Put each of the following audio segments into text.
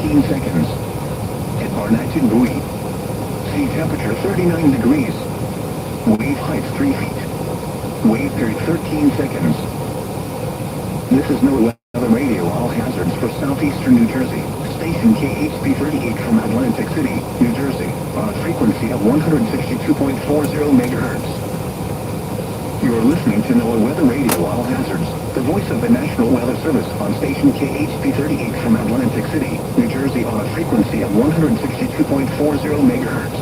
15 seconds. At Barnatchin Buoy. Sea temperature 39 degrees. Wave height 3 feet. Wave period 13 seconds. This is NOAA Weather Radio, all hazards for southeastern New Jersey. Station KHP 38 from Atlantic City, New Jersey, on a frequency of 162.40 megahertz. You are listening to NOAA Weather Radio, all hazards, the voice of the National Weather Service on station KHP 38 from Atlantic City, New Jersey, on a frequency of 162.40 megahertz.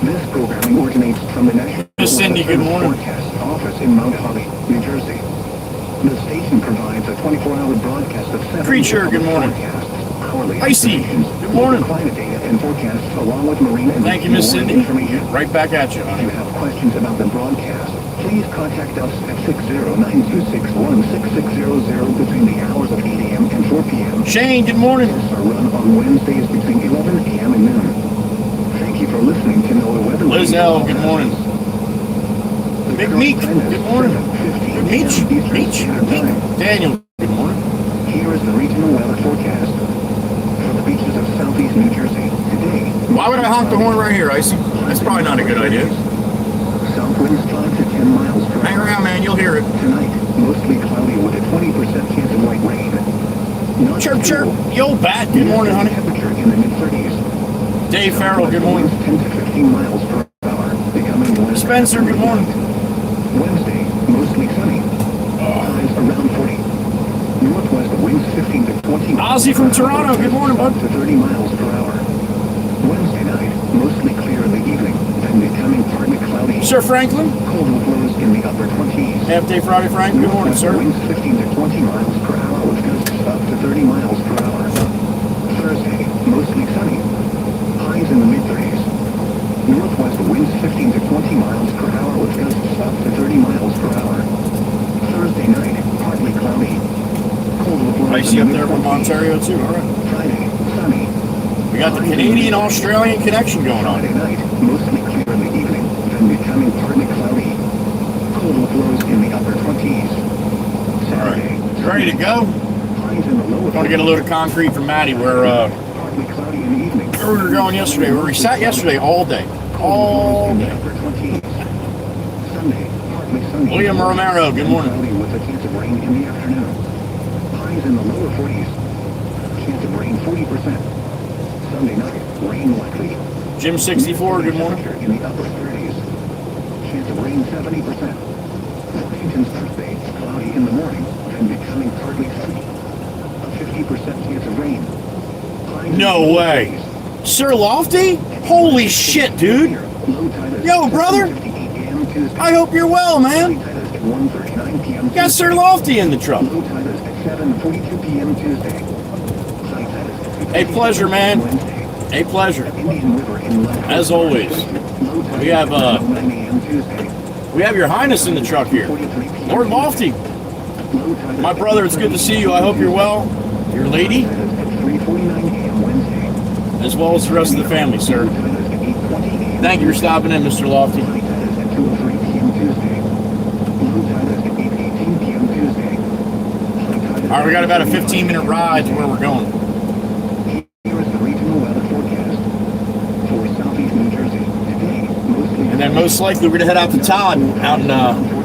This programming originates from the National Cindy, Weather good morning. Forecast Office in Mount Holly, New Jersey. The station provides a 24-hour broadcast of 7 Creature, good morning. Hourly Icy, good morning. Climate data and forecasts along with marine and Thank you, Miss Cindy. information. Right back at you, If honey. you have questions about the broadcast, please contact us at 609-261-6600 between the hours of 8 a.m. and 4 p.m. Shane, good morning. Tests are run on Wednesdays between 11 a.m. and noon. Thank you for listening to NOAA Weather Radio. Liz L, good morning. Big Meek, good morning. Good Meech. Daniel, good morning. Here is the regional weather forecast for the beaches of southeast New Jersey today. Why would I honk the horn right here, Icy? That's probably not a good idea. South winds 5 to 10 miles per hour. Hang around, man, you'll hear it. Tonight, mostly cloudy with a 20% chance of light rain. Not Chirp, chirp. cool. Yo, Bat, good morning, honey. Temperature in the mid-30s. Dave Farrell, good morning. 10 to 15 miles per hour, becoming more Spencer, good morning. Wednesday, mostly sunny. Highs around 40. Northwest winds 15 to 20 miles. Ozzy from per hour, Toronto, good morning, bud. up to 30 miles per hour. Wednesday night, mostly clear in the evening, then becoming partly cloudy. Sir Franklin, Cold will blows in the upper 20s. half day Friday, Frank, good morning, Northwest sir. winds 15 to 20 miles per hour with gusts up to 30 miles per hour. Thursday, mostly sunny. Highs in the mid-30s. Northwest winds 15 to 20 miles per hour with gusts up to 30 miles per hour. Thursday night, partly cloudy. Cold will blow Icy in up the there from mid-20s. Ontario, too. All right. Friday, sunny. We got the Canadian-Australian connection going Friday on. night, mostly clear in the evening, then becoming partly cloudy. Cold will blows in the upper 20s. Saturday, You ready to go? highs in the lower I want to get a load of concrete from Maddie. partly cloudy in the evening. Where we were going yesterday. Where we sat yesterday all day. All day. Sunday, partly sunny. William Romero, good morning. Cloudy with a chance of rain in the afternoon. Highs in the lower 40s. Chance of rain 40%. Sunday night, rain likely. Jim 64, good morning. Temperature in the upper 30s. Chance of rain 70%. Washington's Thursday, cloudy in the morning, then becoming partly sunny. A 50% chance of rain. Highs in No the low way. 30s. Sir Lofty? Holy shit, dude. Yo, brother. I hope you're well, man. Got Sir Lofty in the truck. Low tide is at 7:42 p.m. Tuesday. High tide is at A pleasure, man. Wednesday. A pleasure. Indian River in London. As always. Low tide We have, is at 9 a.m. Tuesday. We have your highness in the truck here. 43 p.m. Lord Lofty. Low tide is My at brother, it's good to see you. I hope you're well. Your lady, High tide is at 3:49 a.m. Wednesday. as well as the rest of the family, sir. Low tide is at 8:20 a.m. Thank you for stopping in, Mr. Lofty. High tide is at 2:03 p.m. Tuesday. Low tide is at 8:18 p.m. Tuesday. High tide is All right, we got about a at 15-minute ride to where we're going. Here is the regional weather forecast for southeast New Jersey. Today, mostly And then most likely we're going to head out to Todd, out in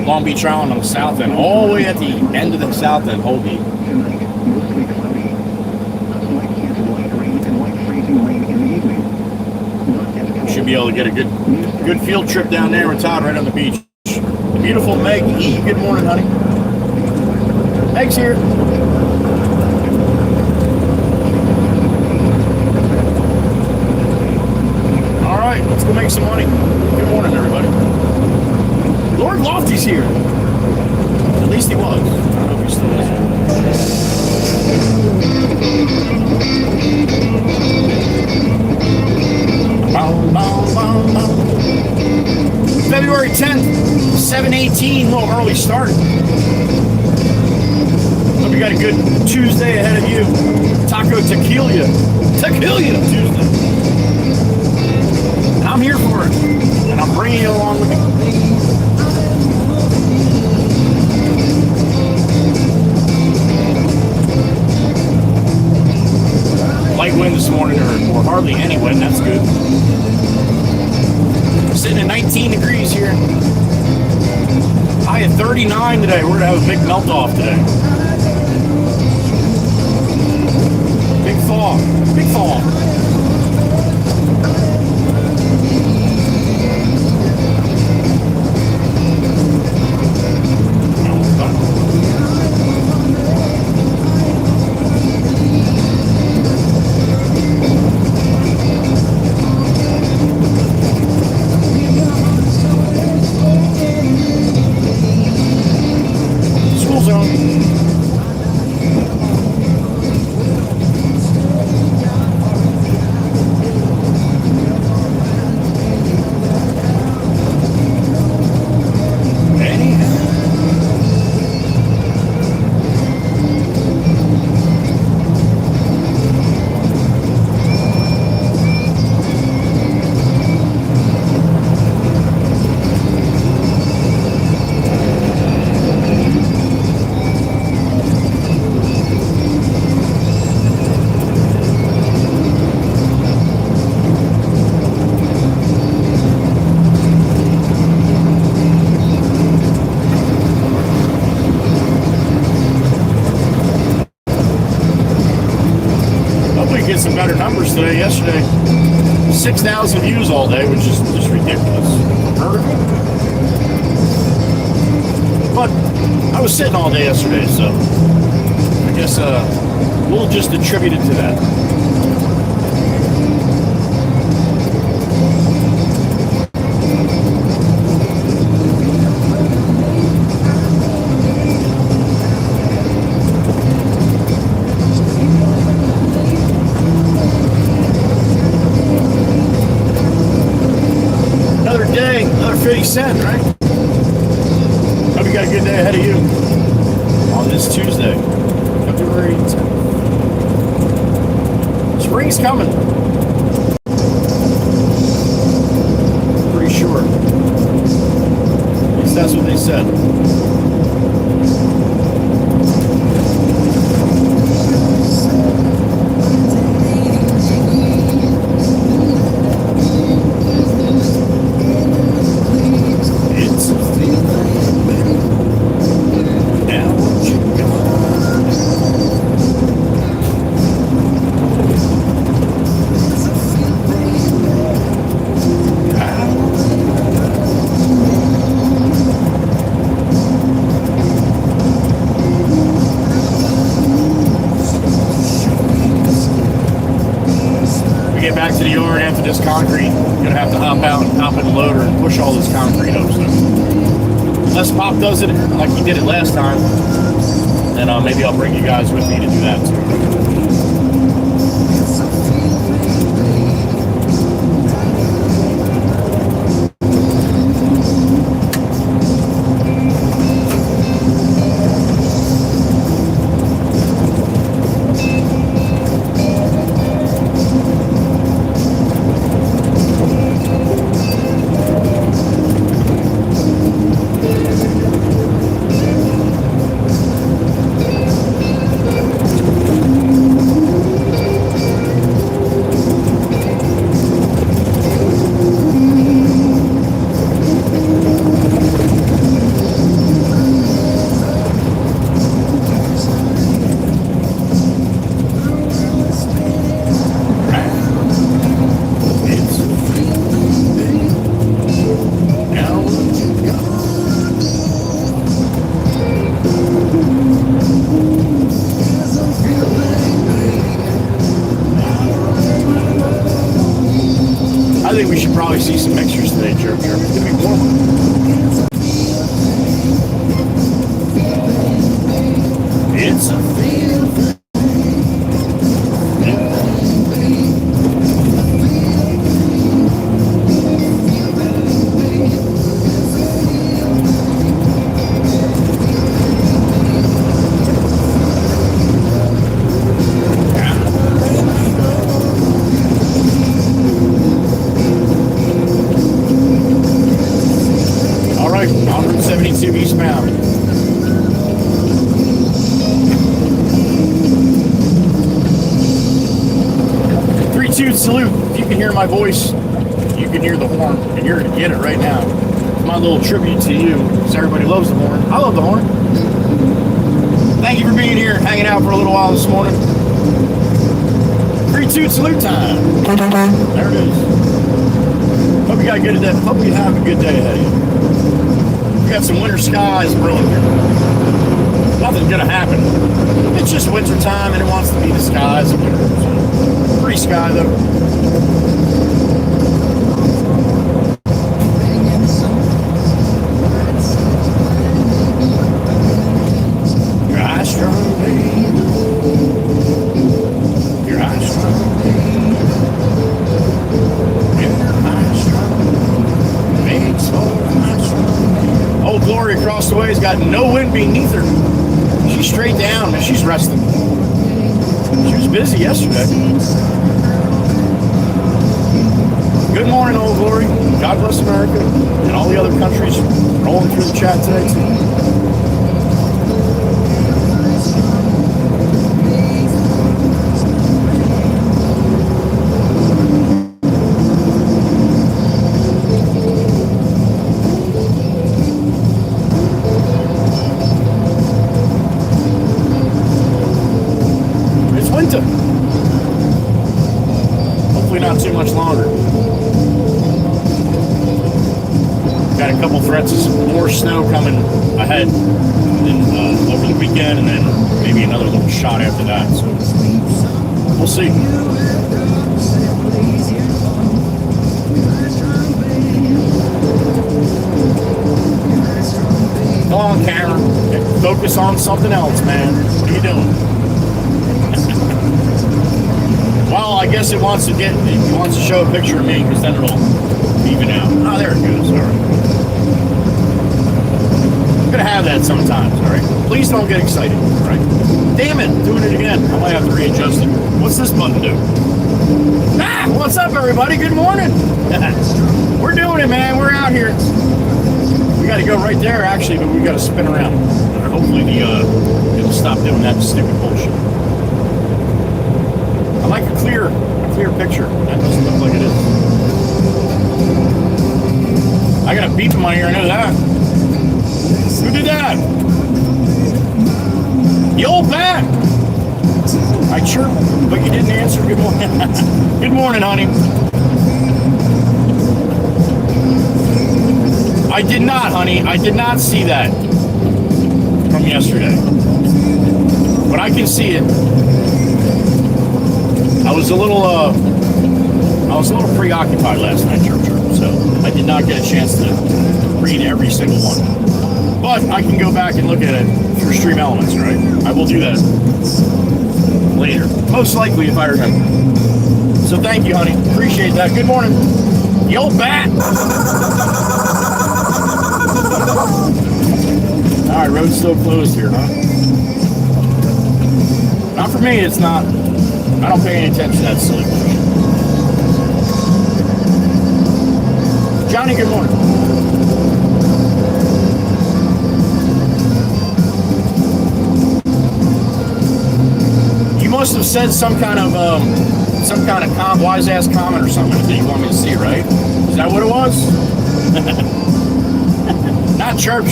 Long Beach Island on the south end, all the way at the end of the south end, Holby. tonight, mostly cloudy. A slight chance of light rain and light freezing rain in the evening. Not as cold. Should be able to get a good field trip down there with Todd right on the beach. The beautiful Meg E. Good morning, honey. Meg's here. All right, let's go make some money. Good morning, everybody. Lord Lofty's here. At least he was. I don't know if he still is. Bow, bow, bow, bow. February 10th, 7:18, a little early start. Hope you got a good Tuesday ahead of you. Taco Tequila. Tequila Tuesday. And I'm here for it. And I'm bringing you along with me. big wind this morning, or hardly any wind. That's good. Sitting at 19 degrees here. High at 39 today. We're going to have a big melt-off today. Big fall. Big fall. Some better numbers today. Yesterday, 6,000 views all day, which is just ridiculous. But I was sitting all day yesterday, so I guess we'll just attribute it to that. Day, another 50 cent, right? Hope you got a good day ahead of you on this Tuesday, February 10th. Spring's coming. Pretty sure. At least that's what they said. Get back to the yard after this concrete. Gonna have to hop out and hop in the loader and push all this concrete up. So unless Pop does it like he did it last time, then maybe I'll bring you guys with me to do that too. I think we should probably see some mixtures today, Chirp Chirp. It's going to be warmer. It's a field. 3-2 salute. If you can hear my voice, you can hear the horn, and you're gonna get it right now. My little tribute to you, because everybody loves the horn. I love the horn. Thank you for being here, hanging out for a little while this morning. 3-2 salute time. There it is. Hope you got a good day. Hope you have a good day ahead of you. We got some winter skies brewing here. Nothing's gonna happen. It's just winter time, and it wants to be the skies of winter. So, pretty sky though. Across the way has got no wind beneath her. She's straight down and she's resting. She was busy yesterday. Good morning, Old Glory. God bless America and all the other countries rolling through the chat today too. Hopefully not too much longer. Got a couple threats of some more snow coming ahead over the weekend, and then maybe another little shot after that. So we'll see. Come on, camera. Focus on something else, man. What are you doing? Well, I guess it wants to show a picture of me, because then it'll even out. Oh, there it goes. All right. I'm gonna have that sometimes. All right. Please don't get excited. All right. Damn it, doing it again. I might have to readjust it. What's this button do? Ah, what's up, everybody? Good morning. We're doing it, man. We're out here. We got to go right there, actually, but we got to spin around. Hopefully, it'll stop doing that stupid bullshit. I like a clear picture. That doesn't look like it is. I got a beep in my ear, I know that. Who did that? The old bat! I chirped, but you didn't answer. Good morning. Good morning, honey. I did not, honey. I did not see that from yesterday. But I can see it. I was a little preoccupied last night, Chirp, so I did not get a chance to read every single one. But I can go back and look at it through Stream Elements, right? I will do that later, most likely if I remember. So thank you, honey. Appreciate that. Good morning. The old bat. All right, road's still closed here, huh? Not for me. It's not. I don't pay any attention to that silly bullshit. Johnny, good morning. You must have said some kind of wise ass comment or something that you want me to see, right? Is that what it was? Not Chirp.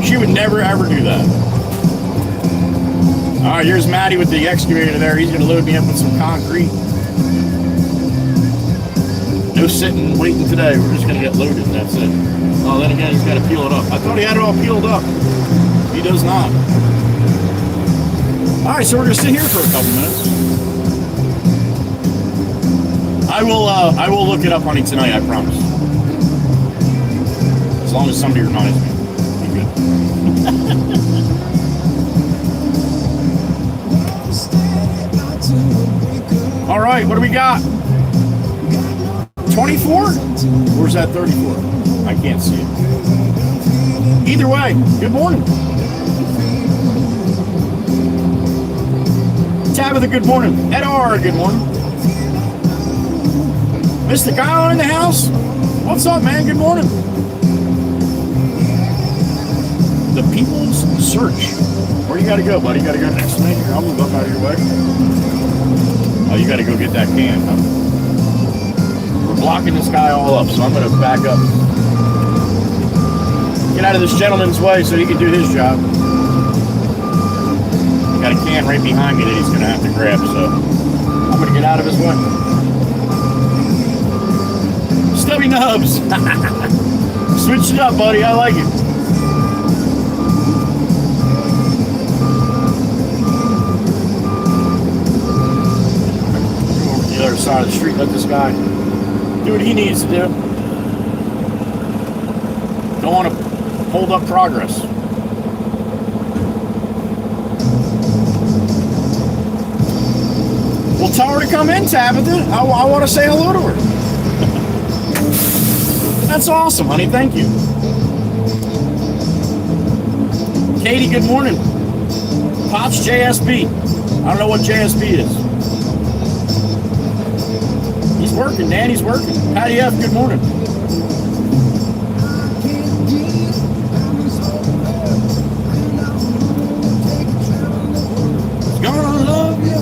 She would never ever do that. All right, here's Matty with the excavator there. He's going to load me up with some concrete. No sitting and waiting today. We're just going to get loaded and that's it. Oh, then again, he's got to peel it up. I thought he had it all peeled up. He does not. All right, so we're going to sit here for a couple minutes. I will look it up, honey, tonight, I promise. As long as somebody reminds me. Be good. All right, what do we got? 24? Or is that 34? I can't see it. Either way, good morning. Tabitha, good morning. Ed R, good morning. Mr. Kyle in the house? What's up, man? Good morning. The People's Search. Where you gotta go, buddy? You gotta go next to me. I'll move up out of your way. Oh, you gotta go get that can, huh? for blocking this guy all up, so I'm going to back up. Get out of this gentleman's way so he can do his job. Got a can right behind me that he's going to have to grab, so I'm going to get out of his way. Stubby nubs. Switch it up, buddy. I like it. Go over to the other side of the street. Let this guy do what he needs to do. Don't want to hold up progress. Well, tell her to come in, Tabitha. I want to say hello to her. That's awesome, honey. Thank you. Katie, good morning. Pops JSB. I don't know what JSB is. He's working, Dan. He's working. Patty F, good morning. Gonna love you.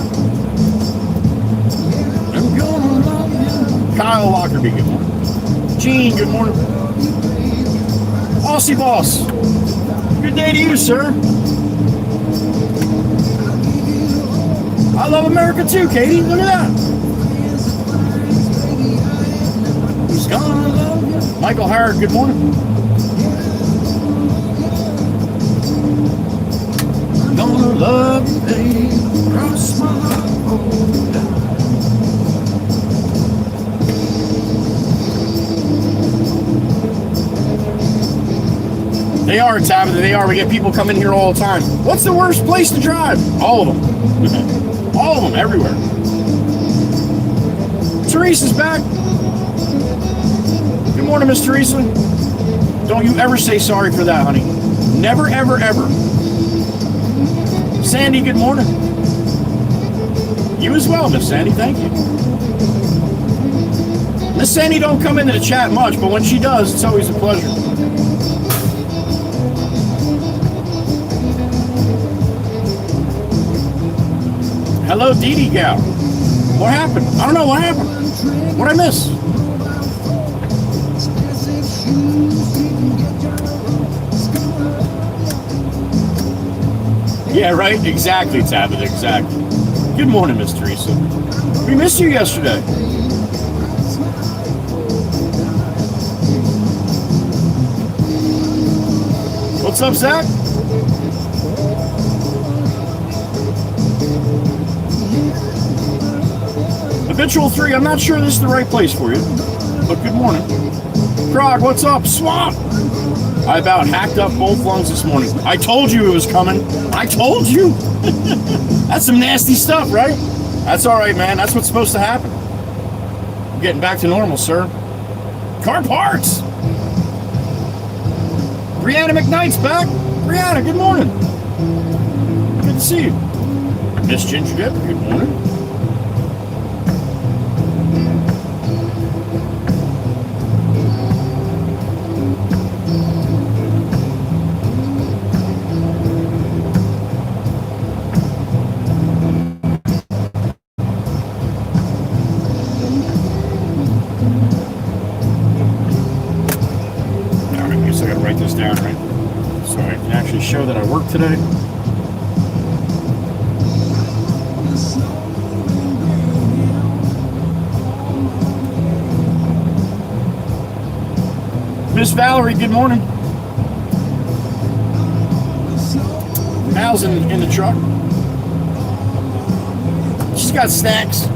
I'm gonna love you. Kyle Lockerbie, good morning. Gene, good morning. Aussie Boss, good day to you, sir. I love America too, Katie. Look at that. Who's gonna love you? Michael Howard, good morning. Gonna love you, baby. Cross my heart. They are, Tabitha. They are. We get people coming here all the time. What's the worst place to drive? All of them. All of them. Everywhere. Teresa's back. Good morning, Miss Teresa. Don't you ever say sorry for that, honey. Never, ever, ever. Sandy, good morning. You as well, Miss Sandy. Thank you. Miss Sandy don't come into the chat much, but when she does, it's always a pleasure. Hello, Dee Dee Gal. What happened? I don't know what happened. What'd I miss? Yeah, right? Exactly, Tabitha. Exactly. Good morning, Miss Teresa. We missed you yesterday. What's up, Zach? Habitual 3, I'm not sure this is the right place for you, but good morning. Krog, what's up? Swamp! I about hacked up both lungs this morning. I told you it was coming. I told you. That's some nasty stuff, right? That's all right, man. That's what's supposed to happen. I'm getting back to normal, sir. Car parts! Brianna McKnight's back. Brianna, good morning. Good to see you. Miss Ginger Dip, good morning. Down, right? So I can actually show that I work today. Miss Valerie, good morning. Mal's in the truck. She's got snacks.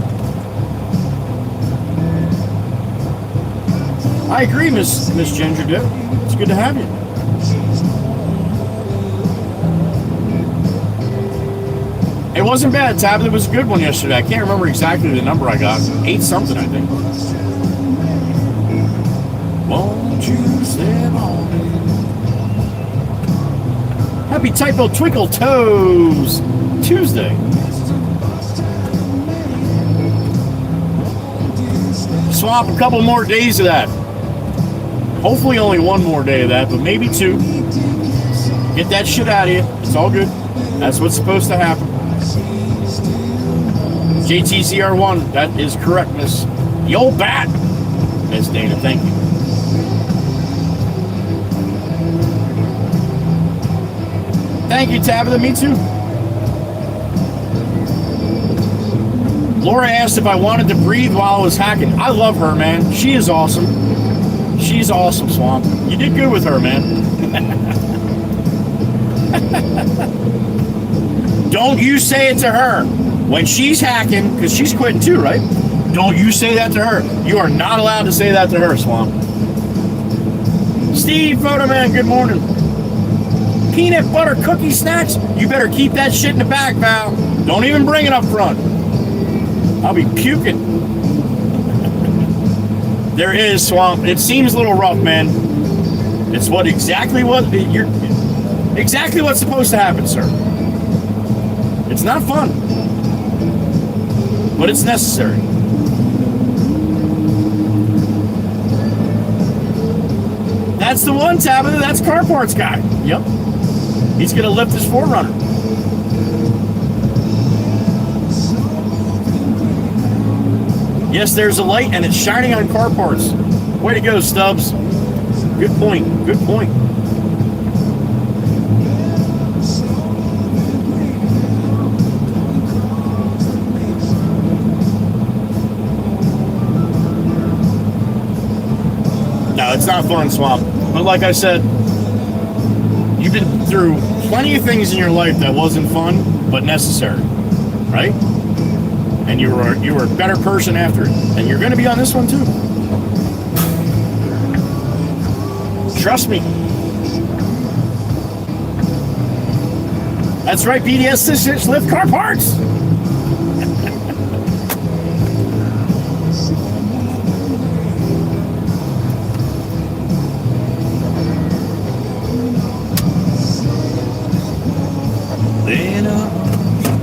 I agree, Miss Ginger Dip. It's good to have you. It wasn't bad, Tabitha. It was a good one yesterday. I can't remember exactly the number I got. 8 something, I think. Won't you step on me? Happy Typo Twinkle Toes Tuesday. Swap a couple more days of that. Hopefully only one more day of that, but maybe 2. Get that shit out of you. It's all good. That's what's supposed to happen. JTCR1, that is correct, Miss. The old bat. Miss Dana. Thank you. Thank you, Tabitha. Me too. Laura asked if I wanted to breathe while I was hacking. I love her, man. She is awesome. She's awesome, Swamp. You did good with her, man. Don't you say it to her when she's hacking, because she's quitting too, right? Don't you say that to her. You are not allowed to say that to her, Swamp. Steve, Photo Man, good morning. Peanut butter cookie snacks? You better keep that shit in the back, Val. Don't even bring it up front. I'll be puking. There is, Swamp. It seems a little rough, man. It's exactly what's supposed to happen, sir. It's not fun, but it's necessary. That's the one, Tabitha. That's Car Parts Guy. Yep. He's going to lift his 4Runner. Yes, there's a light, and it's shining on car parts. Way to go, Stubbs. Good point. Good point. No, it's not fun, Swamp. But like I said, you've been through plenty of things in your life that wasn't fun, but necessary, right? And you were a better person after it. And you're going to be on this one too. Trust me. That's right, BDS 6-inch lift car parts. Then up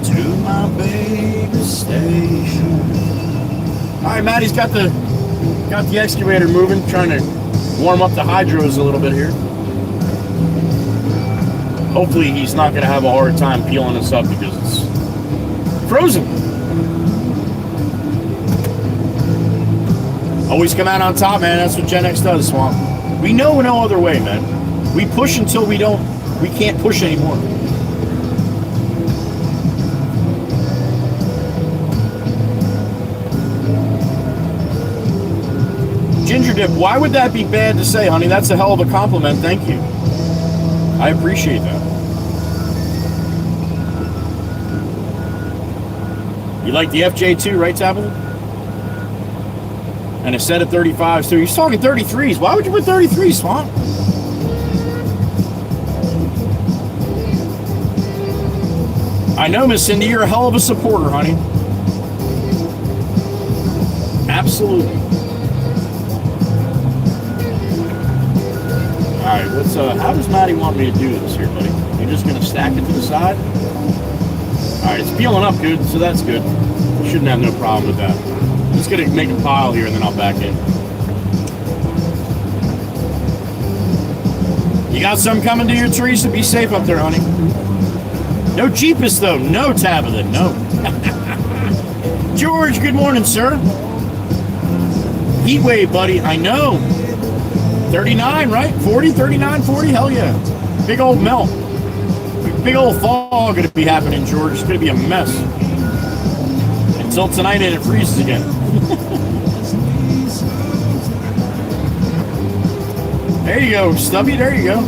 to my baby station. All right, Maddie's got the excavator moving, trying to warm up the hydros a little bit here. Hopefully he's not going to have a hard time peeling this up because it's frozen. Always come out on top, man. That's what Gen X does, Swamp. We know no other way, man. We push until we can't push anymore. Ginger Dip, why would that be bad to say, honey? That's a hell of a compliment. Thank you. I appreciate that. You like the FJ2, right, Tabitha? And a set of 35s, too. He's talking 33s. Why would you put 33s, Swamp? I know, Miss Cindy, you're a hell of a supporter, honey. Absolutely. All right, how does Maddie want me to do this here, buddy? You're just going to stack it to the side? All right, it's peeling up good, so that's good. Shouldn't have no problem with that. I'm just going to make a pile here, and then I'll back in. You got some coming to you, Teresa? Be safe up there, honey. No Jeepus, though. No, Tabitha, no. George, good morning, sir. Heat wave, buddy. I know. 39, right? 40, 39, 40? Hell yeah. Big old melt. Big old thaw going to be happening, George. It's going to be a mess. Until tonight and it freezes again. There you go, Stubby. There you go.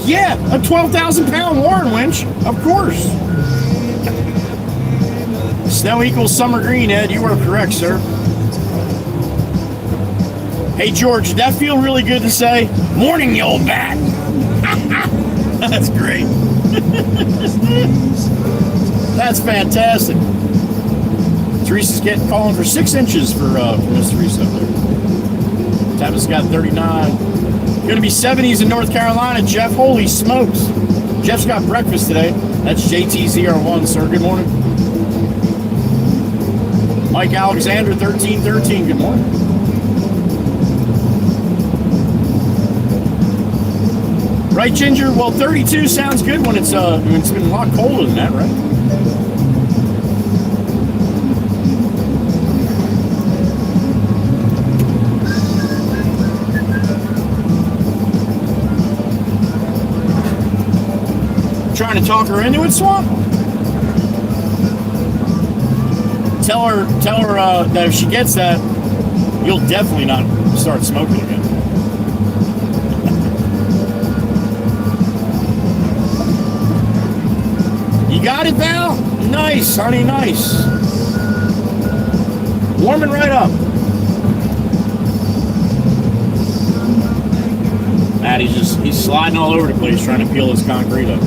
Yeah, a 12,000-pound Warren winch. Of course. Snow equals summer green, Ed. You are correct, sir. Hey, George, did that feel really good to say? Morning, you old bat. That's great. That's fantastic. Teresa's calling for 6 inches for Miss Teresa up there. Tabitha's got 39. Going to be 70s in North Carolina, Jeff. Holy smokes. Jeff's got breakfast today. That's JTZR1, sir. Good morning. Mike Alexander, 1313. Good morning. Right, Ginger? Well, 32 sounds good when it's been a lot colder than that, right? Trying to talk her into it, Swamp? Tell her that if she gets that, you'll definitely not start smoking again. You got it, Val? Nice, honey, nice. Warming right up. He's sliding all over the place trying to peel his concrete up.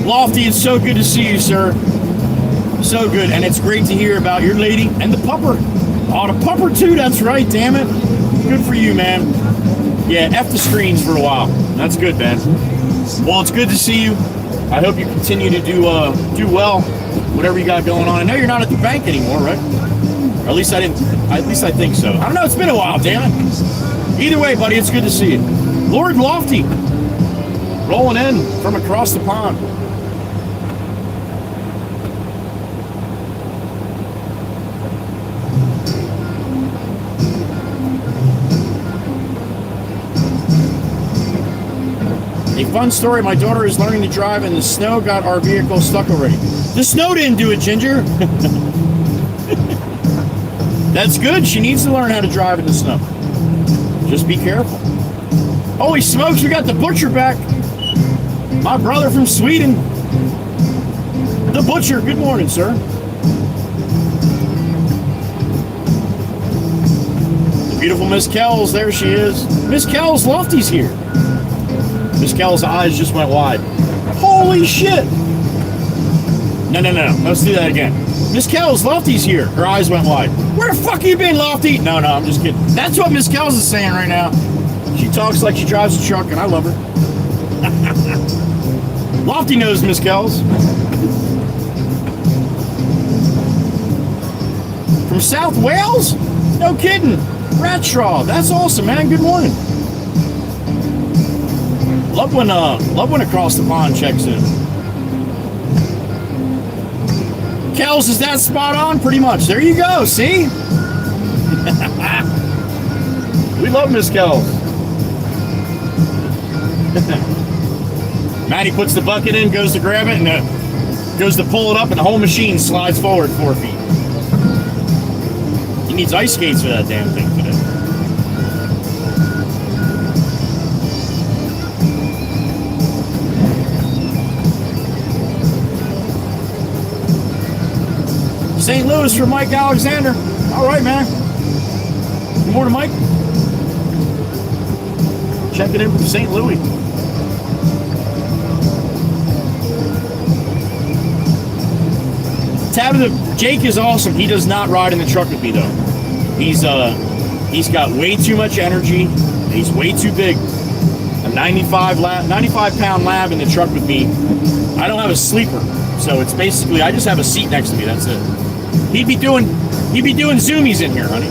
Lofty, it's so good to see you, sir. So good, and it's great to hear about your lady and the pupper. Oh, the pupper too, that's right, damn it. Good for you, man. Yeah, F the screens for a while. That's good, man. Well, it's good to see you. I hope you continue to do well, whatever you got going on. I know you're not at the bank anymore, right? Or at least I think so. I don't know, it's been a while, damn it. Either way, buddy, it's good to see you. Lord Lofty, rolling in from across the pond. A fun story, my daughter is learning to drive and the snow got our vehicle stuck already. The snow didn't do it, Ginger. That's good. She needs to learn how to drive in the snow. Just be careful. Holy smokes, we got the butcher back. My brother from Sweden. The butcher. Good morning, sir. The beautiful Miss Kells. There she is. Miss Kells, Lofty's here. Miss Kells' eyes just went wide. Holy shit! No. Let's do that again. Miss Kells, Lofty's here. Her eyes went wide. Where the fuck you been, Lofty? No, I'm just kidding. That's what Miss Kells is saying right now. She talks like she drives a truck, and I love her. Lofty knows Miss Kells. From South Wales? No kidding. Ratstraw. That's awesome, man. Good morning. Love when Across the Pond checks in. Kells, is that spot on? Pretty much. There you go. See? We love Miss Kells. Maddie puts the bucket in, goes to grab it, and goes to pull it up, and the whole machine slides forward 4 feet. He needs ice skates for that damn thing today. St. Louis for Mike Alexander. All right, man. Good morning, Mike. Checking in from St. Louis. Tabitha, Jake is awesome. He does not ride in the truck with me, though. He's got way too much energy. He's way too big. A 95-pound lab in the truck with me. I don't have a sleeper, so it's basically I just have a seat next to me. That's it. He'd be doing zoomies in here, honey.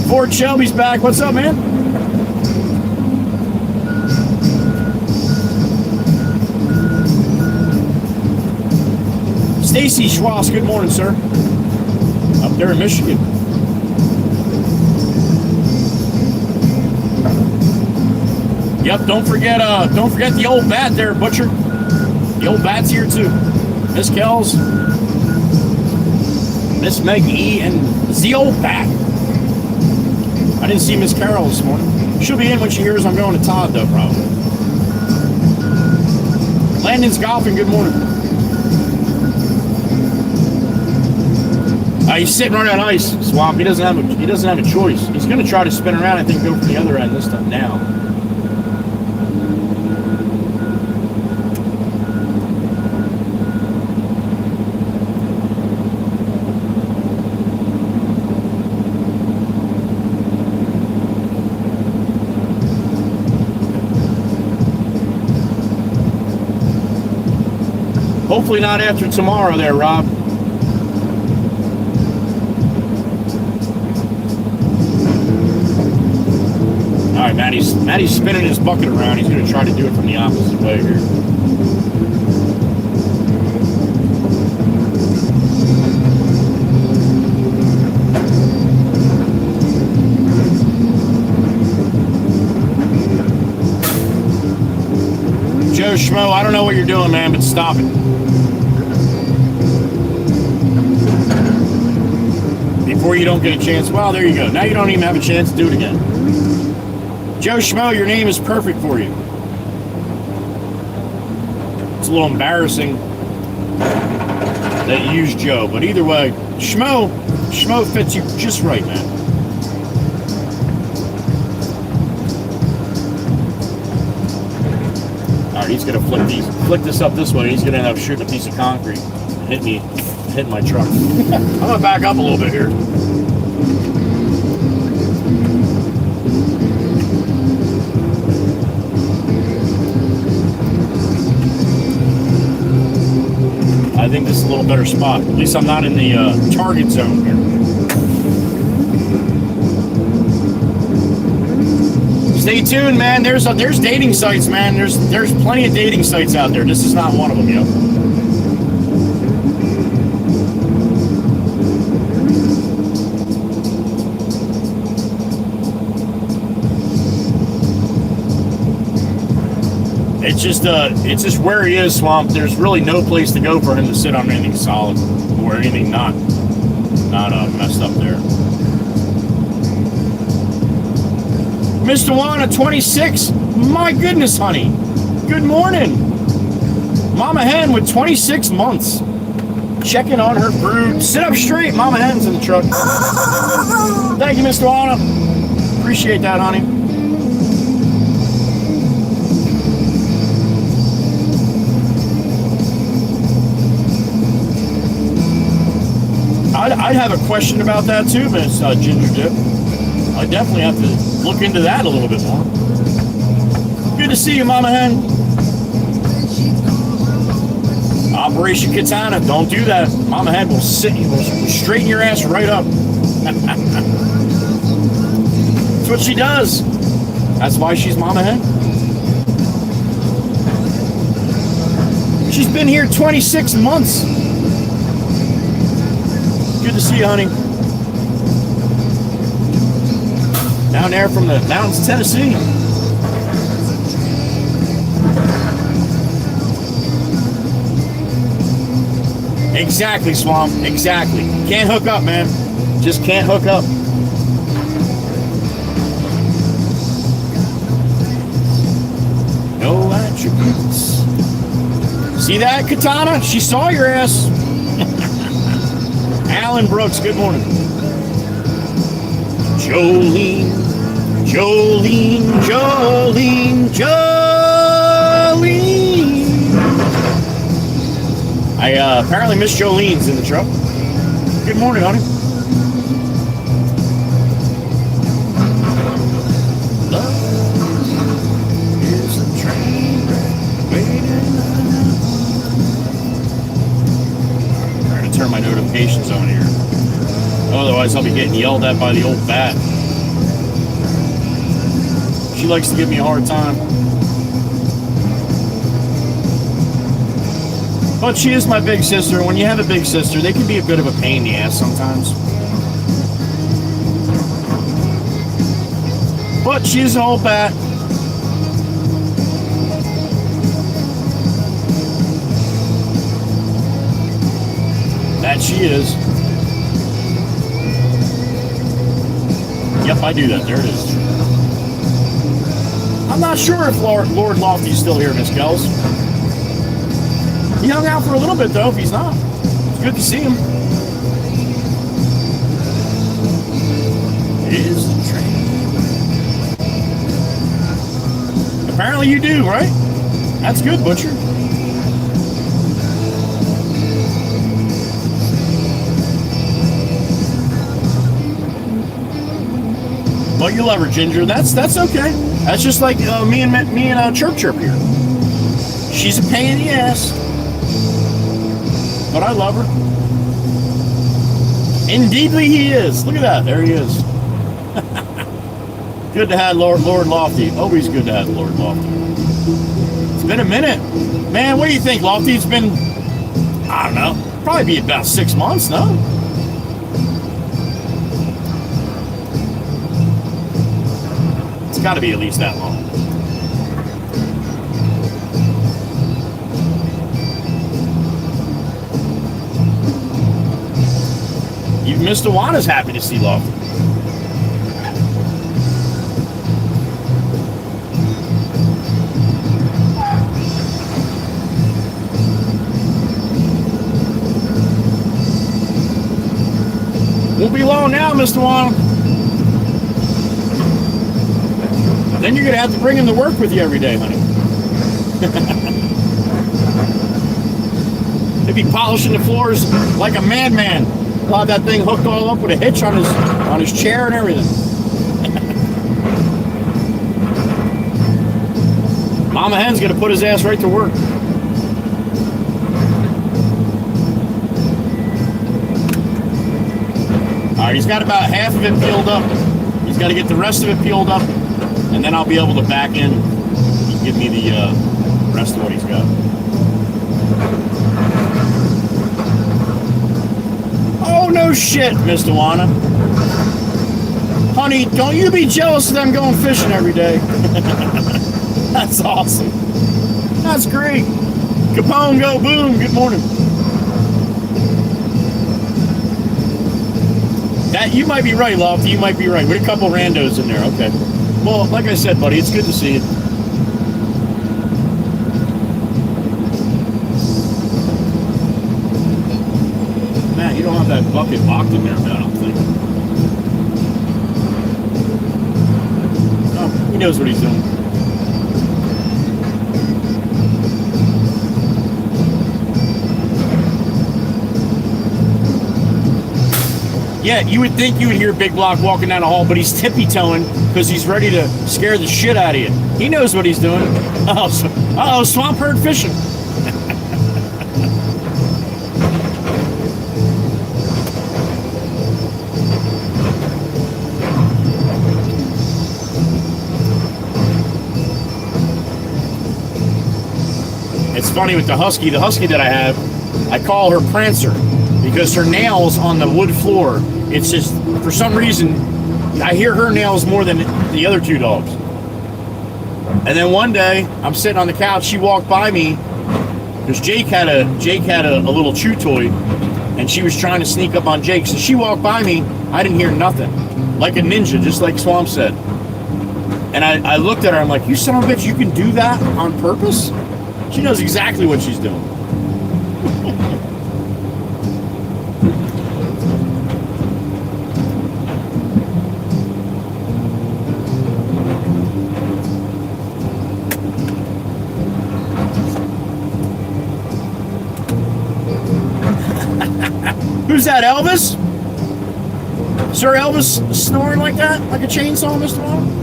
Ford Shelby's back. What's up, man? Stacy Schwass, good morning, sir. Up there in Michigan. Yep, don't forget the old bat there, Butcher. The old bat's here too. Miss Kells, Miss Meg E, and the old bat. I didn't see Miss Carol this morning. She'll be in when she hears I'm going to Todd, though, probably. Landon's golfing, good morning. He's sitting right on ice, Swamp. He doesn't have a choice. He's going to try to spin around, I think, go from the other end this time now. Hopefully not after tomorrow there, Rob. right, Maddie's spinning his bucket around. He's going to try to do it from the opposite way here. Joe Schmo, I don't know what you're doing, man, but stop it. Before you don't get a chance. Well, there you go. Now you don't even have a chance to do it again. Joe Schmo, your name is perfect for you. It's a little embarrassing that you use Joe, but either way, Schmo fits you just right, man. All right, he's gonna flick this up this way. He's gonna end up shooting a piece of concrete, hit my truck. I'm gonna back up a little bit here. I think this is a little better spot. At least I'm not in the target zone here. Stay tuned, man. There's dating sites, man. There's plenty of dating sites out there. This is not one of them, yo. It's just where he is, Swamp. There's really no place to go for him to sit on anything solid or anything not messed up there. Mr. Wana, 26. My goodness, honey. Good morning. Mama Hen with 26 months. Checking on her brood. Sit up straight. Mama Hen's in the truck. Thank you, Mr. Wana. Appreciate that, honey. I'd have a question about that too, Miss Ginger Dip. I definitely have to look into that a little bit more. Good to see you, Mama Hen. Operation Katana, don't do that. Mama Hen will straighten your ass right up. That's what she does. That's why she's Mama Hen. She's been here 26 months. Good to see you, honey. Down there from the mountains of Tennessee. Exactly, Swamp. Exactly. Can't hook up, man. Just can't hook up. No attributes. See that, Katana? She saw your ass. Alan Brooks, good morning. Jolene. Apparently Miss Jolene's in the truck. Good morning, honey. Love is a train waiting. Trying to turn my notifications on here. Otherwise, I'll be getting yelled at by the old bat. She likes to give me a hard time. But she is my big sister, and when you have a big sister, they can be a bit of a pain in the ass sometimes. But she's an old bat. That she is. Yep, I do that. There it is. I'm not sure if Lord Lofty's still here, Miss Kells. He hung out for a little bit, though, if he's not. It's good to see him. Is the train. Apparently you do, right? That's good, Butcher. But you love her, Ginger. That's okay. That's just like me and Chirp Chirp here. She's a pain in the ass. But I love her. Indeedly he is. Look at that. There he is. Good to have Lord Lofty. Always good to have Lord Lofty. It's been a minute. Man, what do you think, Lofty? It's been, I don't know, probably be about 6 months, no? It's got to be at least that long. Even Mr. Wana's happy to see Lofty. Won't be long now, Mr. Wana. Then you're going to have to bring him to work with you every day, honey. He'll be polishing the floors like a madman. He'll have that thing hooked all up with a hitch on his chair and everything. Mama Hen's going to put his ass right to work. All right, he's got about half of it peeled up. He's got to get the rest of it peeled up, and then I'll be able to back in and give me the rest of what he's got. Oh, no shit, Mr. Wana. Honey, don't you be jealous of them going fishing every day. That's awesome. That's great. Capone, go boom. Good morning. That, you might be right, Lofty. You might be right. With a couple randos in there. Okay. Well, like I said, buddy, it's good to see you. Man, you don't have that bucket locked in there, man, I don't think. Oh, he knows what he's doing. Yeah, you would think you would hear Big Block walking down the hall, but he's tippy-toeing because he's ready to scare the shit out of you. He knows what he's doing. Uh-oh, swamp herd fishing. It's funny with the husky that I have, I call her Prancer because her nails on the wood floor, it's just, for some reason, I hear her nails more than the other two dogs. And then one day, I'm sitting on the couch, she walked by me, because Jake had a little chew toy, and she was trying to sneak up on Jake. So she walked by me, I didn't hear nothing. Like a ninja, just like Swamp said. And I looked at her, I'm like, you son of a bitch, you can do that on purpose? She knows exactly what she's doing. Who's that, Elvis? Sir Elvis snoring like that? Like a chainsaw, Mr. Long?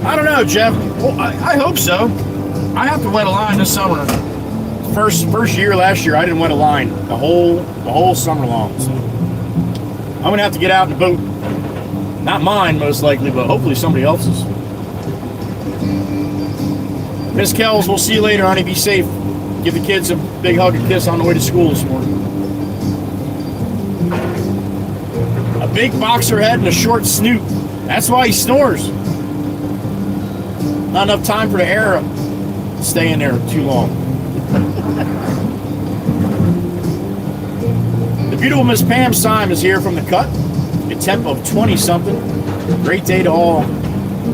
I don't know, Jeff. Well, I hope so. I have to wet a line this summer. First year last year, I didn't wet a line the whole summer long. So I'm gonna have to get out in the boat. Not mine, most likely, but hopefully somebody else's. Miss Kells, we'll see you later, honey. Be safe. Give the kids a big hug and kiss on the way to school this morning. A big boxer head and a short snoot. That's why he snores. Not enough time for the air to stay in there too long. The beautiful Miss Pam Syme is here from the cut. A temp of 20-something. Great day to all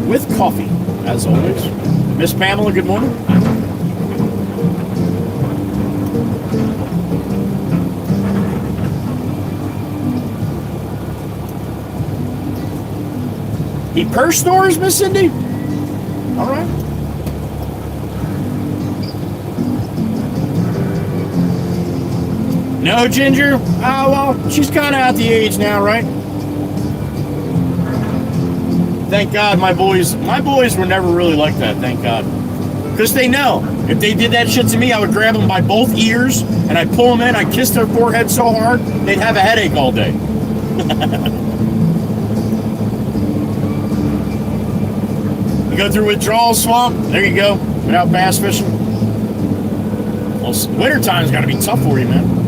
with coffee, as always. Miss Pamela, good morning. He purse snores, Miss Cindy? All right. No, Ginger? Oh, well, she's kind of at the age now, right? Thank God my boys were never really like that, thank God. Because they know, if they did that shit to me, I would grab them by both ears, and I'd pull them in, I'd kiss their forehead so hard, they'd have a headache all day. You go through withdrawal swamp, there you go, without bass fishing. Well, winter time's got to be tough for you, man.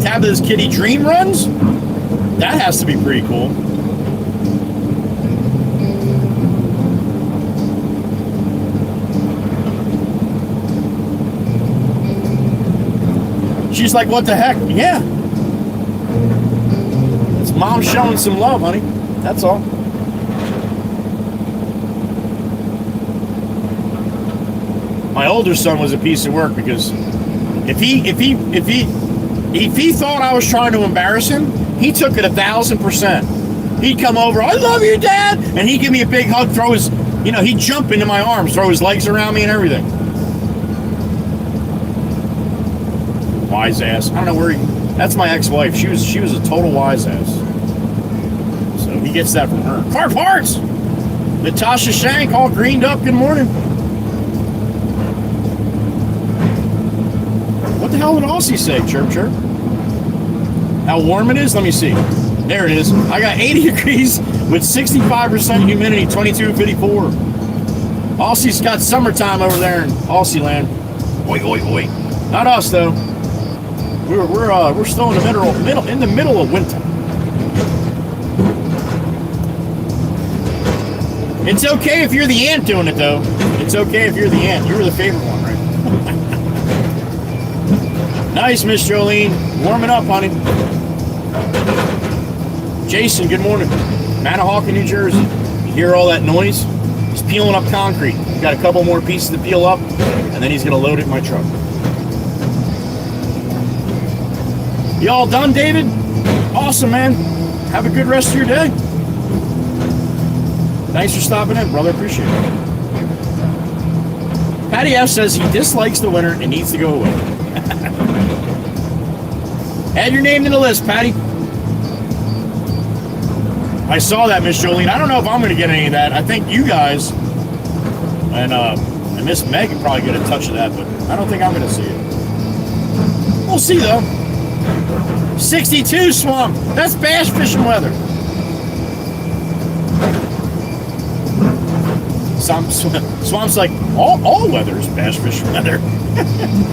Tabitha's Kitty Dream runs? That has to be pretty cool. She's like, what the heck? Yeah. It's mom showing some love, honey. That's all. My older son was a piece of work because if he thought I was trying to embarrass him, he took it 1,000%. He'd come over, I love you, Dad, and he'd give me a big hug, throw his, he'd jump into my arms, throw his legs around me and everything. Wise ass. I don't know where that's my ex-wife. She was a total wise ass. So he gets that from her. Car parts! Natasha Shank, all greened up, good morning. What the hell did Aussie say? Chirp, chirp. How warm it is? Let me see. There it is. I got 80 degrees with 65% humidity, 22:54. Aussie's got summertime over there in Aussie land. Oi, oi, oi. Not us though. We're still in the middle of winter. It's okay if you're the ant doing it though. It's okay if you're the ant. You were the favorite one, right? Nice, Miss Jolene. Warming up, honey. Jason, good morning. Manahawkin, New Jersey. You hear all that noise? He's peeling up concrete. He's got a couple more pieces to peel up, and then he's going to load it in my truck. You all done, David? Awesome, man. Have a good rest of your day. Thanks for stopping in, brother. Appreciate it. Patty F says he dislikes the winter and needs to go away. Add your name to the list, Patty. I saw that, Miss Jolene. I don't know if I'm going to get any of that. I think you guys and Miss Meg can probably get a touch of that, but I don't think I'm going to see it. We'll see, though. 62 swamp. That's bass fishing weather. Swamp's like, all weather is bass fishing weather.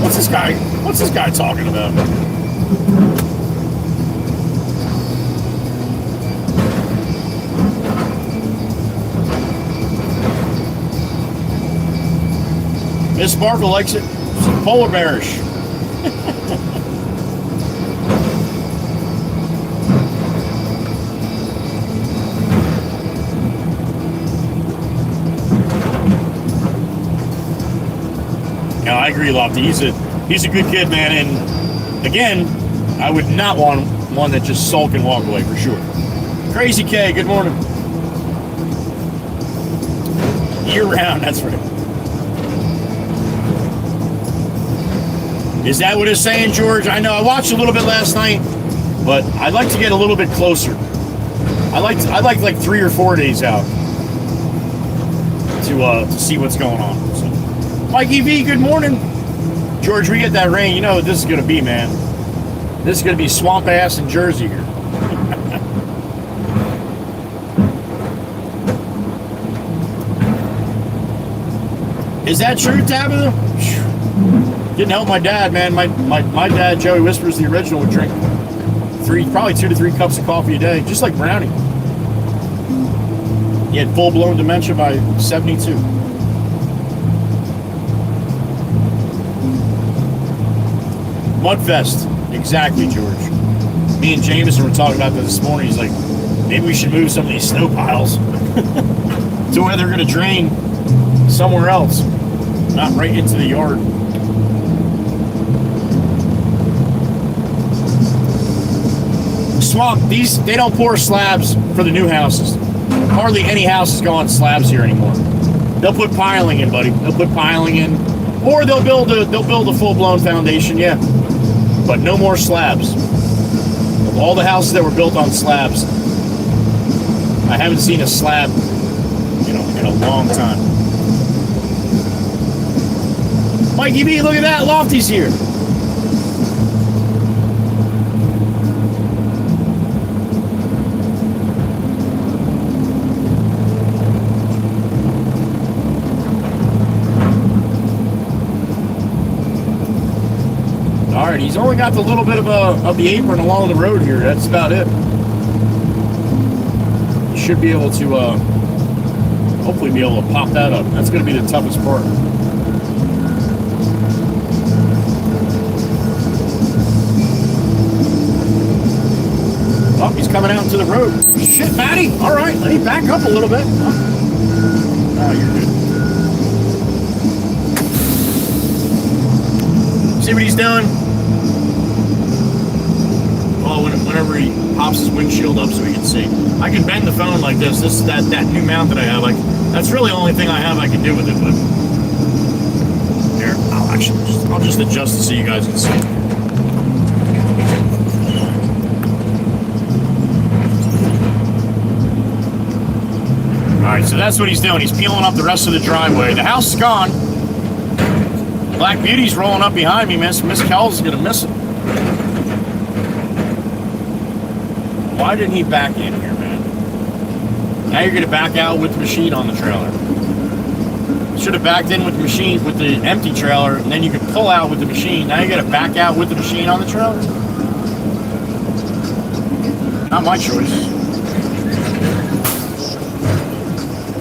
What's this guy talking about? Miss Sparkle likes it. Polar bearish. No, I agree, Lofty. He's a good kid, man. And again, I would not want one that just sulk and walk away for sure. Crazy K, good morning. Year round, that's right. Is that what it's saying, George? I know. I watched a little bit last night, but I'd like to get a little bit closer. I like 3 or 4 days out to see what's going on. So, Mikey V, good morning. George, we get that rain. You know what this is going to be, man. This is going to be swamp ass in Jersey here. Is that true, Tabitha? Didn't help my dad, man. My dad, Joey Whispers, the original, would drink probably 2 to 3 cups of coffee a day, just like Brownie. He had full-blown dementia by 72. Mudfest, exactly, George. Me and Jameson were talking about this morning. He's like, maybe we should move some of these snow piles to where they're going to drain somewhere else, not right into the yard. Swamp, they don't pour slabs for the new houses. Hardly any houses go on slabs here anymore. They'll put piling in, buddy. They'll put piling in, or they'll build a full-blown foundation, yeah. But no more slabs. All the houses that were built on slabs. I haven't seen a slab, you know, in a long time. Mikey B, look at that, Lofty's here. All right, he's only got the little bit of the apron along the road here. That's about it. You should be able to, hopefully be able to pop that up. That's going to be the toughest part. Oh, he's coming out into the road. Shit, Matty. All right, let me back up a little bit. Oh, you're good. See what he's doing? Oh, whenever he pops his windshield up so we can see. I can bend the phone like this. This is that new mount that I have. Like, that's really the only thing I have I can do with it. But here, I'll just adjust it so you guys can see. All right, so that's what he's doing. He's peeling up the rest of the driveway. The house is gone. Black Beauty's rolling up behind me, Miss Kel's gonna miss it. Why didn't he back in here, man? Now you're gonna back out with the machine on the trailer. Should have backed in with the machine, with the empty trailer, and then you could pull out with the machine. Now you gotta back out with the machine on the trailer? Not my choice.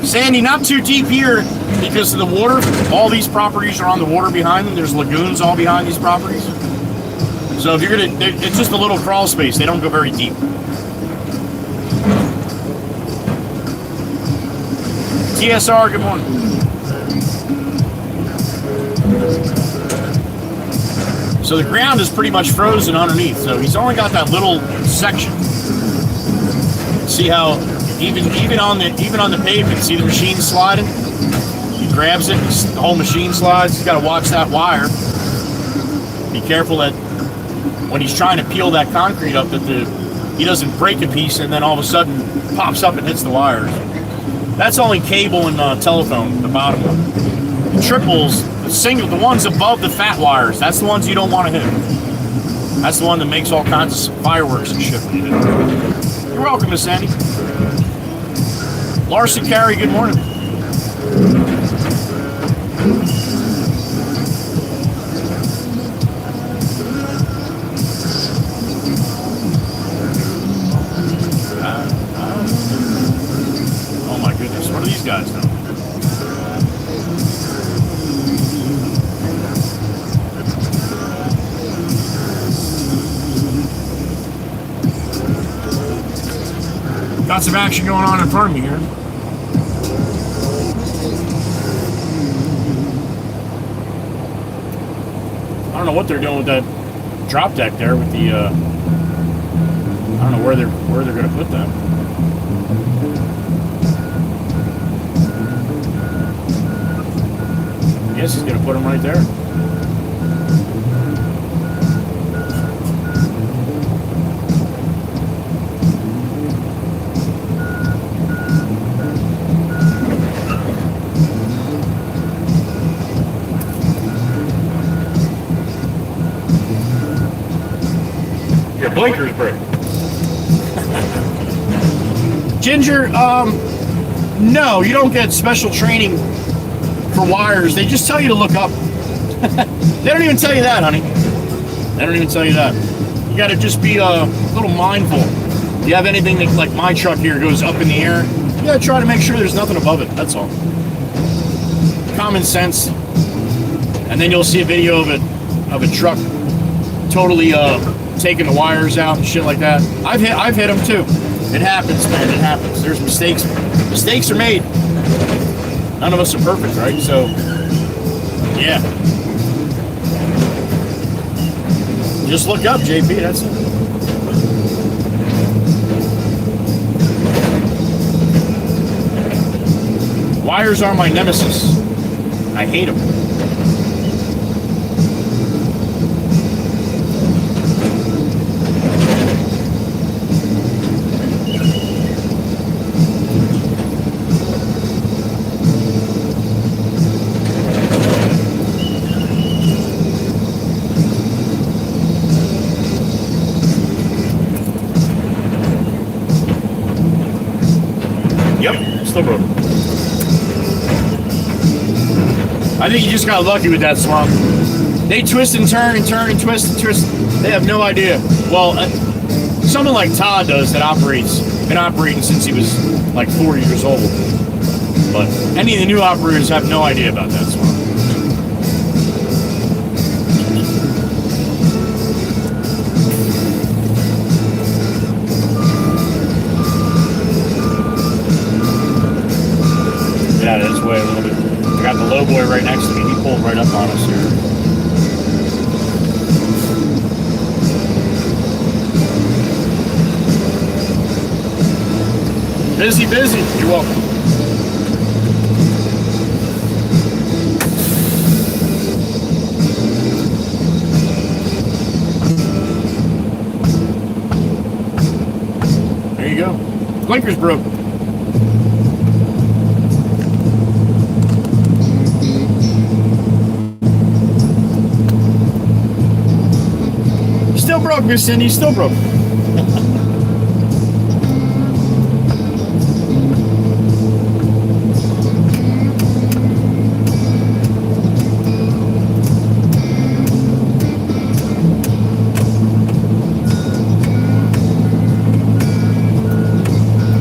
Sandy, not too deep here because of the water. All these properties are on the water behind them. There's lagoons all behind these properties. So if you're gonna, it's just a little crawl space. They don't go very deep. TSR, good morning. So the ground is pretty much frozen underneath. So he's only got that little section. See how even on the pavement, see the machine sliding? He grabs it, the whole machine slides. He's got to watch that wire. Be careful that when he's trying to peel that concrete up, that he doesn't break a piece and then all of a sudden pops up and hits the wires. That's only cable and telephone, the bottom one. The triples, the ones above the fat wires, that's the ones you don't want to hit. That's the one that makes all kinds of fireworks and shit. You're welcome, Miss Sandy. Larson Carey, good morning. Oh my goodness, what are these guys doing? Got some action going on in front of me here. I don't know what they're doing with that drop deck there with the I don't know where they're going to put that. I guess he's going to put them right there. Blinkers break. Ginger, no, you don't get special training for wires. They just tell you to look up. They don't even tell you that, honey. They don't even tell you that. You got to just be a little mindful. If you have anything that, like my truck here, goes up in the air, you got to try to make sure there's nothing above it. That's all. Common sense. And then you'll see a video of a truck totally taking the wires out and shit like that. I've hit them too. It happens, man. It happens. There's mistakes. Mistakes are made. None of us are perfect, right? So, yeah. Just look up, JP. That's it. Wires are my nemesis. I hate them. Yep, still broken. I think you just got lucky with that swamp. They twist and turn and turn and twist and twist. They have no idea. Well, someone like Todd does that been operating since he was like 4 years old. But any of the new operators have no idea about that swamp. Get out of this way a little bit. I got the low boy right next to me. He pulled right up on us here. Busy, busy. You're welcome. There you go. Blinker's broke. Still broke, Miss Cindy. Still broke.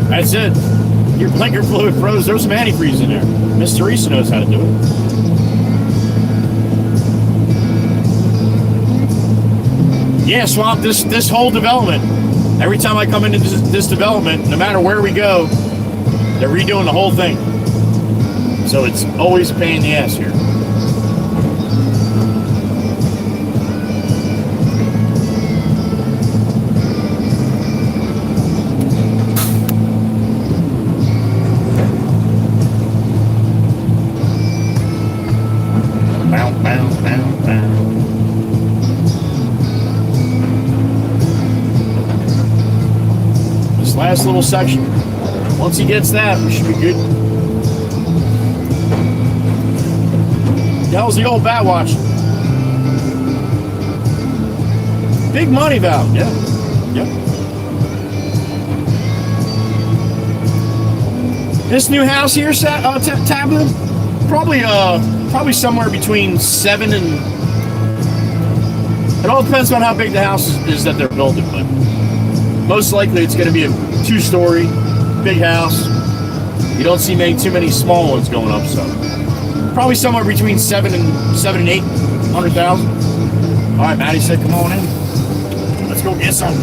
That's it. Your blinker fluid froze. There's some antifreeze in there. Miss Teresa knows how to do it. Yeah, Swamp, this whole development, every time I come into this development, no matter where we go, they're redoing the whole thing. So it's always a pain in the ass here. Last little section. Once he gets that, we should be good. That was the old bat watch. Big money valve. Yeah. Yep. This new house here, Taboo, probably somewhere between 7 and. It all depends on how big the house is that they're building, but most likely it's going to be a 2-story, big house. You don't see too many small ones going up, so probably somewhere between 7 and 800,000. All right, Maddie said, "Come on in. Let's go get some."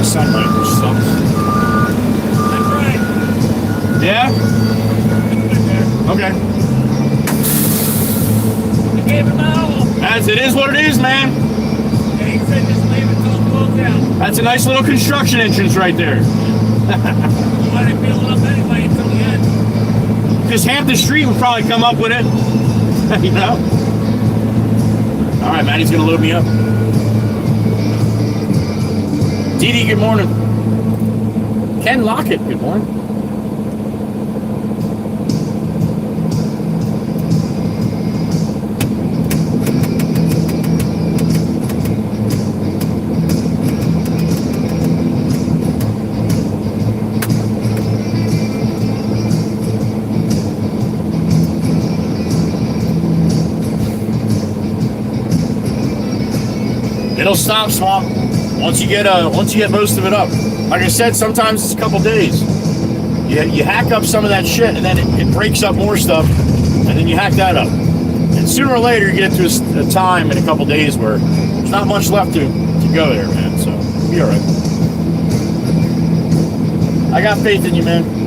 Sunlight, which sucks. That's right. Yeah? Okay. I gave him an It is what it is, man. Yeah, he said just leave it till it closed down. That's a nice little construction entrance right there. You let it build up anyway until the end. Just half the street would probably come up with it. You know? All right, Maddie's going to load me up. Dee Dee, good morning. Ken Lockett, good morning. It'll stop, Swamp. Once you get most of it up. Like I said, sometimes it's a couple days. You hack up some of that shit, and then it breaks up more stuff, and then you hack that up. And sooner or later, you get to a time in a couple days where there's not much left to go there, man. So you'll be all right. I got faith in you, man.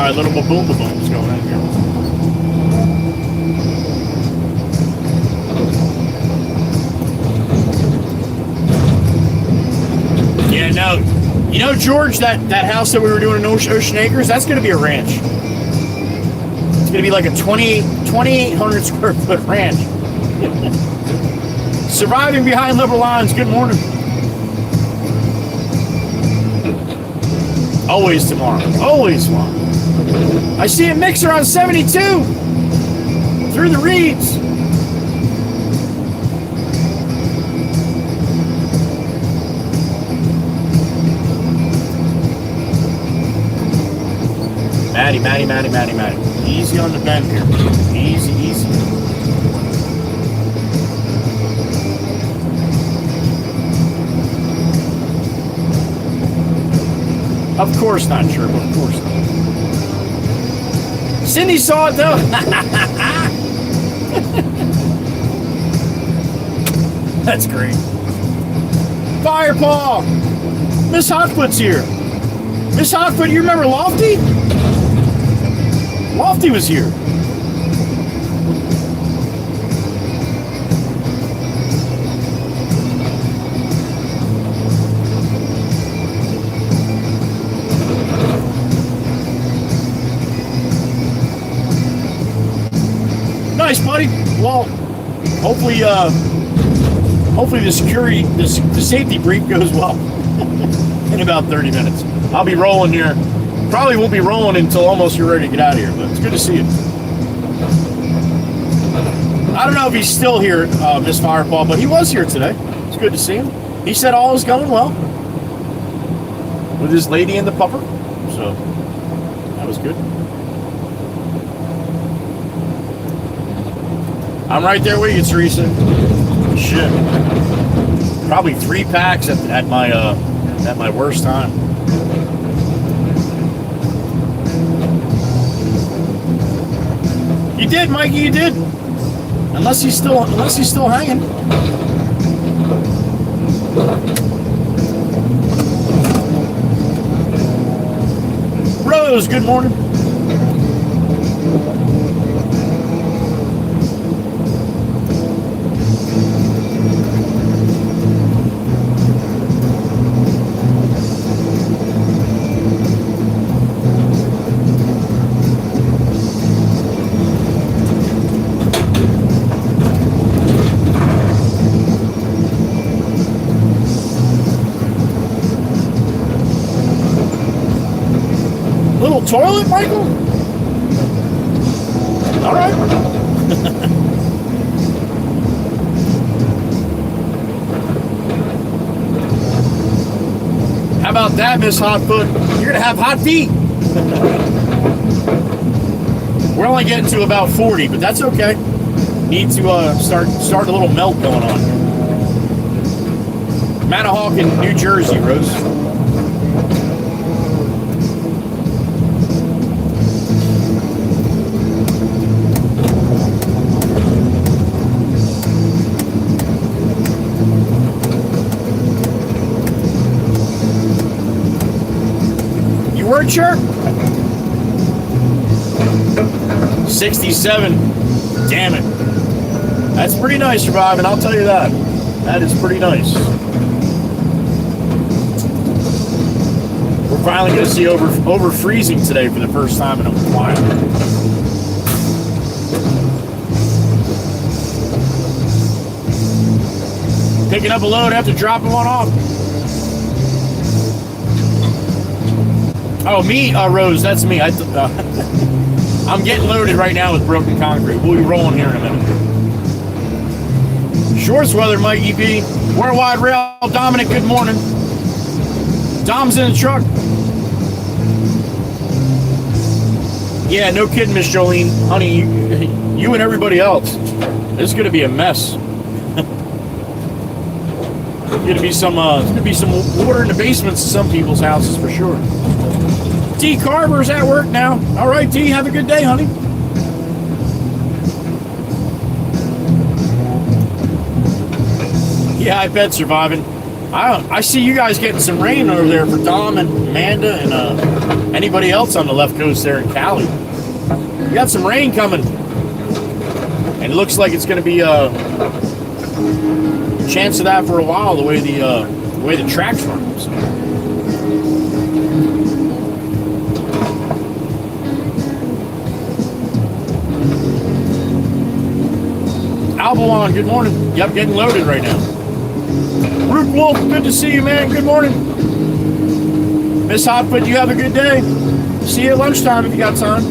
All right, little boom boom's going in here. Yeah, no. You know, George, that house that we were doing in Ocean Acres, that's going to be a ranch. It's going to be like a 2,800 square foot ranch. Surviving behind liberal lines. Good morning. Always tomorrow. Always tomorrow. I see a mixer on 72 through the reeds. Maddie. Easy on the bend here. Easy. Of course not, Sherb. Of course not. Cindy saw it though. That's great. Firepaw! Miss Hotfoot's here. Miss Hotfoot, you remember Lofty? Lofty was here. Nice, buddy. Well, hopefully the security, the safety brief goes well in about 30 minutes. I'll be rolling here. Probably won't be rolling until almost you're ready to get out of here, but it's good to see you. I don't know if he's still here, Miss Firepaw, but he was here today. It's good to see him. He said all is going well with his lady and the pupper, so that was good. I'm right there with you, Teresa. Shit. Probably 3 packs at my worst time. You did, Mikey, you did. Unless he's still hanging. Rose, good morning. Toilet, Michael? All right. How about that, Miss Hotfoot? You're gonna have hot feet. We're only getting to about 40, but that's okay. Need to start a little melt going on. Manahawk in New Jersey, Rose. Sure. 67. Damn it. That's pretty nice surviving, I'll tell you that. That is pretty nice. We're finally going to see over freezing today for the first time in a while. Picking up a load after dropping one off. Oh, me, Rose, that's me. I'm getting loaded right now with broken concrete. We'll be rolling here in a minute. Shorts weather, Mikey B. Worldwide Rail, Dominic, good morning. Dom's in the truck. Yeah, no kidding, Miss Jolene. Honey, you and everybody else. This is going to be a mess. It's going to be some water in the basements of some people's houses for sure. D. Carver's at work now. All right, D, have a good day, honey. Yeah, I bet surviving. I see you guys getting some rain over there for Dom and Amanda and anybody else on the left coast there in Cali. You got some rain coming. And it looks like it's going to be a chance of that for a while, the way the tracks run. So. Albalon, good morning. Yep, getting loaded right now. Root Wolf, good to see you, man. Good morning. Miss Hotfoot, you have a good day. See you at lunchtime if you got time.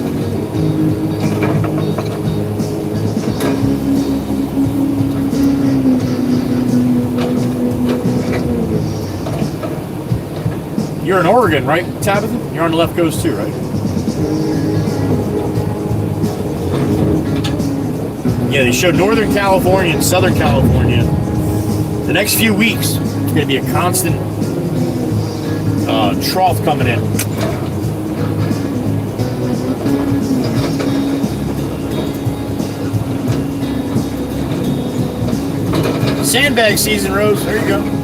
You're in Oregon, right, Tabitha? You're on the left coast too, right? Yeah, they showed Northern California and Southern California. The next few weeks, it's going to be a constant trough coming in. Sandbag season, Rose. There you go.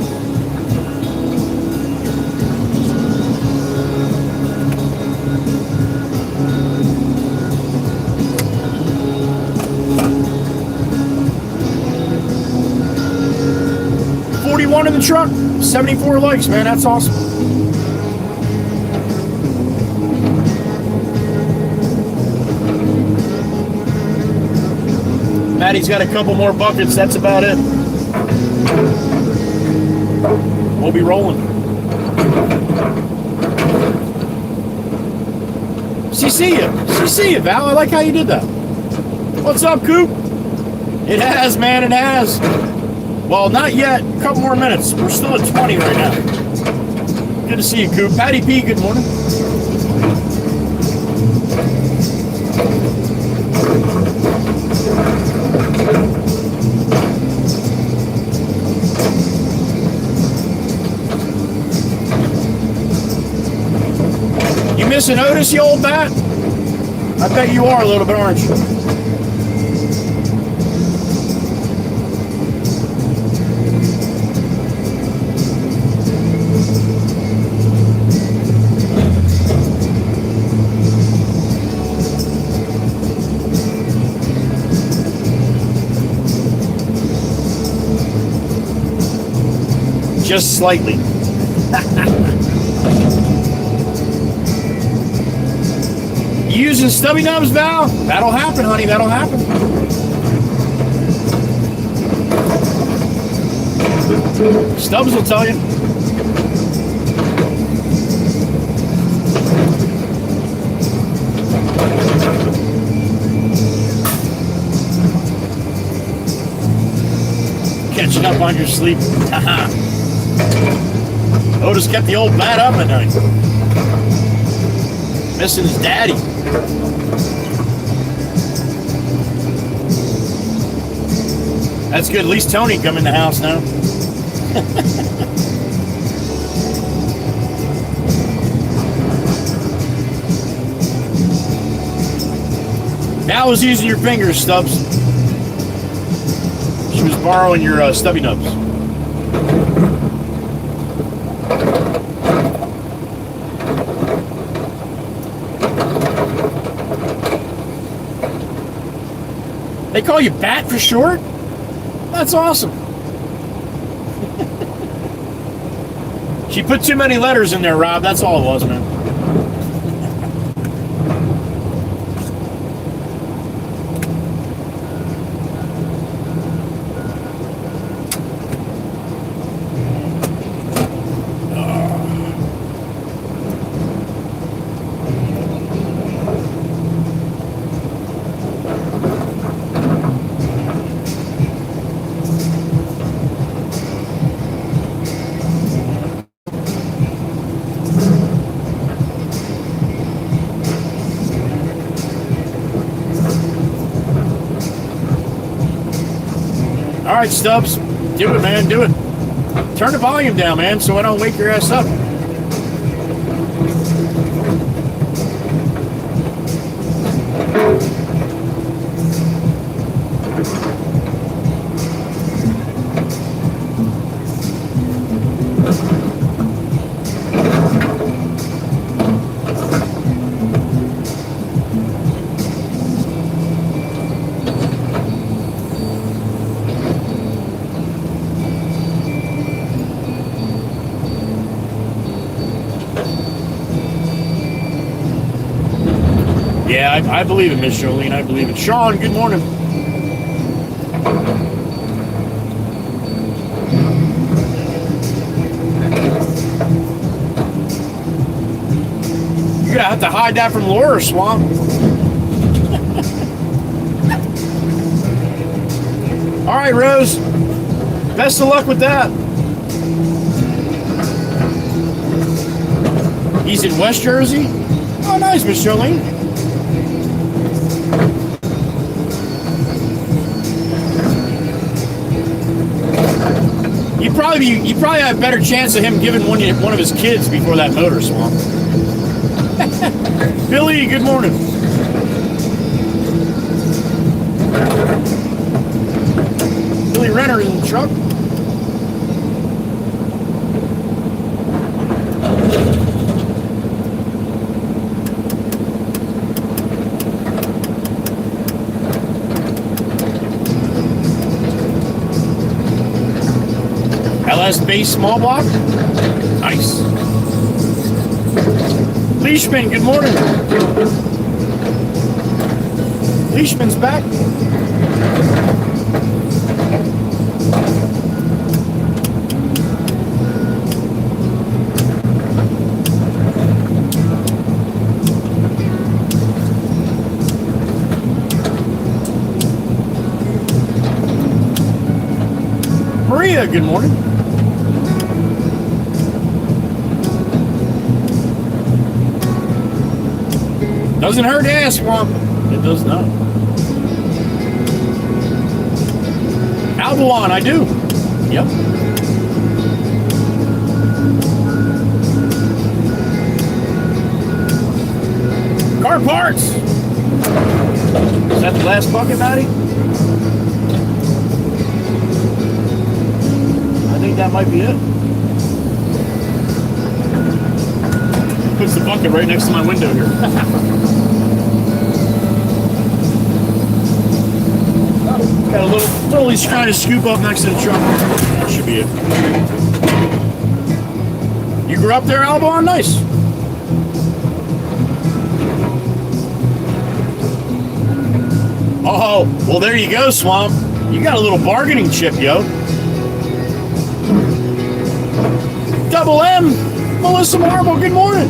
In the truck, 74 likes, man. That's awesome. Maddie's got a couple more buckets. That's about it. We'll be rolling. See you, Val. I like how you did that. What's up, Coop? It has, man. It has. Well, not yet. A couple more minutes. We're still at 20 right now. Good to see you, Coop. Patty P, good morning. You missing Otis, you old bat? I bet you are a little bit, aren't you? Just slightly. You using stubby nubs, Val? That'll happen, honey. That'll happen. Stubbs will tell you. Catching up on your sleep. Otis kept the old bat up at night. Missing his daddy. That's good. At least Tony come in the house now. Now was using your fingers, Stubbs. She was borrowing your stubby nubs. They call you Bat for short? That's awesome. She put too many letters in there, Rob. That's all it was, man. All right, Stubbs. Do it, man. Do it. Turn the volume down, man, so I don't wake your ass up. Yeah, I believe it, Miss Jolene. I believe it. Sean, good morning. You're gonna have to hide that from Laura, Swamp. All right, Rose. Best of luck with that. He's in West Jersey. Oh, nice, Miss Jolene. You probably have a better chance of him giving one of his kids before that motor, Swamp. Billy, good morning. Billy Renner in the truck. LS base small block. Nice. Leishman, good morning. Leishman's back. Maria, good morning. Doesn't hurt to ask, Swamp. It does not. Albalon, I do. Yep. Car parts. Is that the last bucket, Maddie? I think that might be it. Puts the bucket right next to my window here. Got a little he's trying to scoop up next to the truck. That should be it. You grew up there, Albon? Nice. Oh, well there you go, Swamp. You got a little bargaining chip, yo. Double M, Melissa Marble, good morning.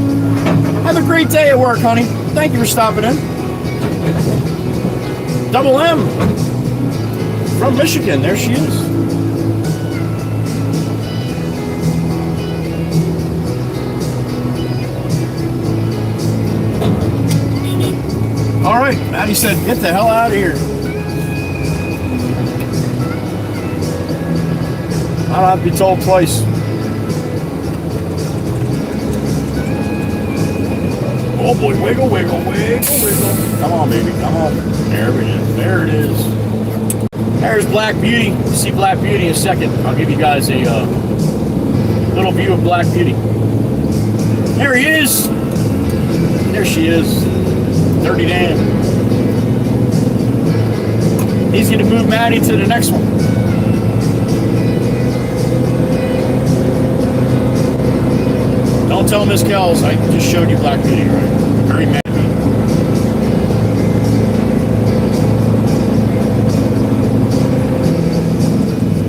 Have a great day at work, honey. Thank you for stopping in. Double M, from Michigan, there she is. All right, Maddie said, get the hell out of here. I don't have to be told twice. Oh boy, wiggle, wiggle, wiggle, wiggle. Come on, baby, come on. There it is, there it is. There's Black Beauty. We'll see Black Beauty in a second. I'll give you guys a little view of Black Beauty. There he is. There she is. Dirty Dan. He's going to move Maddie to the next one. Don't tell Miss Kells I just showed you Black Beauty, right? Very mad.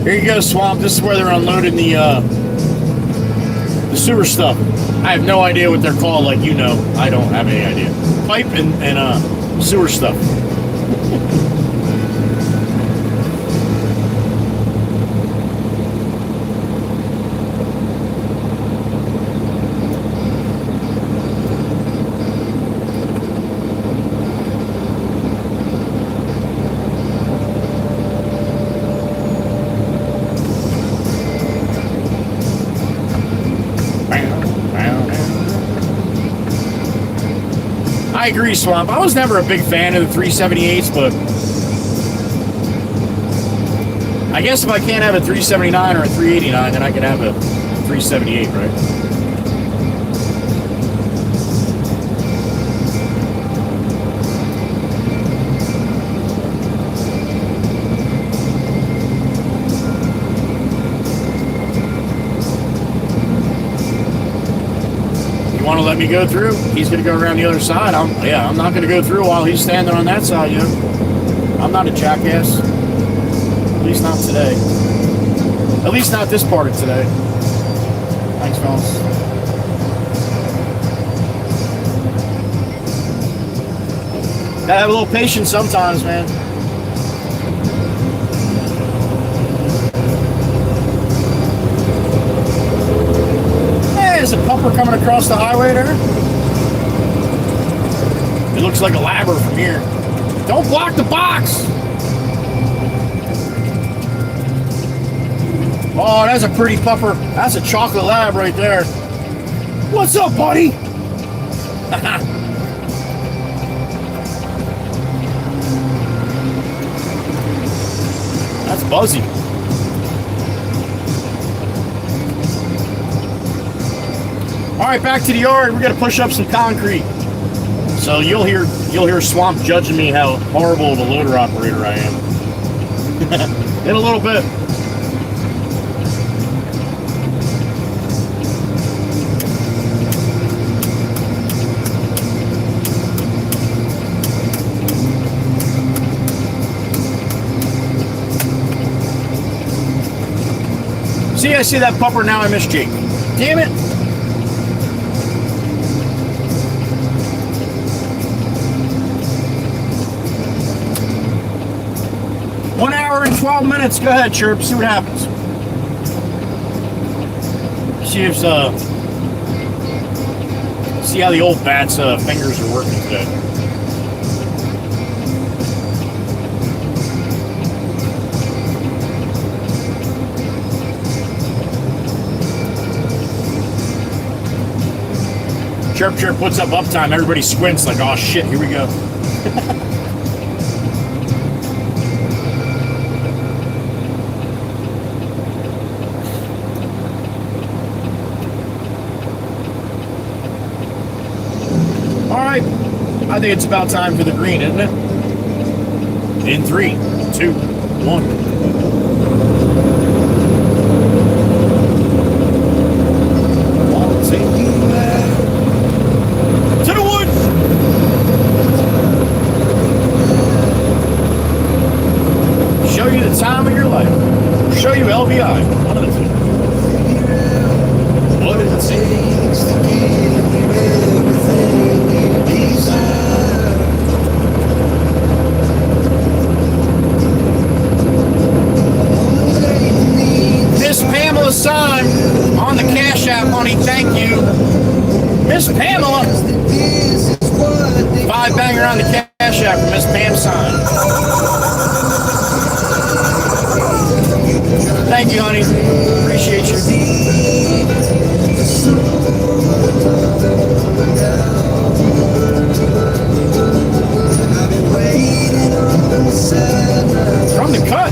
Here you go, Swamp. This is where they're unloading the sewer stuff. I have no idea what they're called, like you know. I don't have any idea. Pipe and sewer stuff. I agree, Swamp. I was never a big fan of the 378s, but I guess if I can't have a 379 or a 389, then I can have a 378, right? let me go through. He's gonna go around the other side. I'm not gonna go through while he's standing on that side, you know. I'm not a jackass. At least not today. At least not this part of today. Thanks, fellas. Gotta have a little patience sometimes, man. Hey, there's a pumper coming across the highway there. It looks like a labber from here. Don't block the box! Oh, that's a pretty pupper. That's a chocolate lab right there. What's up, buddy? That's buzzy. All right, back to the yard. We're gonna push up some concrete. So you'll hear Swamp judging me how horrible of a loader operator I am. In a little bit. See, I see that pupper, now I miss Jake. Damn it! One hour and 12 minutes. Go ahead, Chirp. See what happens. See if see how the old bat's fingers are working today. Chirp Chirp puts up uptime. Everybody squints like, oh shit, here we go. All right, I think it's about time for the green, isn't it? In 3, 2, 1. Time of your life. Show you LBI. One of the two. What it takes to give you everything you desire. Miss Pamela sign on the Cash App, honey. Thank you. Miss Pamela. 5 banger on the Cash App for Miss Pam sign. Thank you, honey. Appreciate you. From the cut.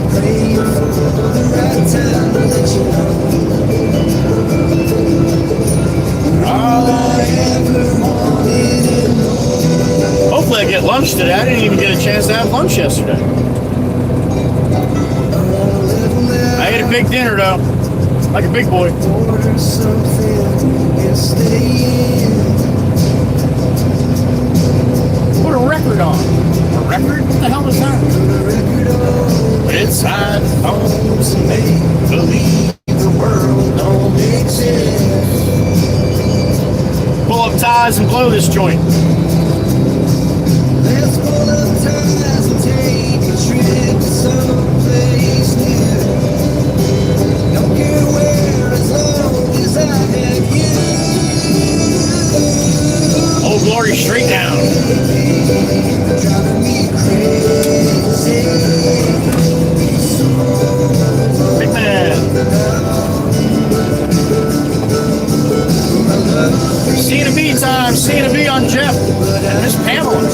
Hopefully I get lunch today. I didn't even get a chance to have lunch yesterday. I ate a big dinner though, like a big boy. Put a record on. A record? What the hell is that? Inside phones and make believe the world don't exist. Pull up ties and blow this joint. Let's pull up ties and take a trip to someplace new. Don't care where, as long as I have you. Old Glory straight down. Driving me crazy. Big man. C&B time. C&B on Jeff. Miss Pamela.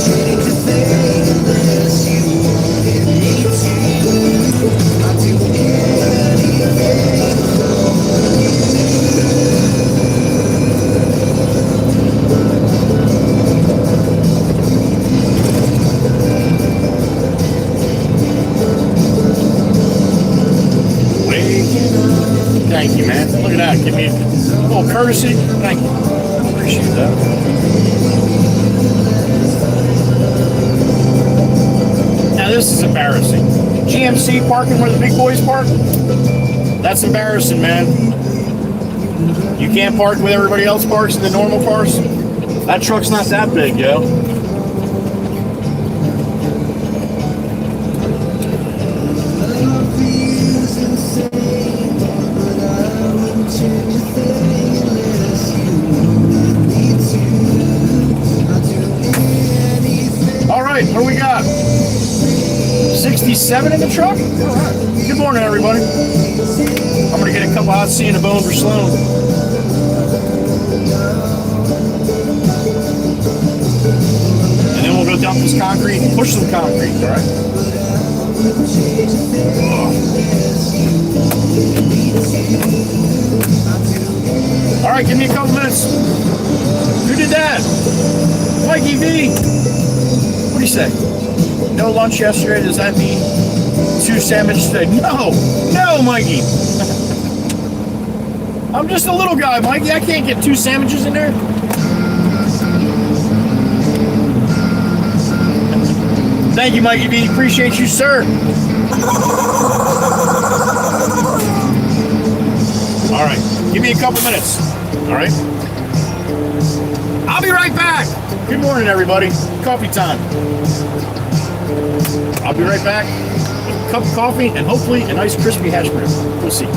Thank you, man. Look at that. Give me a little courtesy. Thank you. Appreciate that. this is embarrassing. GMC parking where the big boys park? That's embarrassing, man. You can't park where everybody else parks in the normal cars? That truck's not that big, yo. All right, what do we got? 67 in the truck? All right. Good morning, everybody. I'm going to get a couple hot C in a bone for Sloan. And then we'll go dump this concrete and push some concrete, all right? All right, give me a couple minutes. Who did that? Mikey V. What do you say? No lunch yesterday, does that mean 2 sandwiches today? No, Mikey. I'm just a little guy, Mikey. I can't get 2 sandwiches in there. Thank you, Mikey B. Appreciate you, sir. All right, give me a couple minutes. All right. I'll be right back. Good morning, everybody. Coffee time. I'll be right back with a cup of coffee and hopefully a nice crispy hash brown. We'll see.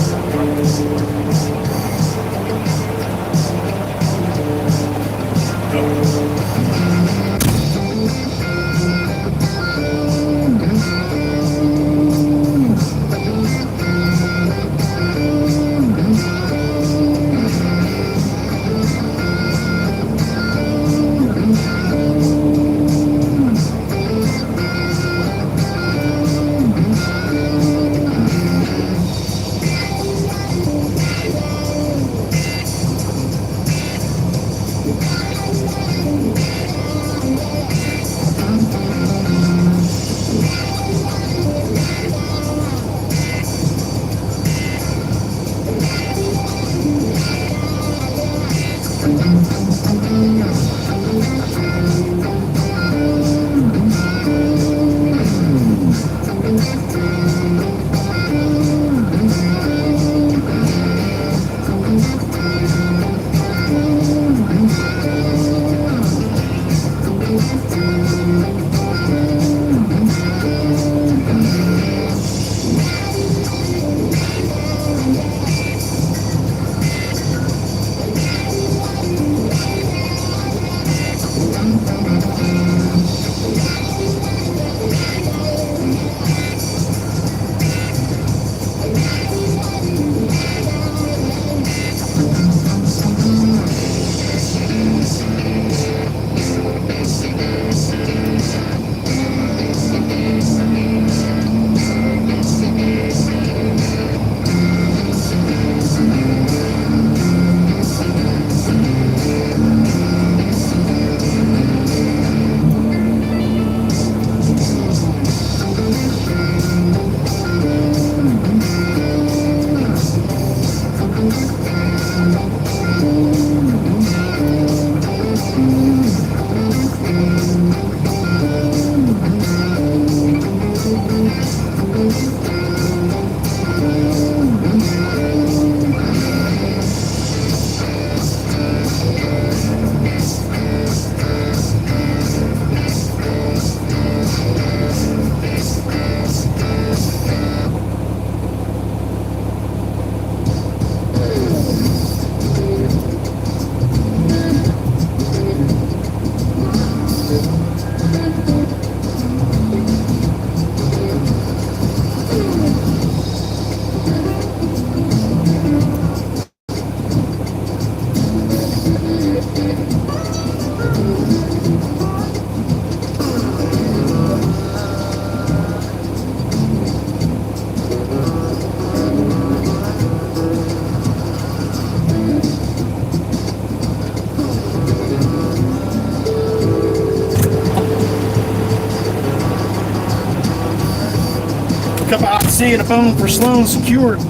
Cup of hot tea and a phone for Sloan secured.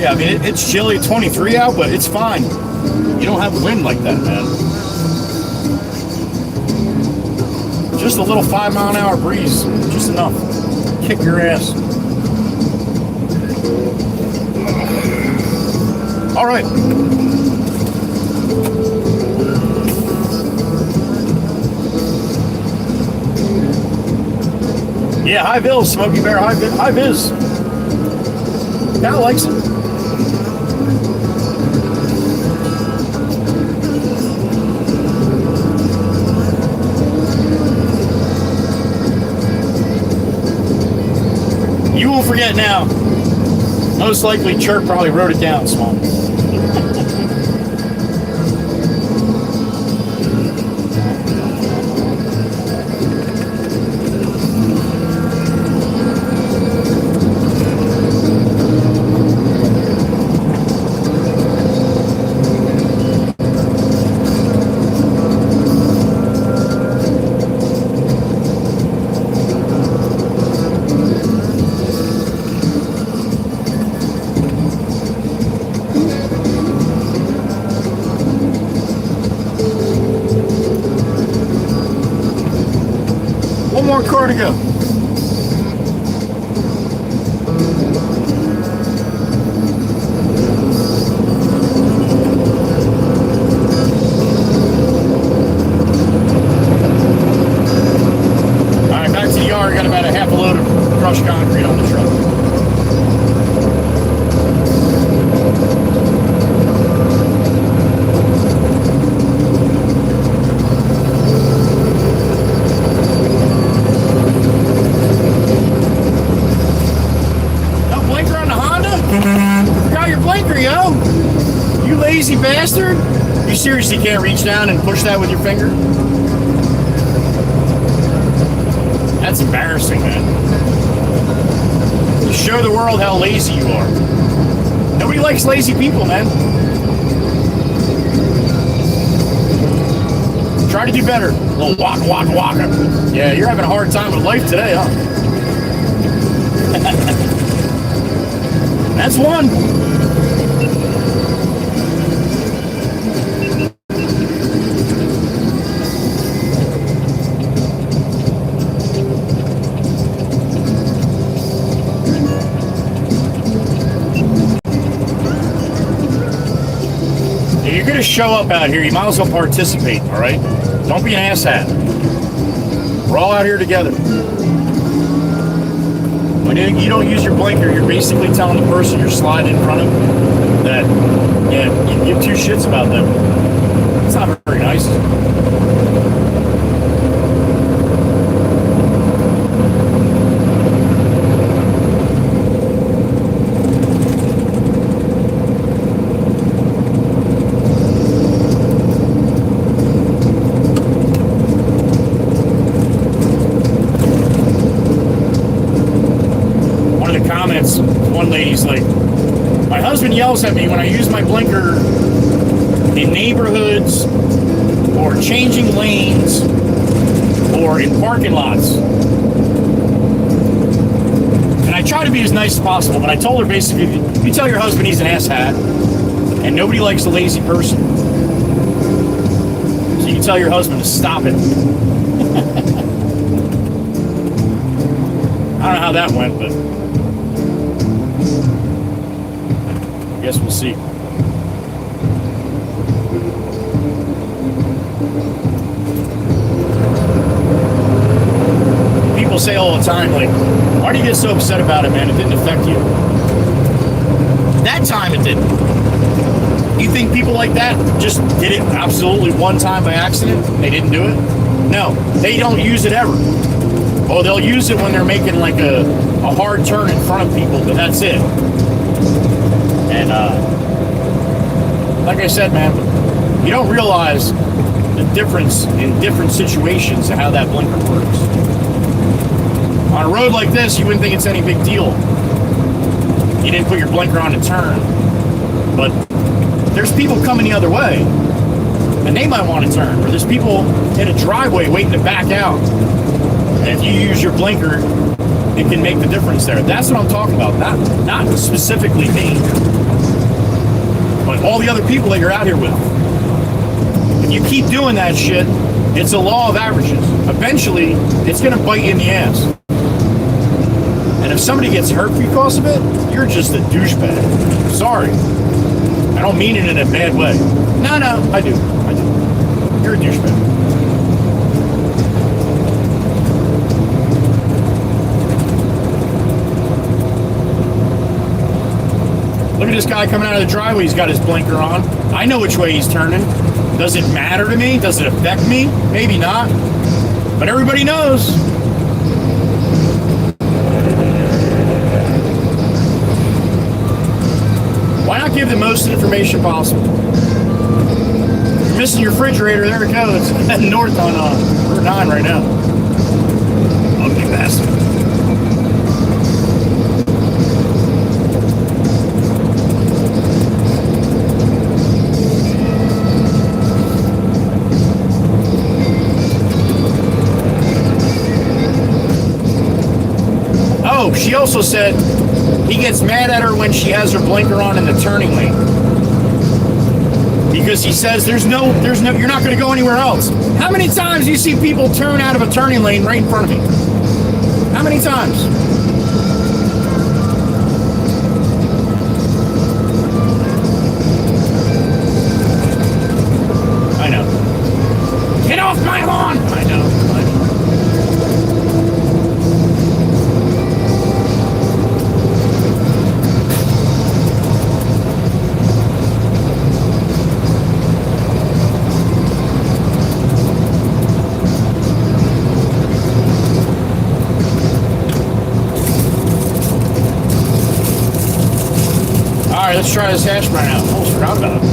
Yeah, I mean, it's chilly, 23 out, but it's fine. You don't have wind like that, man. Just a little 5-mile-an-hour breeze, just enough. Kick your ass. All right. Yeah, hi Bill, Smokey Bear, hi Biz. Cal likes it. You won't forget now. Most likely Chirp probably wrote it down, Small. One more car to go. Alright, back to the yard. Got about a half a load of crushed concrete on the truck. You lazy bastard! You seriously can't reach down and push that with your finger? That's embarrassing, man. You show the world how lazy you are. Nobody likes lazy people, man. Try to do better. A little walk. Yeah, you're having a hard time with life today, huh? That's one. If you're gonna show up out here, you might as well participate, all right? Don't be an asshat. We're all out here together. When you don't use your blinker, you're basically telling the person you're sliding in front of that, yeah, you give two shits about them. It's not very nice. One lady's like, my husband yells at me when I use my blinker in neighborhoods or changing lanes or in parking lots. And I try to be as nice as possible, but I told her basically, you tell your husband he's an asshat and nobody likes a lazy person. So you can tell your husband to stop it. I don't know how that went, but I guess we'll see. People say all the time, like, why do you get so upset about it, man? It didn't affect you. That time it didn't. You think people like that just did it absolutely one time by accident? They didn't do it? No, they don't use it ever. Oh, they'll use it when they're making like a hard turn in front of people, but that's it. And like I said, man, you don't realize the difference in different situations and how that blinker works. On a road like this, you wouldn't think it's any big deal. You didn't put your blinker on to turn. But there's people coming the other way, and they might want to turn. Or there's people in a driveway waiting to back out. And if you use your blinker it can make the difference there. That's what I'm talking about. Not specifically me, but all the other people that you're out here with. If you keep doing that shit, it's a law of averages. Eventually, it's going to bite you in the ass. And if somebody gets hurt because of it, you're just a douchebag. Sorry. I don't mean it in a bad way. No, I do. You're a douchebag. Look at this guy coming out of the driveway. He's got his blinker on. I know which way he's turning. Does it matter to me? Does it affect me? Maybe not. But everybody knows. Why not give the most information possible? You're missing your refrigerator. There it goes. Heading north on Route 9 right now. Ugly bastard. Oh, she also said he gets mad at her when she has her blinker on in the turning lane. Because he says you're not going to go anywhere else. How many times do you see people turn out of a turning lane right in front of me? How many times? I know. Get off my lawn! I know. Alright, let's try this hash brown out. Almost forgot about it.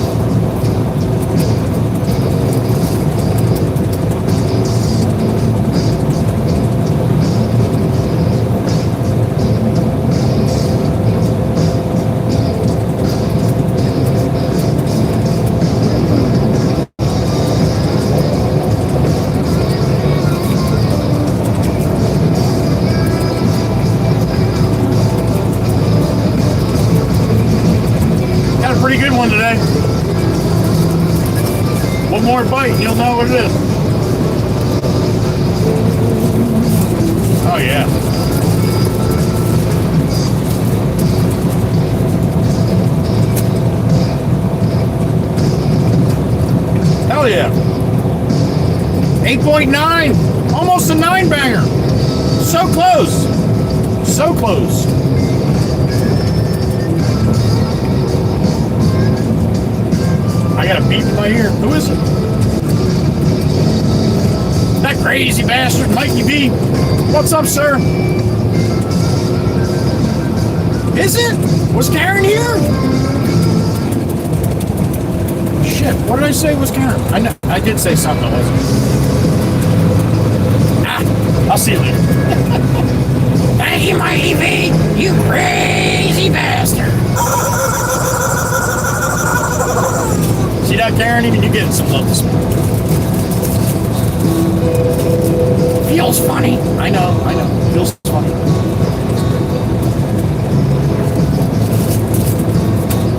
Pretty good one today. One more bite and you'll know what it is. Oh yeah. Hell yeah. 8.9. Almost a 9-banger. So close. So close. I got a beep in my ear. Who is it? That crazy bastard, Mikey B. What's up, sir? Is it? Was Karen here? Shit, what did I say was Karen? I did say something, wasn't it? I'll see you later. Thank you, Mikey B. You crazy bastard. See that, Karen? Even you getting some love this morning. Feels funny. I know. Feels funny.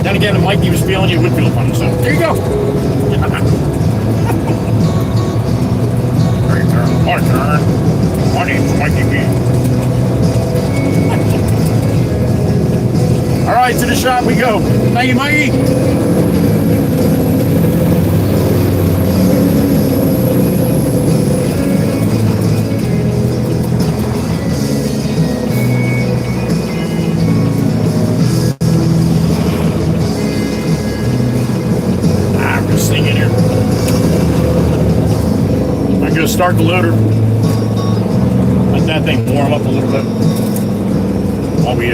Then again, if Mikey was feeling you, it would feel funny. So there you go. My turn. My name's Mikey B. All right, to the shop we go. Thank you, Mikey. Start the loader. Let that thing warm up a little bit while we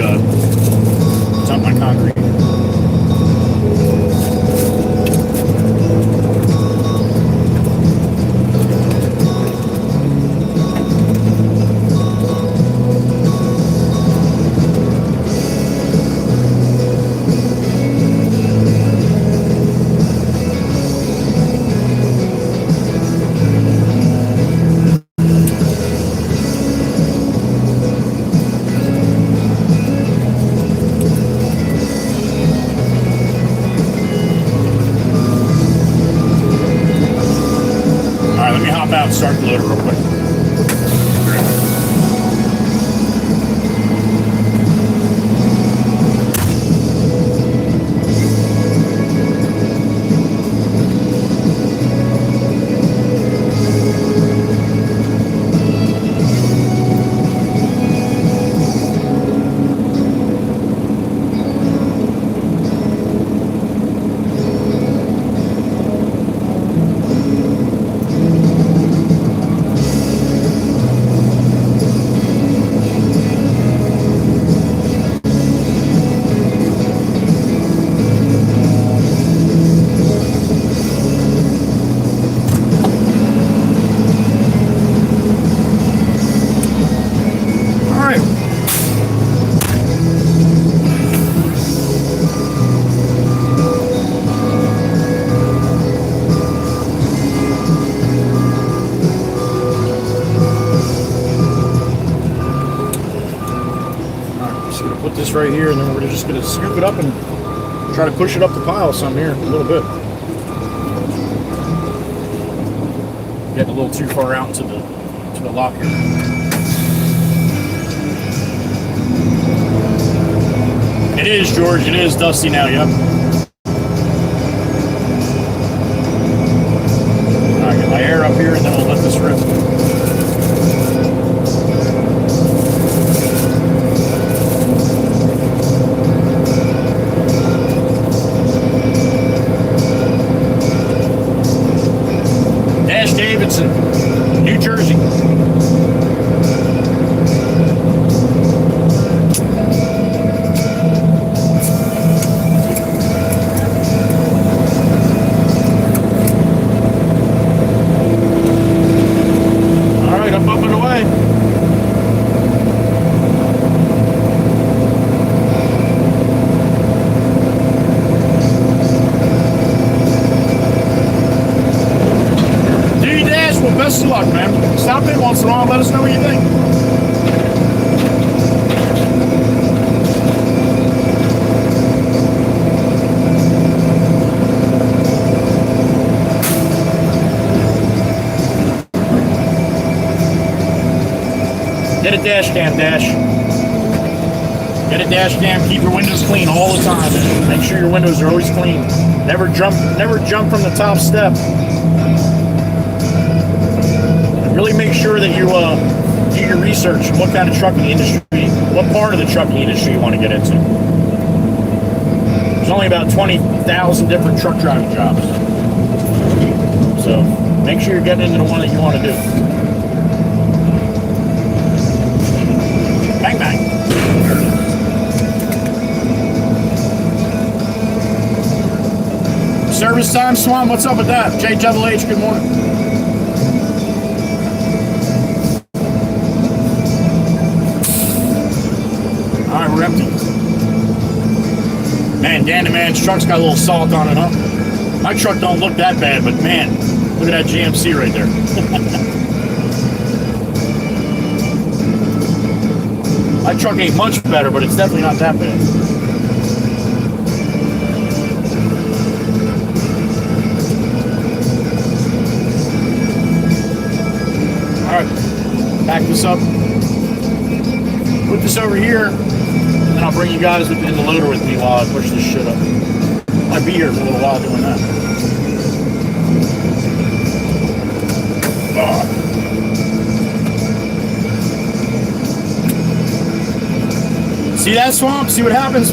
dump my concrete. out and start the loader real quick. Right here, and then we're just going to scoop it up and try to push it up the pile some here a little bit. Getting a little too far out to the lock here. It is, George. It is dusty now. Yep. All right, get my air up here, and then we'll let this rip. New Jersey. All right, I'm up and away. Best of luck, man. Stop in once in a while and let us know what you think. Get a dash cam, Dash. Get a dash cam. Keep your windows clean all the time, man. Make sure your windows are always clean. Never jump from the top step. Really make sure that you do your research on what kind of trucking industry, what part of the trucking industry you want to get into. There's only about 20,000 different truck driving jobs. So make sure you're getting into the one that you want to do. Bang, bang. Service time, Swan, what's up with that? JH, good morning. We're empty. Man, Dan the Man's truck's got a little salt on it, huh? My truck don't look that bad, but man, look at that GMC right there. My truck ain't much better, but it's definitely not that bad. Alright, back this up. Put this over here. And I'll bring you guys in the loader with me while I push this shit up. I'll be here for a little while doing that. See that, Swamp? See what happens?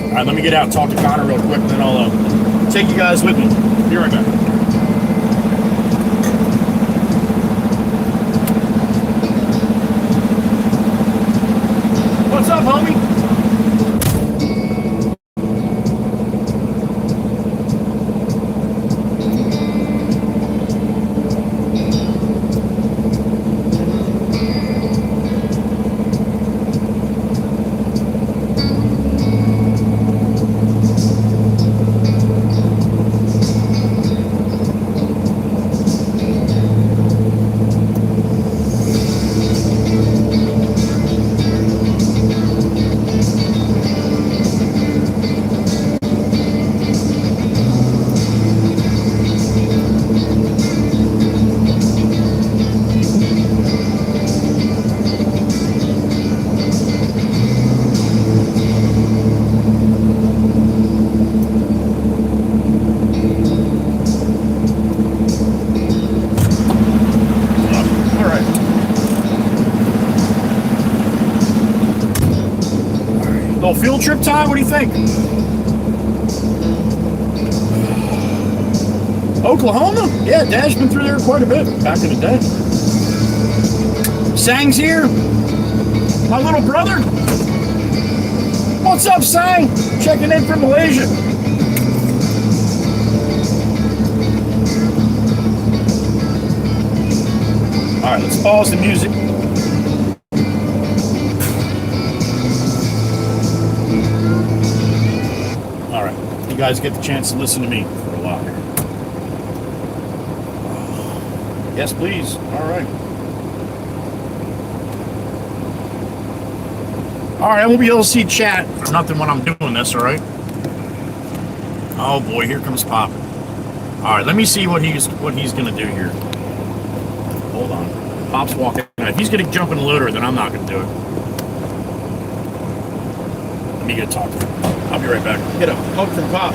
Alright, let me get out and talk to Connor real quick, and then I'll take you guys with me. Be right back. What's up, homie? Oh, field trip time? What do you think? Oklahoma? Yeah, Dad's been through there quite a bit back in the day. Sang's here. My little brother. What's up, Sang? Checking in from Malaysia. All right, let's pause the music. All right, you guys get the chance to listen to me for a while here. Yes, please. All right. All right, I won't be able to see chat or nothing when I'm doing this, all right? Oh boy, here comes Pop. All right, let me see what he's gonna do here. Hold on. Pop's walking. If he's gonna jump in the loader, then I'm not gonna do it. Let me get talk to him. I'll be right back. Get a hug from Pop.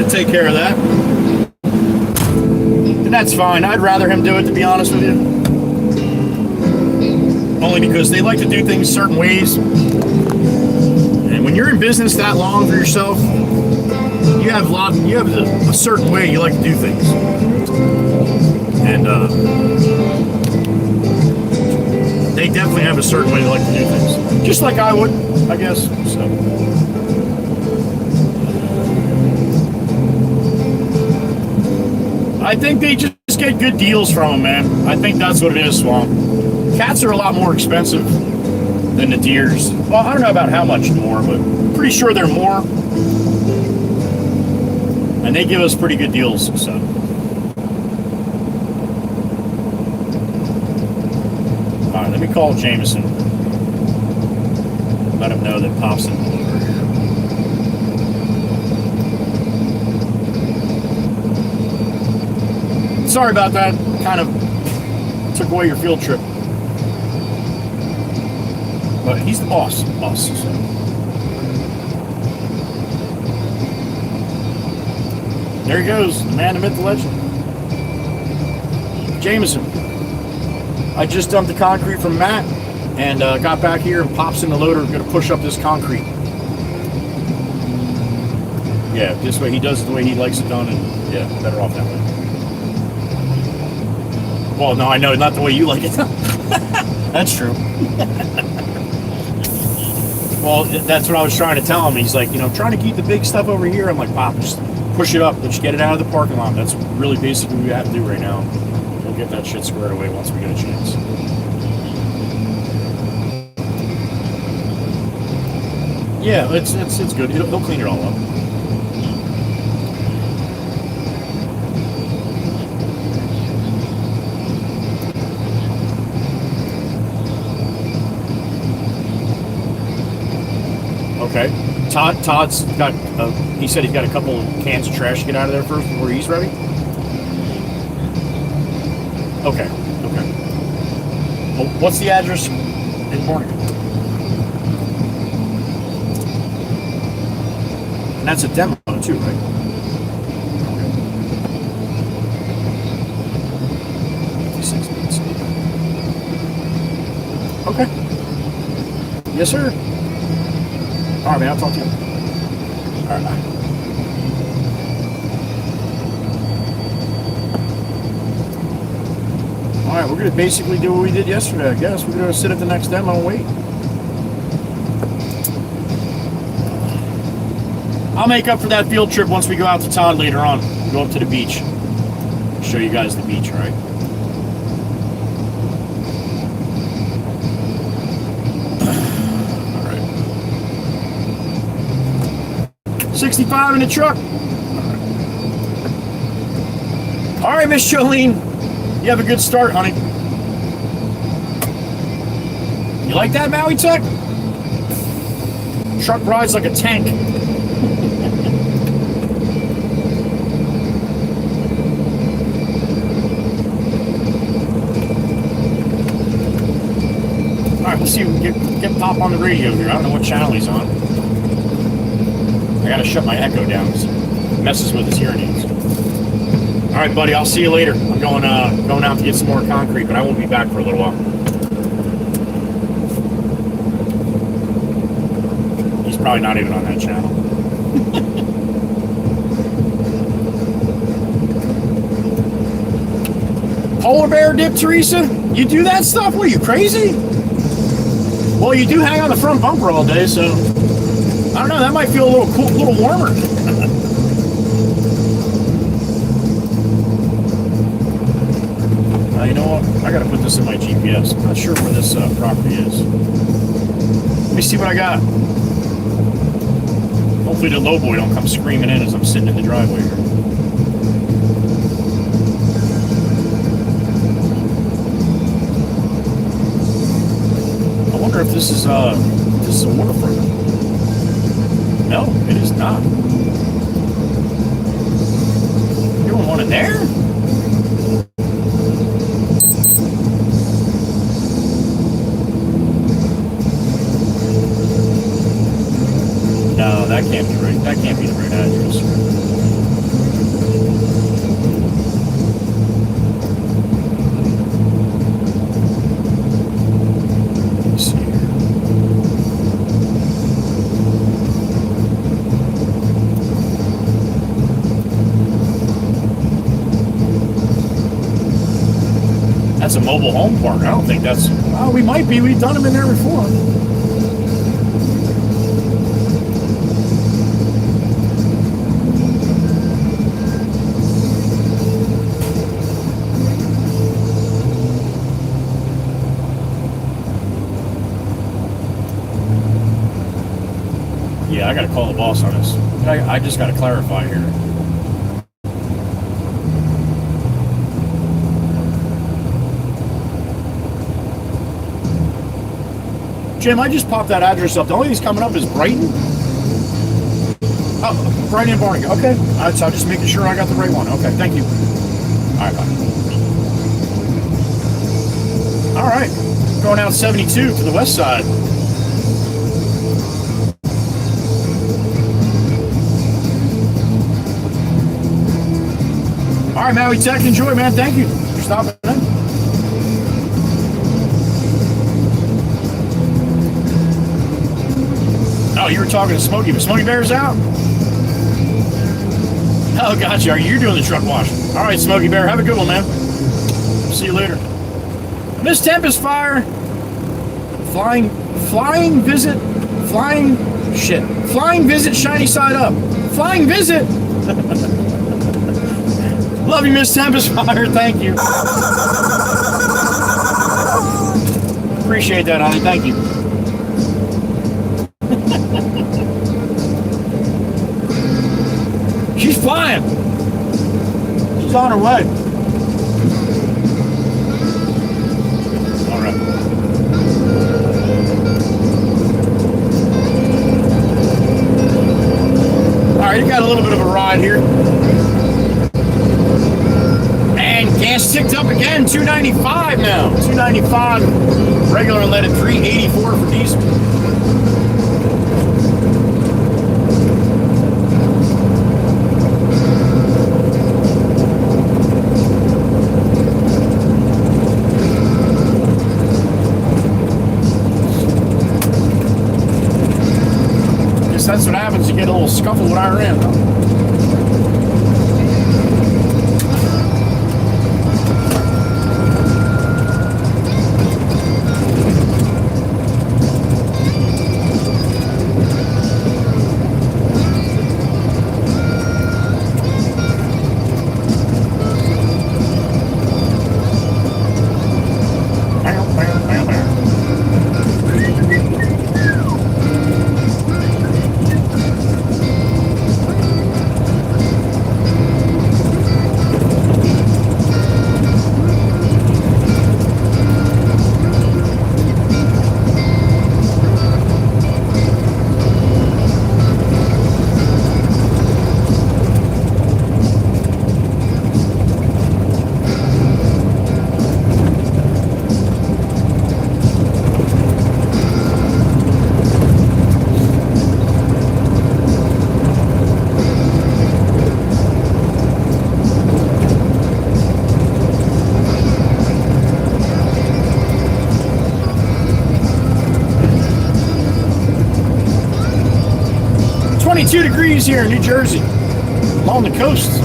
Take care of that. And that's fine. I'd rather him do it, to be honest with you. Only because they like to do things certain ways. And when you're in business that long for yourself, you have a certain way you like to do things. And definitely have a certain way they like to do things. Just like I would, I guess. So. I think they just get good deals from them, man. I think that's what it is, Swamp. Cats are a lot more expensive than the deers. Well, I don't know about how much more, but I'm pretty sure they're more. And they give us pretty good deals, so. All right, let me call Jameson. Let him know that Pop's in the over here. Sorry about that. Kind of took away your field trip. But he's the boss. So. There he goes, the man, the myth, the legend. Jameson. I just dumped the concrete from Matt and got back here and Pop's in the loader. Going to push up this concrete. Yeah, this way he does it the way he likes it done, and yeah, better off that way. Well, no, I know, not the way you like it. That's true. Well, that's what I was trying to tell him. He's like, trying to keep the big stuff over here. I'm like, Pop, just push it up. Let's get it out of the parking lot. That's really basically what we have to do right now. We'll get that shit squared away once we get a chance. Yeah, it's good. They'll clean it all up. Okay. Todd's got, he said he's got a couple of cans of trash to get out of there first before he's ready? Okay. Well, what's the address in Bornica? And that's a demo too, right? Okay. Okay. Yes, sir. All right, man, I'll talk to you. All right, bye. All right, we're going to basically do what we did yesterday, I guess. We're going to sit at the next demo and wait. I'll make up for that field trip once we go out to Todd later on. Go up to the beach. Show you guys the beach, all right? 65 in the truck. All right, Miss Jolene. You have a good start, honey. You like that, Maui Tech? Truck rides like a tank. All right, let's see if we can get Pop on the radio here. I don't know what channel he's on. I gotta shut my echo down because it messes with his hearing aids. All right, buddy, I'll see you later. I'm going out to get some more concrete, but I won't be back for a little while. He's probably not even on that channel. Polar bear dip, Teresa? You do that stuff? What, are you crazy? Well, you do hang on the front bumper all day, so I don't know. That might feel a little cool, a little warmer. You know what? I gotta put this in my GPS. I'm not sure where this property is. Let me see what I got. Hopefully the lowboy don't come screaming in as I'm sitting in the driveway here. I wonder if this is a waterfront. No, it is not. You don't want it there? No, that can't be right. That can't be the right address. Let's see here. that's a mobile home park. I don't think that's... Oh, we might be. We've done them in there before. Yeah, I got to call the boss on this. I just got to clarify here. Jim, I just popped that address up. The only thing that's coming up is Brighton. Oh, Brighton and Barnegat. Okay. So I'm just making sure I got the right one. Okay, thank you. All right, bye. All right. Going out 72 to the west side. All right, Maui Tech, enjoy, man. Thank you for stopping in. Oh, you were talking to Smokey, but Smokey Bear's out? Oh, gotcha. You're doing the truck wash. All right, Smokey Bear, have a good one, man. See you later. Miss Tempest Fire. Flying visit shiny side up. Flying visit. Love you, Miss Tempest Fire. Thank you. Appreciate that, honey. Thank you. She's flying. She's on her way. All right. All right, you got a little bit of a ride here. And gas ticked up again, $2.95 now. $2.95 regular unleaded, $3.84 for diesel. That's what happens. You get a little scuffle with Iran, huh? 22 degrees here in New Jersey, along the coast,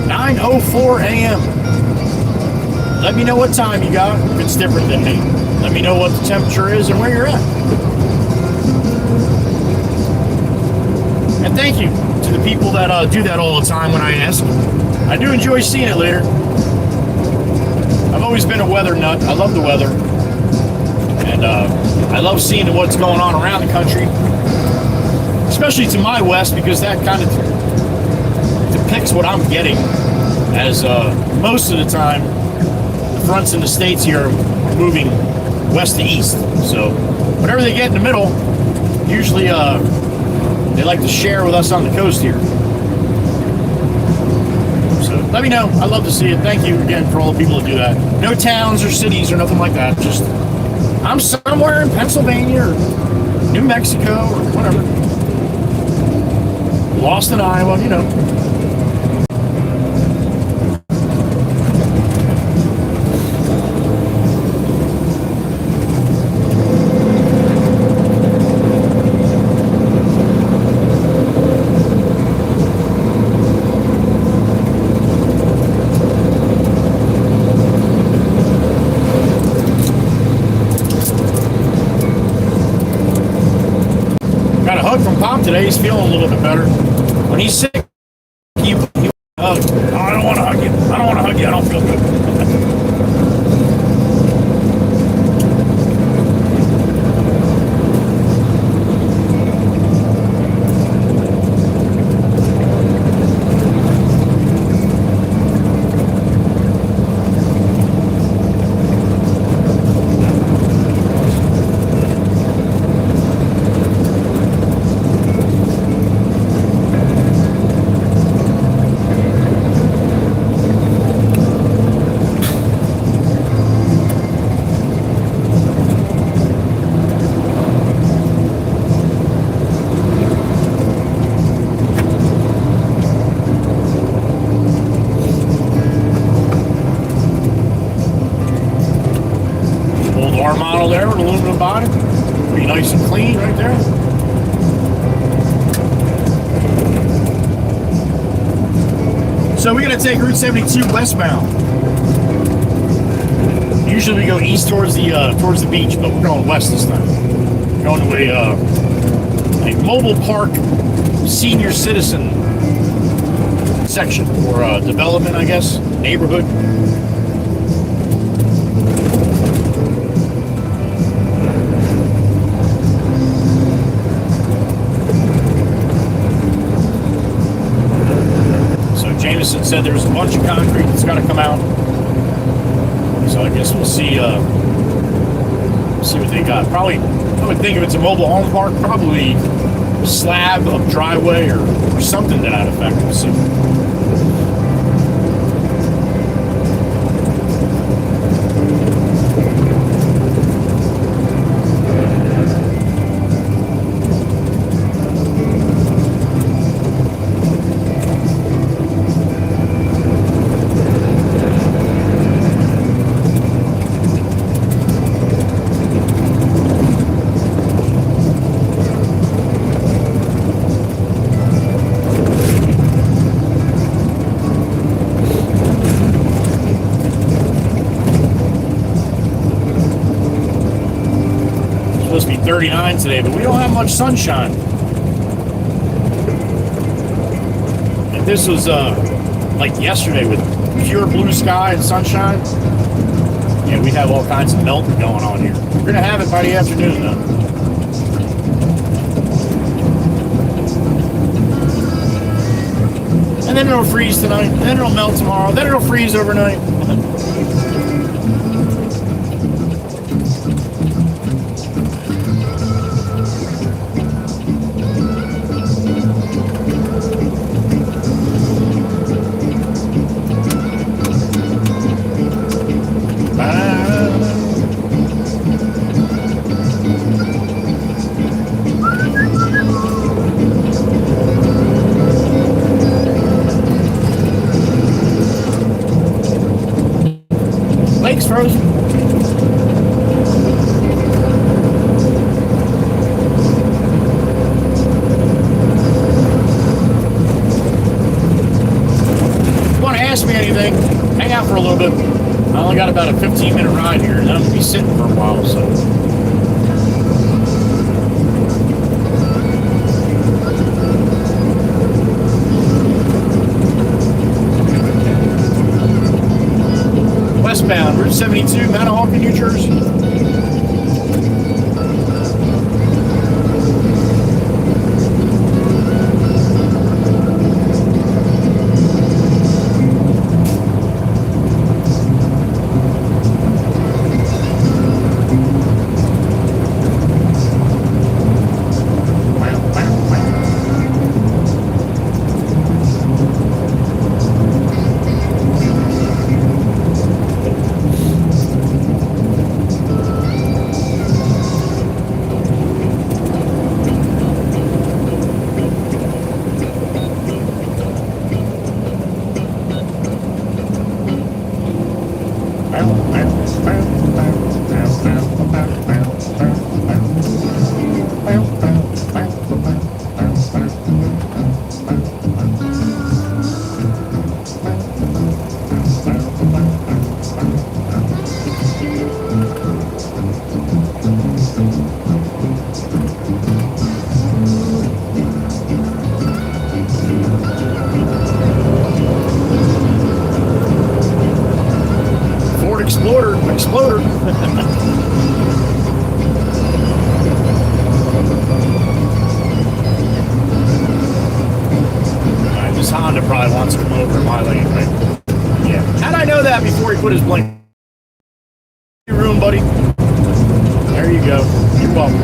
9:04 a.m. Let me know what time you got, if it's different than me. Let me know what the temperature is and where you're at. And thank you to the people that do that all the time when I ask. I do enjoy seeing it later. I've always been a weather nut. I love the weather. And I love seeing what's going on around the country. Especially to my west, because that kind of depicts what I'm getting, as most of the time the fronts in the states here are moving west to east. So whatever they get in the middle, usually they like to share with us on the coast here. So let me know. I'd love to see it. Thank you again for all the people that do that. No towns or cities or nothing like that. Just I'm somewhere in Pennsylvania or New Mexico or whatever. Lost in Iowa, you know. Today he's feeling a little bit better. When he's sick, he I don't want to hug you. I don't want to hug you. I don't feel good. Model there with aluminum body. Pretty nice and clean right there. So we're going to take Route 72 westbound. Usually we go east towards the beach, but we're going west this time. We're going to a mobile park senior citizen section or development, I guess, neighborhood. Jameson said there's a bunch of concrete that's got to come out, so I guess we'll see what they got. Probably, I would think if it's a mobile home park, probably a slab of driveway or something to that effect. We'll see. Supposed to be 39 today, but we don't have much sunshine. If this was like yesterday with pure blue sky and sunshine, yeah, we'd have all kinds of melting going on here. We're gonna have it by the afternoon though. And then it'll freeze tonight, and then it'll melt tomorrow, then it'll freeze overnight. Lake's frozen. If you want to ask me anything, hang out for a little bit. I only got about a 15-minute ride here, and I'm going to be sitting for a while, so. Westbound, Route 72, Manahawkin, New Jersey. Explorer. Alright, this Honda probably wants to come over in my lane, right? Yeah. How'd I know that before he put his blank room, buddy? There you go. You're welcome.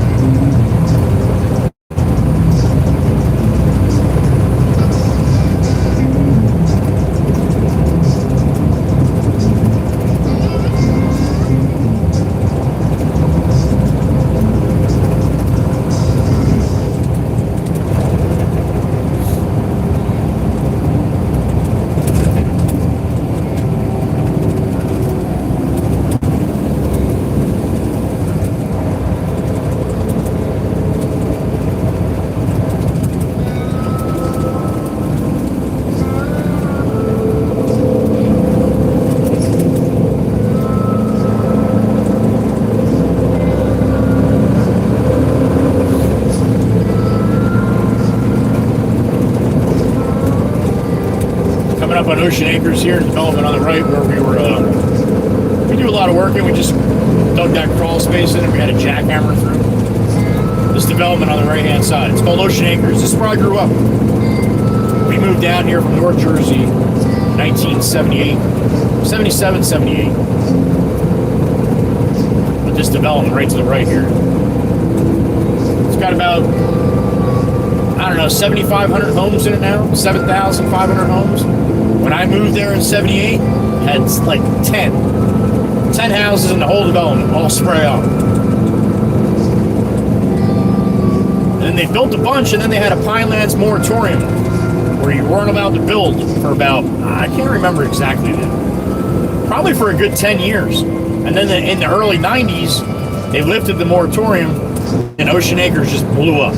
Up on Ocean Acres here, development on the right where we were, we do a lot of work and we just dug that crawl space in and we had a jackhammer through. This development on the right hand side, it's called Ocean Acres. This is where I grew up. We moved down here from North Jersey, 1978, 77, 78. But this development right to the right here, it's got about, I don't know, 7,500 homes in it now, 7,500 homes. When I moved there in 78, had like 10 houses in the whole development, all spray out. And then they built a bunch, and then they had a Pinelands moratorium where you weren't allowed to build for about, I can't remember exactly then, probably for a good 10 years. And then in the early 90s, they lifted the moratorium, and Ocean Acres just blew up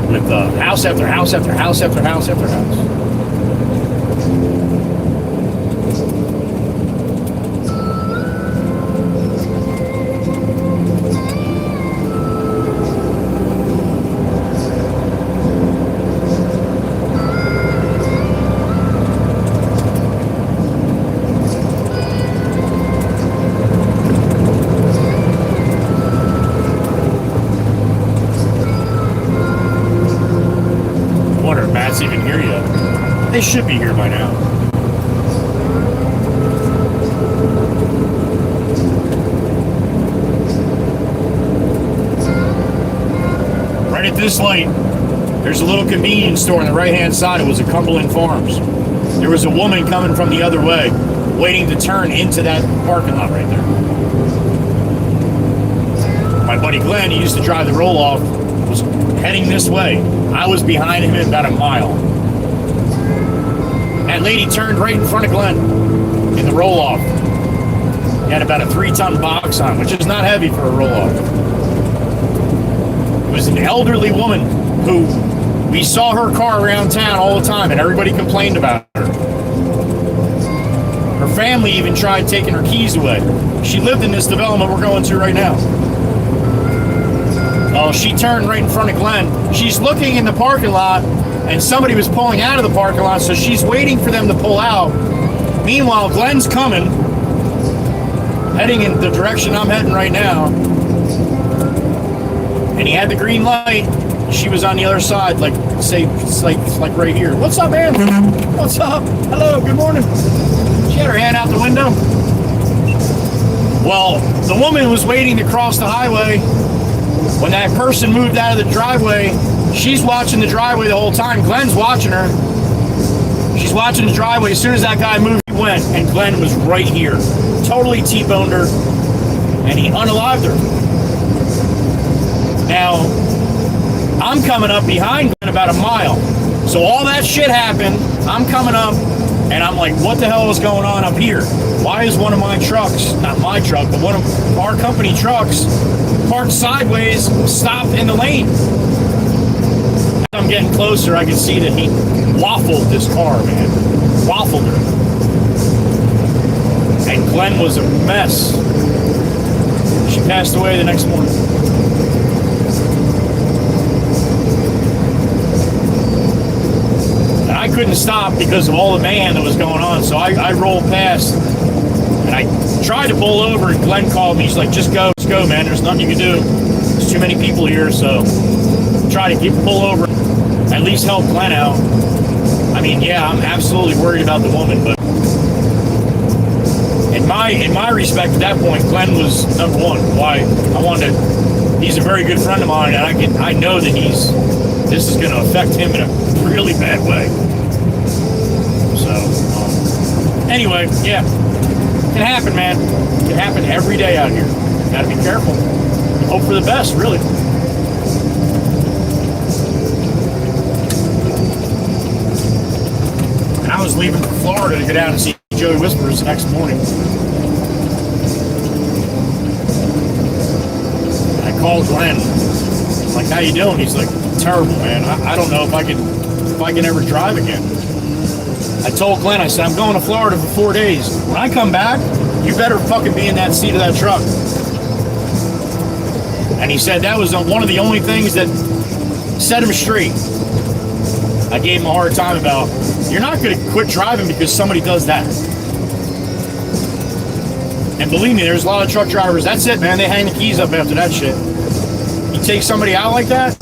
with house after house after house after house after house. Even here yet. They should be here by now. Right at this light, there's a little convenience store on the right hand side. It was a Cumberland Farms. There was a woman coming from the other way, waiting to turn into that parking lot right there. My buddy Glenn, he used to drive the roll-off, was heading this way. I was behind him about a mile. That lady turned right in front of Glenn in the roll-off. He had about a 3-ton box on, which is not heavy for a roll-off. It was an elderly woman who we saw her car around town all the time, and everybody complained about her. Her family even tried taking her keys away. She lived in this development we're going to right now. Oh, she turned right in front of Glenn. She's looking in the parking lot, and somebody was pulling out of the parking lot, so she's waiting for them to pull out. Meanwhile, Glenn's coming, heading in the direction I'm heading right now. And he had the green light. She was on the other side, like, say, it's like right here. What's up, man? What's up? Hello, good morning. She had her hand out the window. Well, the woman was waiting to cross the highway. When that person moved out of the driveway, she's watching the driveway the whole time. Glenn's watching her. She's watching the driveway. As soon as that guy moved, he went, and Glenn was right here. Totally T-boned her, and he unalived her. Now, I'm coming up behind Glenn about a mile. So all that shit happened. I'm coming up, and I'm like, what the hell is going on up here? Why is one of my trucks, not my truck, but one of our company trucks, parked sideways, stopped in the lane? As I'm getting closer, I can see that he waffled this car, man. Waffled her. And Glenn was a mess. She passed away the next morning. And I couldn't stop because of all the mayhem that was going on, so I rolled past, and I tried to pull over, and Glenn called me. He's like, just go, man. There's nothing you can do. There's too many people here, so try to pull over. At least help Glenn out. I mean, yeah, I'm absolutely worried about the woman, but in my respect, at that point, Glenn was number one. Why I wanted to. He's a very good friend of mine, and I know that this is going to affect him in a really bad way. So, anyway, yeah, it can happen, man. It can happen every day out here. Got to be careful. Hope for the best, really. And I was leaving for Florida to go down and see Joey Whispers the next morning. I called Glenn. I'm like, how you doing? He's like, terrible, man. I don't know if I can ever drive again. I told Glenn, I said, I'm going to Florida for 4 days. When I come back, you better fucking be in that seat of that truck. And he said that was one of the only things that set him straight. I gave him a hard time about, you're not going to quit driving because somebody does that. And believe me, there's a lot of truck drivers, that's it, man. They hang the keys up after that shit. You take somebody out like that?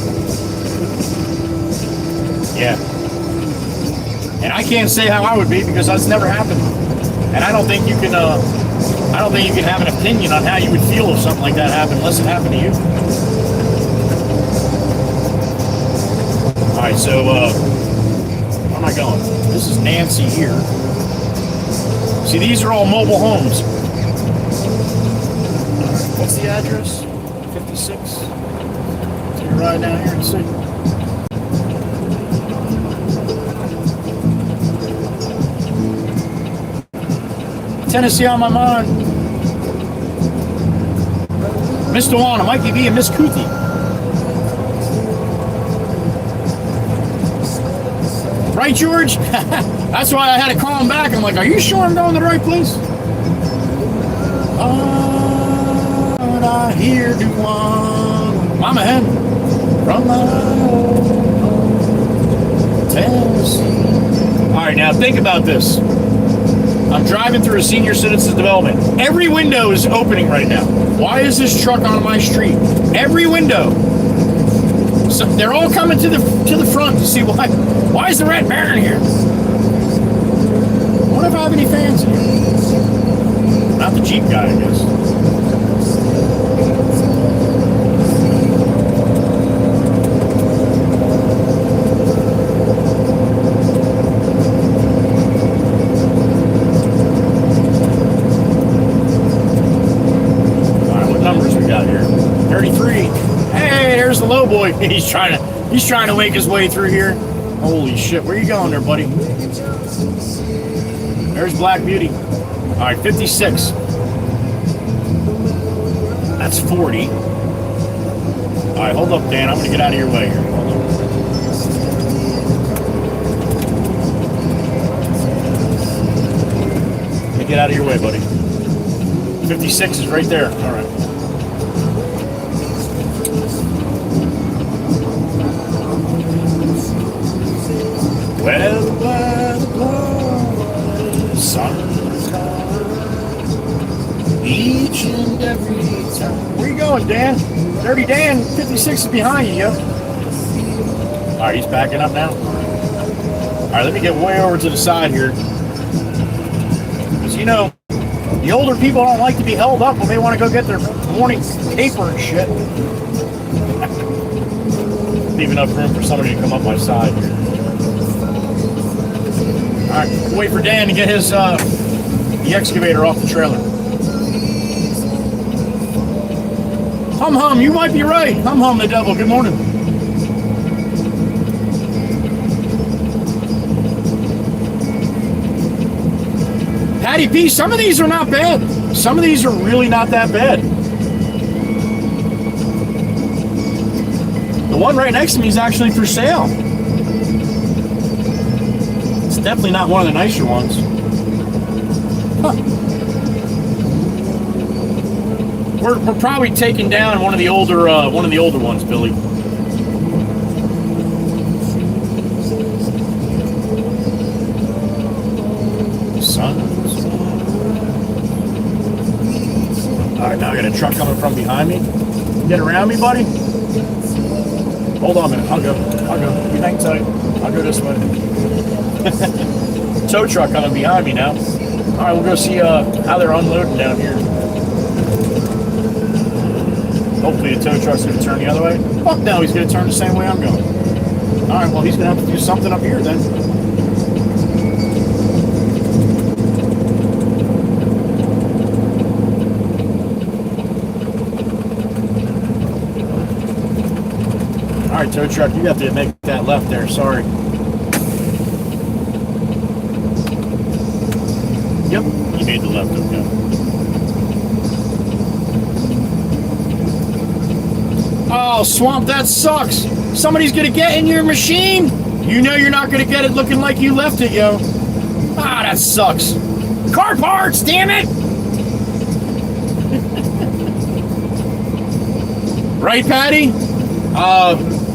Yeah. And I can't say how I would be because that's never happened. And I don't think you can have an opinion on how you would feel if something like that happened unless it happened to you. All right, so where am I going? This is Nancy here. See, these are all mobile homes. What's the address? 56. So you ride down here and see. Tennessee on my mind. Miss Dewana, Mikey B, and Miss Kuthi. Right, George? That's why I had to call him back. I'm like, are you sure I'm going to the right place? I hear Dewana, Mama Hen, from Tennessee. All right, now think about this. I'm driving through a senior citizens development. Every window is opening right now. Why is this truck on my street? Every window. So they're all coming to the front to see why. Why is the Red Baron here? I wonder if I have any fans here. Not the Jeep guy, I guess. The low boy, he's trying to make his way through here. Holy shit, where you going there, buddy? There's Black Beauty. All right, 56. That's 40. All right, hold up, Dan. I'm gonna get out of your way here. Hold on. Let me get out of your way, buddy. 56 is right there. All right. Well, the sun's gone each and every time. Where you going, Dan? Dirty Dan, 56 is behind you, yo. All right, he's backing up now. All right, let me get way over to the side here. Because, you know, the older people don't like to be held up when they want to go get their morning paper and shit. Leave enough room for somebody to come up my side here. All right, wait for Dan to get his the excavator off the trailer. Hum Hum, you might be right. Hum Hum the devil, good morning. Patty P, some of these are not bad. Some of these are really not that bad. The one right next to me is actually for sale. It's definitely not one of the nicer ones. Huh. We're probably taking down one of the older ones, Billy. The sun's Alright, now I got a truck coming from behind me. Get around me, buddy. Hold on a minute. I'll go. You hang tight. I'll go this way. Tow truck coming behind me now. Alright, we'll go see how they're unloading down here. Hopefully the tow truck's going to turn the other way. Fuck no, he's going to turn the same way I'm going. Alright, well, he's going to have to do something up here then. Alright, tow truck, you have to make that left there, sorry. Yep, you made the left, okay. Oh, Swamp, that sucks! Somebody's gonna get in your machine! You know you're not gonna get it looking like you left it, yo. Ah, that sucks. Car parts, damn it! Right, Patty?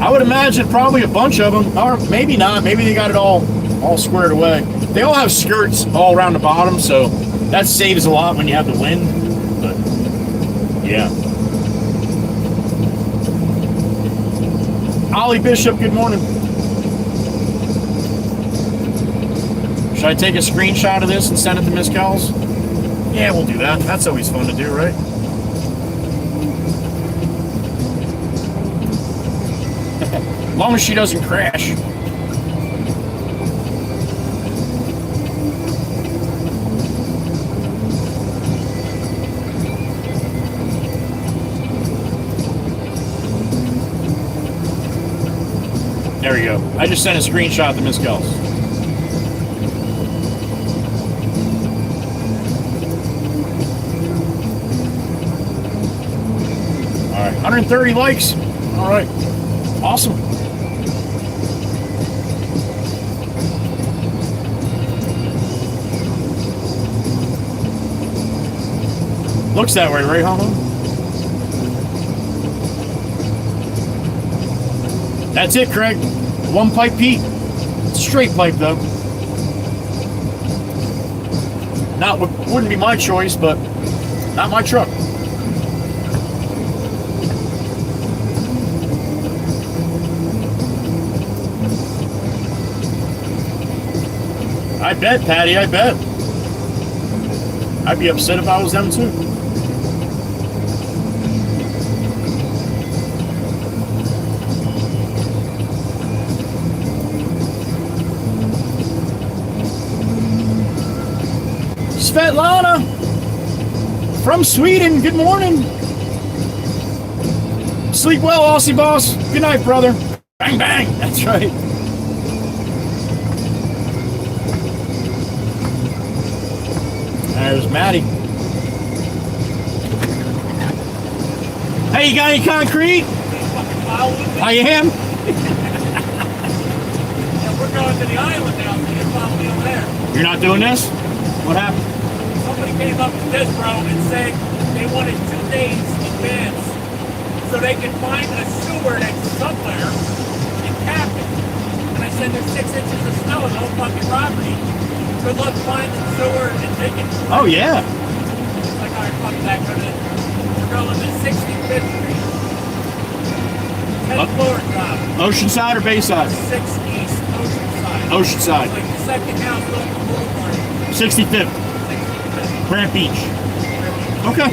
I would imagine probably a bunch of them, or maybe not. Maybe they got it all squared away. They all have skirts all around the bottom, so that saves a lot when you have the wind. But yeah. Ollie Bishop, good morning. Should I take a screenshot of this and send it to Miss Kells? Yeah, we'll do that. That's always fun to do, right? As long as she doesn't crash. There we go. I just sent a screenshot to Miss Kells. All right, 130 likes. All right, awesome. Looks that way, right, Homo? That's it, Craig. One pipe Pete. Straight pipe, though. Wouldn't be my choice, but not my truck. I bet, Patty, I bet. I'd be upset if I was them, too. Svetlana from Sweden, good morning. Sleep well, Aussie boss. Good night, brother. Bang, bang. That's right. There's Maddie. Hey, you got any concrete? I am. Yeah, we're going to the island now, so you follow me over there. You're not doing this? What happened? Somebody came up to this, bro, and said they wanted 2 days advance so they can find a sewer that's somewhere in Captain. And I said there's 6 inches of snow in the whole fucking property. Good luck finding the sewer and taking. Oh, yeah. It's like, all right, fuck that. We're going to 65th Street. 10th floor drop. Oceanside or Bayside? 6 East Oceanside. Oceanside. It's like the second house off the boulevard. 65th. Grant Beach. Okay.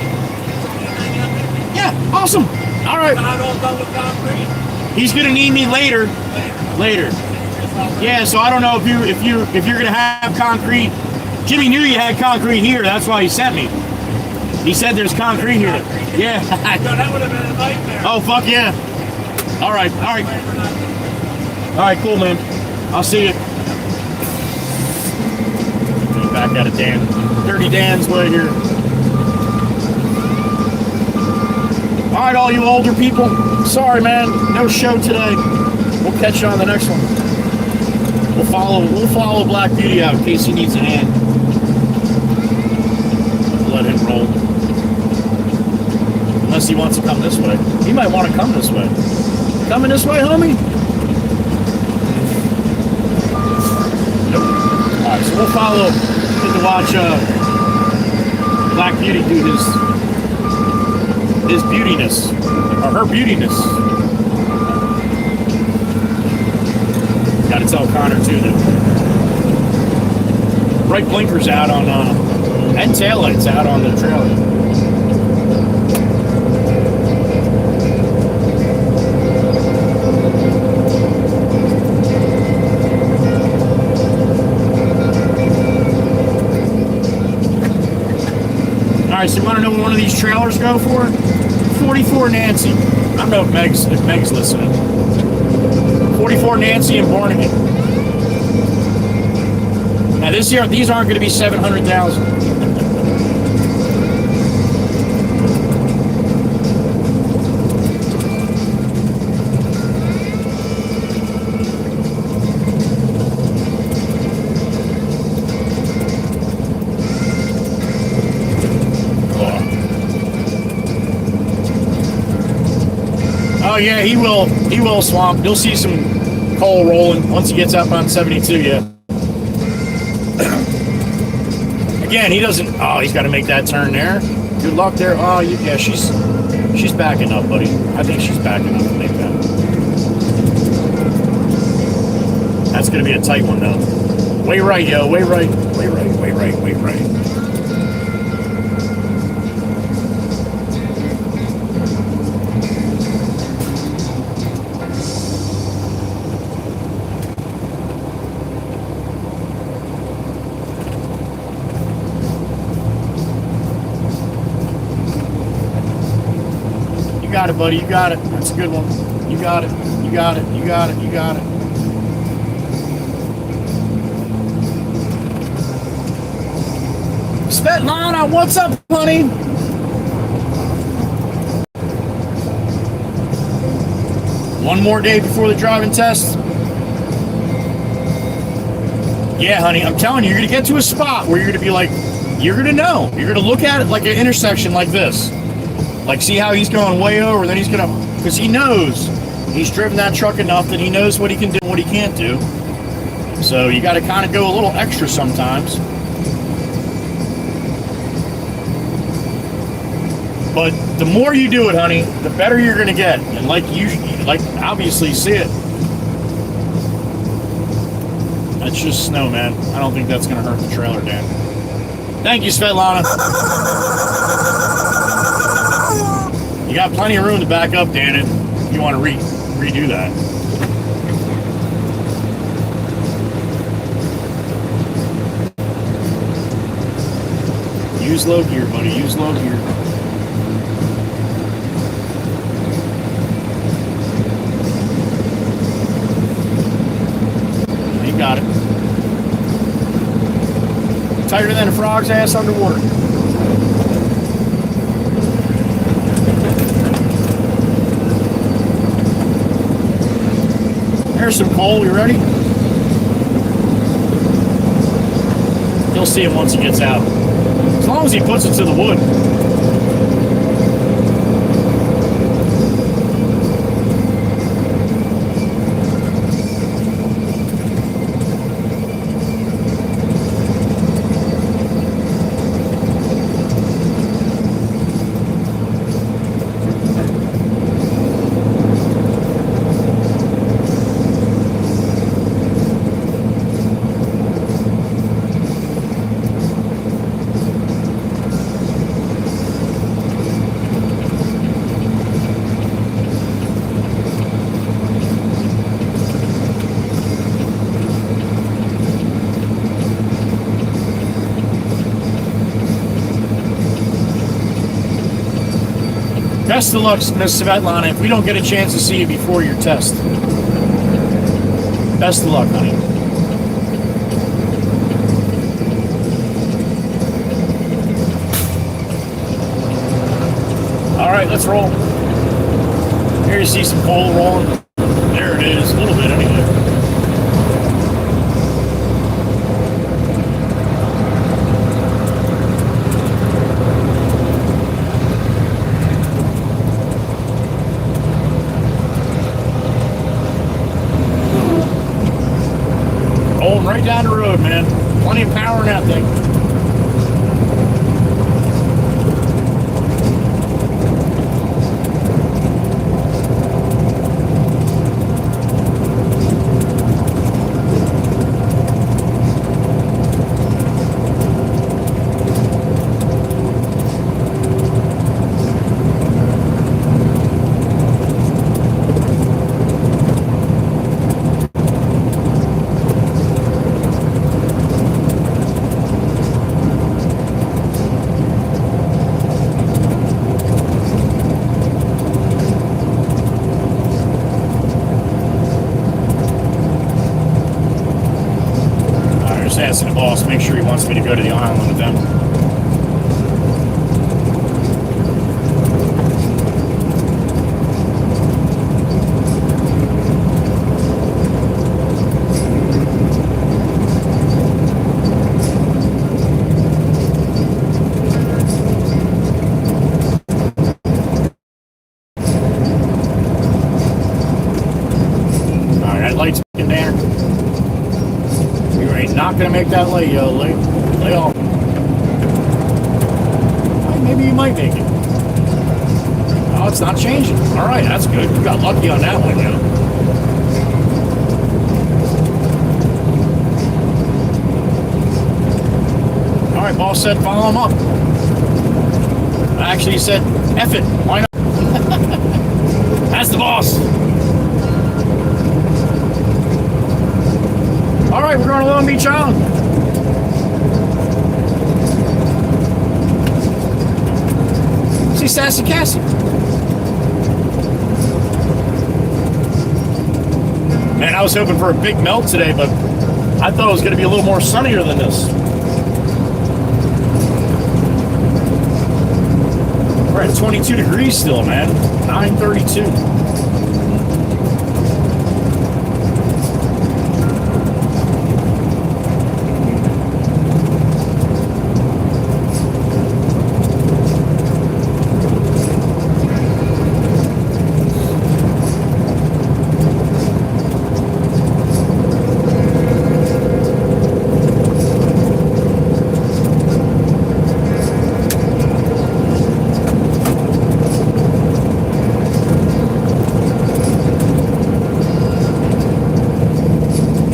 Yeah, awesome. All right. Not all done with concrete. He's gonna need me later. Later. Yeah, so I don't know if you're gonna have concrete. Jimmy knew you had concrete here. That's why he sent me. He said there's concrete here. Yeah. No, that would have been a nightmare. Oh fuck yeah. All right. All right. All right. Cool, man. I'll see you. Back out of Dan. Dirty Dan's way here. Alright, all you older people. Sorry, man. No show today. We'll catch you on the next one. We'll follow Black Beauty out in case he needs a hand. We'll let him roll. Unless he wants to come this way. He might want to come this way. Coming this way, homie? Nope. Alright, so we'll follow. Get to watch Black Beauty do his his beautiness, or her beautiness. Gotta tell Connor too that right blinkers out on, and taillights out on the trailer. Alright, so you want to know what one of these trailers go for? 44 Nancy. I don't know if Meg's listening. 44 Nancy and Barnegat. Now this year, these aren't going to be 700,000. Oh yeah, he will swamp. You'll see some coal rolling once he gets up on 72, yeah. Again, he doesn't, oh, he's got to make that turn there. Good luck there. Oh, yeah, she's backing up, buddy. I think she's backing up to make that. That's going to be a tight one, though. Way right, yo, way right. Way right, way right, way right. You got it, buddy. You got it. That's a good one. You got it. You got it. You got it. You got it. Svetlana, what's up, honey? One more day before the driving test. Yeah, honey, I'm telling you, you're going to get to a spot where you're going to be like, you're going to know. You're going to look at it like an intersection like this. Like, see how he's going way over, then he's going to, because he knows he's driven that truck enough that he knows what he can do and what he can't do. So you got to kind of go a little extra sometimes. But the more you do it, honey, the better you're going to get. And like obviously see it. That's just snow, man. I don't think that's going to hurt the trailer, Dan. Thank you, Svetlana. You got plenty of room to back up, Dan, if you want to redo that. Use low gear, buddy. Use low gear. You got it. Tighter than a frog's ass underwater. There's some coal. You ready? You'll see him once he gets out. As long as he puts it to the wood. Best of luck, Miss Svetlana, if we don't get a chance to see you before your test. Best of luck, honey. All right, let's roll. Here you see some coal rolling. There it is, a little bit anyway. Right down the road, man. Plenty of power in that thing. asking the boss, make sure he wants me to go to the island with them. Light's there. You ain't not gonna make that lay, yo. Lay off. Well, maybe you might make it. Oh, it's not changing. All right, that's good. You got lucky on that one, yo. All right, boss said follow him up. Actually, he said, F it. Why not? That's the boss. All right, we're going to Long Beach Island. See Sassy Cassie. Man, I was hoping for a big melt today, but I thought it was going to be a little more sunnier than this. We're at 22 degrees still, man. 9:32.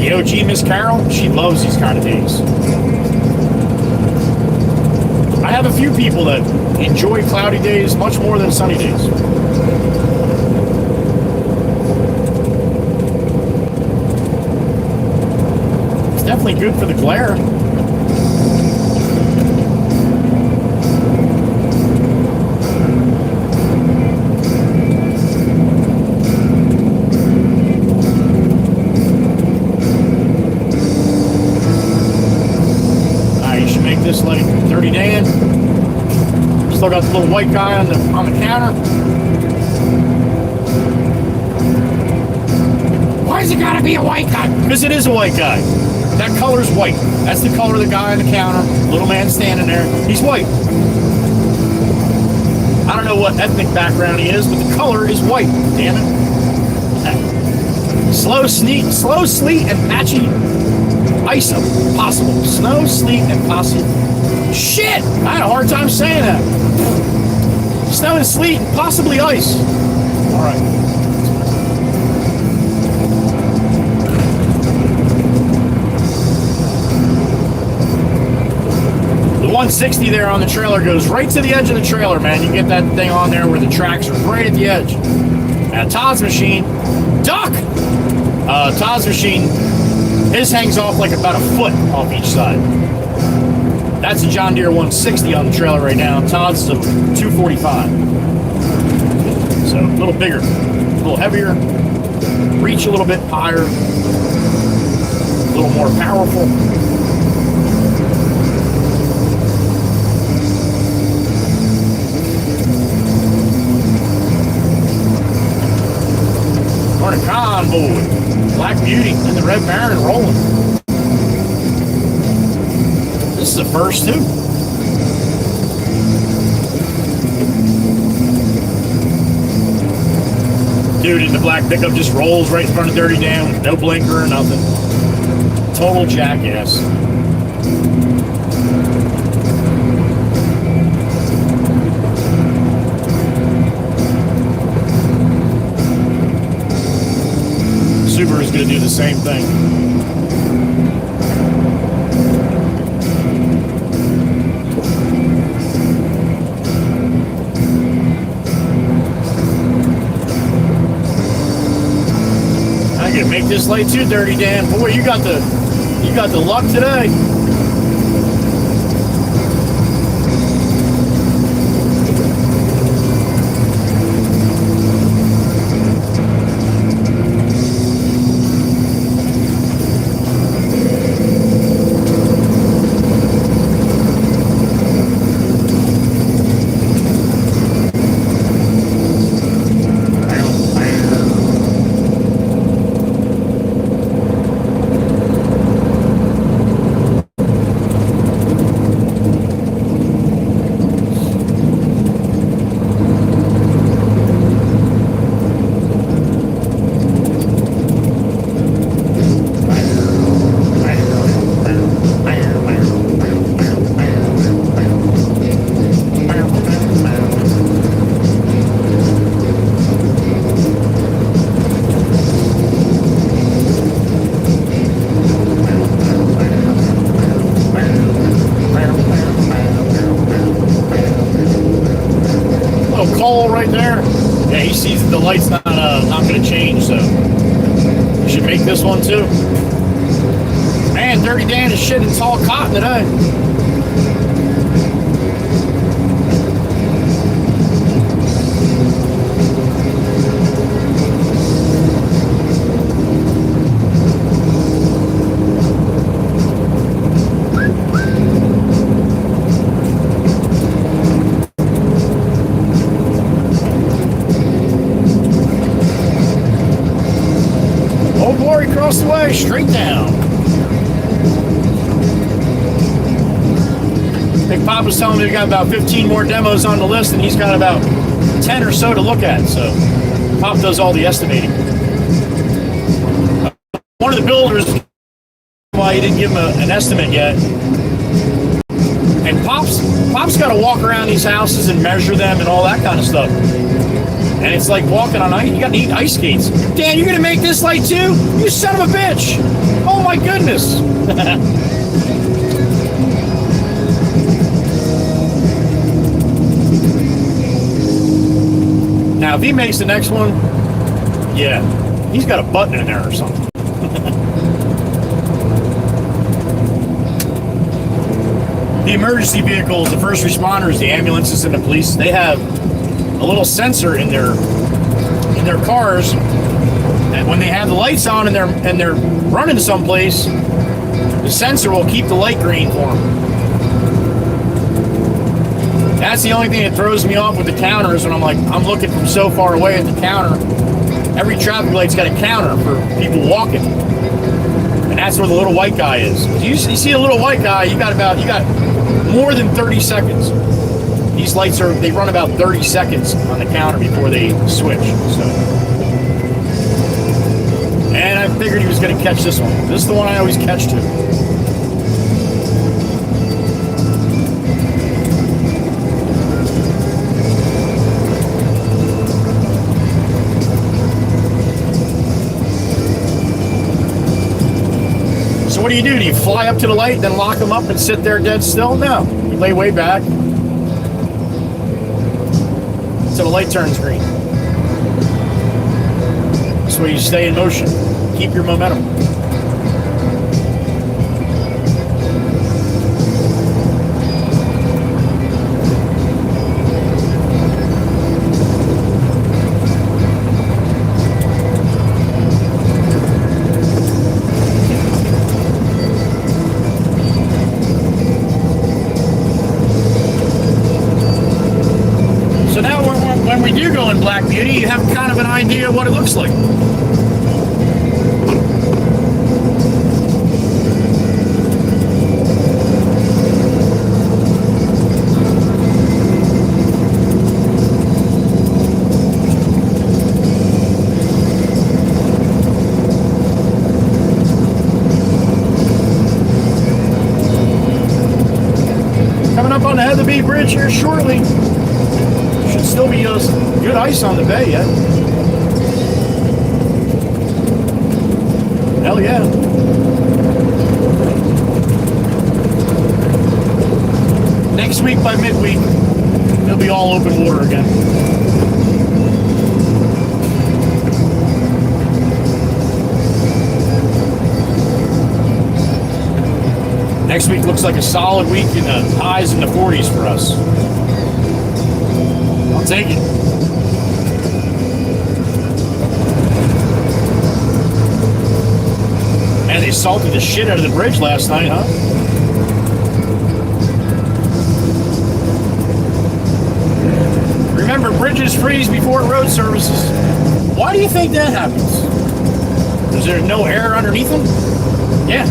OG Miss Carol, she loves these kind of days. I have a few people that enjoy cloudy days much more than sunny days. It's definitely good for the glare. This like 30 Dan. Still got the little white guy on the counter. Why is it gotta be a white guy? Because it is a white guy. That color's white. That's the color of the guy on the counter. Little man standing there. He's white. I don't know what ethnic background he is, but the color is white. Damn it. Slow sleet and patchy ice possible. Snow, sleet, and possible. Shit! I had a hard time saying that. Snow and sleet and possibly ice. Alright. The 160 there on the trailer goes right to the edge of the trailer, man. You get that thing on there where the tracks are right at the edge. Now Todd's machine, duck! Todd's machine, his hangs off like about a foot off each side. That's a John Deere 160 on the trailer right now. Todd's is a 245. So a little bigger, a little heavier, reach a little bit higher, a little more powerful. Morning convoy, Black Beauty and the Red Baron rolling. This is the first too. Dude in the black pickup just rolls right in front of Dirty Dan with no blinker or nothing. Total jackass. Subaru's gonna do the same thing. I can make this late too, Dirty Dan. Boy, you got the luck today. Little coal right there. Yeah, he sees that the light's not going to change, so we should make this one too. Man, Dirty Dan is shitting tall cotton today. Across the way, straight down. Big Pop was telling me we got about 15 more demos on the list, and he's got about 10 or so to look at. So Pop does all the estimating. One of the builders, why he didn't give him an estimate yet. And Pop's got to walk around these houses and measure them and all that kind of stuff. And it's like walking on ice. You got to eat ice skates. Dan, you're going to make this light too? You son of a bitch. Oh my goodness. Now, if he makes the next one, yeah, he's got a button in there or something. The emergency vehicles, the first responders, the ambulances, and the police, they have a little sensor in their cars, and when they have the lights on and they're running someplace, the sensor will keep the light green for them. That's the only thing that throws me off with the counters when I'm looking from so far away at the counter. Every traffic light's got a counter for people walking, and that's where the little white guy is. You see a little white guy, you got more than 30 seconds. These lights they run about 30 seconds on the counter before they switch. So, and I figured he was going to catch this one. This is the one I always catch too. So what do? Do you fly up to the light, then lock them up and sit there dead still? No, you lay way back. So the light turns green. This way you stay in motion. Keep your momentum. When we do go in Black Beauty, you have kind of an idea of what it looks like. Coming up on the Heatherby Bridge here shortly. Still be good ice on the bay yet. Hell yeah. Next week by midweek, it'll be all open water again. Next week looks like a solid week in the highs in the 40s for us. I'll take it. Man, they salted the shit out of the bridge last night, huh? Remember, bridges freeze before road services. Why do you think that happens? Is there no air underneath them? Yeah.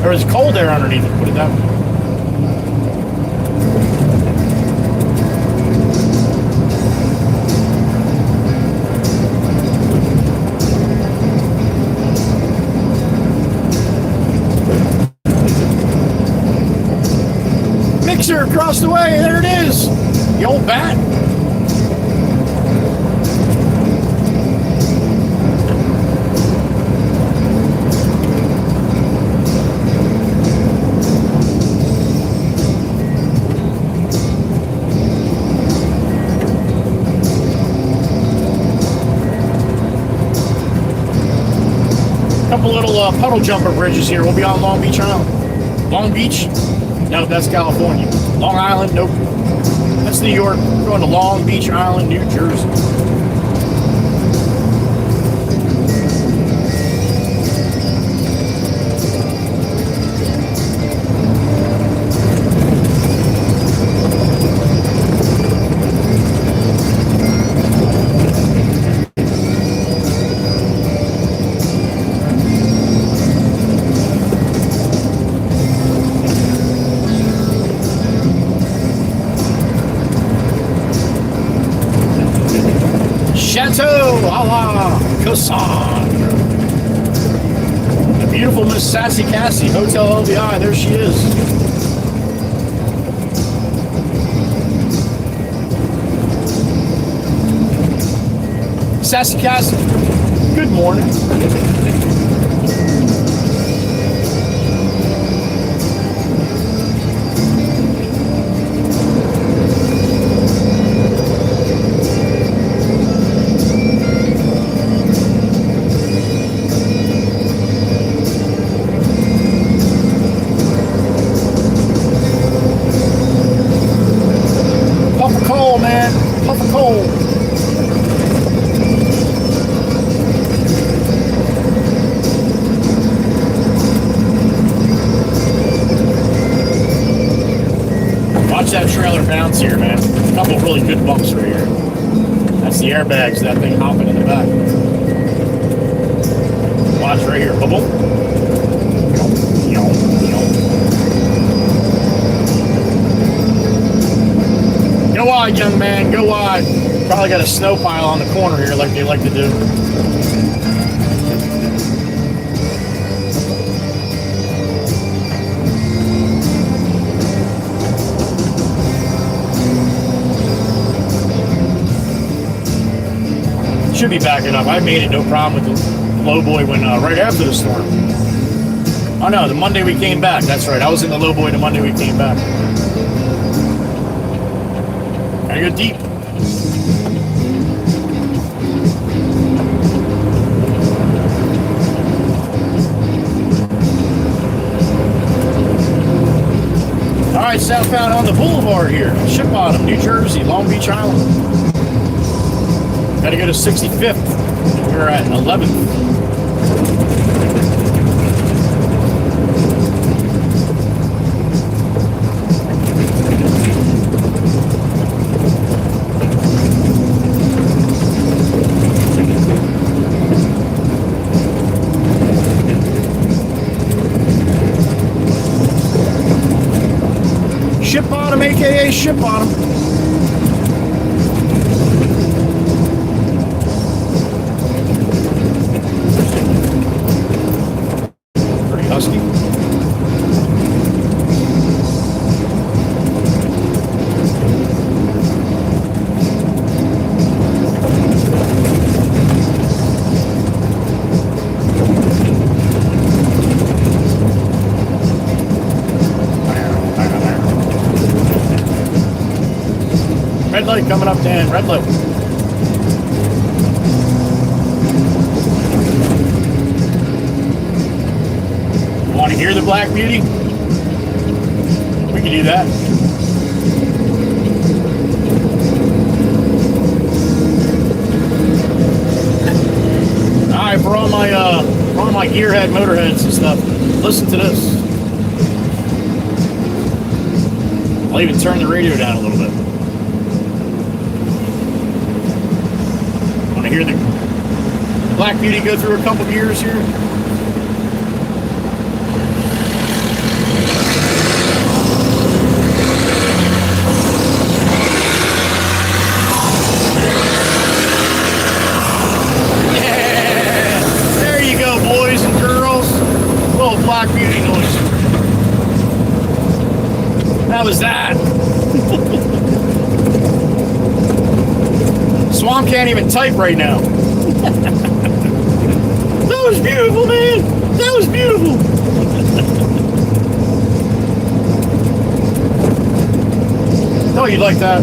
Or is cold air underneath them? Put it that way. Mixer across the way, there it is. The old bat. Couple little puddle jumper bridges here. We'll be on Long Beach Island. Long Beach? No, that's California. Long Island? Nope. That's New York. We're going to Long Beach Island, New Jersey. Chateau a la Cassandre. The beautiful Miss Sassy Cassie, Hotel LBI, there she is. Sassy Cassie, good morning. That trailer bounce here, man. A couple really good bumps right here. That's the airbags, that thing hopping in the back. Watch right here. Bubble. Go wide, young man. Go wide. Probably got a snow pile on the corner here like they like to do. Should be backing up. I made it no problem with the low boy when right after the storm. Oh no, the Monday we came back. That's right. I was in the low boy the Monday we came back. Gotta go deep. All right, southbound on the boulevard here. Ship Bottom, New Jersey, Long Beach Island. Gotta go to 65th. We're at 11th. Ship Bottom, aka Ship Bottom. Red light coming up, Dan. Red light. Want to hear the Black Beauty? We can do that. All right, for all my gearhead motorheads and stuff, listen to this. I'll even turn the radio down a little bit. Want to hear the Black Beauty go through a couple gears here? Black Beauty noise. How was that? Swamp can't even type right now. That was beautiful, man. That was beautiful. Oh, you like that?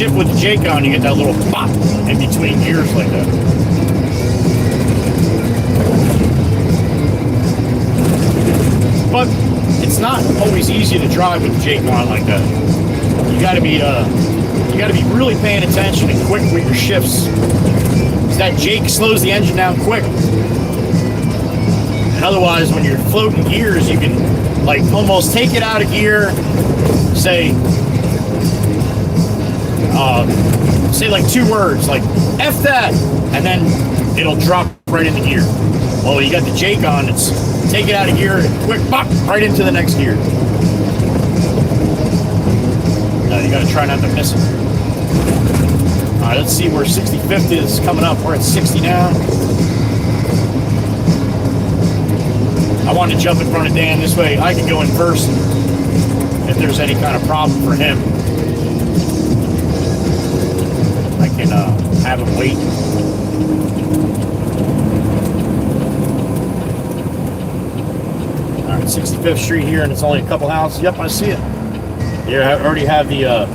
shift with the Jake on, you get that little pop in between gears like that. But it's not always easy to drive with the Jake on like that. You got to be really paying attention and quick with your shifts. That Jake slows the engine down quick. And otherwise, when you're floating gears, you can like almost take it out of gear, say like 2 words, like F that, and then it'll drop right into gear. Well, you got the Jake on, it's take it out of gear, quick pop, right into the next gear. You gotta try not to miss it. All right, let's see where 65th is coming up. We're at 60 now. I want to jump in front of Dan. This way I can go in first if there's any kind of problem for him. I can have him wait. All right, 65th Street here, and it's only a couple houses. Yep, I see it. Here, I already have the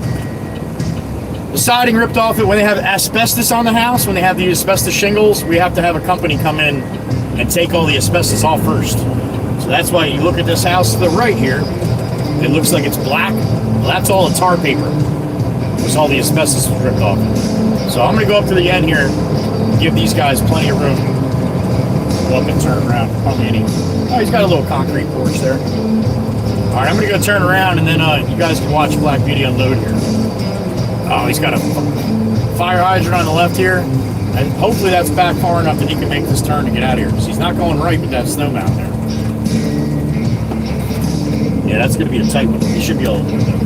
siding ripped off it. When they have asbestos on the house, when they have the asbestos shingles, we have to have a company come in and take all the asbestos off first. So that's why you look at this house to the right here, it looks like it's black. Well, that's all the tar paper, because all the asbestos was ripped off. So I'm going to go up to the end here, give these guys plenty of room. Go up and turn around. Oh, he's got a little concrete porch there. All right, I'm going to go turn around, and then you guys can watch Black Beauty unload here. Oh, he's got a fire hydrant on the left here, and hopefully that's back far enough that he can make this turn to get out of here, because he's not going right with that snow mountain there. Yeah, that's going to be a tight one. He should be able to do that.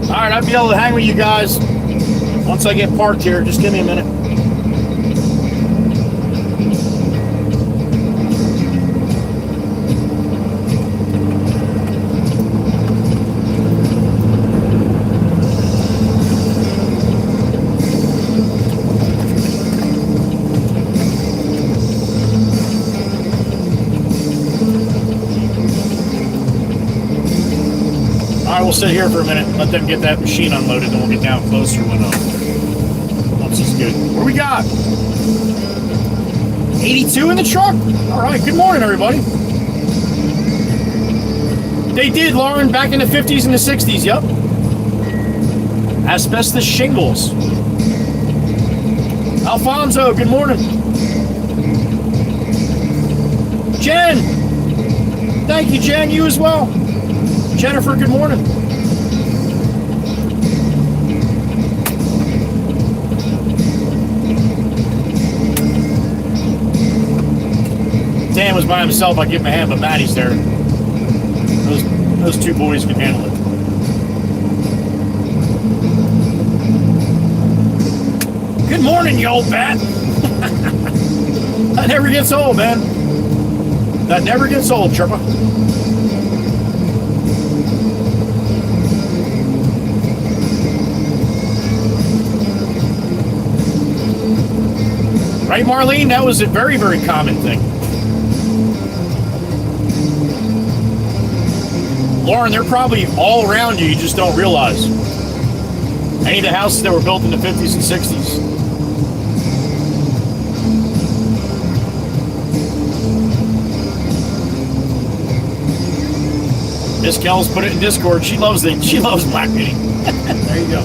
All right, I'll be able to hang with you guys once I get parked here. Just give me a minute. We'll sit here for a minute, let them get that machine unloaded, and we'll get down closer once he's good. What do we got? 82 in the truck? All right, good morning, everybody. They did, Lauren, back in the 50s and the 60s, yep. Asbestos shingles. Alfonso, good morning. Jen, thank you, Jen, you as well. Jennifer, good morning. Dan was by himself. I give him a hand, but Maddie's there. Those 2 boys can handle it. Good morning, you old bat. That never gets old, man. That never gets old, Chirpa. Right, Marlene? That was a very, very common thing. Lauren, they're probably all around you. You just don't realize. Any of the houses that were built in the 50s and 60s. Miss Kells put it in Discord. She loves it. She loves Black Beauty. There you go.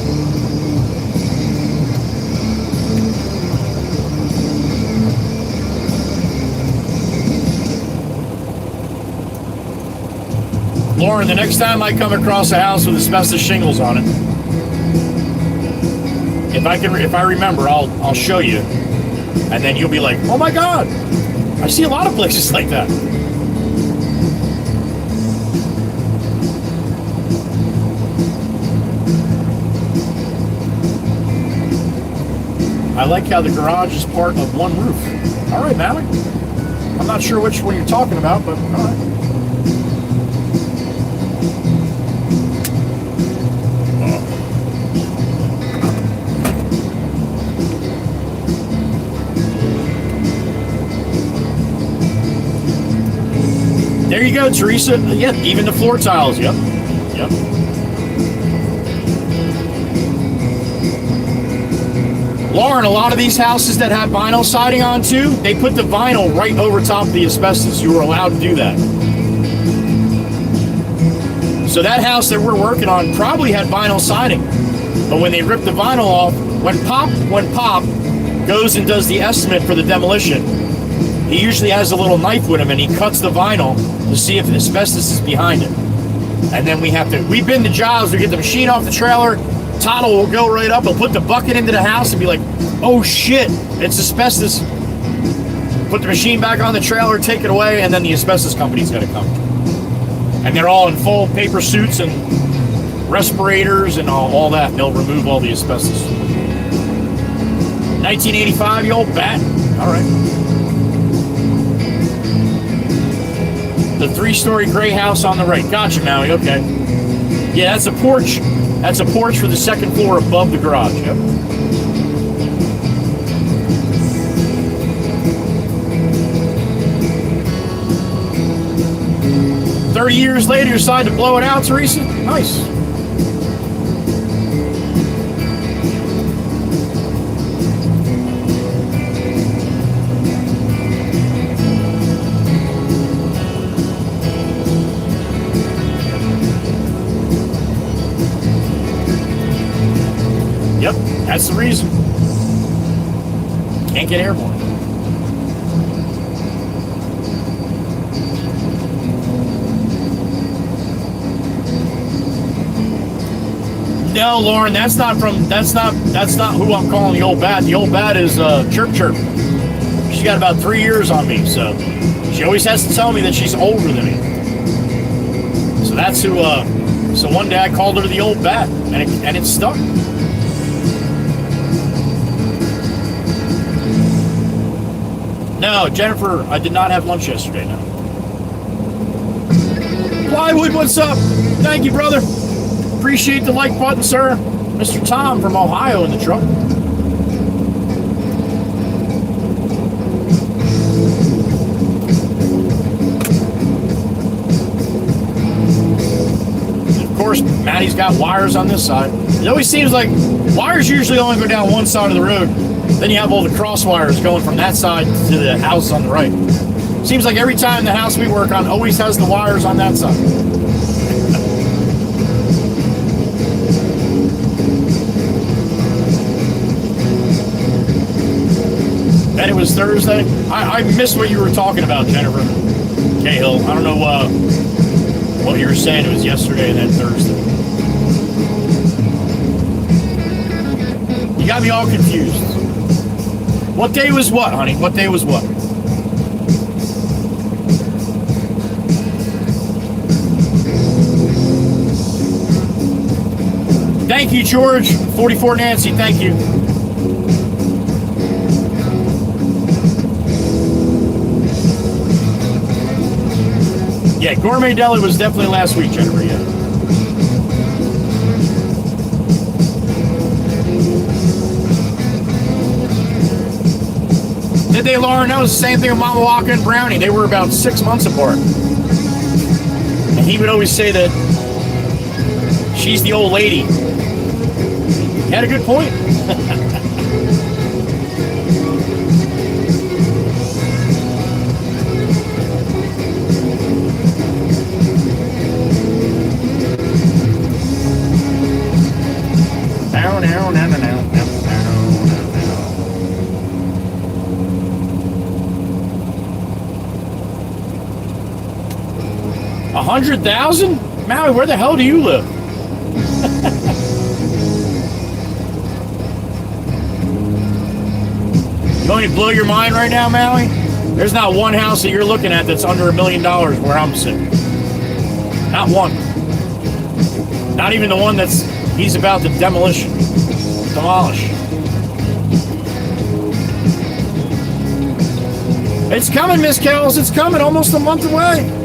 Lauren, the next time I come across a house with asbestos shingles on it, if I remember, I'll show you, and then you'll be like, "Oh my God, I see a lot of places like that." I like how the garage is part of one roof. All right, Malik. I'm not sure which one you're talking about, but all right. There you go, Teresa. Yep, even the floor tiles. Yep. Yep. Lauren, a lot of these houses that have vinyl siding on too, they put the vinyl right over top of the asbestos. You were allowed to do that. So that house that we're working on probably had vinyl siding. But when they rip the vinyl off, when Pop goes and does the estimate for the demolition, he usually has a little knife with him and he cuts the vinyl to see if asbestos is behind it. And then we've been to jobs, we get the machine off the trailer, Todd will go right up, he'll put the bucket into the house and be like, oh shit, it's asbestos. Put the machine back on the trailer, take it away, and then the asbestos company's gonna come. And they're all in full paper suits and respirators and all that, and they'll remove all the asbestos. 1985, you old bat. All right. The 3-story gray house on the right. Gotcha, Maui. Okay. Yeah, that's a porch. That's a porch for the second floor above the garage. Yep. "30 years later, you decided to blow it out, Teresa? Nice. Yep, that's the reason. Can't get airborne. No, Lauren, that's not who I'm calling the old bat. The old bat is Chirp Chirp. She's got about 3 years on me, so she always has to tell me that she's older than me. So that's who. So one day I called her the old bat, and it stuck. No, Jennifer, I did not have lunch yesterday. No. Plywood, what's up? Thank you, brother. Appreciate the like button, sir. Mr. Tom from Ohio in the truck. And of course, Maddie's got wires on this side. It always seems like wires usually only go down one side of the road. Then you have all the cross wires going from that side to the house on the right. Seems like every time the house we work on always has the wires on that side. And it was Thursday. I missed what you were talking about, Jennifer Cahill. I don't know what you were saying. It was yesterday and then Thursday. You got me all confused. What day was what, honey? What day was what? Thank you, George. 44 Nancy, thank you. Yeah, Gourmet Deli was definitely last week, Jennifer, yeah. Did they, Lauren? That was the same thing with Mama Waka and Brownie. They were about 6 months apart. And he would always say that she's the old lady. He had a good point. $100,000? Maui, where the hell do you live? You want me to blow your mind right now, Maui? There's not one house that you're looking at that's under $1 million where I'm sitting. Not one. Not even the one he's about to demolish. It's coming, Miss Kells. It's coming. Almost a month away.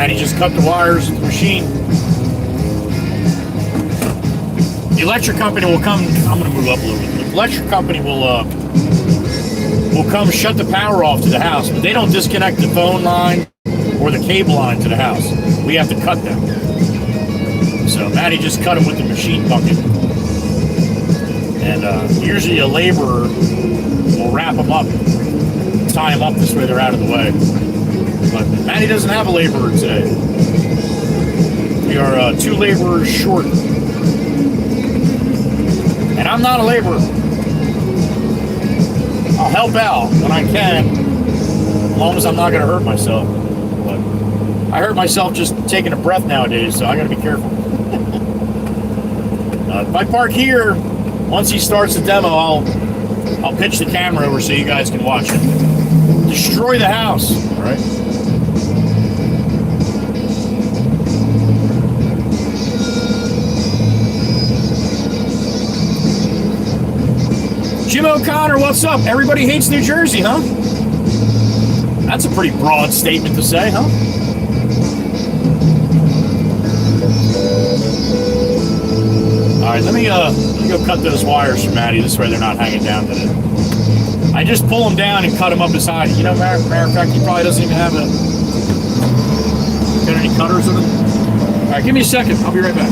Maddie just cut the wires with the machine. The electric company will come. I'm going to move up a little bit. The electric company will come shut the power off to the house, but they don't disconnect the phone line or the cable line to the house. We have to cut them. So Maddie just cut them with the machine bucket. And usually a laborer will wrap them up, tie them up this way they're out of the way. But Maddie doesn't have a laborer today. We are 2 laborers short. And I'm not a laborer. I'll help out when I can, as long as I'm not going to hurt myself. But I hurt myself just taking a breath nowadays, so I got to be careful. If I park here, once he starts the demo, I'll pitch the camera over so you guys can watch it. Destroy the house, all right? Jim O'Connor, what's up? Everybody hates New Jersey, huh? That's a pretty broad statement to say, huh? All right, let me go cut those wires for Maddie. This way they're not hanging down today. I just pull them down and cut them up beside. You know, matter of fact, he probably doesn't even have a... Got any cutters with him? All right, give me a second. I'll be right back.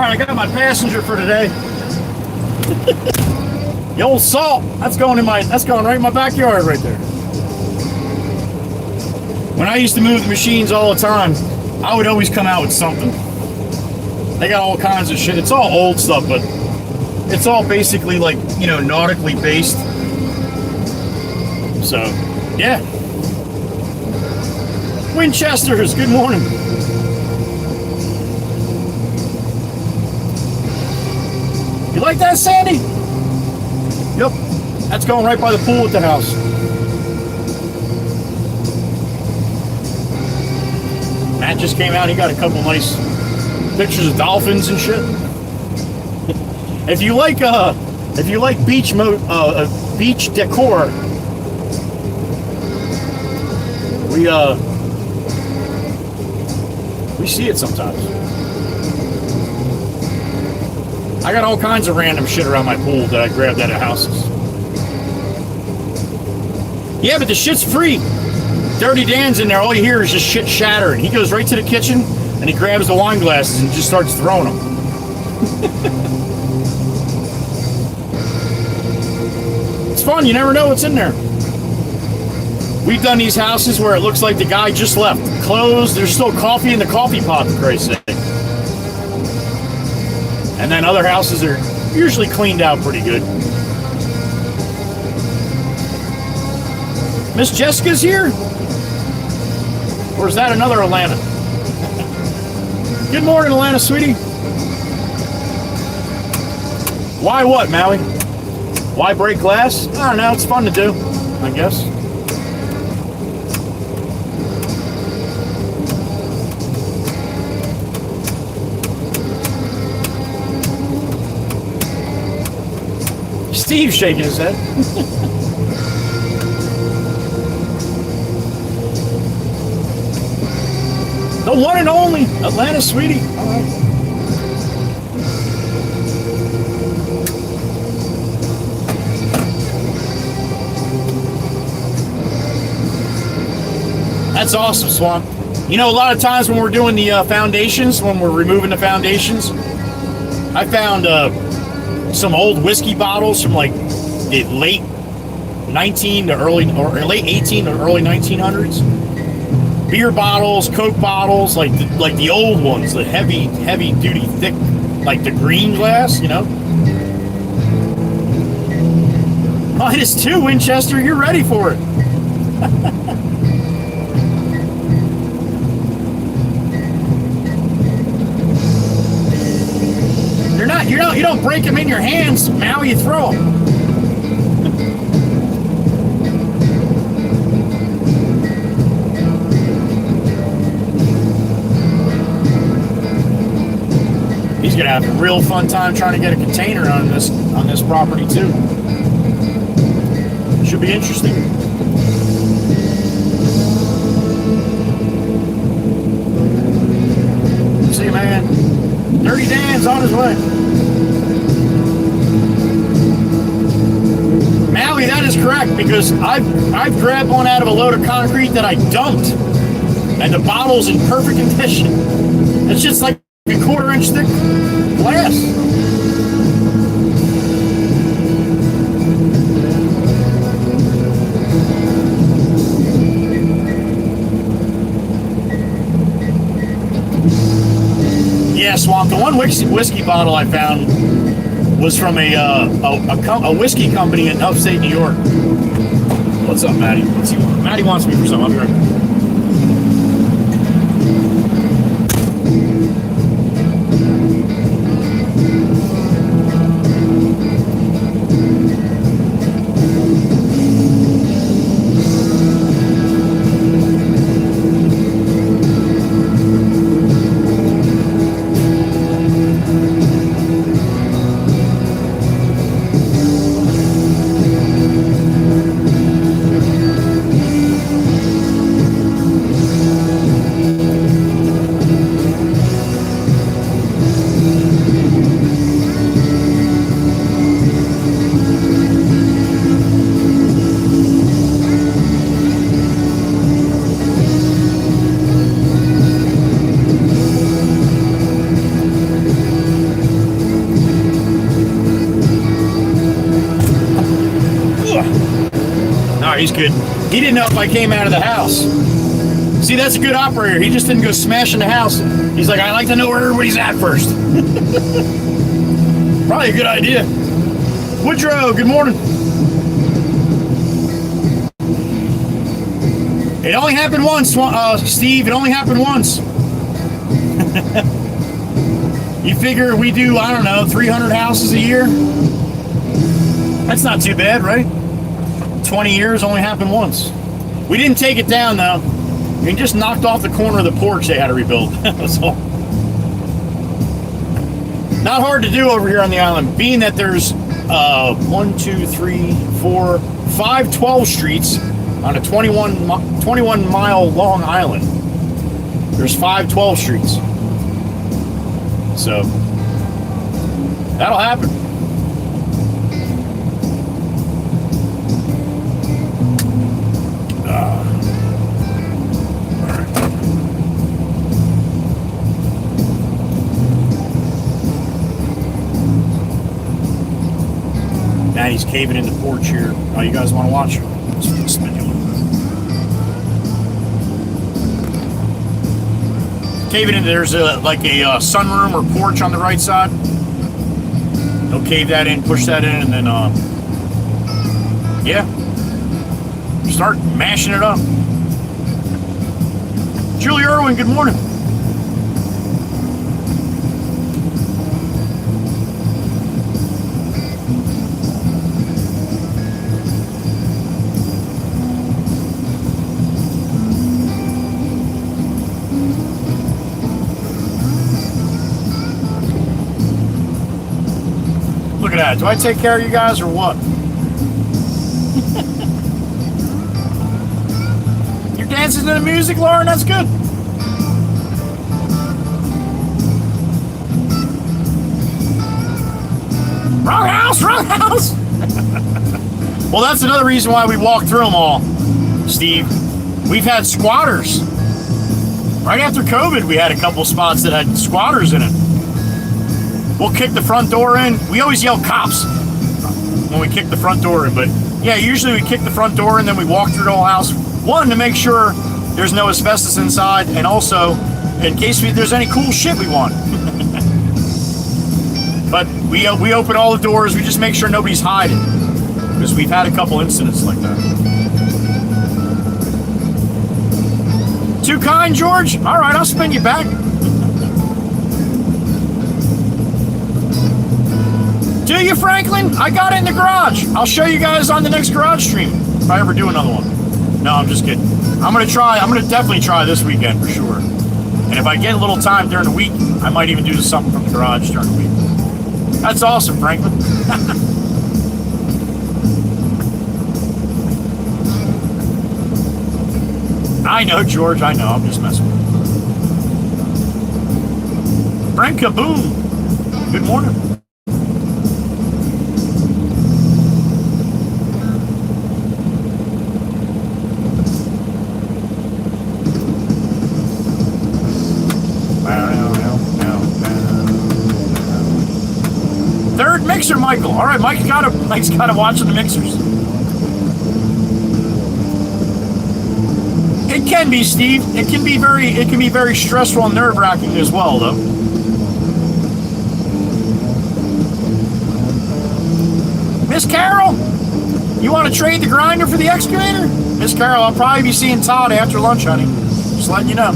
right, I got my passenger for today. The old salt. That's going right in my backyard right there. When I used to move the machines all the time, I would always come out with something. They got all kinds of shit. It's all old stuff, but it's all basically like, you know, nautically based. So, yeah. Winchesters, good morning. You like that, Sandy? Yep. That's going right by the pool at the house. Matt just came out. He got a couple nice pictures of dolphins and shit. If you like beach decor, we see it sometimes. I got all kinds of random shit around my pool that I grabbed out of houses. Yeah, but the shit's free. Dirty Dan's in there. All you hear is just shit shattering. He goes right to the kitchen and he grabs the wine glasses and just starts throwing them. It's fun. You never know what's in there. We've done these houses where it looks like the guy just left. Closed. There's still coffee in the coffee pot, for Christ's sake. And then other houses are usually cleaned out pretty good. Miss Jessica's here? Or is that another Atlanta? Good morning, Atlanta, sweetie. Why what, Maui? Why break glass? I don't know. It's fun to do, I guess. Steve's shaking his head. The one and only Atlanta, sweetie. All right. That's awesome, Swamp. You know, a lot of times when we're doing the foundations, when we're removing the foundations, I found some old whiskey bottles from like the late 18 to early 1900s. Beer bottles, Coke bottles, like the old ones, the heavy duty, thick, like the green glass, you know. -2, Winchester. You're ready for it. You don't break them in your hands, Mal, you throw them. He's gonna have a real fun time trying to get a container on this property too. Should be interesting. See you, man. Dirty Dan's on his way. Maui, that is correct, because I've grabbed one out of a load of concrete that I dumped, and the bottle's in perfect condition. It's just like a 1/4-inch thick glass. Yeah, Swamp. The one whiskey bottle I found was from a whiskey company in upstate New York. What's up, Maddie? What's he want? Maddie wants me for something. I'll be right back. he's good. He didn't know if I came out of the house. See, that's a good operator. He just didn't go smashing the house. He's like, I like to know where everybody's at first. Probably a good idea. Woodrow, good morning. It only happened once, Steve. It only happened once. You figure we do, I don't know, 300 houses a year? That's not too bad, right? 20 years only happened once. We didn't take it down, though. We just knocked off the corner of the porch they had to rebuild. That's all. Not hard to do over here on the island, being that there's 5 12 streets on a 21 mile long island. There's 5 12 streets. So, that'll happen. Maddie's caving in the porch here. Oh, you guys want to watch? Let's spin you a little bit. Caving in, there's like a sunroom or porch on the right side. They'll cave that in, push that in, and then, yeah. Start mashing it up. Julie Irwin, good morning. Look at that. Do I take care of you guys or what? You're dancing to the music, Lauren? That's good. Wrong house, wrong house. Well, that's another reason why we walked through them all, Steve. We've had squatters. Right after COVID, we had a couple spots that had squatters in it. We'll kick the front door in. We always yell cops when we kick the front door in, but yeah, usually we kick the front door and then we walk through the whole house. One, to make sure there's no asbestos inside, and also in case there's any cool shit we want. But we open all the doors. We just make sure nobody's hiding, because we've had a couple incidents like that. Too kind, George? All right, I'll spin you back. Do you, Franklin? I got it in the garage. I'll show you guys on the next garage stream if I ever do another one. No, I'm just kidding. I'm gonna definitely try this weekend for sure. And if I get a little time during the week, I might even do something from the garage during the week. That's awesome, Franklin. I know, George. I know. I'm just messing with you. Brent Kaboom. Good morning. Third mixer, Michael. All right, Mike's got to watch the mixers. It can be, Steve. It can be very stressful and nerve-wracking as well, though. Miss Carol, you want to trade the grinder for the excavator? Miss Carol, I'll probably be seeing Todd after lunch, honey. Just letting you know.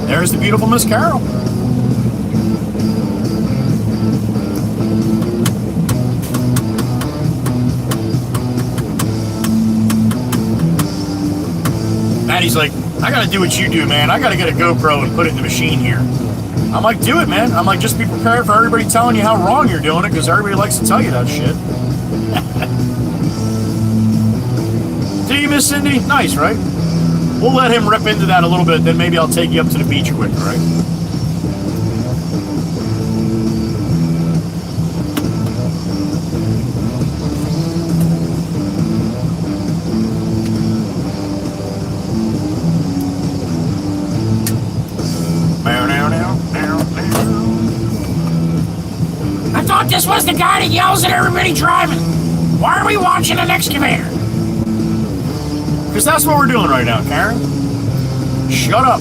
There's the beautiful Miss Carol. He's like, I gotta do what you do, man. I gotta get a GoPro and put it in the machine here. I'm like, do it, man. I'm like, just be prepared for everybody telling you how wrong you're doing it, because everybody likes to tell you that shit. Do you, Miss Cindy? Nice, right? We'll let him rip into that a little bit, then maybe I'll take you up to the beach quick, all right? This was the guy that yells at everybody driving. Why are we watching an excavator? Because that's what we're doing right now, Karen. Shut up.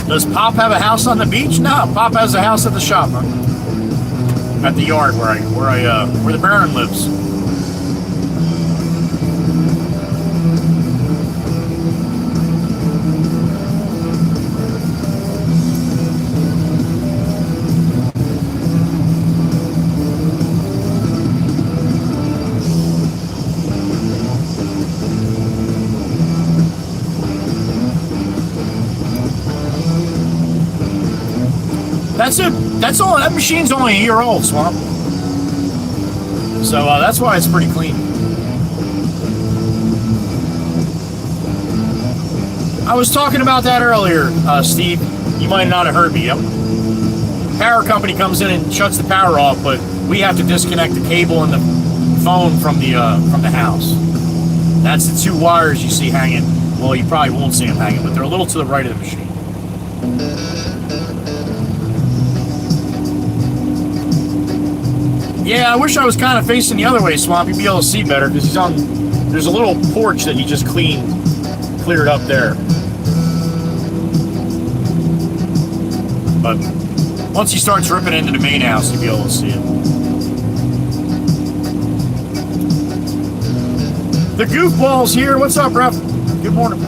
Does Pop have a house on the beach? No, Pop has a house at the shop, huh? At the yard where the Baron lives. That's it. That's all. That machine's only a year old, Swamp. So that's why it's pretty clean. I was talking about that earlier, Steve. You might not have heard me. Yep. Power company comes in and shuts the power off, but we have to disconnect the cable and the phone from the house. That's the two wires you see hanging. Well, you probably won't see them hanging, but they're a little to the right of the machine. Yeah, I wish I was kind of facing the other way, Swamp. You'd be able to see better because he's on. There's a little porch that he just cleared up there. But once he starts ripping into the main house, you'll be able to see it. The goofball's here. What's up, Ref? Good morning.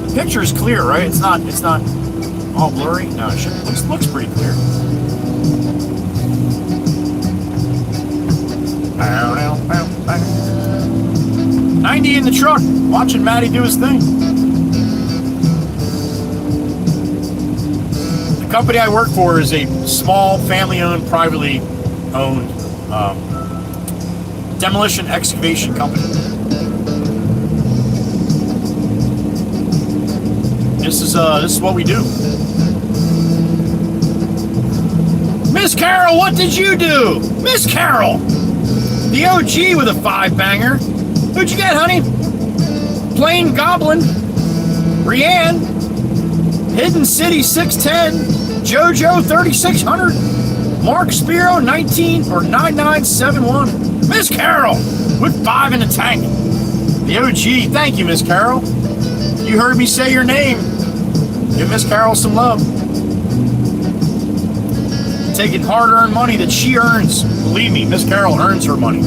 The picture is clear, right? It's not all blurry. No, it looks pretty clear. 90 in the truck, watching Matty do his thing. The company I work for is a small, family-owned, privately owned demolition excavation company. This is what we do. Miss Carol, what did you do? Miss Carol! The OG with a 5-banger. Who'd you get, honey? Plain Goblin. Rianne. Hidden City 610. JoJo 3600. Mark Spiro 9971. Miss Carol with 5 in the tank. The OG. Thank you, Miss Carol. You heard me say your name. Give Miss Carol some love. Taking hard-earned money that she earns. Believe me, Miss Carol earns her money.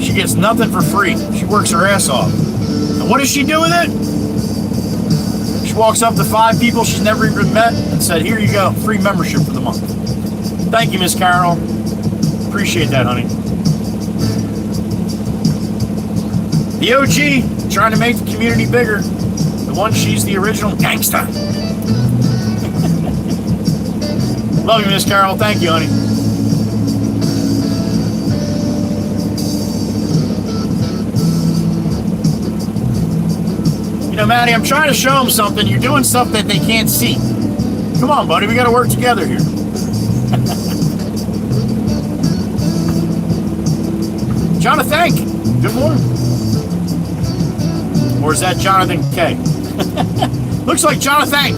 She gets nothing for free. She works her ass off. And what does she do with it? She walks up to 5 people she's never even met and said, here you go, free membership for the month. Thank you, Miss Carol. Appreciate that, honey. The OG, trying to make the community bigger. The one, she's the original gangsta. Love you, Miss Carol. Thank you, honey. You know, Maddie, I'm trying to show them something. You're doing stuff that they can't see. Come on, buddy. We got to work together here. Jonathan, good morning. Or is that Jonathan K? Looks like Jonathan.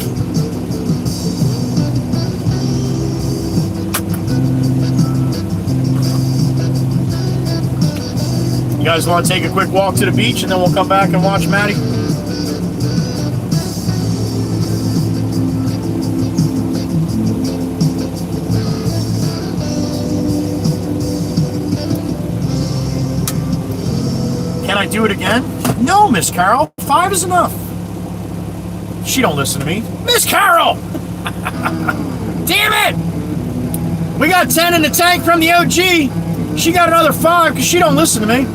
You guys want to take a quick walk to the beach and then we'll come back and watch Maddie? Can I do it again? No, Miss Carol. 5 is enough. She don't listen to me. Miss Carol! Damn it! We got 10 in the tank from the OG. She got another 5 because she don't listen to me.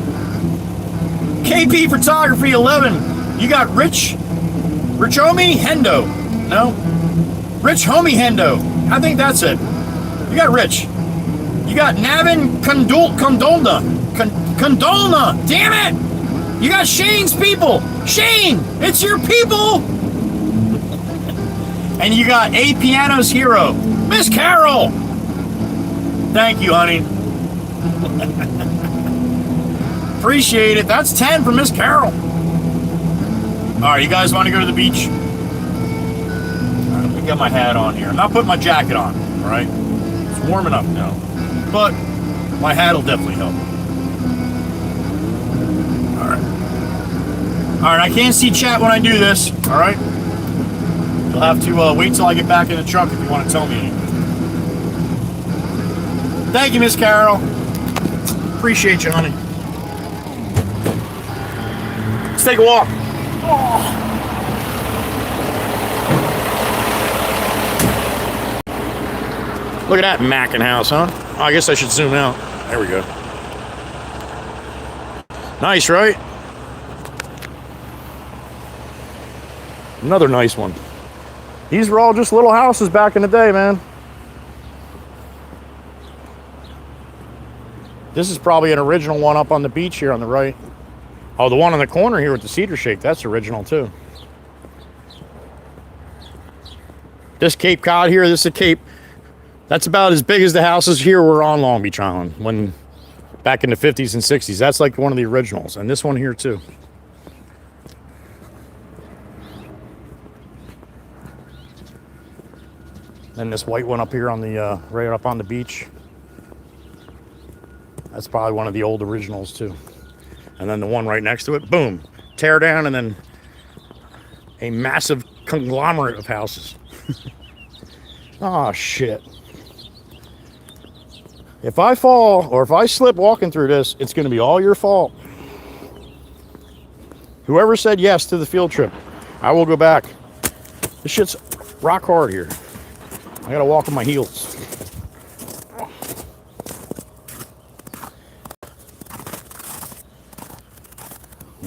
KP Photography 11. You got Rich Homie Hendo. No? Rich Homie Hendo. I think that's it. You got Rich. You got Navin Condolna. Damn it! You got Shane's people. Shane, it's your people. And you got A Piano's hero, Miss Carol. Thank you, honey. Appreciate it. That's 10 for Miss Carol. All right, you guys want to go to the beach? All right, let me get my hat on here. I'm not putting my jacket on, all right? It's warm enough now. But my hat will definitely help. All right. All right, I can't see chat when I do this, all right? You'll have to wait till I get back in the truck if you want to tell me anything. Thank you, Miss Carol. Appreciate you, honey. Let's take a walk. Oh. Look at that Mackin house, huh? Oh, I guess I should zoom out. There we go. Nice, right? Another nice one. These were all just little houses back in the day, man. This is probably an original one up on the beach here on the right. Oh, the one on the corner here with the cedar shake, that's original too. This Cape Cod here, this is a Cape. That's about as big as the houses here were on Long Beach Island when back in the 50s and 60s. That's like one of the originals. And this one here too. Then this white one up here on the right up on the beach. That's probably one of the old originals too. And then the one right next to it, boom, tear down, and then a massive conglomerate of houses. Oh, shit. If I fall or if I slip walking through this, it's going to be all your fault. Whoever said yes to the field trip, I will go back. This shit's rock hard here. I got to walk on my heels.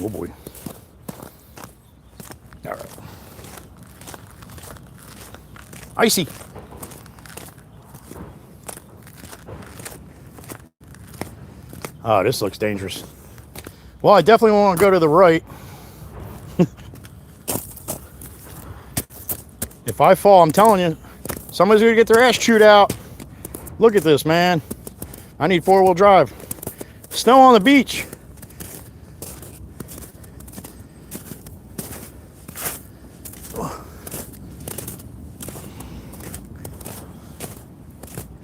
Oh boy. All right. Icy. Oh, this looks dangerous. Well, I definitely want to go to the right. If I fall, I'm telling you, somebody's going to get their ass chewed out. Look at this, man. I need four-wheel drive. Snow on the beach.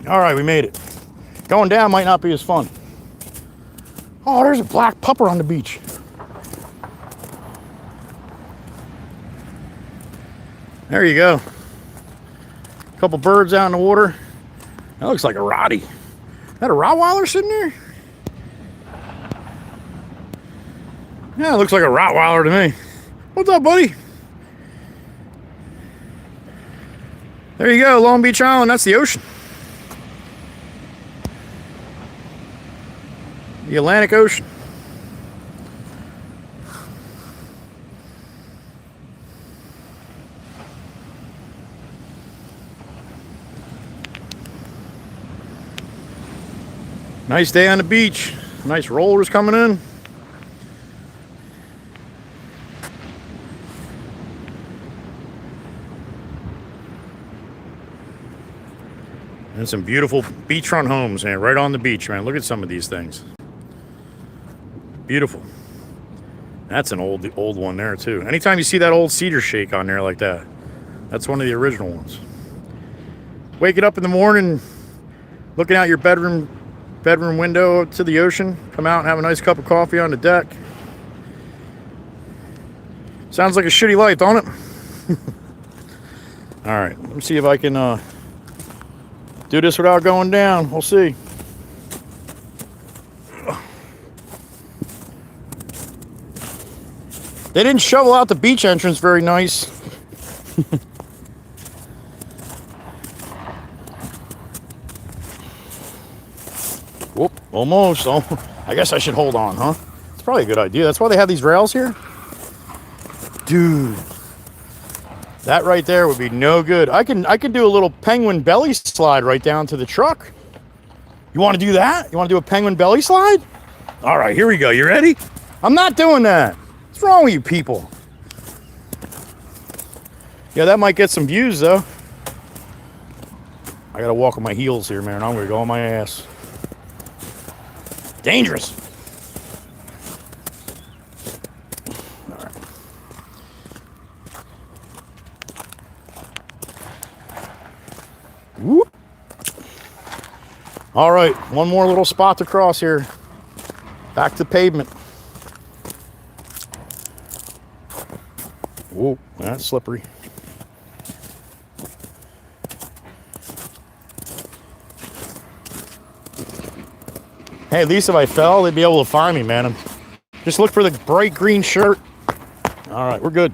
All right, we made it. Going down might not be as fun. Oh, there's a black pupper on the beach. There you go. A couple birds out in the water. That looks like a Rottie. Is that a Rottweiler sitting there? Yeah, it looks like a Rottweiler to me. What's up, buddy? There you go, Long Beach Island. That's the ocean. The Atlantic Ocean. Nice day on the beach. Nice rollers coming in. And some beautiful beachfront homes, man, right on the beach, man. Look at some of these things. Beautiful. That's an old one there too. Anytime you see that old cedar shake on there like that, that's one of the original ones. Waking up in the morning, looking out your bedroom window to the ocean, come out and have a nice cup of coffee on the deck. Sounds like a shitty life, don't it? All right, let me see if I can do this without going down. We'll see. They didn't shovel out the beach entrance very nice. Whoop, almost. Oh, I guess I should hold on, huh? It's probably a good idea. That's why they have these rails here. Dude, that right there would be no good. I can do a little penguin belly slide right down to the truck. You want to do that? You want to do a penguin belly slide? All right, here we go. You ready? I'm not doing that. What's wrong with you people? Yeah, that might get some views though. I gotta walk on my heels here, man. I'm gonna go on my ass. Dangerous. All right. Whoop. All right, one more little spot to cross here. Back to the pavement. Whoa, that's slippery. Hey, at least if I fell, they'd be able to find me, man. Just look for the bright green shirt. All right, we're good.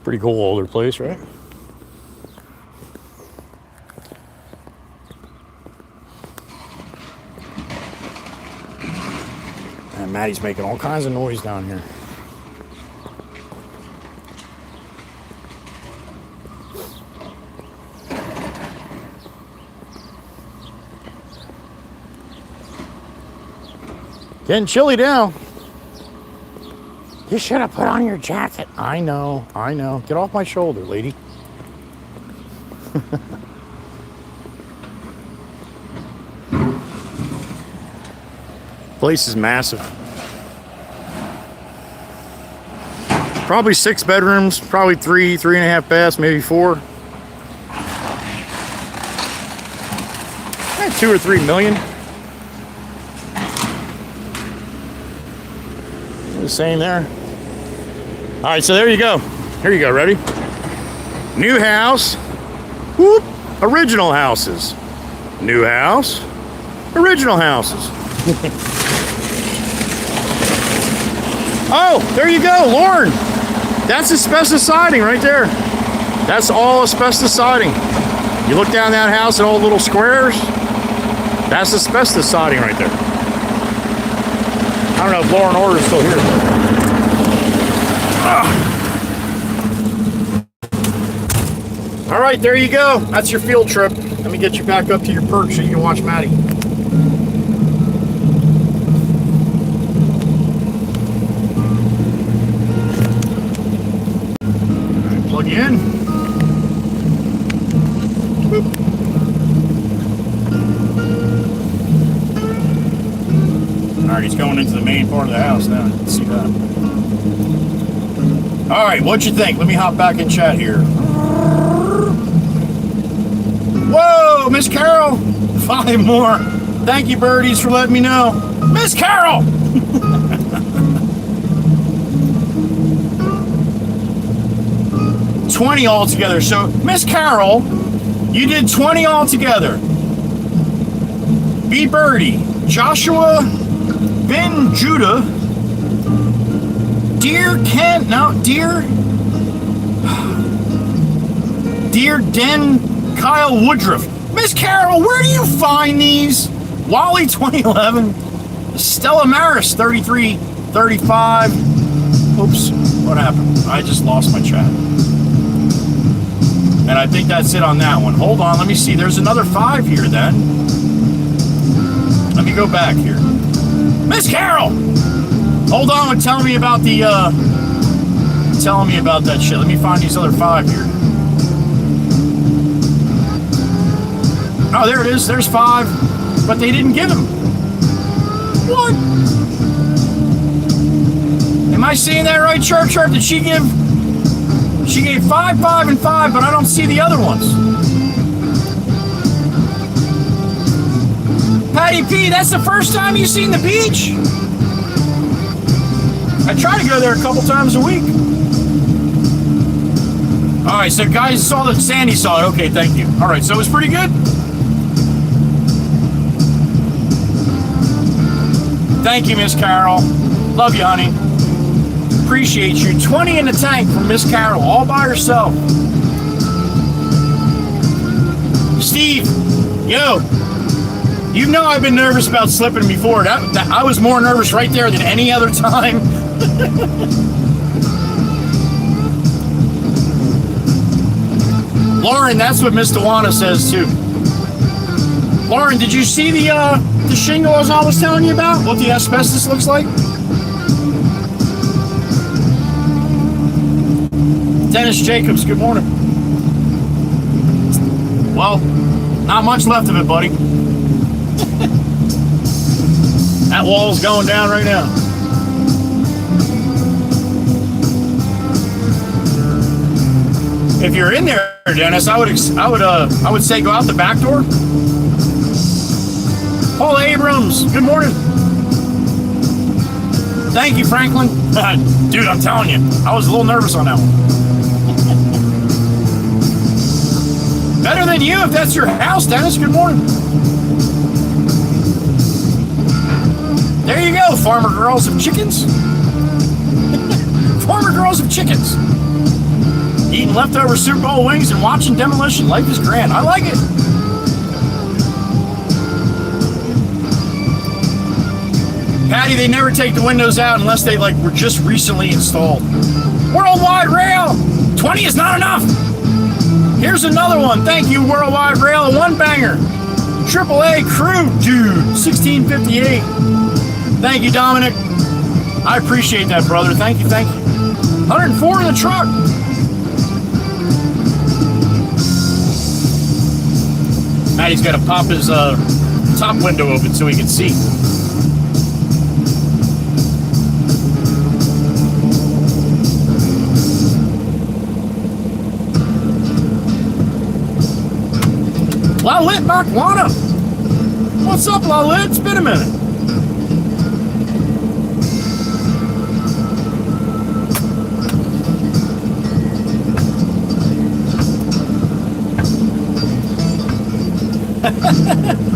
Pretty cool older place, right? And Maddie's making all kinds of noise down here. Getting chilly down. You should have put on your jacket. I know. Get off my shoulder, lady. Place is massive. Probably 6 bedrooms, probably 3.5 baths, maybe 4. 2 or 3 million. The same there. All right, so there you go. Here you go. Ready? New house. Whoop. Original houses. New house. Original houses. Oh, there you go, Lauren. That's asbestos siding right there. That's all asbestos siding. You look down that house and all the little squares. That's asbestos siding right there. I don't know if Law and Order is still here. All right, there you go. That's your field trip. Let me get you back up to your perch so you can watch Maddie. All right, plug you in. Boop. All right, he's going into the main part of the house now. You can see that. All right, what'd you think? Let me hop back in chat here. Whoa, Miss Carol. 5 more. Thank you, birdies, for letting me know. Miss Carol! 20 altogether. So, Miss Carol, you did 20 altogether. B. Birdie, Joshua, Ben Judah, Dear Kent, no, Dear Den Kyle Woodruff. Miss Carol, where do you find these? Wally 2011, Stella Maris 3335. Oops, what happened? I just lost my chat. And I think that's it on that one. Hold on, let me see. There's another 5 here then. Let me go back here. Miss Carol! Hold on with telling me about the, telling me about that shit. Let me find these other 5 here. Oh, there it is. There's 5. But they didn't give him. What? Am I seeing that right, Chirp? Did she give... She gave 5, 5, and 5, but I don't see the other ones. Patty P, that's the first time you've seen the beach? I try to go there a couple times a week. All right, so guys saw that Sandy saw it. Okay, thank you. All right, so it was pretty good. Thank you, Miss Carol. Love you, honey. Appreciate you. 20 in the tank from Miss Carol, all by herself. Steve, yo, you know I've been nervous about slipping before. That I was more nervous right there than any other time. Lauren, that's what Miss Dewana says too. Lauren, did you see the shingle as I was telling you about? What the asbestos looks like? Dennis Jacobs, good morning. Well, not much left of it, buddy. That wall's going down right now. If you're in there, Dennis, I would say go out the back door. Paul Abrams, good morning. Thank you, Franklin. Dude, I'm telling you, I was a little nervous on that one. Better than you if that's your house, Dennis. Good morning. There you go, farmer girls of chickens. Farmer girls of chickens. Eating leftover Super Bowl wings and watching demolition. Life is grand. I like it. Patty, they never take the windows out unless they were just recently installed. Worldwide Rail. 20 is not enough. Here's another one. Thank you, Worldwide Rail. A one banger. AAA Crew Dude. 1658. Thank you, Dominic. I appreciate that, brother. Thank you, thank you. 104 in the truck. Maddie's got to pop his top window open so he can see. Lalit Markwana. What's up, Lalit? It's been a minute.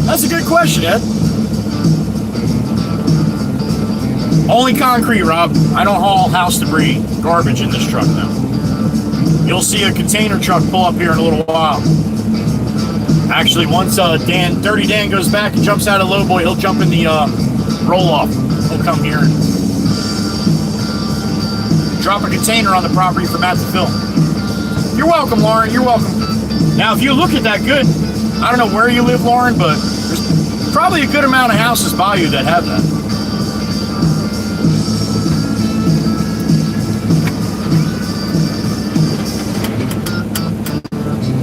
That's a good question, Ed. Only concrete, Rob. I don't haul house debris, garbage in this truck now. You'll see a container truck pull up here in a little while. Actually, once Dirty Dan goes back and jumps out of Lowboy, he'll jump in the roll-off. He'll come here and drop a container on the property for Matt to fill. You're welcome, Lauren. You're welcome. Now, if you look at that good, I don't know where you live, Lauren, but there's probably a good amount of houses by you that have that.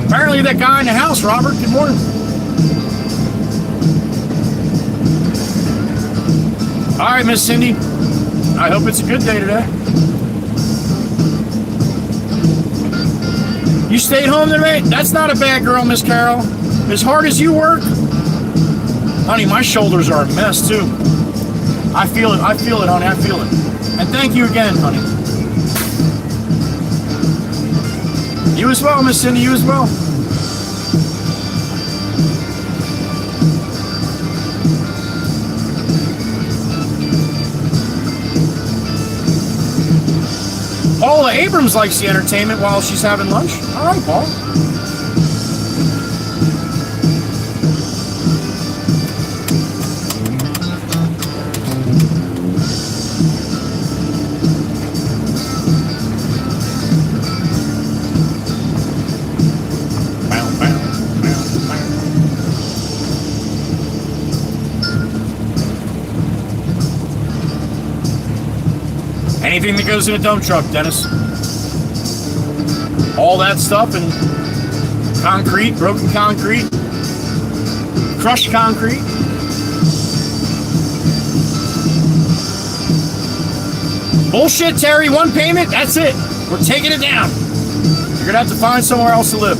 Apparently that guy in the house, Robert, good morning. All right, Miss Cindy. I hope it's a good day today. You stayed home today? That's not a bad girl, Miss Carol. As hard as you work, honey, my shoulders are a mess too. I feel it, honey, I feel it. And thank you again, honey. You as well, Miss Cindy, you as well. Paula Abrams likes the entertainment while she's having lunch. All right, Paul. Anything that goes in a dump truck, Dennis. All that stuff and concrete, broken concrete, crushed concrete. Bullshit, Terry. One payment, that's it. We're taking it down. You're going to have to find somewhere else to live.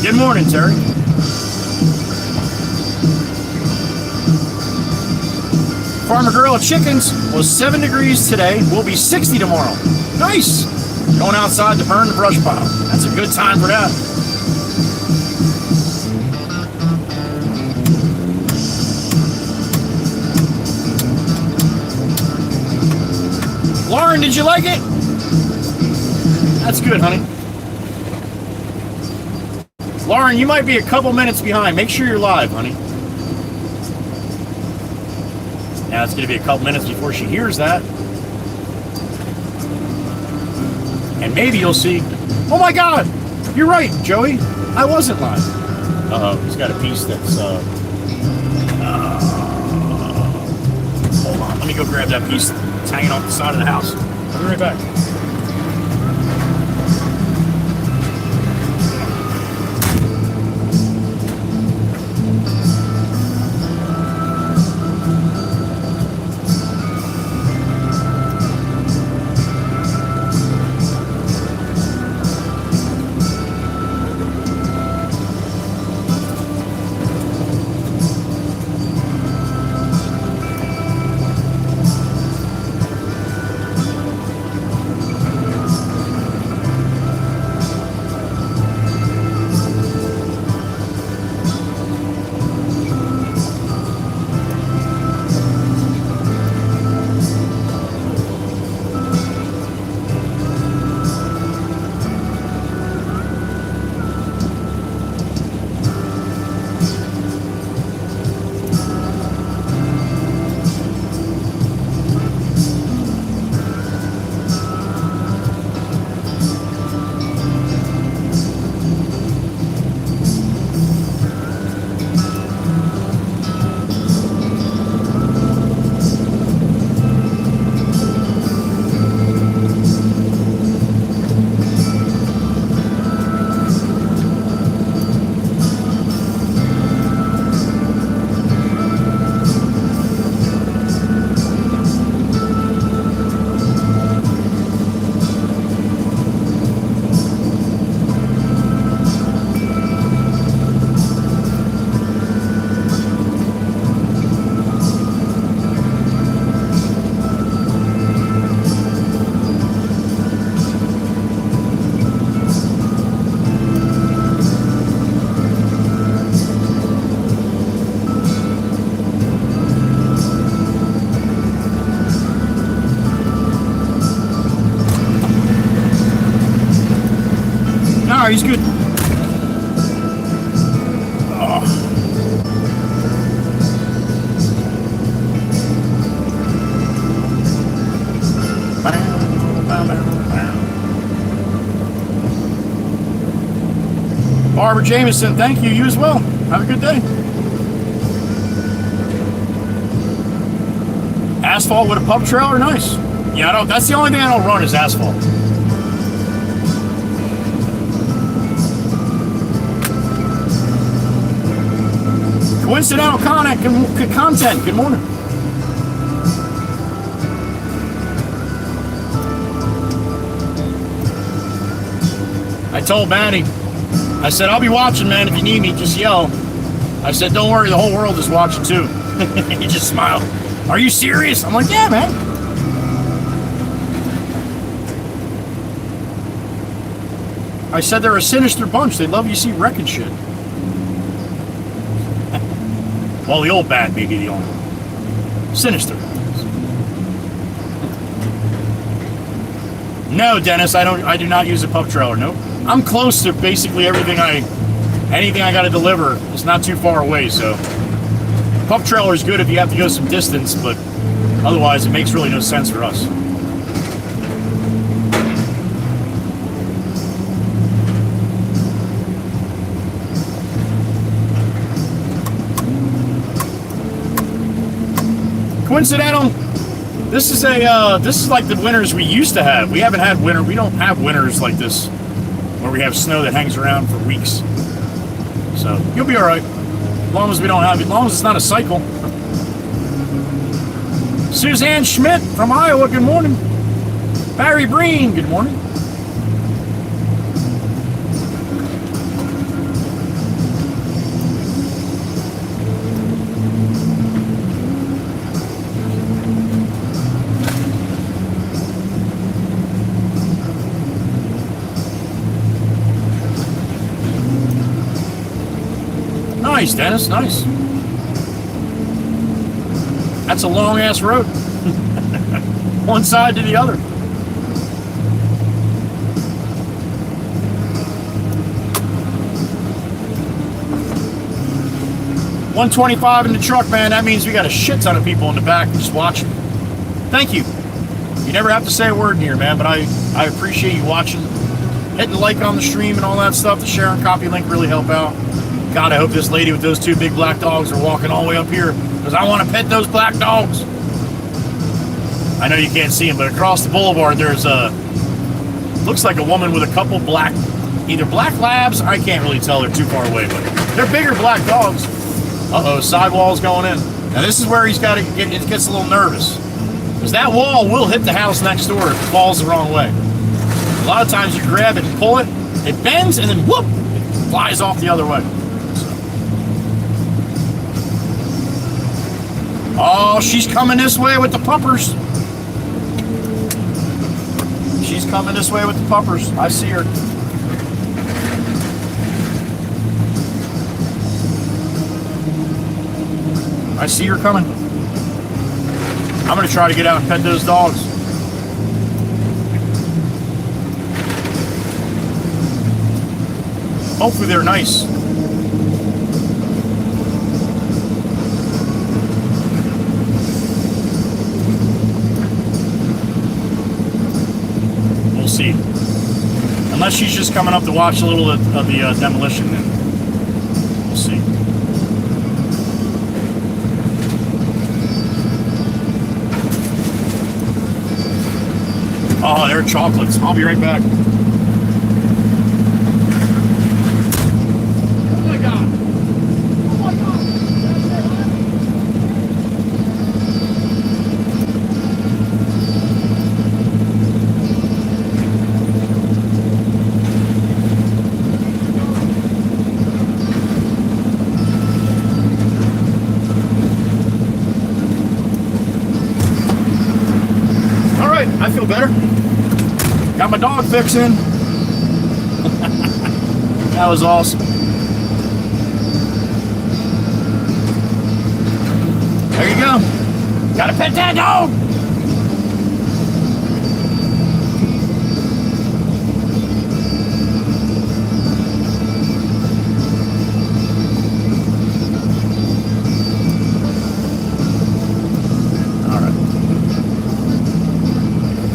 Good morning, Terry. Farmer Girl of Chickens was 7 degrees today. Will be 60 tomorrow. Nice. Going outside to burn the brush pile. That's a good time for that. Lauren, did you like it? That's good, honey. Lauren, you might be a couple minutes behind. Make sure you're live, honey. Now it's going to be a couple minutes before she hears that. And maybe you'll see, oh my God, you're right, Joey. I wasn't live. He's got a piece that's, hold on, let me go grab that piece that's hanging off the side of the house. I'll be right back. No, he's good. Oh. Barbara Jameson, thank you. You as well. Have a good day. Asphalt with a pub trailer, nice. Yeah, I don't. That's the only thing I don't run is asphalt. Coincidental content. Good morning. I told Manny, I said, I'll be watching, man. If you need me, just yell. I said, don't worry, the whole world is watching too. He just smiled. Are you serious? I'm like, yeah, man. I said they're a sinister bunch. They love you see wrecking shit. Well, the old bad, maybe the only one. Sinister. No, Dennis, I do not use a pub trailer. Nope. I'm close to basically anything I got to deliver. It's not too far away, so pub trailer is good if you have to go some distance, but otherwise it makes really no sense for us. Coincidental. This is like the winters we used to have. We haven't had winter. We don't have winters like this where we have snow that hangs around for weeks. So you'll be all right as long as we don't have it. As long as it's not a cycle. Suzanne Schmidt from Iowa. Good morning. Barry Breen. Good morning. Nice, Dennis, nice. That's a long ass road. One side to the other. $125 in the truck, man. That means we got a shit ton of people in the back just watching. Thank you. You never have to say a word in here, man, but I appreciate you watching. Hitting the like on the stream and all that stuff. The share and copy link really help out. God, I hope this lady with those 2 big black dogs are walking all the way up here, because I want to pet those black dogs. I know you can't see them, but across the boulevard there's looks like a woman with a couple either black labs, I can't really tell, they're too far away, but they're bigger black dogs. Uh-oh, sidewall's going in. Now this is where he's got to get, it gets a little nervous, because that wall will hit the house next door if it falls the wrong way. A lot of times you grab it and pull it, it bends, and then whoop, it flies off the other way. Oh, she's coming this way with the puppers. She's coming this way with the puppers. I see her. I see her coming. I'm going to try to get out and pet those dogs. Hopefully they're nice. We'll see. Unless she's just coming up to watch a little of the demolition, then we'll see. Oh, they're chocolates. I'll be right back. Oh my God. Oh my God. All right, I feel better. Got my dog fix in. That was awesome. There you go. Gotta pet that dog. All right.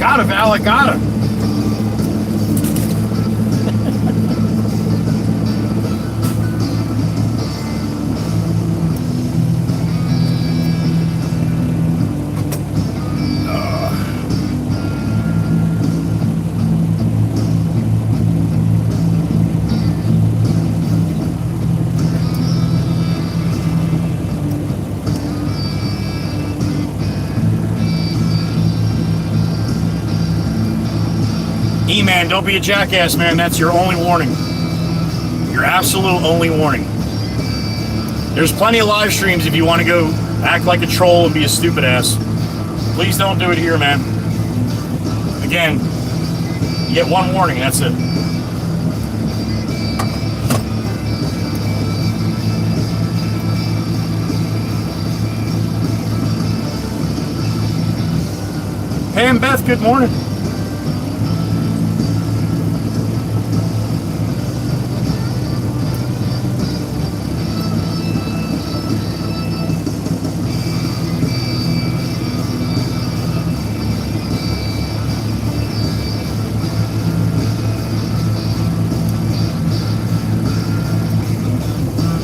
Got it, Val. I got it. E-man, don't be a jackass, man. That's your only warning. Your absolute only warning. There's plenty of live streams if you want to go act like a troll and be a stupid ass. Please don't do it here, man. Again, you get one warning, that's it. Hey, and Beth, good morning.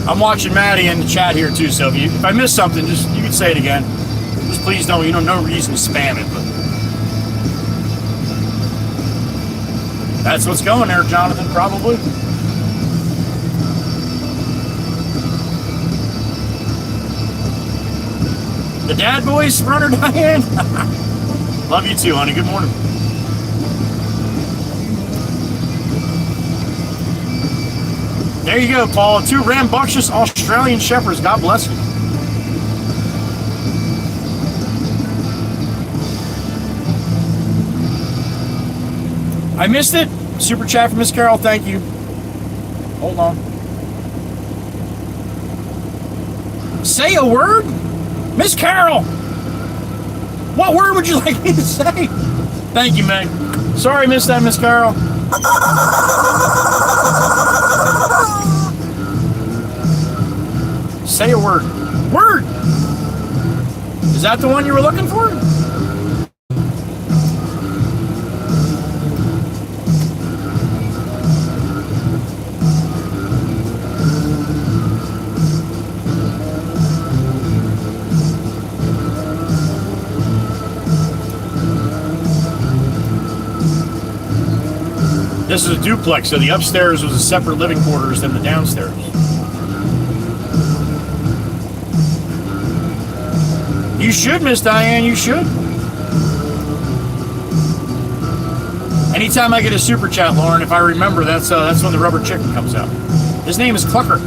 I'm watching Maddie in the chat here too, so if I miss something, just you can say it again. Just please don't, no reason to spam it, but that's what's going there, Jonathan, probably. The dad voice, runner Diane. Love you too, honey. Good morning. There you go, Paul. 2 rambunctious Australian Shepherds. God bless you. I missed it. Super chat from Miss Carol. Thank you. Hold on. Say a word? Miss Carol! What word would you like me to say? Thank you, Meg. Sorry I missed that, Miss Carol. Say a word. Word! Is that the one you were looking for? this is a duplex, so the upstairs was a separate living quarters than the downstairs. You should, Miss Diane, you should. Anytime I get a super chat, Lauren, if I remember, that's when the rubber chicken comes out. His name is Clucker.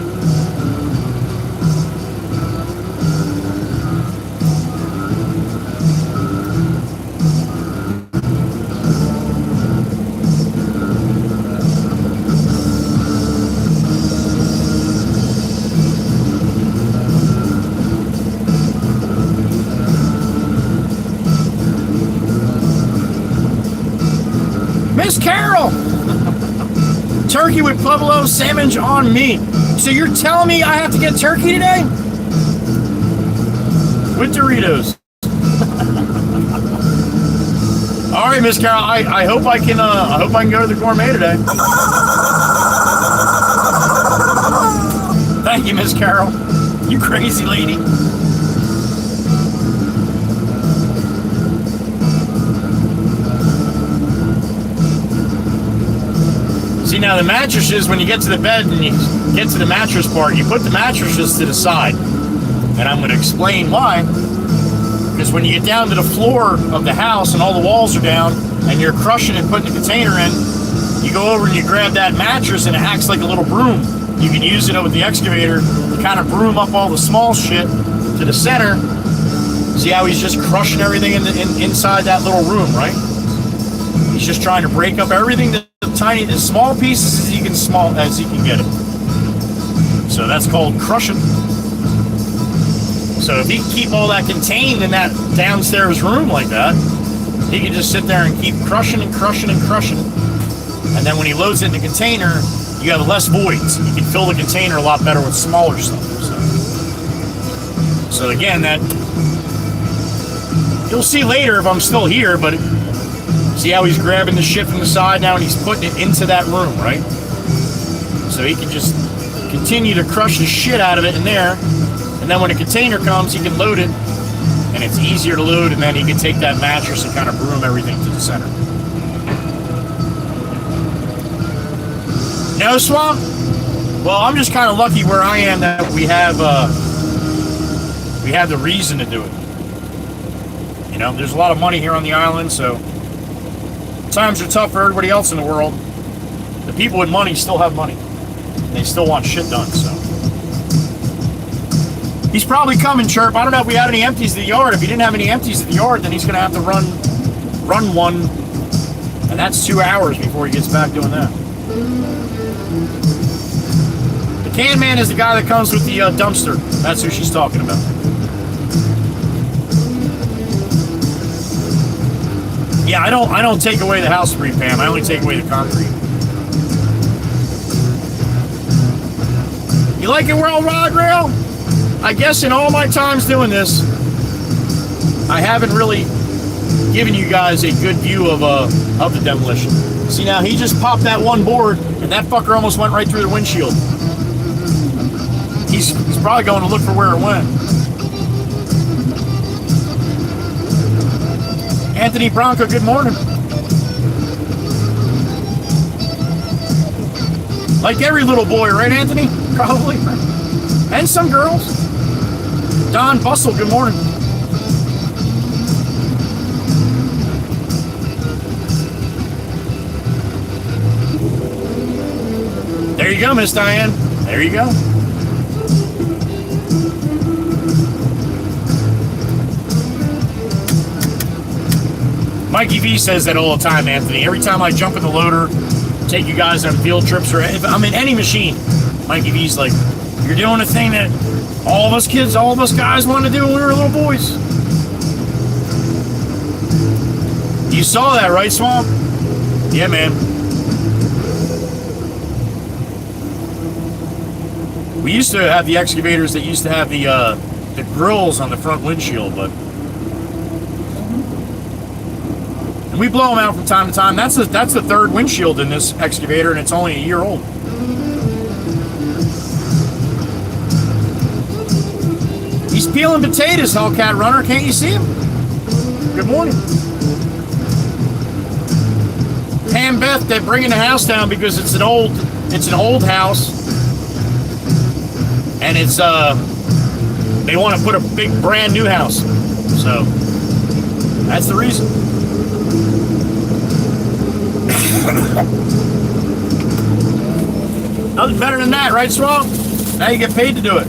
Miss Carol! Turkey with Pueblo sandwich on me. So you're telling me I have to get turkey today? With Doritos. All right, Miss Carol. I hope I can go to the gourmet today. Thank you, Miss Carol. You crazy lady. See, now the mattresses, when you get to the bed and you get to the mattress part, you put the mattresses to the side. And I'm going to explain why. Because when you get down to the floor of the house and all the walls are down and you're crushing and putting the container in, you go over and you grab that mattress and it acts like a little broom. You can use it with the excavator to kind of broom up all the small shit to the center. See how he's just crushing everything inside that little room, right? He's just trying to break up everything to tiny, as small pieces as he can get it. So that's called crushing. So if he can keep all that contained in that downstairs room like that, he can just sit there and keep crushing and crushing and crushing. And then when he loads it in the container, you have less voids. You can fill the container a lot better with smaller stuff. So again, that you'll see later if I'm still here, but see how he's grabbing the shit from the side now and he's putting it into that room, right? So he can just continue to crush the shit out of it in there. And then when a container comes, he can load it. And it's easier to load, and then he can take that mattress and kind of broom everything to the center. No, Swamp? Well, I'm just kind of lucky where I am that we have the reason to do it. You know, there's a lot of money here on the island, so times are tough for everybody else in the world. The people with money still have money. They still want shit done, so. He's probably coming, Chirp. I don't know if we had any empties at the yard. If he didn't have any empties at the yard, then he's going to have to run one. And that's 2 hours before he gets back doing that. The can man is the guy that comes with the dumpster. That's who she's talking about. Yeah, I don't take away the house debris, Pam. I only take away the concrete. You like it, World Rod Rail? I guess in all my times doing this, I haven't really given you guys a good view of the demolition. See, now he just popped that one board, and that fucker almost went right through the windshield. He's probably going to look for where it went. Anthony Bronco, good morning. Like every little boy, right, Anthony? Probably. And some girls. Don Bustle, good morning. There you go, Miss Diane. There you go. Mikey V says that all the time, Anthony. Every time I jump in the loader, take you guys on field trips, or if I'm in any machine, Mikey V's like, you're doing a thing that all of us kids, all of us guys wanted to do when we were little boys. You saw that, right, Swamp? Yeah, man. We used to have the excavators that used to have the grills on the front windshield, but we blow them out from time to time. That's the third windshield in this excavator, and it's only a year old. He's peeling potatoes, Hellcat Runner. Can't you see him? Good morning. Pam Beth, they're bringing the house down because it's an old house, and it's they want to put a big brand new house, so that's the reason. Nothing better than that, right, Swamp? Now you get paid to do it.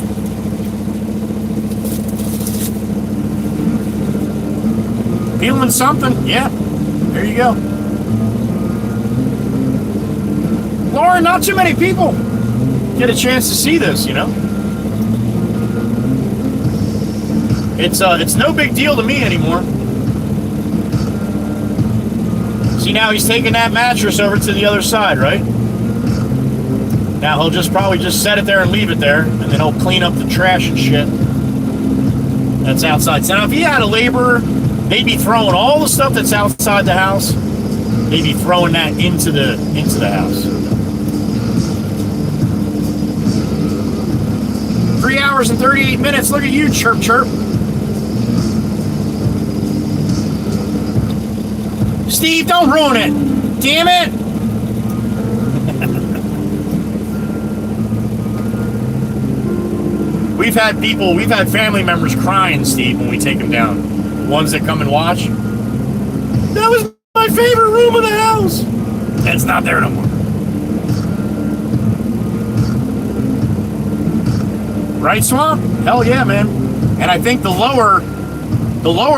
Feeling something? Yeah. There you go. Lauren, not too many people get a chance to see this, you know? It's no big deal to me anymore. See, now he's taking that mattress over to the other side, right? Now he'll probably just set it there and leave it there, and then he'll clean up the trash and shit that's outside. So now if he had a laborer, they'd be throwing all the stuff that's outside the house, they'd be throwing that into the house. 3 hours and 38 minutes. Look at you, chirp chirp. Steve, don't ruin it. Damn it. We've had family members crying, Steve, when we take them down. Ones that come and watch. That was my favorite room of the house. And it's not there no more. Right, Swamp? Hell yeah, man. And I think the lower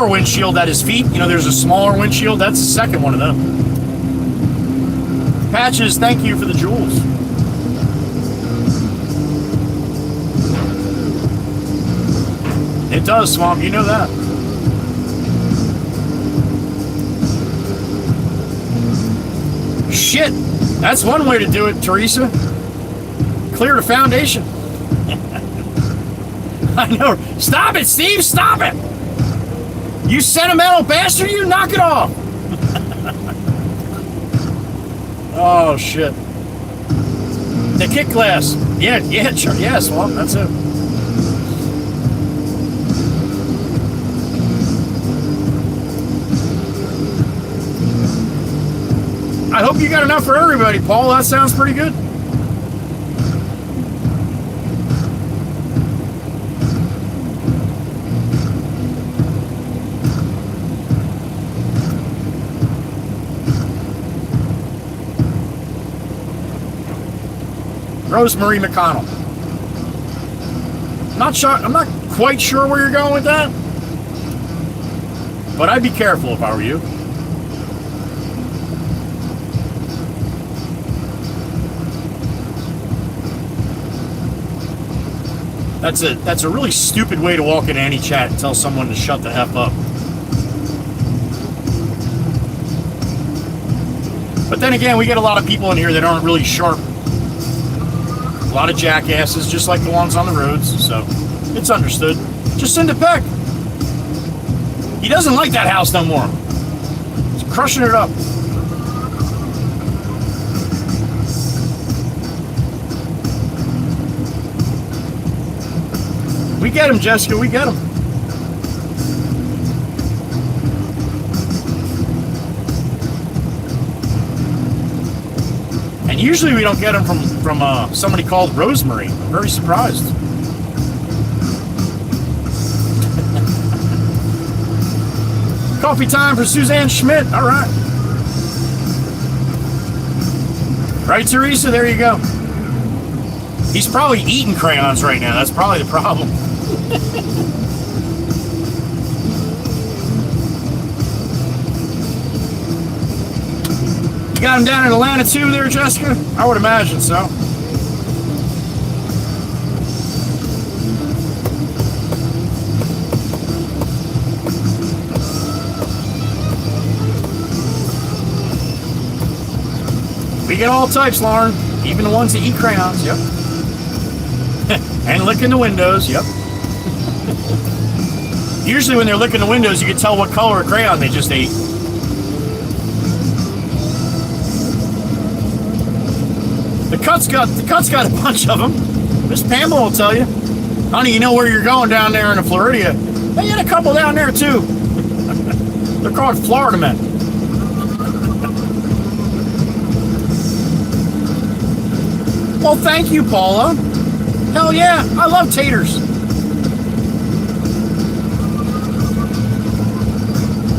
windshield at his feet, you know, there's a smaller windshield. That's the second one of them. Patches, thank you for the jewels. It does, Swamp. You know that. Shit. That's one way to do it, Teresa. Clear the foundation. I know. Stop it, Steve. Stop it. You sentimental bastard. You knock it off. Oh, shit. The kick glass. Yeah, sure. Yes, well, that's it. I hope you got enough for everybody, Paul. That sounds pretty good. Rosemary McConnell. I'm not quite sure where you're going with that, but I'd be careful if I were you. That's a really stupid way to walk into any chat and tell someone to shut the F up. But then again, we get a lot of people in here that aren't really sharp. A lot of jackasses, just like the ones on the roads, so it's understood. Just send it back. He doesn't like that house no more. He's crushing it up. We get him, Jessica, we get him. And usually we don't get them from somebody called Rosemary. I'm very surprised. Coffee time for Suzanne Schmidt. All right. Right, Teresa? There you go. He's probably eating crayons right now. That's probably the problem. You got him down in Atlanta too there, Jessica? I would imagine so. We get all types, Lauren. Even the ones that eat crayons, yep. And licking the windows, yep. Usually when they're licking the windows, you can tell what color of crayon they just ate. The cut's got a bunch of them. Miss Pamela will tell you. Honey, you know where you're going down there in the Floridia. They got a couple down there too. They're called Florida men. Well, thank you, Paula. Hell yeah, I love taters.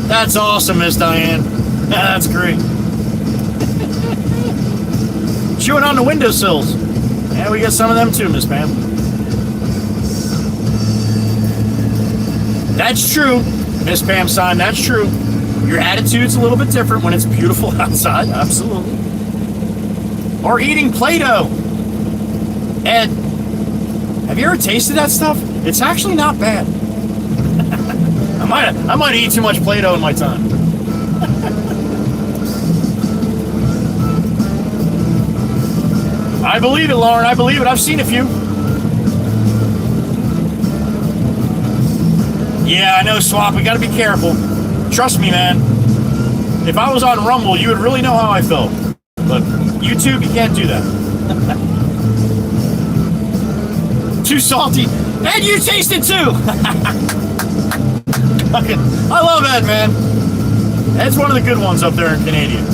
That's awesome, Miss Diane. That's great. Chewing on the windowsills. Yeah, we get some of them too, Miss Pam. That's true, Miss Pam Sign, that's true. Your attitude's a little bit different when it's beautiful outside, absolutely. Or eating Play-Doh. Ed, have you ever tasted that stuff? It's actually not bad. I might eat too much Play-Doh in my time. I believe it, Lauren. I believe it. I've seen a few. Yeah, I know, Swap. We got to be careful. Trust me, man. If I was on Rumble, you would really know how I felt. But YouTube, you can't do that. Too salty. And you taste it too. I love Ed, man. Ed's one of the good ones up there in Canadian.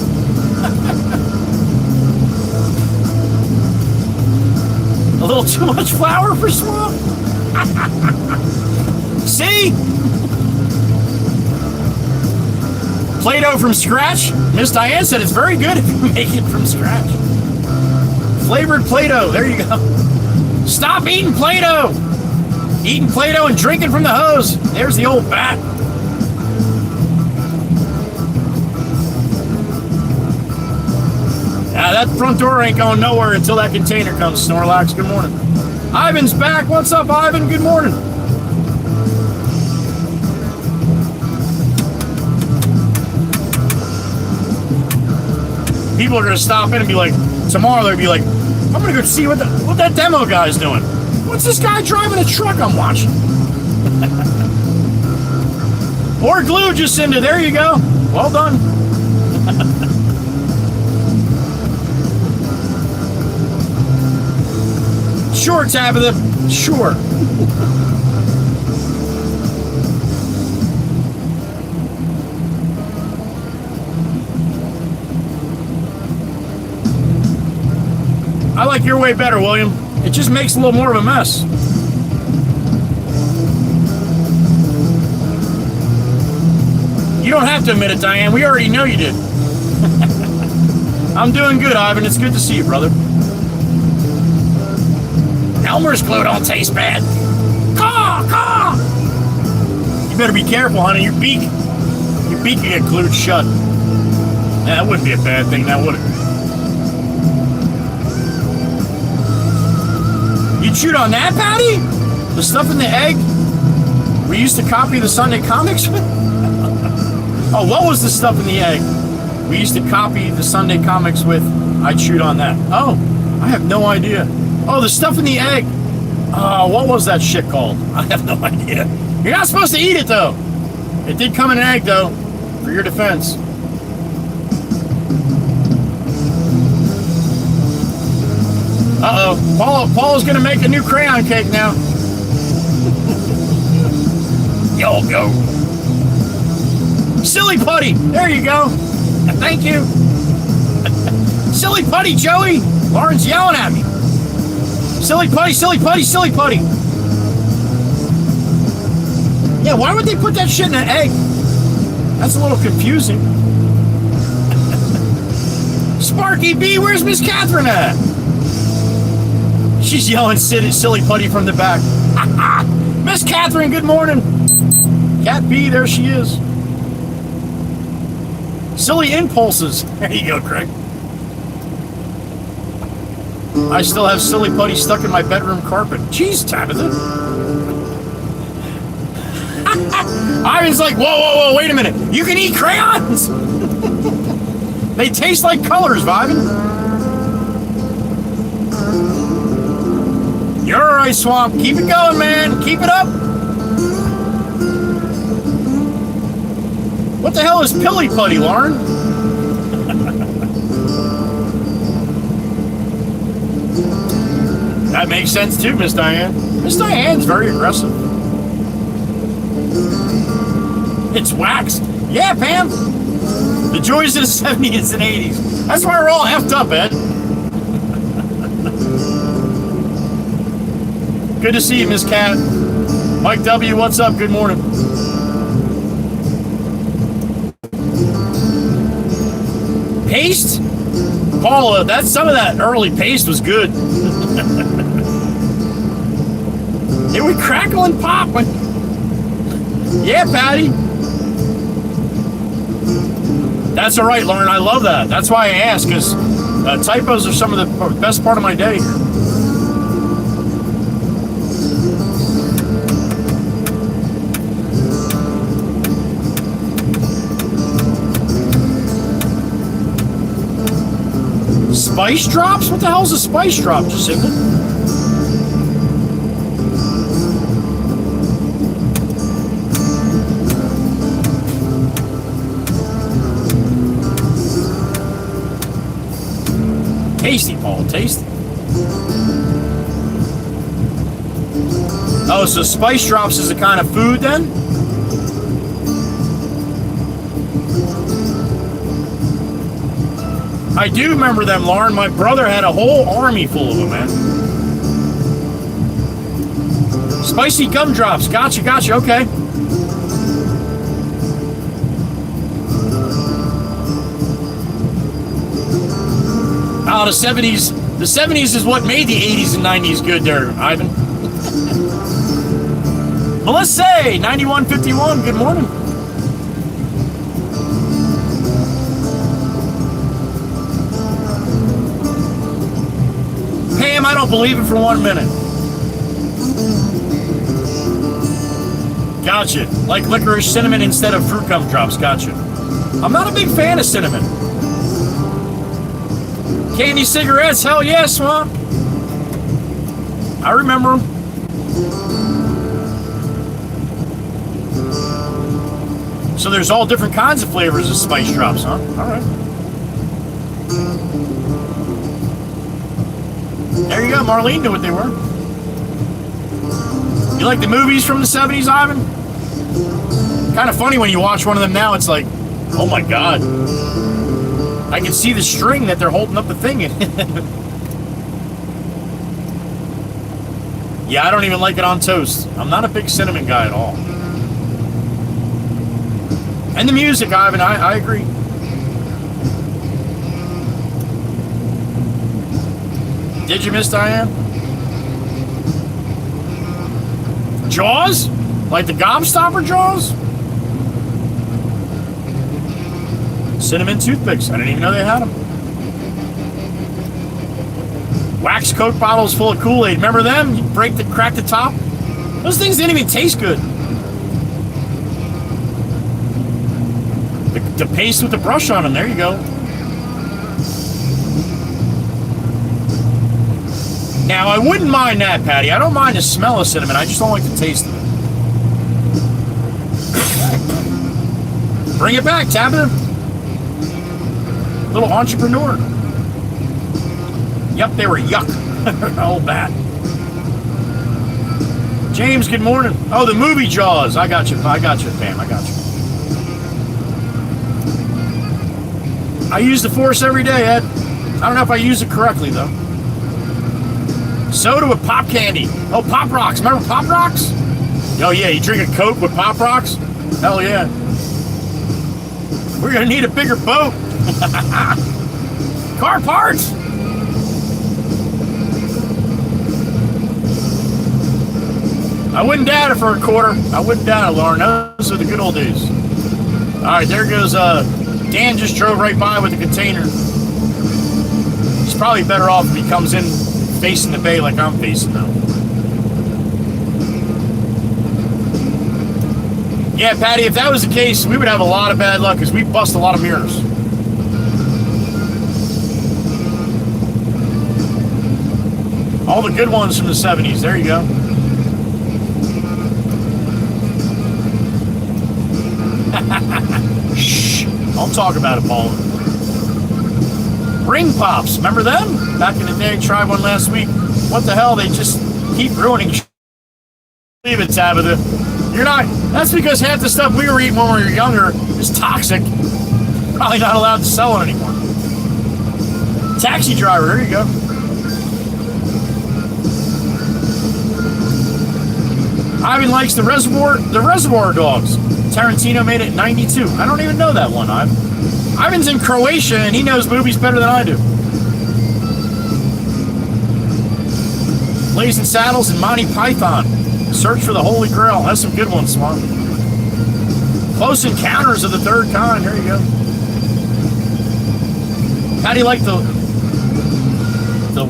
A little too much flour for Swamp? See? Play-Doh from scratch? Miss Diane said it's very good if you make it from scratch. Flavored Play-Doh, there you go. Stop eating Play-Doh! Eating Play-Doh and drinking from the hose. There's the old bat. That front door ain't going nowhere until that container comes, Snorlax. Good morning. Ivan's back. What's up, Ivan? Good morning. People are going to stop in and be like, tomorrow they'll be like, I'm going to go see what that demo guy's doing. What's this guy driving a truck I'm watching? Or glue, Jacinda. There you go. Well done. Sure, Tabitha. Sure. I like your way better, William. It just makes a little more of a mess. You don't have to admit it, Diane. We already know you did. I'm doing good, Ivan. It's good to see you, brother. Elmer's glue don't taste bad. Caw, caw! You better be careful, honey. Your beak can get glued shut. Yeah, that wouldn't be a bad thing, now would it? You chewed on that, Patty? The stuff in the egg? We used to copy the Sunday comics with? Oh, what was the stuff in the egg? We used to copy the Sunday comics with. I chewed on that. Oh, I have no idea. Oh, the stuff in the egg. Oh, what was that shit called? I have no idea. You're not supposed to eat it, though. It did come in an egg, though, for your defense. Uh-oh. Paul's going to make a new crayon cake now. Yo, go. Silly putty. There you go. Thank you. Silly putty, Joey. Lauren's yelling at me. Silly putty, silly putty, silly putty. Yeah, why would they put that shit in an egg? That's a little confusing. Sparky B, where's Miss Catherine at? She's yelling silly putty from the back. Miss Catherine, good morning. Cat B, there she is. Silly impulses. There you go, Craig. I still have silly putty stuck in my bedroom carpet. Jeez, Tabitha. Ivan's like, whoa, wait a minute. You can eat crayons. They taste like colors, Ivan. You're all right, Swamp. Keep it going, man. Keep it up. What the hell is pilly putty, Lauren? That makes sense too, Miss Diane. Miss Diane's very aggressive. It's waxed. Yeah, Pam. The joys of the 70s and 80s. That's why we're all effed up, Ed. Good to see you, Miss Cat. Mike W, what's up? Good morning. Paste? Paula, some of that early paste was good. It would crackle and pop. Yeah, Patty. That's all right, Lauren. I love that. That's why I asked, because typos are some of the best part of my day. Spice drops? What the hell's a spice drop, Jacinta? Tasty, Paul. Tasty. Oh, so spice drops is a kind of food then? I do remember them, Lauren. My brother had a whole army full of them, man. Spicy gumdrops. Gotcha, gotcha. Okay. Oh, the 70s. The 70s is what made the 80s and 90s good there, Ivan. Melissa, 9151. Good morning. Pam, I don't believe it for 1 minute. Gotcha. Like licorice, cinnamon instead of fruit gumdrops. Gotcha. I'm not a big fan of cinnamon. Candy cigarettes, hell yeah, Swamp. I remember them. So there's all different kinds of flavors of spice drops, huh? All right. There you go, Marlene knew what they were. You like the movies from the 70s, Ivan? Kind of funny when you watch one of them now, it's like, oh my God. I can see the string that they're holding up the thing in. Yeah, I don't even like it on toast. I'm not a big cinnamon guy at all. And the music, Ivan, I agree. Did you miss Diane? Jaws? Like the Gobstopper Jaws? Cinnamon toothpicks. I didn't even know they had them. Wax Coke bottles full of Kool-Aid. Remember them? You crack the top. Those things didn't even taste good. The paste with the brush on them. There you go. Now, I wouldn't mind that, Patty. I don't mind the smell of cinnamon. I just don't like the taste of it. Bring it back, Tabitha. Little entrepreneur. Yep, they were yuck. Oh, bad. James, good morning. Oh, the movie Jaws. I got you, Pam. I got you. I use the Force every day, Ed. I don't know if I use it correctly, though. Soda with pop candy. Oh, Pop Rocks. Remember Pop Rocks? Oh, yeah, you drink a Coke with Pop Rocks? Hell yeah. We're going to need a bigger boat. Car parts. I wouldn't doubt it for a quarter. I wouldn't doubt it, Lauren. Those are the good old days. All right, there goes Dan. Just drove right by with the container. He's probably better off if he comes in facing the bay like I'm facing now. Yeah, Patty, if that was the case, we would have a lot of bad luck because we bust a lot of mirrors. All the good ones from the 70s. There you go. Shh. Don't talk about it, Paul. Ring pops. Remember them? Back in the day, tried one last week. What the hell? They just keep ruining. Leave it, Tabitha. You're not. That's because half the stuff we were eating when we were younger is toxic. Probably not allowed to sell it anymore. Taxi driver. There you go. Ivan likes the Reservoir Dogs. Tarantino made it in 92. I don't even know that one, Ivan. Ivan's in Croatia and he knows movies better than I do. Blazing Saddles and Monty Python. Search for the Holy Grail. That's some good ones, Swan. Close Encounters of the Third Kind. There you go. How do you like the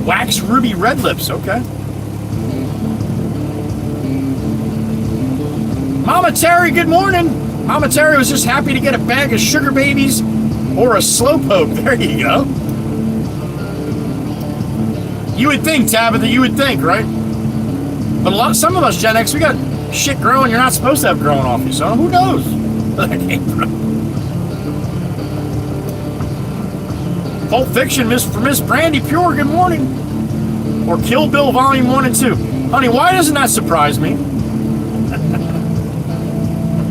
Wax Ruby Red Lips? Okay. Mama Terry, good morning. Mama Terry was just happy to get a bag of Sugar Babies or a Slowpoke. There you go. You would think, Tabitha, you would think, right? But some of us Gen X, we got shit growing you're not supposed to have growing off you, so who knows where that came from? Pulp Fiction, for Miss Brandy Pure, good morning. Or Kill Bill Volume 1 and 2. Honey, why doesn't that surprise me?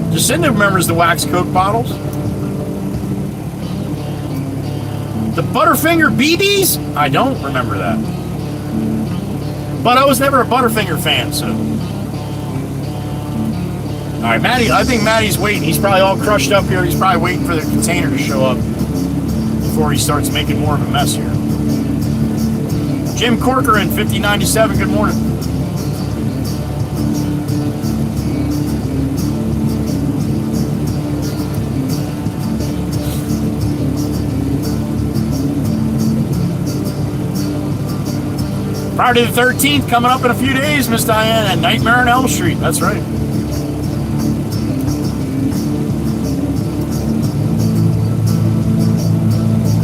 Jacinda remembers the wax Coke bottles. The Butterfinger BBs? I don't remember that. But I was never a Butterfinger fan, so. Alright, Maddie, I think Maddie's waiting. He's probably all crushed up here. He's probably waiting for the container to show up before he starts making more of a mess here. Jim Corcoran, 5097, good morning. Friday the 13th coming up in a few days, Miss Diane, and Nightmare on Elm Street. That's right.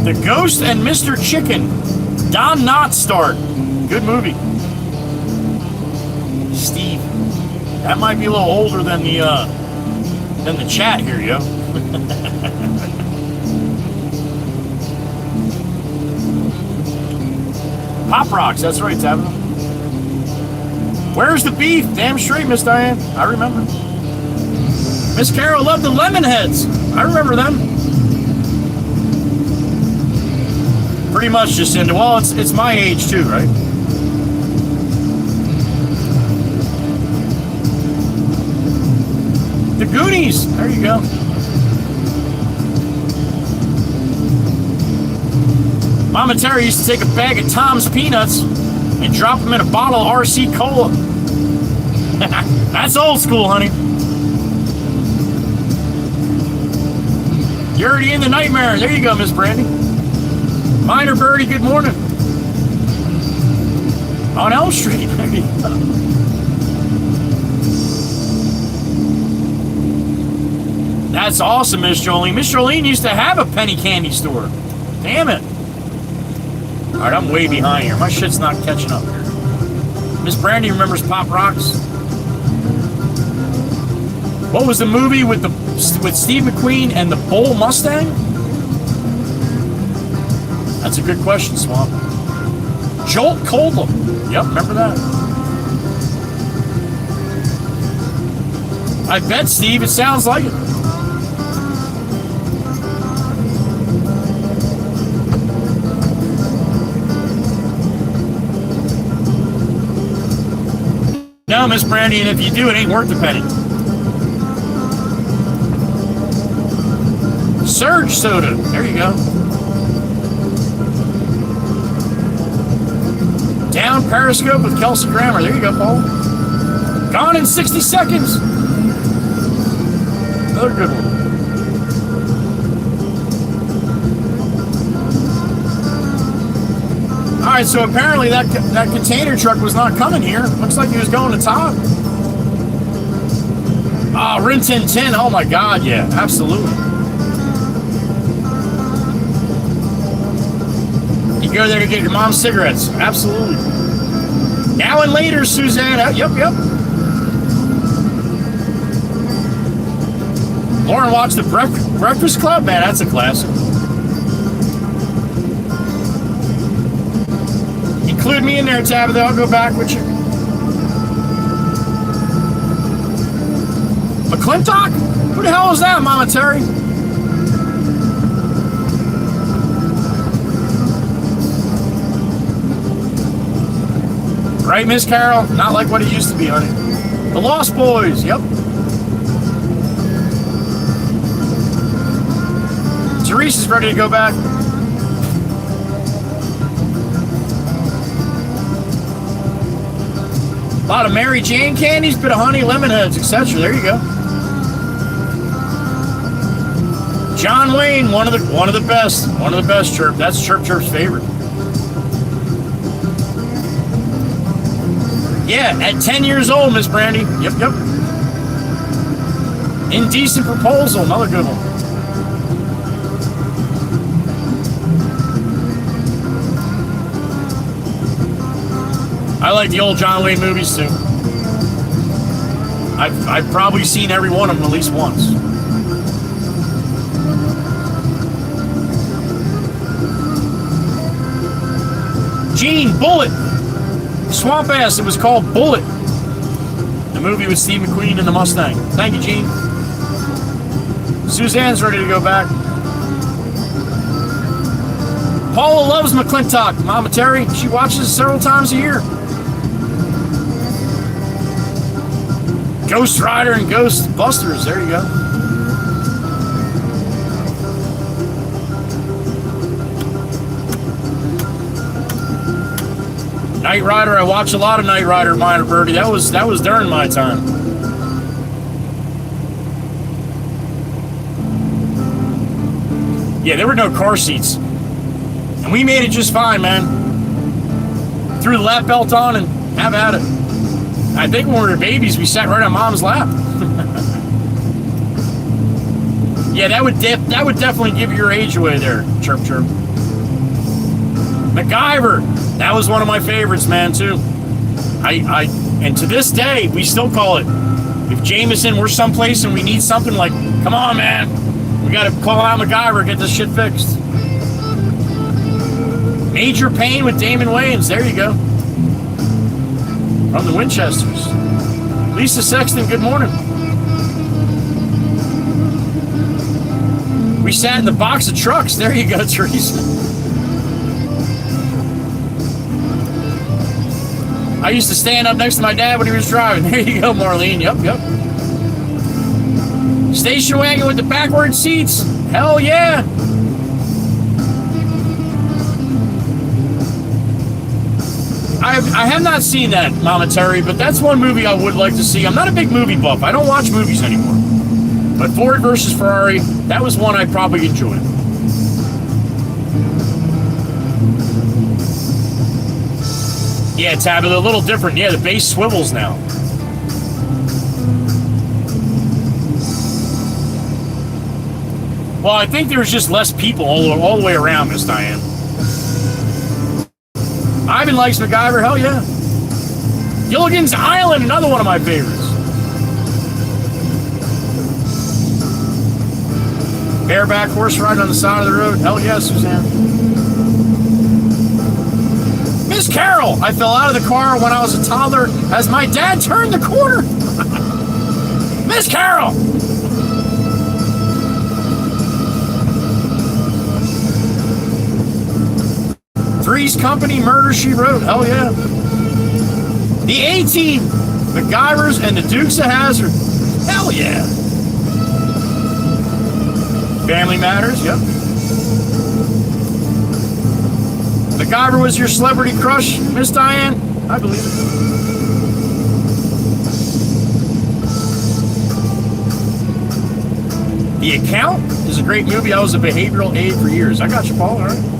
The Ghost and Mr. Chicken. Don Knotts starred. Good movie. Steve. That might be a little older than the chat here, yo. Pop Rocks, that's right, Tabitha. Where's the beef? Damn straight, Miss Diane. I remember. Miss Carol loved the Lemonheads. I remember them. Pretty much, Jacinda. Well, it's my age too, right? The Goonies. There you go. Mama Terry used to take a bag of Tom's Peanuts and drop them in a bottle of RC Cola. That's old school, honey. You're already in the nightmare. There you go, Miss Brandy. Minor Birdie, good morning. On Elm Street. There you go. That's awesome, Miss Jolene. Miss Jolene used to have a penny candy store. Damn it. All right, I'm way behind here. My shit's not catching up here. Miss Brandy remembers Pop Rocks. What was the movie with Steve McQueen and the Bull Mustang? That's a good question, Swamp. Jolt Coldham. Yep, remember that. I bet, Steve, it sounds like it. No, Miss Brandy, and if you do, it ain't worth a penny. Surge Soda. There you go. Down Periscope with Kelsey Grammer. There you go, Paul. Gone in 60 seconds. Another good one. All right, so apparently that container truck was not coming here. Looks like he was going to Todd. Ah, Rin Tin Tin. Oh my God, yeah, absolutely. You go there to get your mom's cigarettes. Absolutely. Now and later, Suzanne. Yep. Lauren watched the Breakfast Club. Man, that's a classic. Include me in there, Tabitha. I'll go back with you. McClintock? Who the hell is that, Mama Terry? Right, Miss Carol? Not like what it used to be, honey. The Lost Boys, yep. Teresa's ready to go back. A lot of Mary Jane candies, bit of honey, lemon heads, etc. There you go. John Wayne, one of the best, Chirp. That's Chirp's favorite. Yeah, at 10 years old, Miss Brandy. Yep. Indecent Proposal, another good one. I like the old John Wayne movies too. I've probably seen every one of them at least once. Gene, Bullet. Swamp Ass, it was called Bullet. The movie with Steve McQueen and the Mustang. Thank you, Gene. Suzanne's ready to go back. Paula loves McClintock. Mama Terry, she watches it several times a year. Ghost Rider and Ghost Busters, there you go. Knight Rider, I watch a lot of Knight Rider, Minor Birdie. That was during my time. Yeah, there were no car seats. And we made it just fine, man. Threw the lap belt on and have at it. I think when we were babies, we sat right on Mom's lap. Yeah, that would definitely give your age away there, Chirp. MacGyver, that was one of my favorites, man, too. And to this day, we still call it. If Jameson, we're someplace and we need something, like, come on, man, we got to call out MacGyver, get this shit fixed. Major Pain with Damon Wayans, there you go. From the Winchesters. Lisa Sexton, good morning. We sat in the box of trucks. There you go, Teresa. I used to stand up next to my dad when he was driving. There you go, Marlene. Yep. Station wagon with the backward seats. Hell yeah. I have not seen that, Mama Terry, but that's one movie I would like to see. I'm not a big movie buff. I don't watch movies anymore. But Ford versus Ferrari, that was one I probably enjoyed. Yeah, Tabby, a little different. Yeah, the base swivels now. Well, I think there was just less people all the way around, Miss Diane. Ivan likes MacGyver, hell yeah. Gilligan's Island, another one of my favorites. Bareback horse riding on the side of the road, hell yeah, Suzanne. Miss Carol, I fell out of the car when I was a toddler as my dad turned the corner. Miss Carol! Three's Company, Murder, She Wrote. Hell yeah. The A-Team, MacGyvers, and the Dukes of Hazzard. Hell yeah. Family Matters, yep. MacGyver was your celebrity crush, Miss Diane? I believe it. The Account is a great movie. I was a behavioral aide for years. I got you, Paul, all right.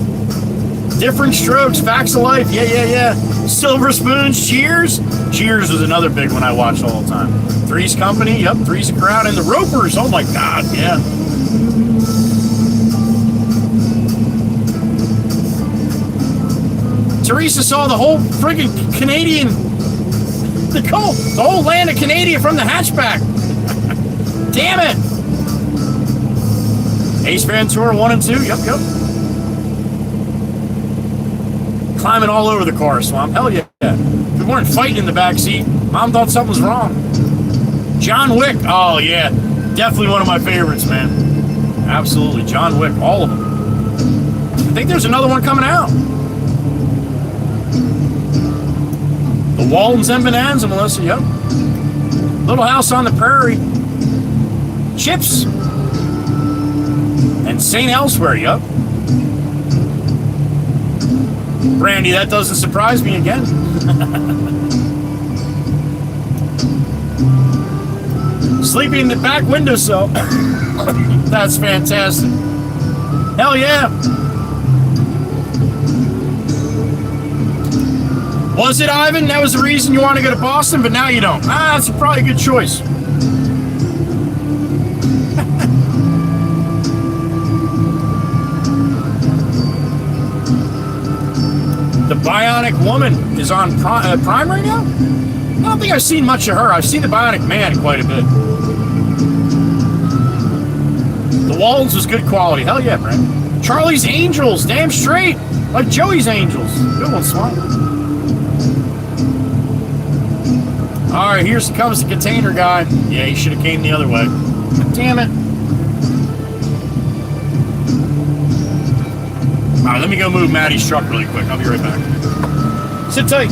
Different Strokes, Facts of Life, yeah. Silver Spoons, Cheers. Cheers was another big one I watched all the time. Three's Company, yep, Three's a Crowd, and the Ropers, oh my God, yeah. Teresa saw the whole friggin' Canadian, the whole land of Canada from the hatchback. Damn it. Ace Ventura 1 and 2, yep. Climbing all over the car, Swamp. Hell yeah. We weren't fighting in the back seat. Mom thought something was wrong. John Wick. Oh, yeah. Definitely one of my favorites, man. Absolutely. John Wick. All of them. I think there's another one coming out. The Waltons and Bonanza, Melissa. Yep. Little House on the Prairie. Chips. And St. Elsewhere, yup. Brandy, that doesn't surprise me again. Sleeping in the back windowsill. That's fantastic. Hell yeah. Was it, Ivan? That was the reason you want to go to Boston, but now you don't. That's probably a good choice. The Bionic Woman is on Prime right now? I don't think I've seen much of her. I've seen the Bionic Man quite a bit. The Waltons was good quality. Hell yeah, Brent. Charlie's Angels. Damn straight. Like Joey's Angels. Good one, Swamp. Alright, here comes the container guy. Yeah, he should have came the other way. Damn it. Alright, let me go move Maddie's truck really quick. I'll be right back. Sit tight.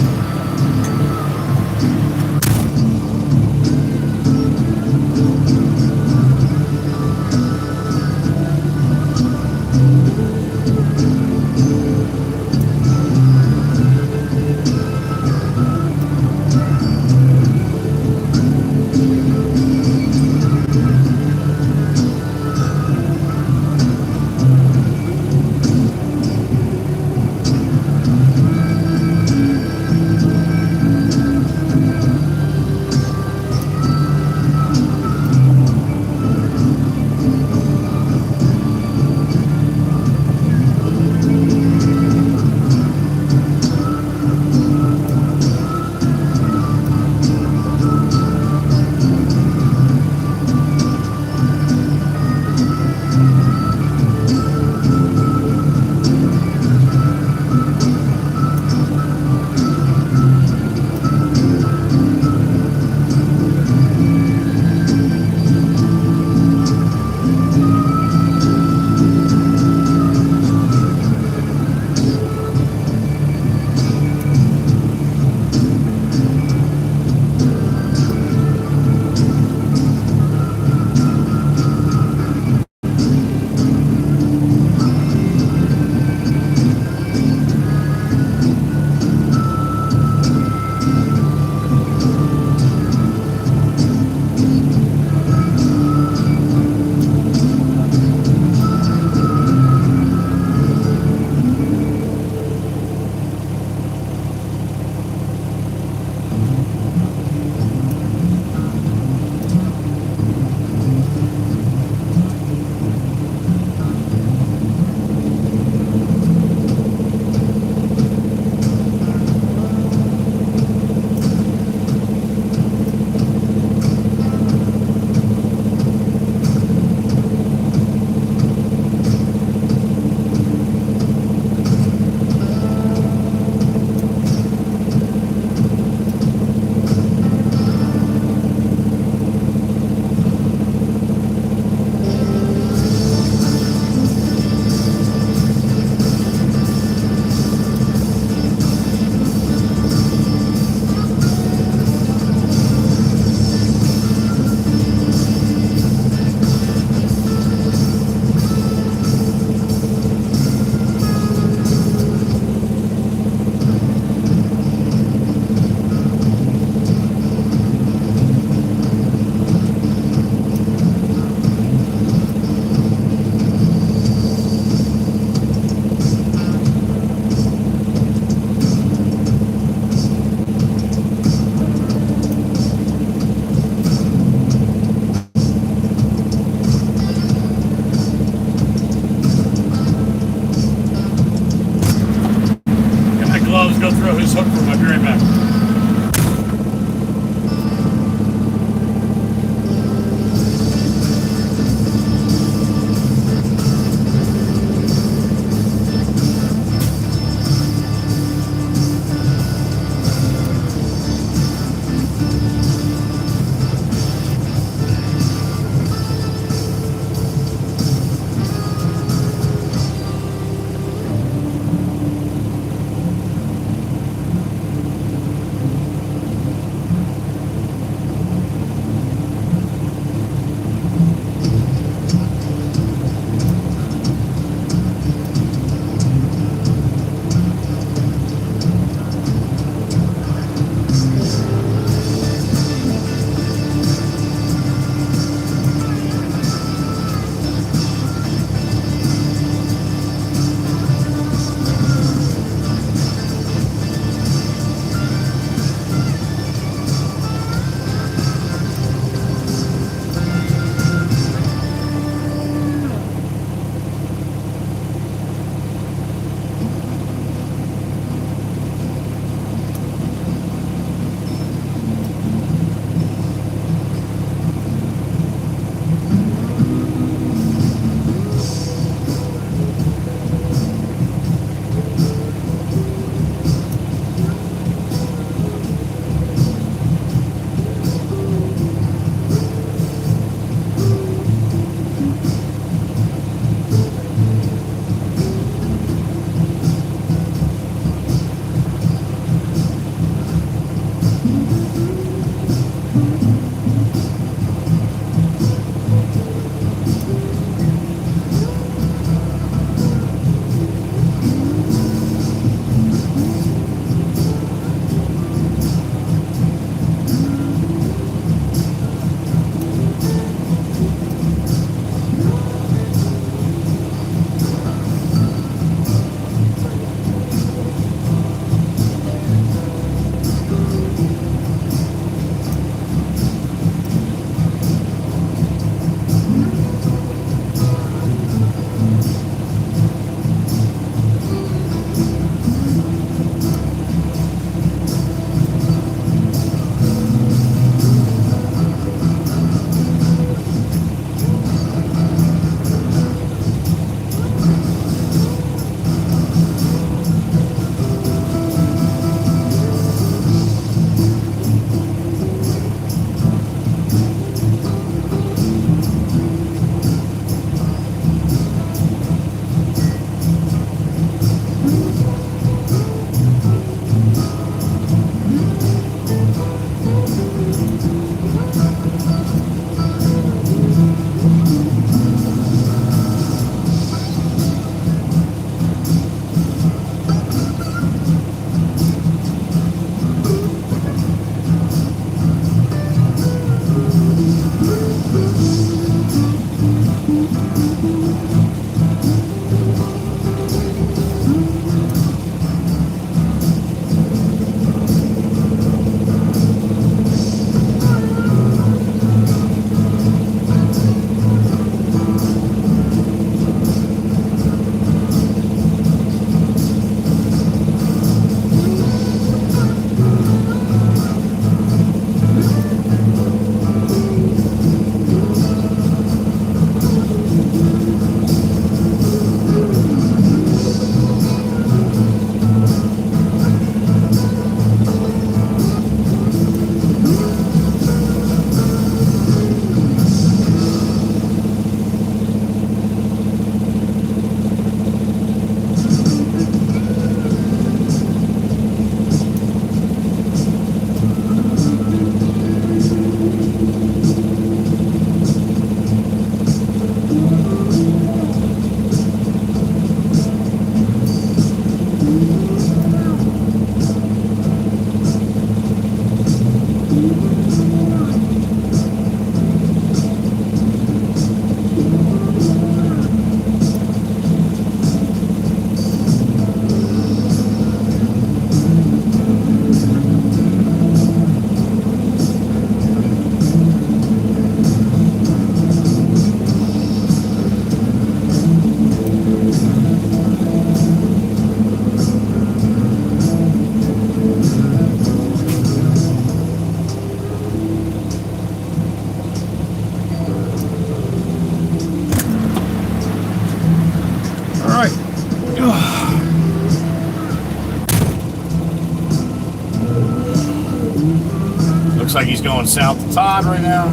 looks like he's going south to Todd right now.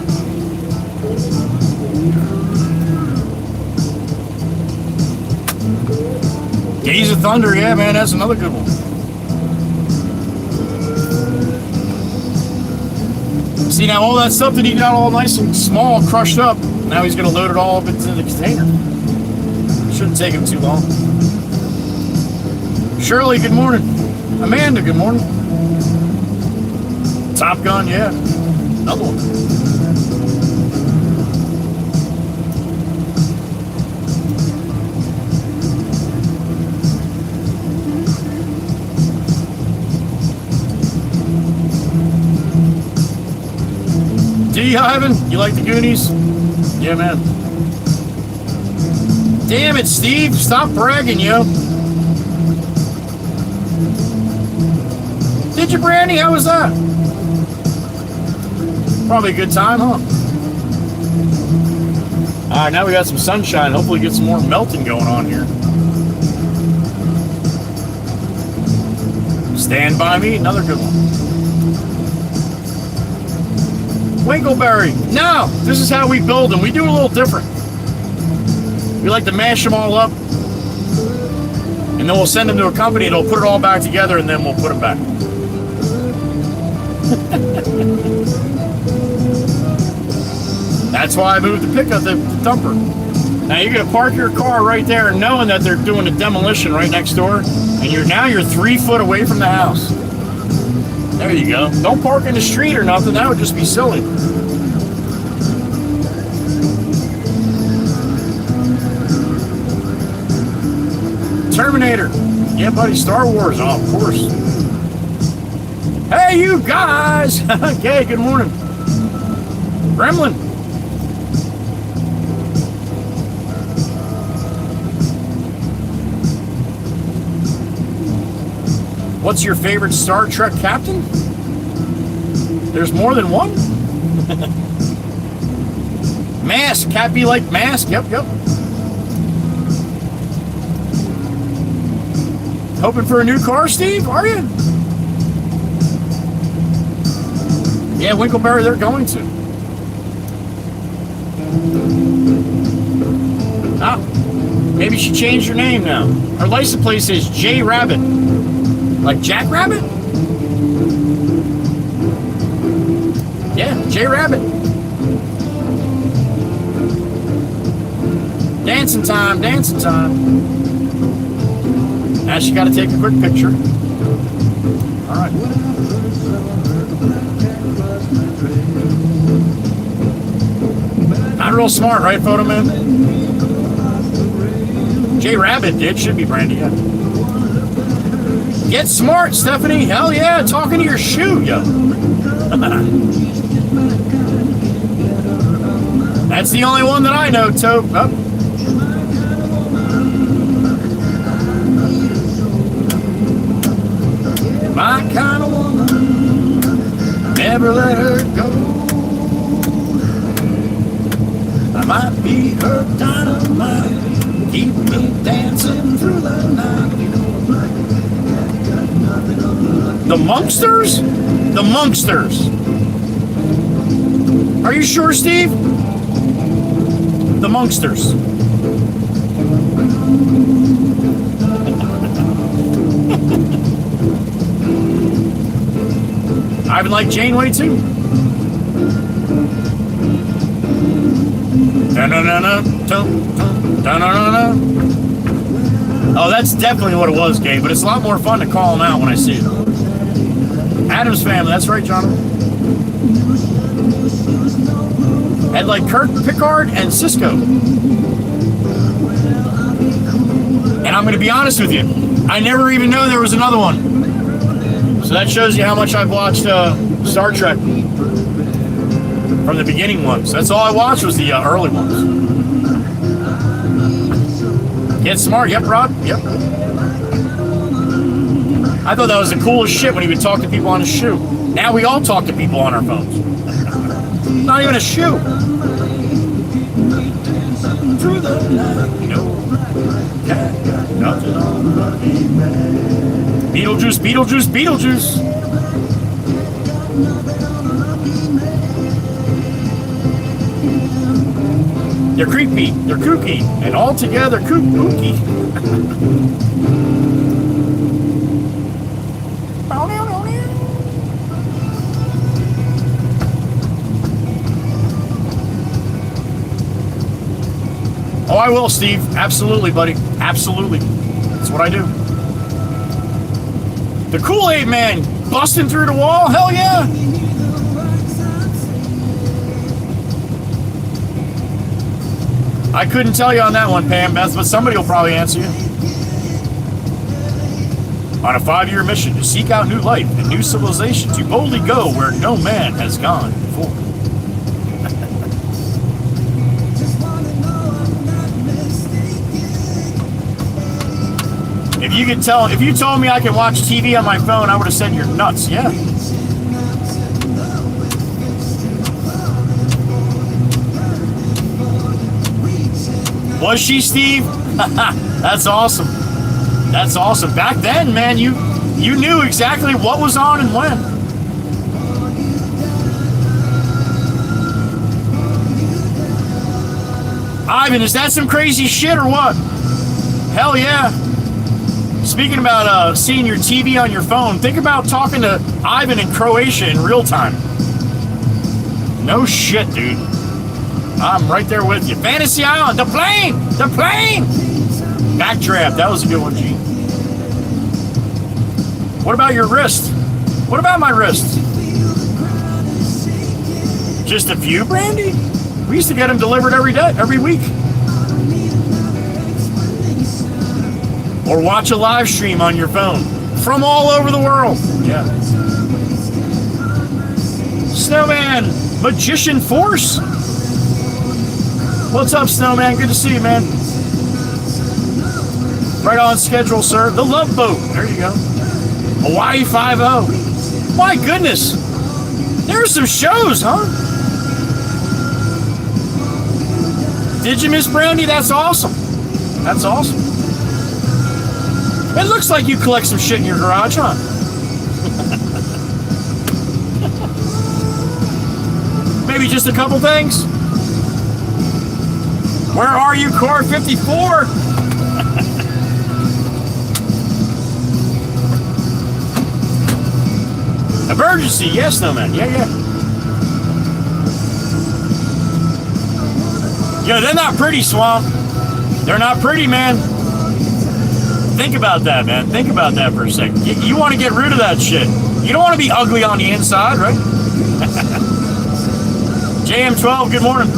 Gaze of Thunder, yeah, man, that's another good one. See, now all that stuff that he got all nice and small, crushed up, now he's going to load it all up into the container. Shouldn't take him too long. Shirley, good morning. Amanda, good morning. Top Gun, yeah. Another one. D. Ivan, you like the Goonies? Yeah, man. Damn it, Steve. Stop bragging, yo. Did you, Brandy? How was that? Probably a good time, huh? All right, now we got some sunshine. Hopefully get some more melting going on here. Stand By Me, another good one. Winkleberry. No, this is how we build them. We do it a little different. We like to mash them all up, and then we'll send them to a company that'll put it all back together, and then we'll put them back. That's why I moved the pickup, the dumper. Now you're gonna park your car right there, knowing that they're doing a demolition right next door, and you're 3 foot away from the house. There you go. Don't park in the street or nothing. That would just be silly. Terminator. Yeah, buddy. Star Wars. Oh, of course. Hey, you guys. Okay, good morning. Gremlin. What's your favorite Star Trek captain? There's more than one? Mask. Cappy like Mask. Yep. Hoping for a new car, Steve? Are you? Yeah, Winkleberry, they're going to. Ah, maybe she changed her name now. Her license plate says J Rabbit. Like Jack Rabbit? Yeah, J Rabbit. Dancing time, dancing time. Now she got to take a quick picture. All right. Not real smart, right, Photo Man? J Rabbit did. Should be Brandy, yeah. Get smart, Stephanie. Hell yeah, talking to your shoe, yo. That's the only one that I know, Tope. Oh. My kind of woman, never let her go. I might be her dynamite, keep me dancing through the night. The Monksters? The Monksters. Are you sure, Steve? The Monksters. I even like Janeway too. Oh, that's definitely what it was, Gabe, but it's a lot more fun to call them out when I see it. Adam's Family, that's right, John. Had like Kirk, Picard, and Cisco. And I'm going to be honest with you, I never even knew there was another one. So that shows you how much I've watched Star Trek from the beginning ones. That's all I watched was the early ones. Get smart, yep, Rod, yep. I thought that was the coolest shit when he would talk to people on his shoe. Now we all talk to people on our phones. Not even a shoe. Through the night, nothing on the Beetlejuice, Beetlejuice, Beetlejuice. They're creepy, they're kooky, and altogether kooky. Oh, I will, Steve. Absolutely, buddy. Absolutely. That's what I do. The Kool-Aid Man busting through the wall? Hell yeah! I couldn't tell you on that one, Pam, but somebody will probably answer you. On a 5-year mission to seek out new life and new civilization, to boldly go where no man has gone before. If you could tell, if you told me I could watch TV on my phone, I would have said you're nuts. Yeah. Was she, Steve? That's awesome. That's awesome. Back then, man, you knew exactly what was on and when. Ivan, is that some crazy shit or what? Hell yeah. Speaking about seeing your TV on your phone, think about talking to Ivan in Croatia in real time. No shit, dude. I'm right there with you. Fantasy Island, the plane! The plane! Backdraft, that was a good one, G. What about your wrist? What about my wrist? Just a few, Brandy? We used to get them delivered every day, every week. Or watch a live stream on your phone from all over the world. Yeah. Snowman, Magician Force. What's up, Snowman? Good to see you, man. Right on schedule, sir. The Love Boat. There you go. Hawaii 5-0. My goodness. There are some shows, huh? Did you miss Brandy? That's awesome. That's awesome. It looks like you collect some shit in your garage, huh? Maybe just a couple things? Where are you, Core 54? Emergency, yes, no man. Yeah, yeah. Yo, they're not pretty, Swamp. They're not pretty, man. Think about that, man. Think about that for a second. You want to get rid of that shit. You don't want to be ugly on the inside, right? JM12, good morning.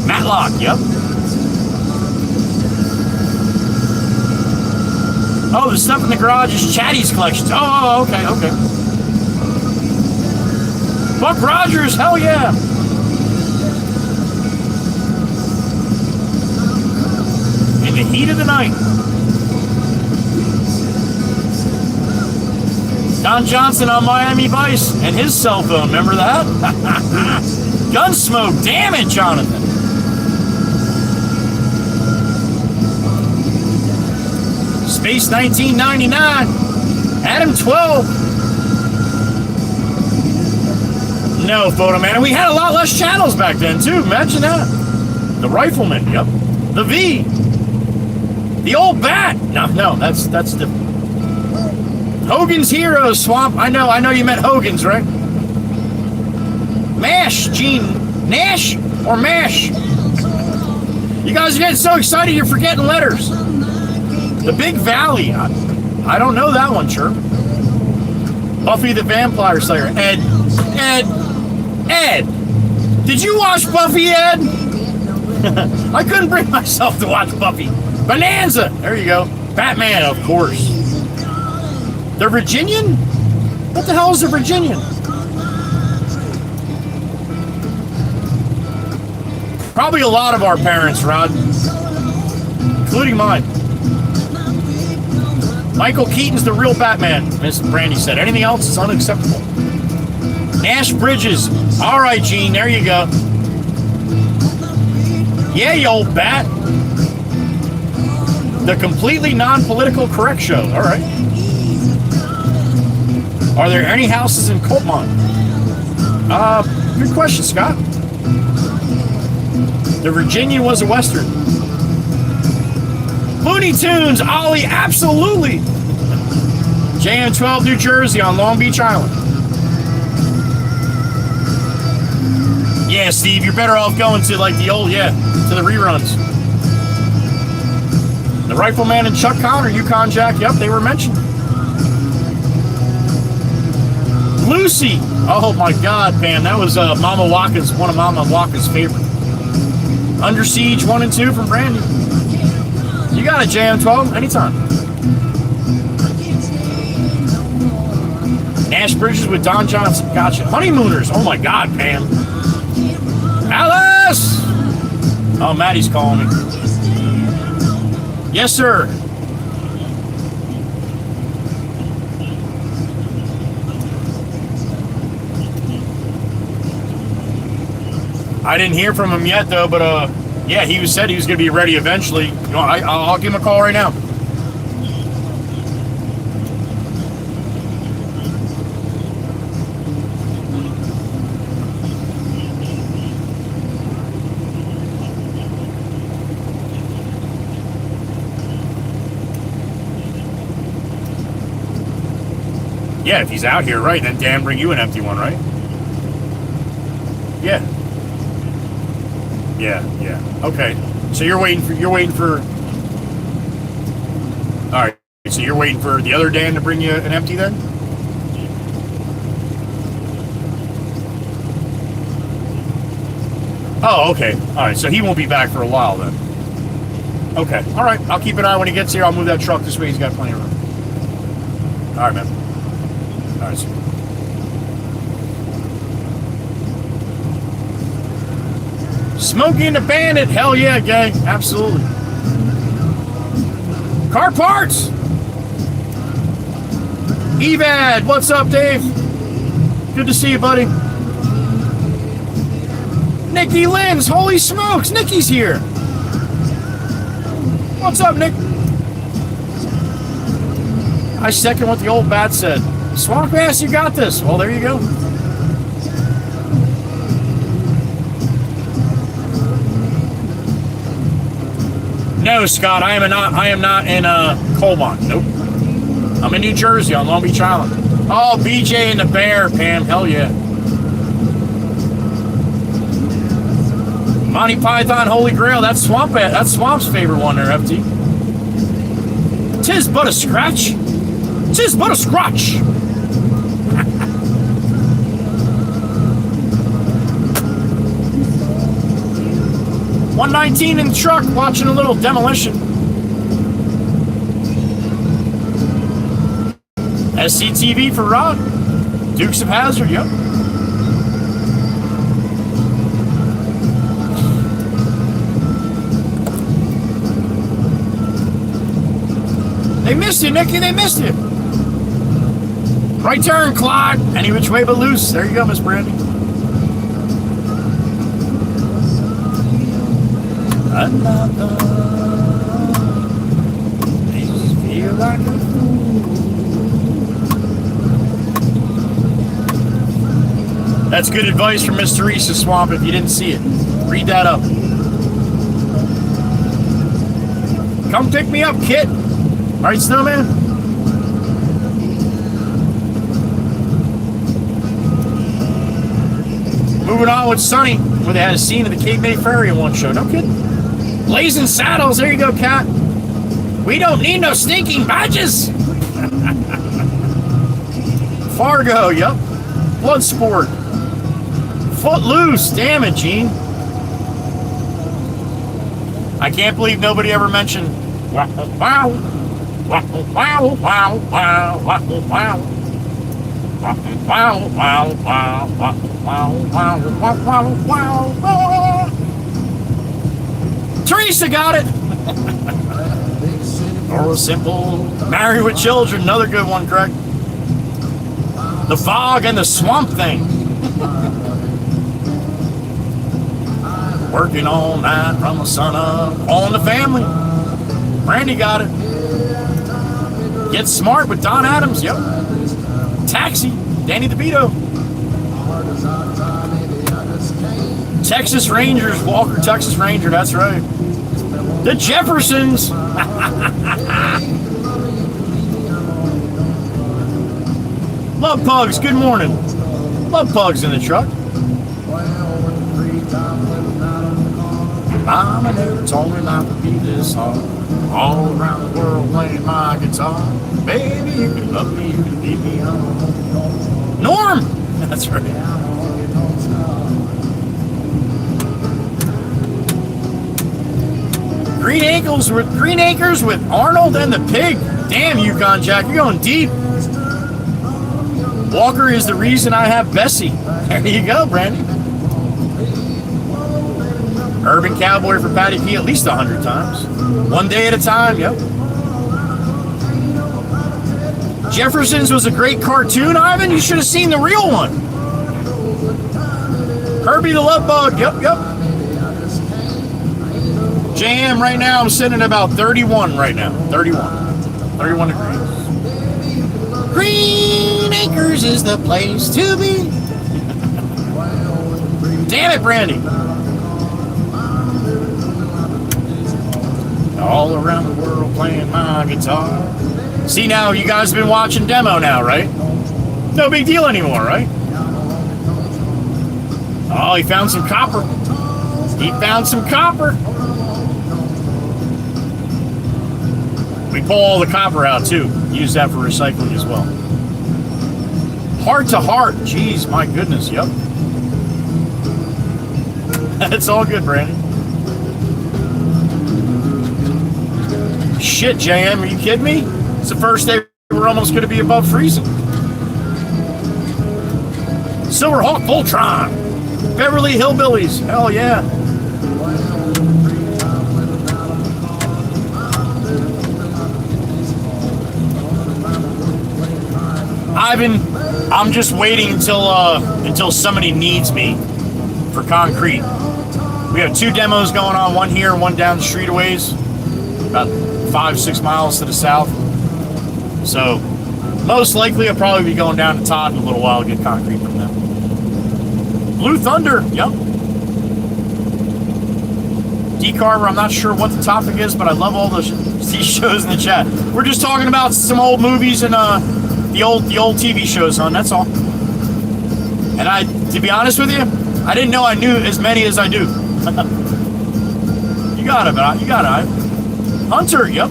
Matlock, yep. Oh, the stuff in the garage is Chatty's collections. Oh, okay, okay. Buck Rogers, hell yeah. In the heat of the night. Don Johnson on Miami Vice and his cell phone, remember that? Gunsmoke, damn it, Jonathan. Space 1999, Adam 12. No, Photo Man. And we had a lot less channels back then, too. Imagine that. The Rifleman, yep. The V. The old Bat. No, that's different. Hogan's Heroes, Swamp. I know you meant Hogan's, right? MASH, Gene. Nash or MASH? You guys are getting so excited you're forgetting letters. The Big Valley. I don't know that one, sure. Buffy the Vampire Slayer. Ed. Did you watch Buffy, Ed? I couldn't bring myself to watch Buffy. Bonanza. There you go. Batman, of course. The Virginian? What the hell is a Virginian? Probably a lot of our parents, Rod. Including mine. Michael Keaton's the real Batman, Miss Brandy said. Anything else is unacceptable. Nash Bridges. All right, Gene, there you go. Yeah, you old bat. The completely non-political correct show. All right. Are there any houses in Coltmont? Good question, Scott. The Virginia was a Western. Looney Tunes, Ollie, absolutely. JM12 New Jersey on Long Beach Island. Yeah, Steve, you're better off going to like the old, to the reruns. The Rifleman and Chuck Connor, Yukon Jack, yep, they were mentioned. Lucy, oh my God, man, that was Mama Waka's, one of Mama Waka's favorite. Under Siege 1 and 2 from Brandy. You got it, JM12, anytime. Nash Bridges with Don Johnson, gotcha. Honeymooners, oh my God, Pam. Alice! Oh, Maddie's calling me. Yes, sir. I didn't hear from him yet, though, but yeah, he said he was going to be ready eventually. You know, I'll give him a call right now. Yeah, if he's out here, right, then Dan bring you an empty one, right? Yeah. Yeah. Okay. So you're waiting for all right. So you're waiting for the other Dan to bring you an empty then? Oh, okay. All right. So he won't be back for a while then. Okay. All right. I'll keep an eye when he gets here. I'll move that truck this way. He's got plenty of room. All right, man. All right. Smokey and the Bandit, hell yeah, gang, absolutely. Car Parts. Evad, what's up, Dave? Good to see you, buddy. Nikki Lins, holy smokes, Nikki's here. What's up, Nick? I second what the old bat said. Swamp Ass, you got this. Well, there you go. No, Scott, I am not in Colmont. Nope. I'm in New Jersey on Long Beach Island. Oh, BJ and the Bear, Pam. Hell yeah. Monty Python, Holy Grail. That's Swamp's favorite one there, FT. Tis but a scratch. Tis but a scratch. 119 in the truck, watching a little demolition. SCTV for Rod. Dukes of Hazzard, yep. They missed you, Nicky, they missed you. Right turn, Clyde. Any which way but loose. There you go, Miss Brandy. Another makes me feel like a fool. That's good advice from Miss Teresa Swamp if you didn't see it. Read that up. Come pick me up, Kit. All right, Snowman? Moving on with Sunny, where they had a scene of the Cape May Ferry in one show. No kidding. Blazing Saddles, there you go, Cat. We don't need no stinking badges. Fargo, yep. Bloodsport. Footloose, damn it, Gene. I can't believe nobody ever mentioned wow, wow, wow, wow, wow, wow, wow, wow. Wow, wow, wow, wow, wow, wow, wow, wow. Teresa got it. Or simple. Married with Children, another good one, Craig. The Fog and the Swamp Thing. Working all night from the sun up. All in the Family. Brandy got it. Get Smart with Don Adams, yep. Taxi, Danny DeVito. Texas Rangers, Walker, Texas Ranger, that's right. The Jeffersons. Love Pugs, good morning. Love Pugs in the truck. Mama never told me not to be this hard. All around the world playing my guitar. Baby, you can love me, you can leave me alone. Norm! That's right. Green Acres with Arnold and the Pig. Damn, Yukon Jack, you're going deep. Walker is the reason I have Bessie. There you go, Brandy. Urban Cowboy for Patty P at least 100 times. One day at a time, yep. Jefferson's was a great cartoon, Ivan. You should have seen the real one. Herbie the Love Bug, yep. JM right now, I'm sitting at about 31 right now. 31 degrees. Green Acres is the place to be. Damn it, Brandy. All around the world playing my guitar. See, now you guys have been watching demo now, right? No big deal anymore, right? Oh, he found some copper. He found some copper. We pull all the copper out too. Use that for recycling as well. Heart to heart. Jeez, my goodness. Yep. It's all good, Brandon. Shit, JM, are you kidding me? It's the first day we're almost going to be above freezing. Silverhawk Voltron. Beverly Hillbillies. Hell yeah. I'm just waiting until somebody needs me for concrete. We have 2 demos going on, one here and one down the street a ways, about 5-6 miles to the south. So most likely I'll probably be going down to Todd in a little while to get concrete from them. Blue Thunder, yep. D-Carver, I'm not sure what the topic is, but I love all these shows in the chat. We're just talking about some old movies and the old TV shows, hon, that's all. And to be honest with you, I didn't know I knew as many as I do. You got it. Hunter, yep.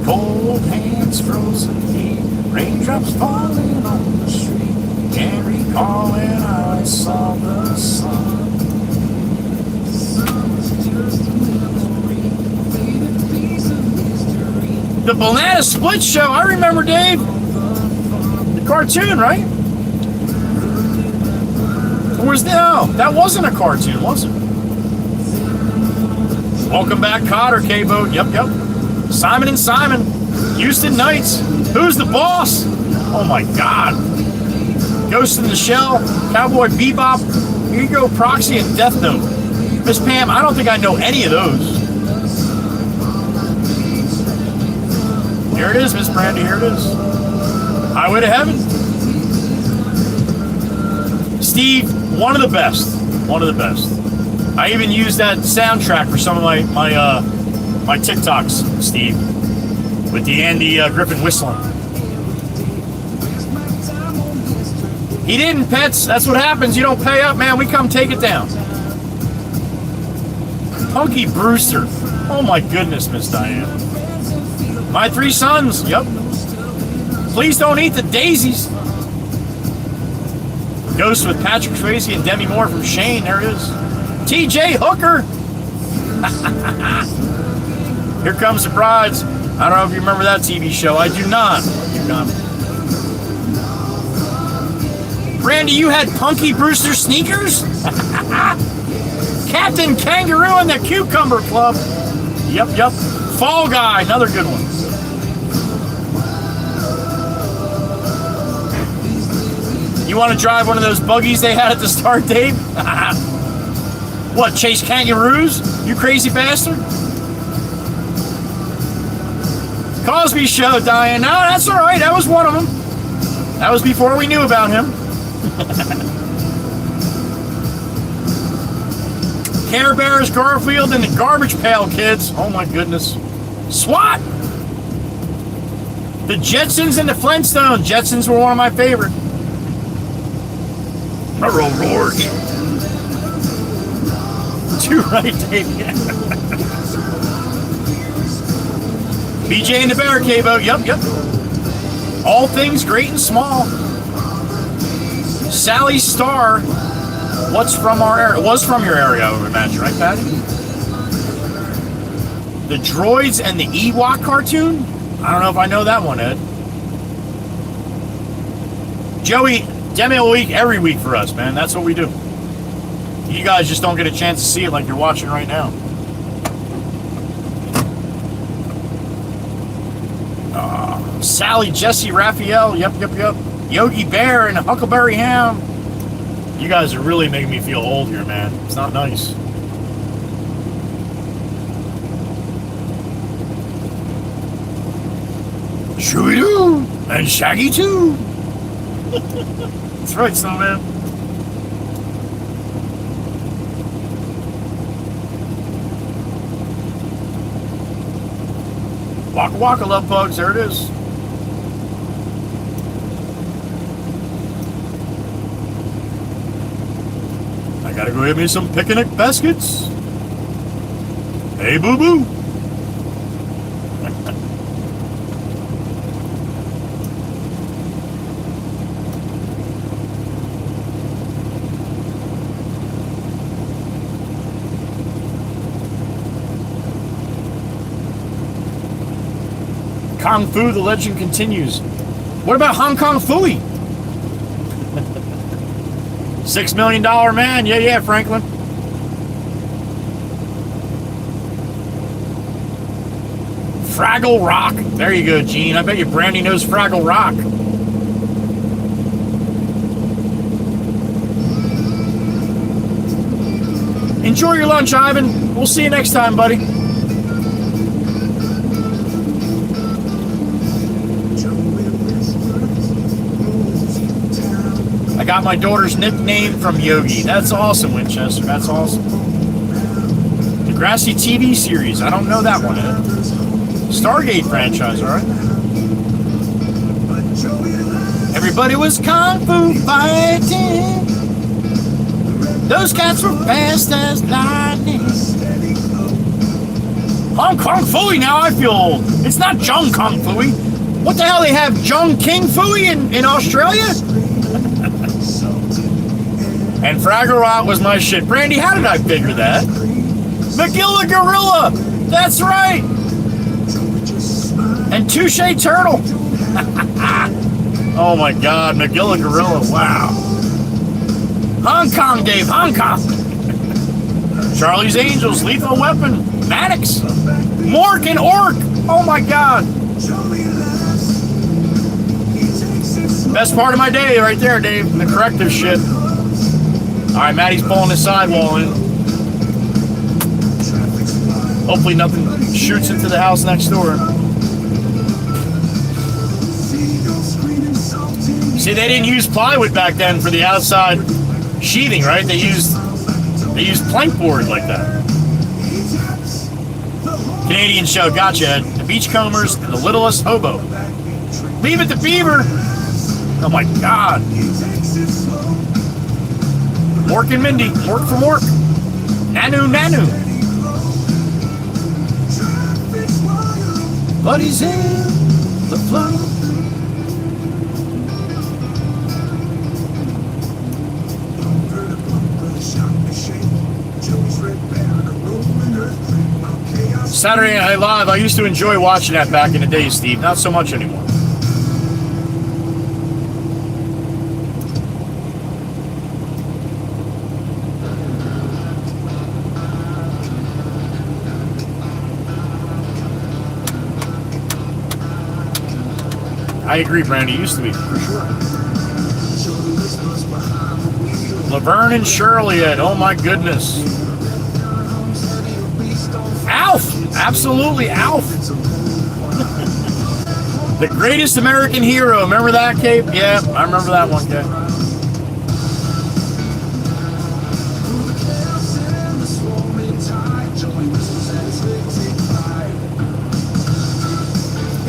Cold hands, frozen feet, raindrops falling on the street. Can't recall when I saw the sun. The Banana Split Show, I remember, Dave. The cartoon, right? No, that wasn't a cartoon, was it? Welcome back, Cotter, K-Boat. Yep. Simon and Simon. Houston Knights. Who's the boss? Oh my God. Ghost in the Shell. Cowboy Bebop. Ego Proxy and Death Note. Miss Pam, I don't think I know any of those. Here it is, Miss Brandy. Here it is. Highway to Heaven. Steve, one of the best. I even use that soundtrack for some of my TikToks, Steve, with the Andy Griffin whistling. He didn't, Pets. That's what happens. You don't pay up, man. We come take it down. Punky Brewster. Oh my goodness, Miss Diane. My 3 sons. Yep. Please don't eat the daisies. Ghost with Patrick Swayze and Demi Moore from Shane. There it is. TJ Hooker. Here Comes the Brides. I don't know if you remember that TV show. I do not. Randy, you had Punky Brewster sneakers? Captain Kangaroo and the Cucumber Club. Yep. Fall Guy, another good one. You want to drive one of those buggies they had at the start, Dave? What, chase kangaroos? You crazy bastard? Cosby Show, Diane. No, that's all right. That was one of them. That was before we knew about him. Care Bears, Garfield, and the Garbage Pail Kids. Oh my goodness. SWAT! The Jetsons and the Flintstones. Jetsons were one of my favorite. Merle Lord. Too right, Dave. BJ and the Bear Cabo. Yep. All things great and small. Sally Star. What's from our area? Was from your area, I would imagine, right, Patty? The Droids and the Ewok cartoon? I don't know if I know that one, Ed. Joey, Demo week every week for us, man. That's what we do. You guys just don't get a chance to see it like you're watching right now. Sally, Jesse, Raphael, yep. Yogi Bear and Huckleberry Ham. You guys are really making me feel old here, man. It's not nice. Shooby-Doo and Shaggy too. That's right, Snowman. Waka Waka Love Bugs, there it is. I gotta go get me some picnic baskets. Hey, boo boo. Kung Fu, the legend continues. What about Hong Kong Fooey? $6 million man. Yeah, Franklin. Fraggle Rock. There you go, Gene. I bet you Brandy knows Fraggle Rock. Enjoy your lunch, Ivan. We'll see you next time, buddy. I got my daughter's nickname from Yogi. That's awesome, Winchester. That's awesome. The Grassy TV series. I don't know that one, Ed. Stargate franchise, all right? Everybody was kung fu fighting. Those cats were fast as lightning. Hong Kong Fooey, now I feel old. It's not Jung Kong Fooey. What the hell, they have Jung King Fooey in Australia? And Fraggle Rock was my shit. Brandy, how did I figure that? Magilla Gorilla! That's right! And Touche Turtle! Oh my god, Magilla Gorilla, wow. Hong Kong, Dave, Hong Kong! Charlie's Angels, Lethal Weapon, Maddox, Mork and Ork! Oh my god! Best part of my day right there, Dave, the corrective shit. Alright, Maddie's pulling his sidewall in. Hopefully nothing shoots into the house next door. See, they didn't use plywood back then for the outside sheathing, right? They used plank board like that. Canadian show, gotcha, Ed. The Beachcombers and the Littlest Hobo. Leave it to Beaver! Oh my god. Mork and Mindy. Mork for Mork. Nanu. But he's in the flow. Saturday Night Live, I used to enjoy watching that back in the day, Steve. Not so much anymore. I agree, Brandy. It used to be, for sure. Laverne and Shirley, Ed. Oh, my goodness. Alf! Absolutely, Alf. The Greatest American Hero. Remember that, Cape? Yeah, I remember that one, Cape.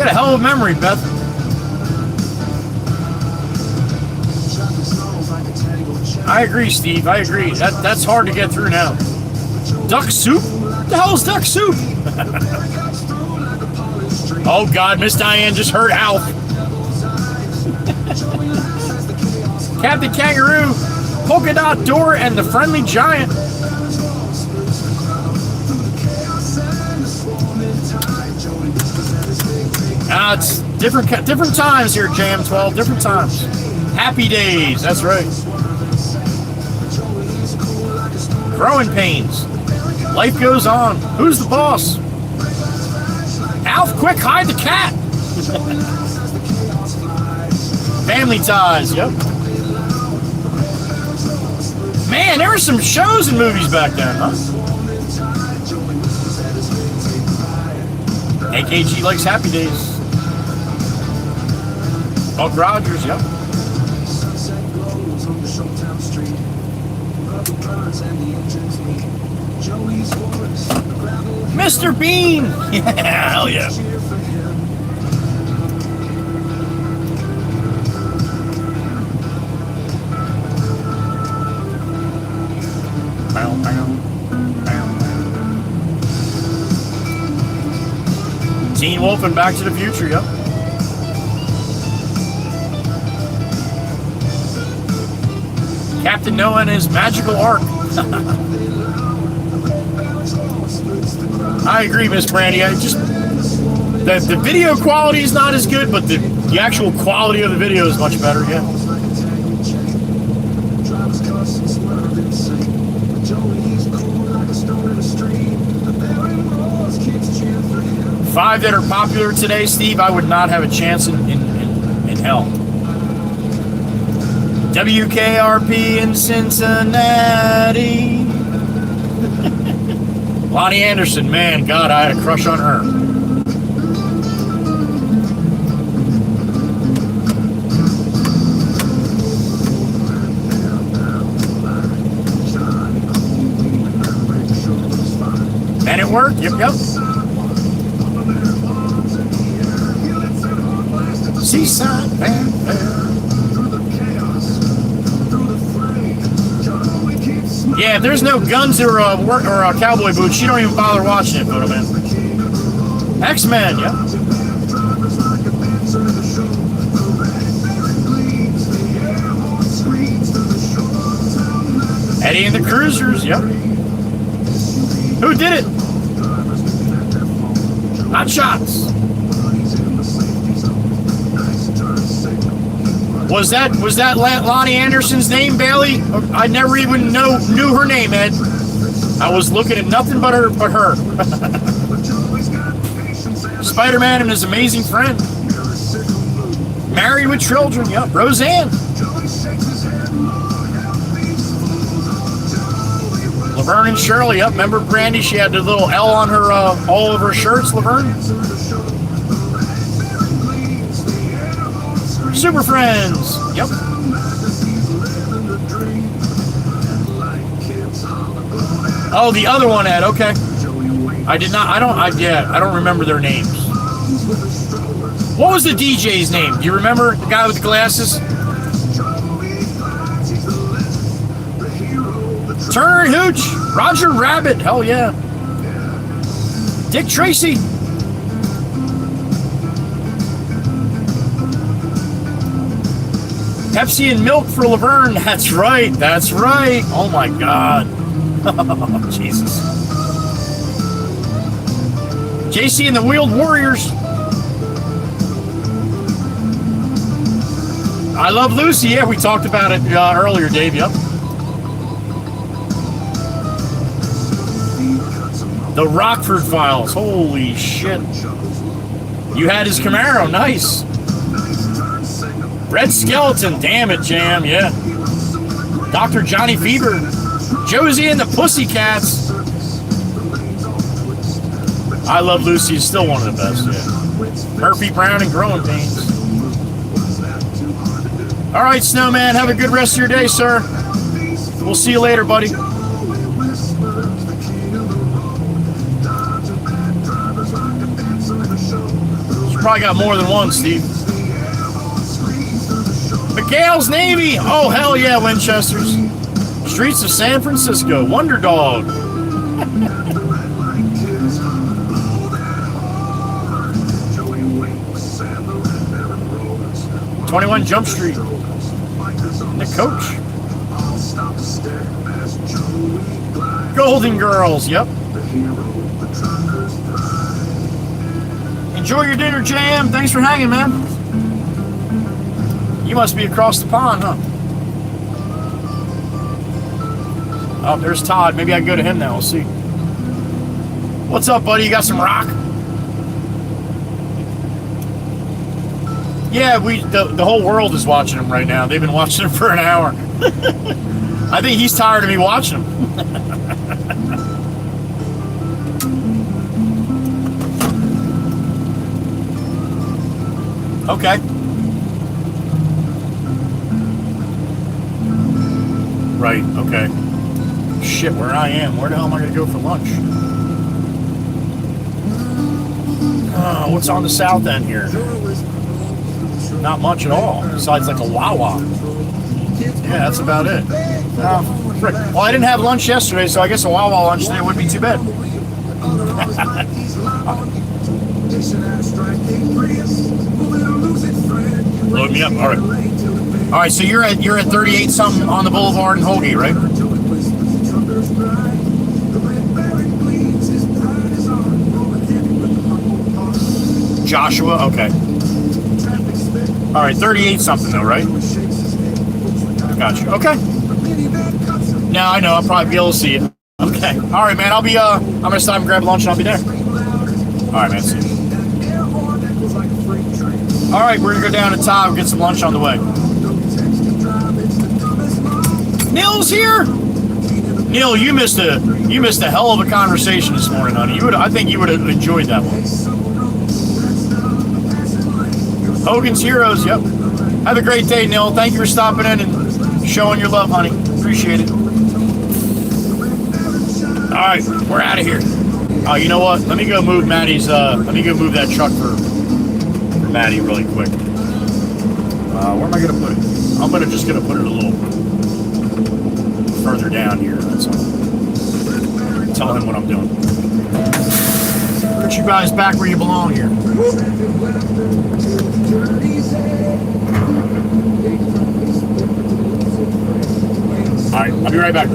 got a hell of a memory, Beth. I agree, Steve. I agree. That's hard to get through now. Duck soup? What the hell is duck soup? Oh, God. Miss Diane just heard Alf. Captain Kangaroo, Polka Dot Door, and the Friendly Giant. It's different times here, Jam 12. Different times. Happy days. That's right. Growing pains. Life goes on. Who's the boss? Alf, quick, hide the cat. Family Ties. Yep. Man, there were some shows and movies back then, huh? AKG likes Happy Days. Buck Rogers, yep. Mr. Bean! Yeah, hell yeah. Teen Wolf and Back to the Future, yep. Captain Noah and his magical ark. I agree, Miss Brandy. The video quality is not as good, but the actual quality of the video is much better, yeah. Five that are popular today, Steve, I would not have a chance in hell. WKRP in Cincinnati. Lonnie Anderson, man, God, I had a crush on her. Men at Work, yep. Seaside Fanfare. Yeah, if there's no guns or cowboy boots, you don't even bother watching it, Photo Man. X-Men, yeah. Eddie and the Cruisers, yep. Who did it? Hot Shots. Was that Lonnie Anderson's name, Bailey? I never even knew her name, Ed. I was looking at nothing but her. Spider-Man and his amazing friend. Married with children, yep. Roseanne. Laverne and Shirley, yep. Remember Brandy? She had the little L on her all over her shirts, Laverne. Super Friends. Yep. Oh, the other one, Ed. Okay. I don't remember their names. What was the DJ's name? Do you remember the guy with the glasses? Turner and Hooch. Roger Rabbit. Hell yeah. Dick Tracy. Pepsi and milk for Laverne. That's right. That's right. Oh my God. Oh, Jesus. JC and the Wheeled Warriors. I Love Lucy. Yeah, we talked about it earlier, Dave. Yep. The Rockford Files. Holy shit. You had his Camaro. Nice. Red Skeleton, damn it, Jam, yeah. Dr. Johnny Fever, Josie and the Pussycats. I Love Lucy is still one of the best, yeah. Murphy Brown and Growing Pains. All right, Snowman, have a good rest of your day, sir. We'll see you later, buddy. probably got more than one, Steve. McHale's Navy. Oh, hell yeah, Winchester's. Streets of San Francisco. Wonder Dog. 21 Jump Street. The Coach. Golden Girls. Yep. Enjoy your dinner, Jam. Thanks for hanging, man. You must be across the pond, huh? Oh, there's Todd. Maybe I can go to him now. We'll see. What's up, buddy? You got some rock? Yeah, the whole world is watching him right now. They've been watching him for an hour. I think he's tired of me watching him. Okay. Right, okay. Shit, where I am. Where the hell am I going to go for lunch? What's on the south end here? Not much at all, besides like a Wawa. Yeah, that's about it. Well, I didn't have lunch yesterday, so I guess a Wawa lunch today wouldn't be too bad. Load me up. All right. All right. So you're at 38 something on the Boulevard in Holgate, right? Joshua. Okay. All right. 38 something though, right? Gotcha. Okay. Now I know I'll probably be able to see you. Okay. All right, man. I'll be. I'm gonna stop and grab lunch and I'll be there. All right, man. See you. All right, we're gonna go down to Todd and get some lunch on the way. Neil's here. Neil, you missed a hell of a conversation this morning, honey. I think you would have enjoyed that one. Hogan's Heroes. Yep. Have a great day, Neil. Thank you for stopping in and showing your love, honey. Appreciate it. All right, we're out of here. Oh, you know what? Let me go move Maddie's. Let me go move that truck for Maddie really quick. Where am I gonna put it? I'm just gonna put it a little further down here. That's all. Tell him what I'm doing. Put you guys back where you belong here. All right, I'll be right back.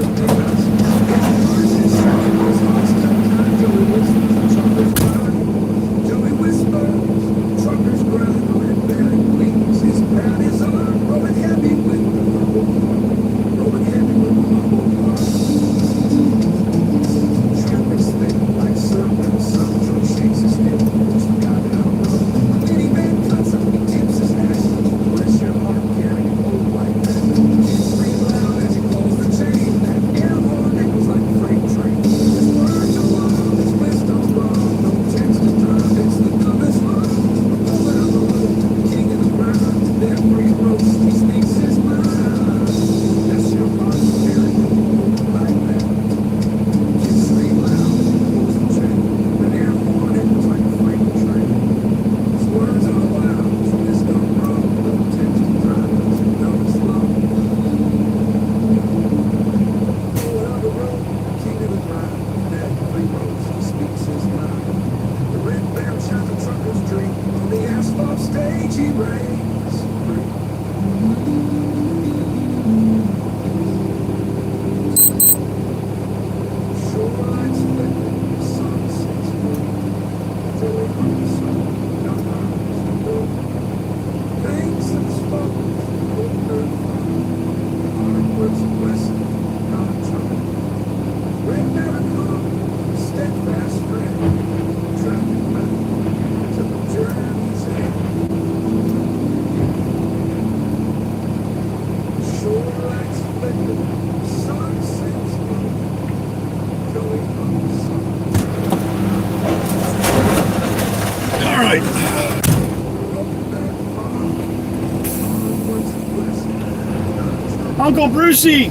Uncle Brucey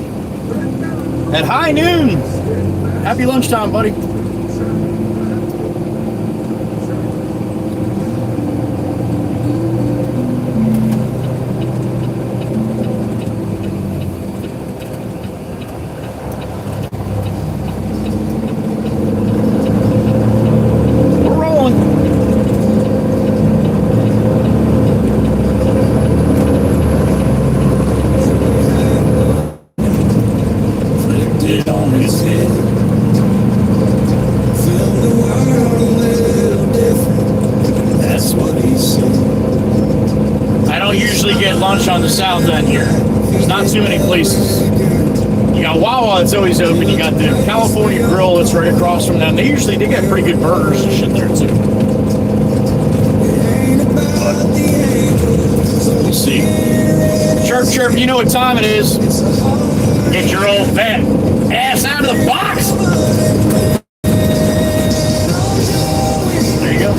at high noon. Happy lunchtime, buddy. on the south end here. There's not too many places. You got Wawa that's always open. You got the California Grill that's right across from them. They got pretty good burgers and shit there too. But, let's see. Chirp, chirp, you know what time it is. Get your old fat ass out of the box. There you go.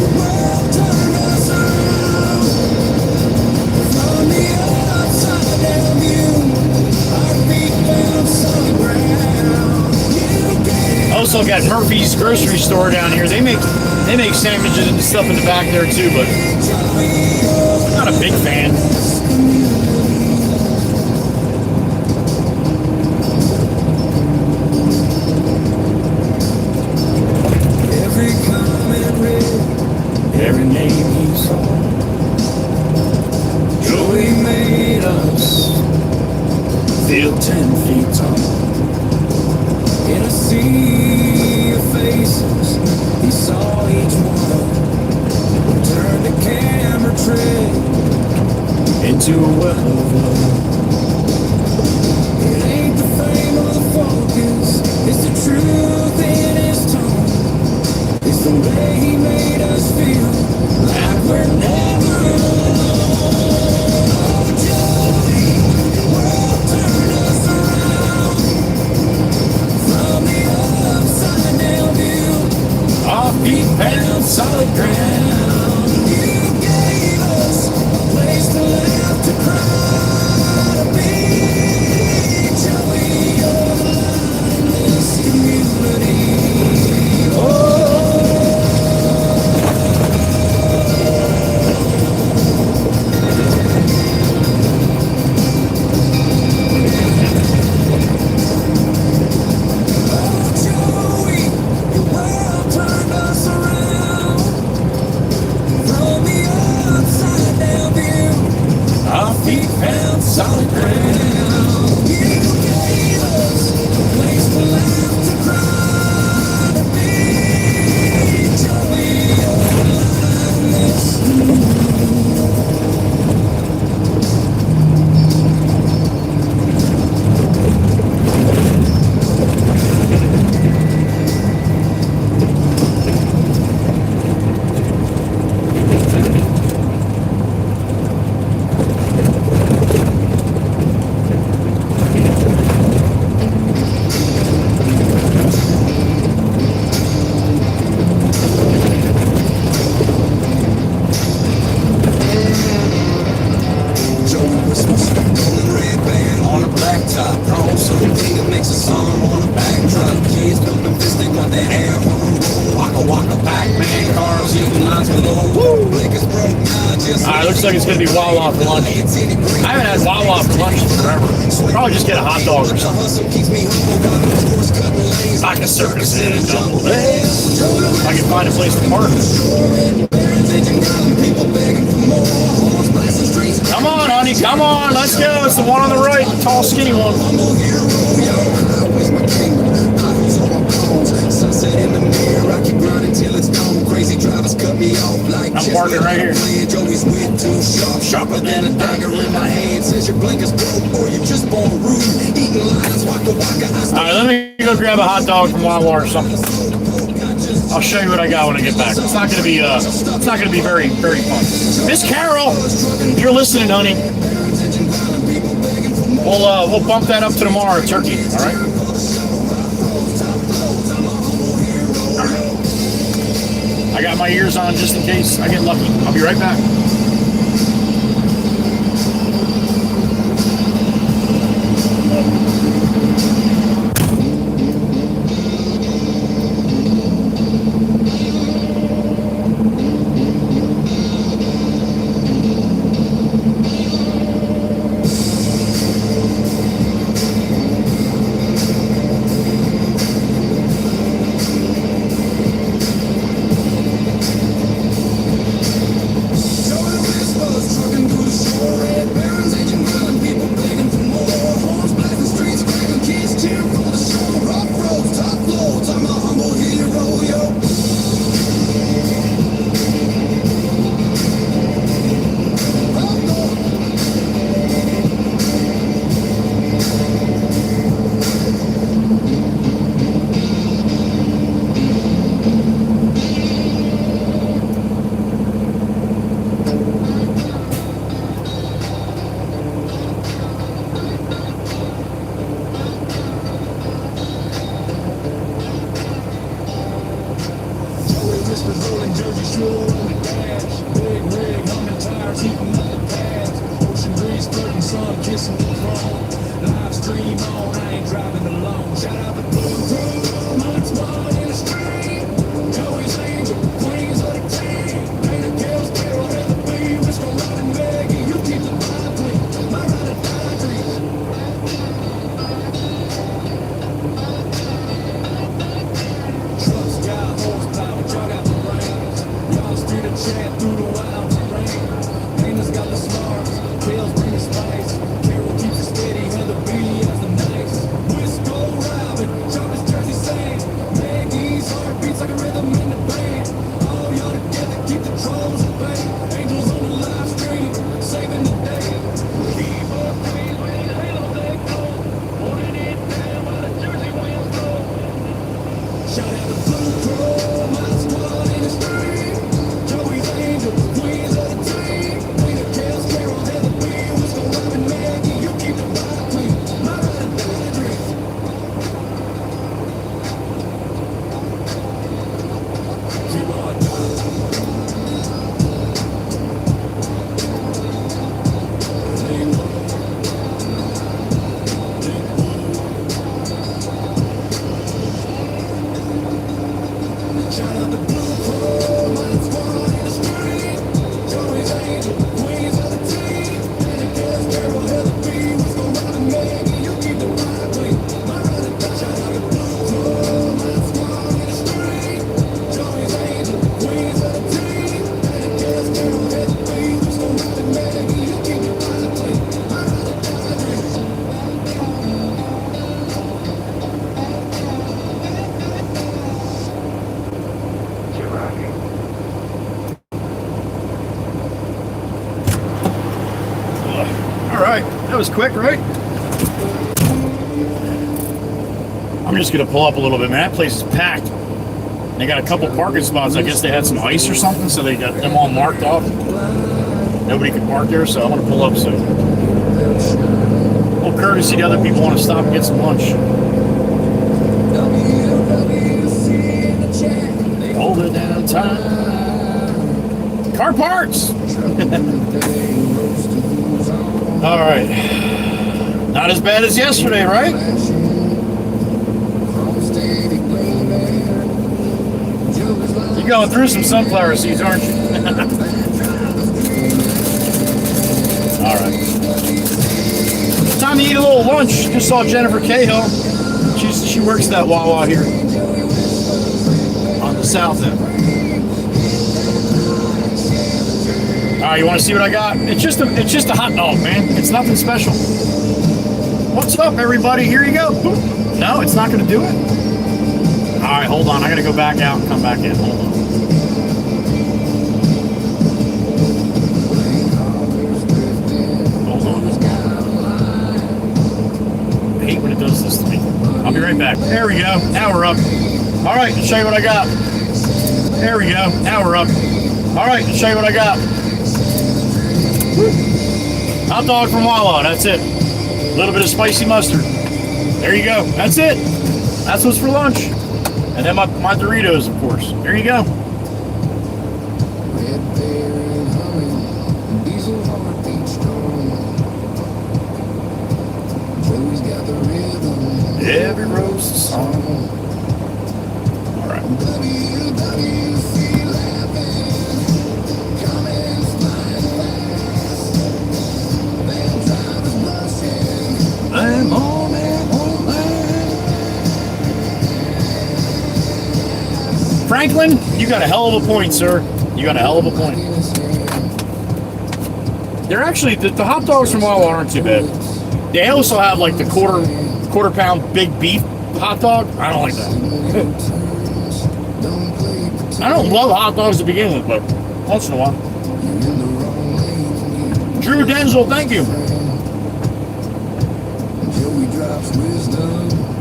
Also got Murphy's grocery store down here. They make sandwiches and stuff in the back there too, but I'm not a big fan. Every comment read, Every name he saw, Joey made us feel 10 feet tall. In a sea of faces, he saw each one. Turned the camera tray into a well of love. It ain't the fame or the focus, it's the truth in his tone. It's the way he made us feel like we're never alone. Oh, Joey, the world turned us around. From the upside down view, Our feet found solid ground. you gave us a place to laugh, to cry, to be. Joey, you're the light in this community. Our feet found solid ground. Alright, looks like it's going to be Wawa for lunch. I haven't had Wawa for lunch in forever. Probably just get a hot dog or something. Back to circus in a double legs. If I can find a place to park. Come on, honey, come on, let's go. It's the one on the right, the tall, skinny one. I'm parking right here. Sharper than a dagger in my hand. Says your blinkers broke or you just born rude. Eating lines, waka waka. Alright, let me go grab a hot dog from Wawa or something. I'll show you what I got when I get back. It's not gonna be very, very fun. Miss Carol, if you're listening, honey, we'll bump that up to tomorrow, turkey, alright? I got my ears on just in case I get lucky. I'll be right back. Whispers rolling Jersey Shore on the dash. Big rig, humming tires, heating up the pads. Ocean breeze, flirting sun, kissing the chrome. Live stream on, I ain't driving alone. Shout out the Blue Crew, Mott's one in the street. Joey's Angel, Queens of the team. Painted Gales, Carol, Heather B, Wisco, Robin, Maggie. You keep the vibe clean, my ride or die dream. Trucks got horsepower, y'all got the brains. Y'all steer the chat through the wild terrain. Painters got the smarts, Kales bring the spice. Carol keeps it steady, Heather B has the nice. Wisco, Robin, Jarvis, Jersey, Saints. Maggie's heart beats like a rhythm in the band. All y'all together, keep the trolls at bay. Angels on the live stream, saving the day. Keep up, Queens, we need a halo leg go. Holding it down while the Jersey winds blow. Shout out the Blue Crew, my squad in the street. Joey's Angel, Queens of the team. Peter, Kales, Carol, Heather B, Wisco, Robin, Maggie. You keep the vibe clean, my ride or die dream. Keep on shout out the Blue Crew, my squad in the street. Joey's Angel, Queens of the team. Peter, Kales, Carol, Heather B, Wisco, Robin, Maggie. You keep the vibe clean, my ride or die. Shout out the Blue Crew, my squad in the street. Joey's Angel, Queens of the team. Peter, Kales, Carol, Heather B, Wisco, Robin, Maggie. You keep the vibe clean, my ride or die dream. Keep rocking. All right, that was quick, right? I'm just gonna pull up a little bit, man. That place is packed. They got a couple parking spots. I guess they had some ice or something, so they got them all marked off. Nobody could park there, so I'm gonna pull up soon. Little courtesy to other people want to stop and get some lunch. WWC in the chat. Hold it down time. Car parts. All right. Not as bad as yesterday, right? You're going through some sunflower seeds, aren't you? All right. Time to eat a little lunch. Just saw Jennifer Cahill. She works that Wawa here on the south end. All right, you want to see what I got? It's just a hot dog, man. It's nothing special. What's up, everybody? Here you go. No, it's not going to do it. All right, hold on. I got to go back out and come back in. Hold on. Hold on. I hate when it does this to me. I'll be right back. There we go. Now we're up. All right, let's show you what I got. There we go. Now we're up. All right, let's show you what I got. Hot dog from Wawa. That's it. A little bit of spicy mustard. There you go. That's it. That's what's for lunch. And then my Doritos, of course. There you go. Red bear and humming, diesel heartbeat strong. Joey's got the rhythm. Every roast a song. All right. WWC laughing, comments flying fast. Van drivers blushing. I'm on that one. Franklin, you got a hell of a point, sir. You got a hell of a point. They're actually, the hot dogs from Wawa aren't too bad. They also have like the quarter pound big beef hot dog. I don't like that. I don't love hot dogs to begin with, but once in a while. Drew Denzel, thank you.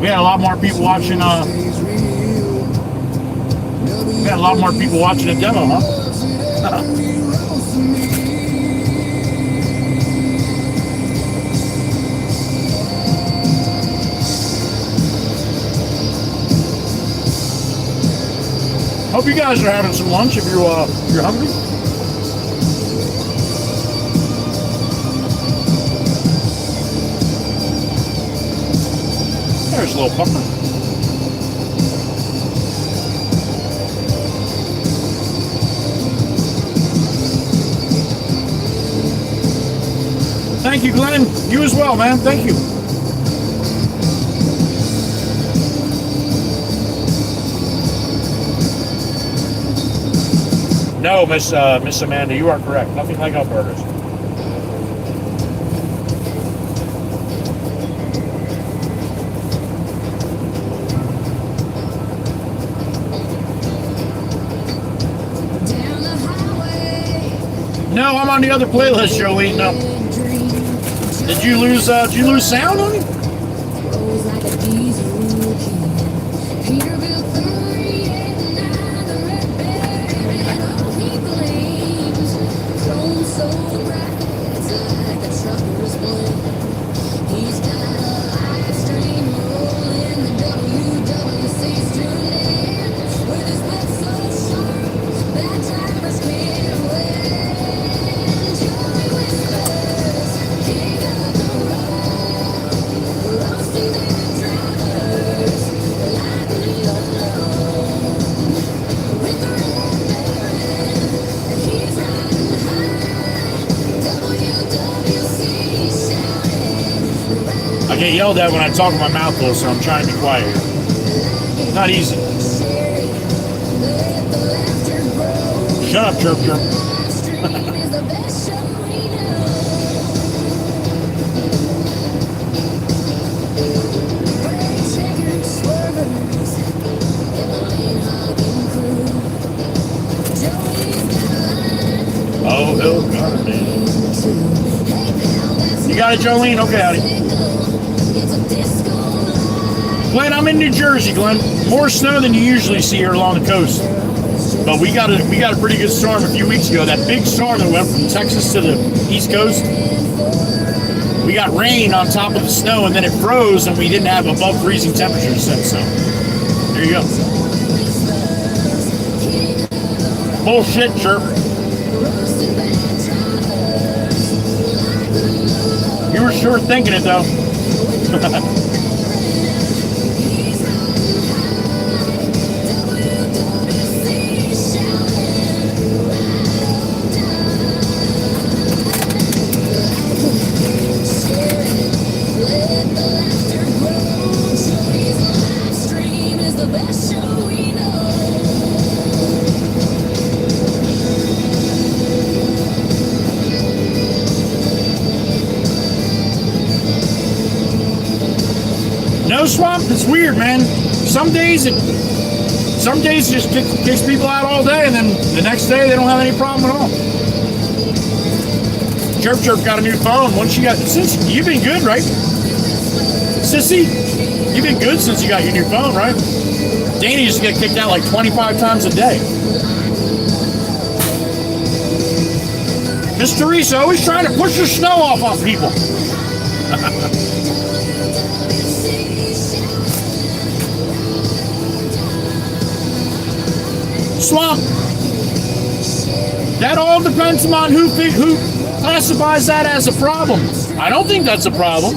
We had a lot more people watching, we had a lot more people watching the demo, huh? Hope you guys are having some lunch if you're hungry. There's a little puffer. Thank you, Glenn. You as well, man. Thank you. No, Miss Amanda, you are correct. Nothing like Alberta's. No, I'm on the other playlist, Jolene. No. Did you lose sound on me? I get yelled at when I talk with my mouth full, so I'm trying to be quiet here. Not easy. Shut up, chirp chirp. Oh, Hill Garden. You got it, Jolene? Okay, Howdy. Glenn, I'm in New Jersey, Glenn. More snow than you usually see here along the coast. But we got a pretty good storm a few weeks ago. That big storm that went from Texas to the East Coast. We got rain on top of the snow, and then it froze, and we didn't have above freezing temperatures since. So there you go. Bullshit, chirp. You were sure thinking it though. No, Swamp, it's weird, man. Some days it just kicks people out all day, and then the next day they don't have any problem at all. Chirp Chirp got a new phone. Since you've been good, right? Sissy, you've been good since you got your new phone, right? Danny used to get kicked out like 25 times a day. Miss Teresa always trying to push the snow off people. Swamp. That all depends on who classifies that as a problem. I don't think that's a problem.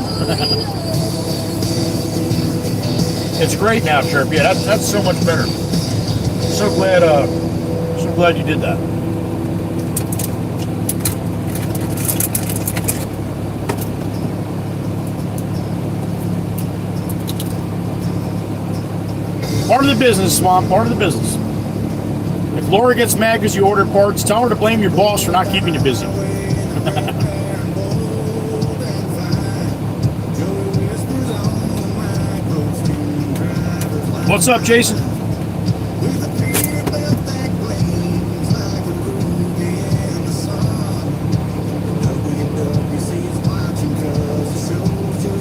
It's great now, Chirp. Yeah, that's so much better. So glad you did that. Part of the business, Swamp. Part of the business. If Laura gets mad because you ordered parts, tell her to blame your boss for not keeping you busy. What's up, Jason?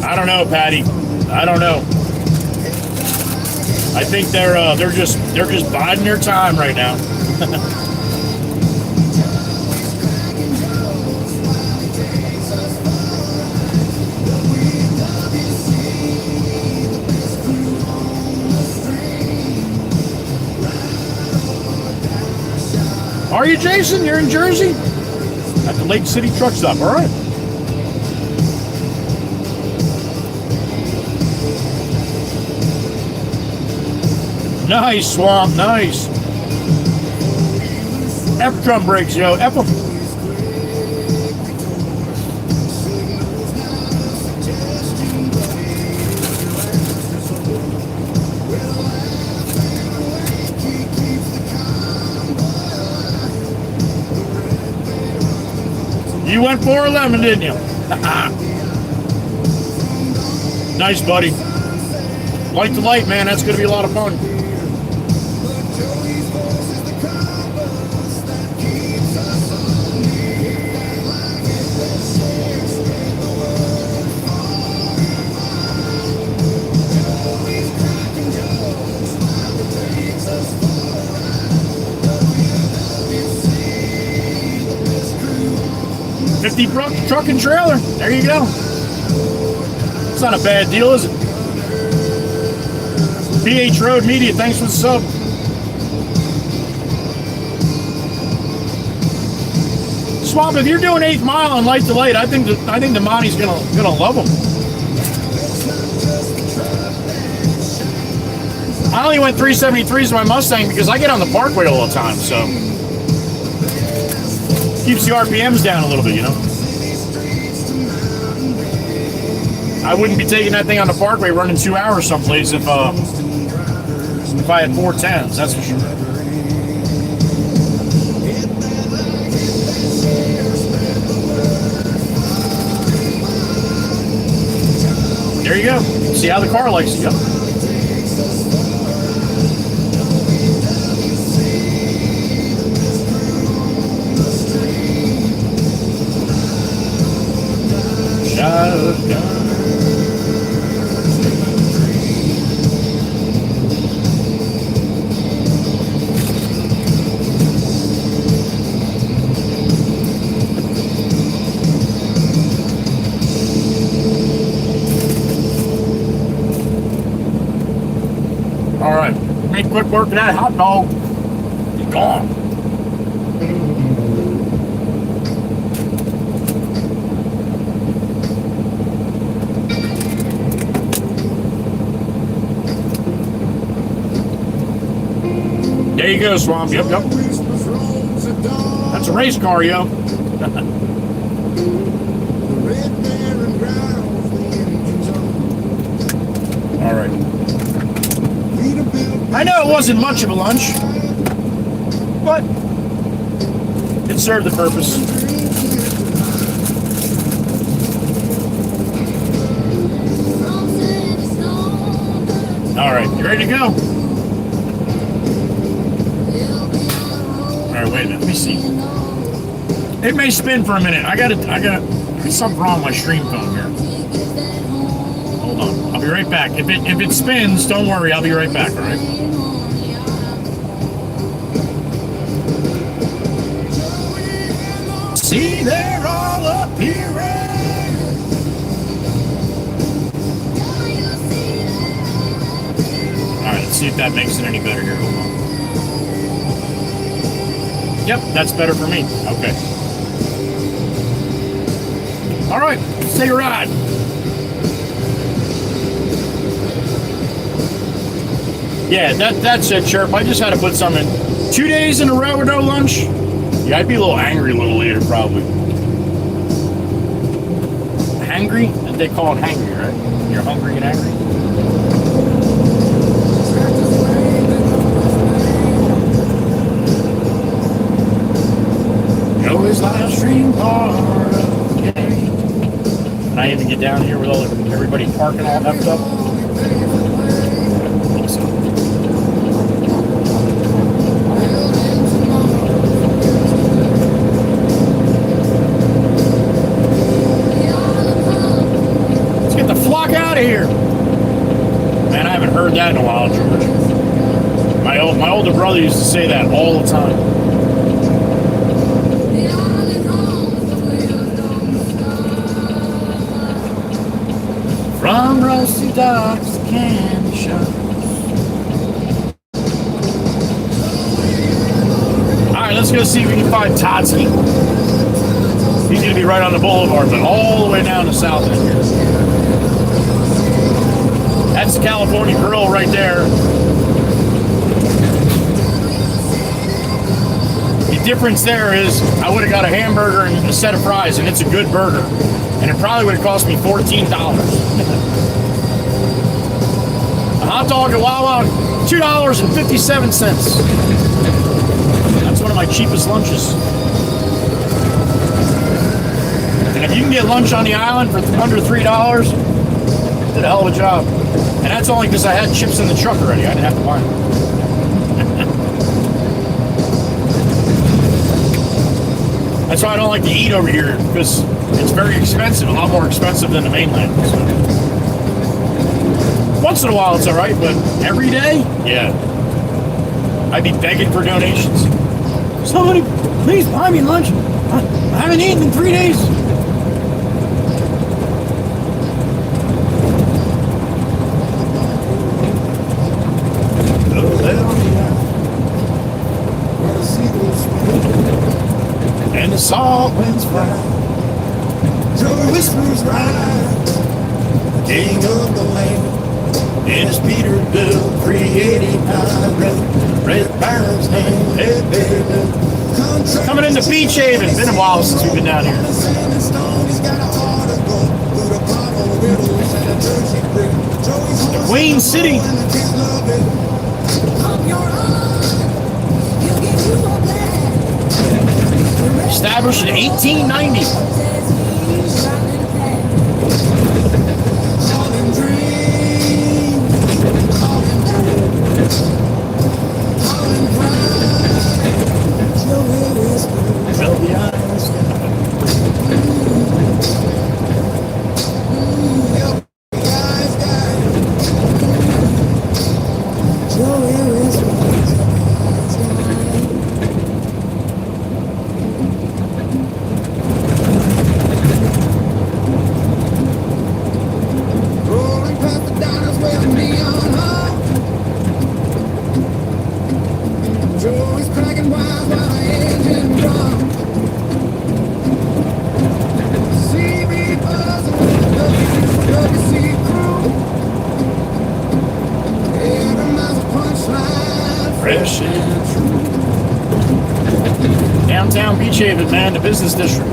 I don't know, Patty. I don't know. I think they're just biding their time right now. Are you, Jason? You're in Jersey? At the Lake City Truck Stop, all right. Nice, Swamp, nice. F drum brakes, yo. F them. You went 411, didn't you? Nice, buddy. Light to light, man. That's going to be a lot of fun. Truck and trailer. There you go. It's not a bad deal, is it? BH Road Media, thanks for the sub. Swamp, if you're doing 8th Mile and light to light, I think the Monty's gonna love them. I only went 373s with my Mustang because I get on the Parkway all the time, so keeps the RPMs down a little bit, you know. I wouldn't be taking that thing on the Parkway running 2 hours someplace if I had 410s, that's for sure. There you go. See how the car likes it. Yep. Shotgun. Make quick work of that hot dog. Be gone. There you go, Swamp. Yep. That's a race car, yo. All right. I know it wasn't much of a lunch, but it served the purpose. All right, you ready to go? All right, wait a minute. Let me see. It may spin for a minute. I got there's something wrong with my stream phone here. Hold on. I'll be right back. If it spins, don't worry. I'll be right back. All right. See, they're all up here. Alright, let's see if that makes it any better here. Hold on. Yep, that's better for me. Okay. Alright, let's take a ride. Yeah, that's it, Chirp. I just had to put some in. 2 days in a row with no lunch? Yeah, I'd be a little angry a little later, probably. Hangry? They call it hangry, right? You're hungry and angry? Always live stream part of the game. Can I even get down here with everybody parking all effed up? Out of here, man! I haven't heard that in a while, George. My older brother used to say that all the time. From rusty docks to candy shops. All right, right, let's go see if we can find Totsky. He's going to be right on the boulevard, but all the way down the south end here. That's the California Grill right there. The difference there is I would have got a hamburger and a set of fries, and it's a good burger. And it probably would have cost me $14. A hot dog at Wawa, $2.57. That's one of my cheapest lunches. And if you can get lunch on the island for under $3, did a hell of a job. And that's only because I had chips in the truck already. I didn't have to buy them. That's why I don't like to eat over here, because it's very expensive, a lot more expensive than the mainland. So. Once in a while it's all right, but every day, yeah. I'd be begging for donations. Somebody, please buy me lunch. I haven't eaten in 3 days. And the salt winds fly. Joe whispers ride. King of the land. In his Peterbilt 389. Red Baron's name. Coming into Beach Haven. Been a while since we've been down here. The Queen City. Established in 1890. Downtown Beach Haven, man, the business district.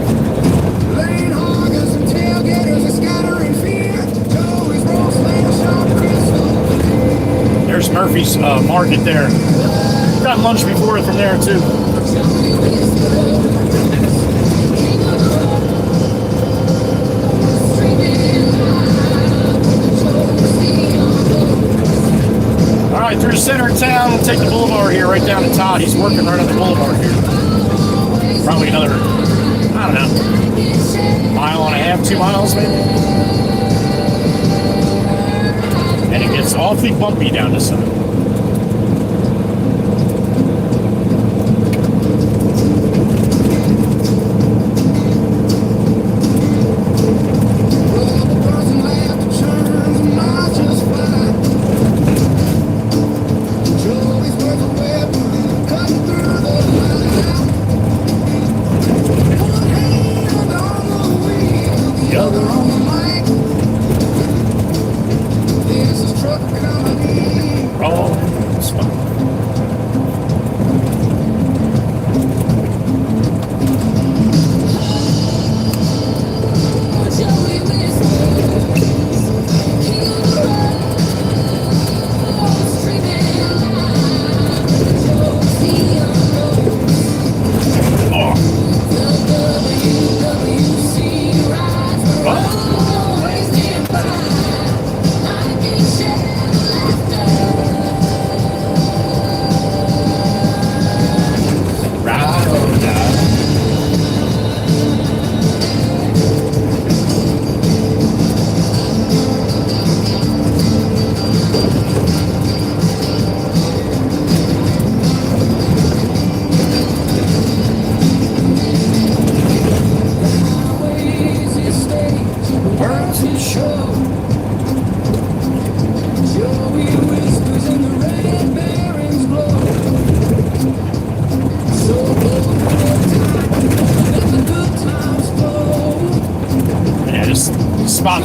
There's Murphy's Market there. Got lunch before from there too. All right, through the center of town, we'll take the boulevard here, right down to Todd. He's working right on the boulevard here. Probably another, I don't know, mile and a half, 2 miles maybe. And it gets awfully bumpy down this side. Oh.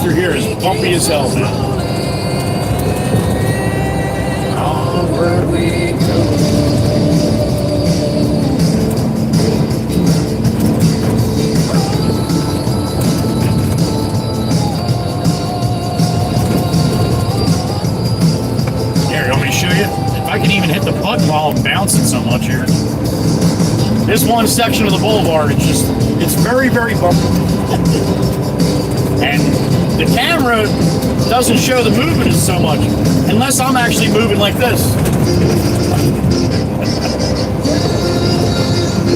through here is bumpy as hell, man. Onward we go. Here, you want me to show you? If I can even hit the button while I'm bouncing so much here. This one section of the boulevard, it's very, very bumpy. And the camera doesn't show the movement so much, unless I'm actually moving like this.